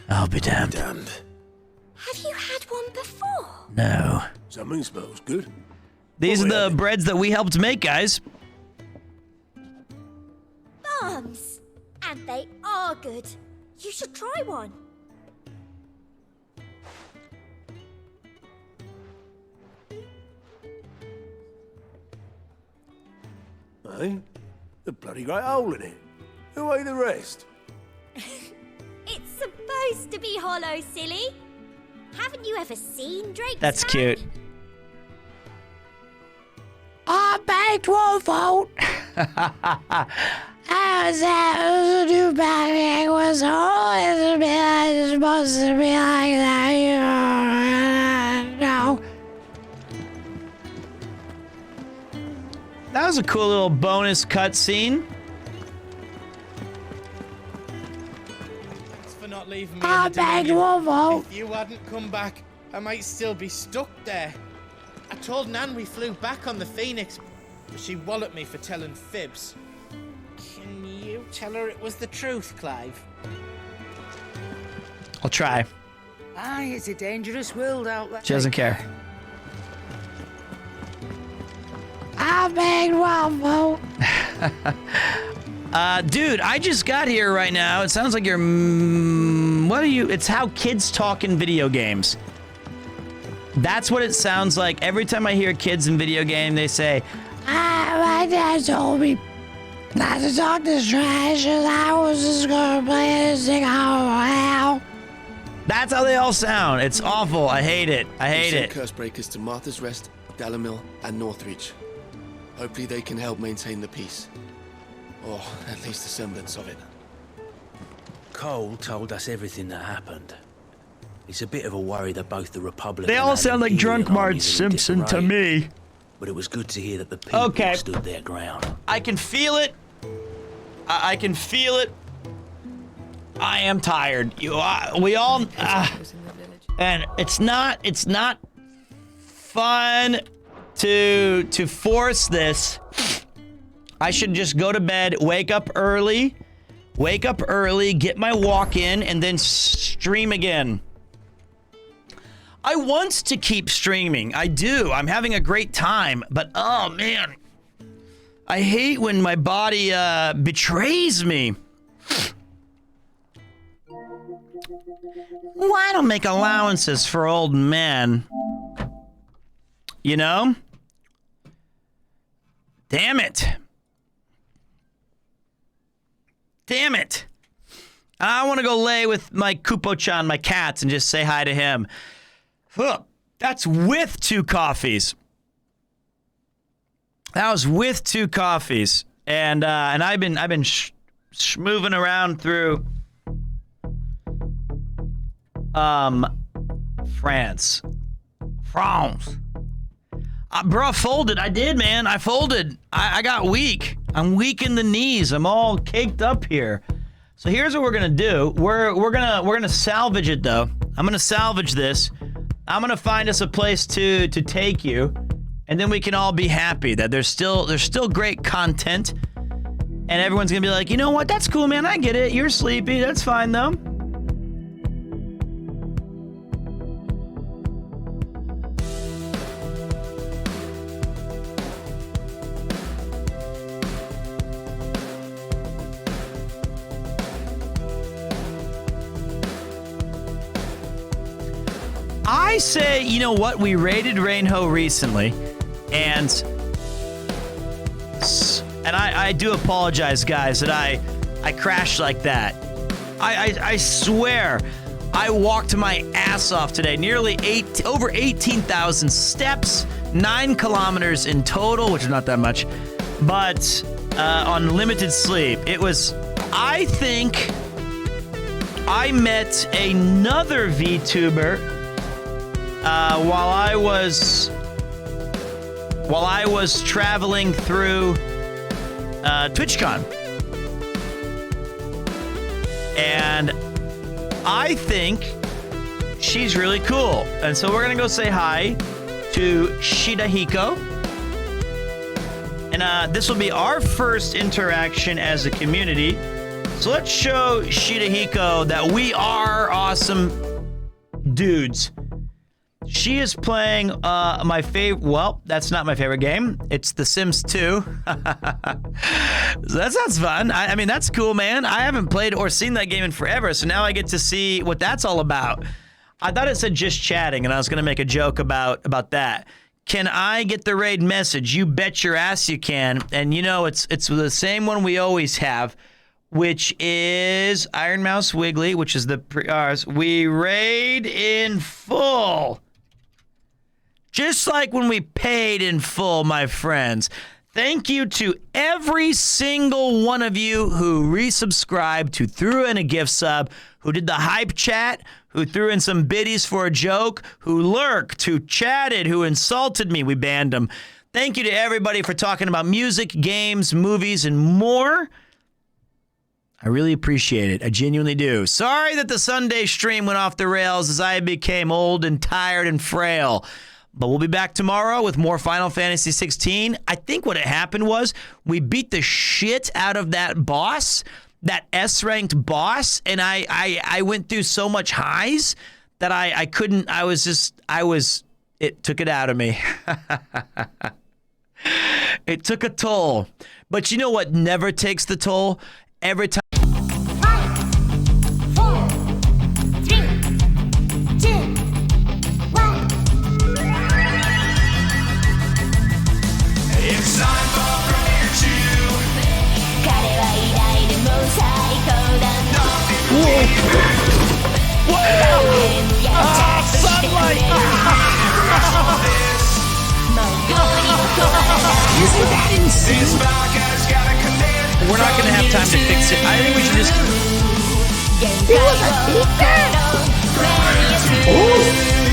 I'll be damned. Have you had one before? No. Something smells good. These are the breads that we helped make, guys. Bombs! And they are good. You should try one. Eh? The bloody great hole in it. Who ate the rest? It's supposed to be hollow, silly. Haven't you ever seen Drake's That's Back? cute. I banked one vote. I was that new back was always supposed to be like that. No. That was a cool little bonus cutscene. Thanks for not leaving me I in the banked dungeon. one vote. If you hadn't come back, I might still be stuck there. I told Nan we flew back on the Phoenix, but she walloped me for telling fibs. Can you tell her it was the truth, Clive? I'll try. Aye, it's a dangerous world out there. She doesn't care. I banked one vote. Dude, I just got here right now. It sounds like you're... what are you... It's how kids talk in video games. That's what it sounds like. Every time I hear kids in video game, they say, My dad told me not to talk this trash, and I was just gonna play this thing out. that's how they all sound. It's awful. I hate it. I hate We've it. sent Cursebreakers to Martha's Rest, Dalamil, and Northreach. Hopefully they can help maintain the peace. Or at least a semblance of it. Cole told us everything that happened. It's a bit of a worry that both the Republic They and all the sound like Imperial drunk Marge armies are in Simpson to disarray. me. But it was good to hear that the people Okay. stood their ground. I can feel it. I can feel it. I am tired. We all, and it's not fun to force this. I should just go to bed, wake up early, wake up early, get my walk in, and then stream again. I want to keep streaming. I do. I'm having a great time. But, oh, man. I hate when my body betrays me. Well, I don't make allowances for old men. You know? Damn it. Damn it. I want to go lay with my Kupo-chan, my cats, and just say hi to him. That's with 2 coffees. That was with 2 coffees. And I've been moving around through France. Bro, I folded. I did, man. I folded. I got weak. I'm weak in the knees. I'm all caked up here. So here's what we're gonna do. We're gonna salvage it though. I'm gonna salvage this. I'm gonna find us a place to take you, and then we can all be happy that there's still great content, and everyone's gonna be like, you know what? That's cool, man. I get it. You're sleepy. That's fine though. I say, you know what? We raided Rainho recently, and I do apologize, guys, that I crashed like that. I swear, I walked my ass off today. Nearly over 18,000 steps, 9 kilometers in total, which is not that much, but on limited sleep. It was, I think, I met another VTuber while I was traveling through TwitchCon, and I think she's really cool. And so we're gonna go say hi to Shidahiko, and this will be our first interaction as a community. So let's show Shidahiko that we are awesome dudes. She is playing my favorite. Well, that's not my favorite game. It's The Sims 2. So that sounds fun. I mean, that's cool, man. I haven't played or seen that game in forever, so now I get to see what that's all about. I thought it said just chatting, and I was going to make a joke about that. Can I get the raid message? You bet your ass you can. And you know, it's the same one we always have, which is Iron Mouse Wiggly, which is ours. We raid in full. Just like when we paid in full, my friends. Thank you to every single one of you who resubscribed, who threw in a gift sub, who did the hype chat, who threw in some biddies for a joke, who lurked, who chatted, who insulted me. We banned them. Thank you to everybody for talking about music, games, movies, and more. I really appreciate it. I genuinely do. Sorry that the Sunday stream went off the rails as I became old and tired and frail. But we'll be back tomorrow with more Final Fantasy XVI. I think what had happened was we beat the shit out of that boss, that S-ranked boss, and I went through so much highs that I couldn't, it took it out of me. It took a toll. But you know what never takes the toll? Every time. 5, 4, 3, 2, 1. It's time for Premiere 2. Sunlight! Isn't that insane? We're not gonna have time to fix it. I think we should just. It was a big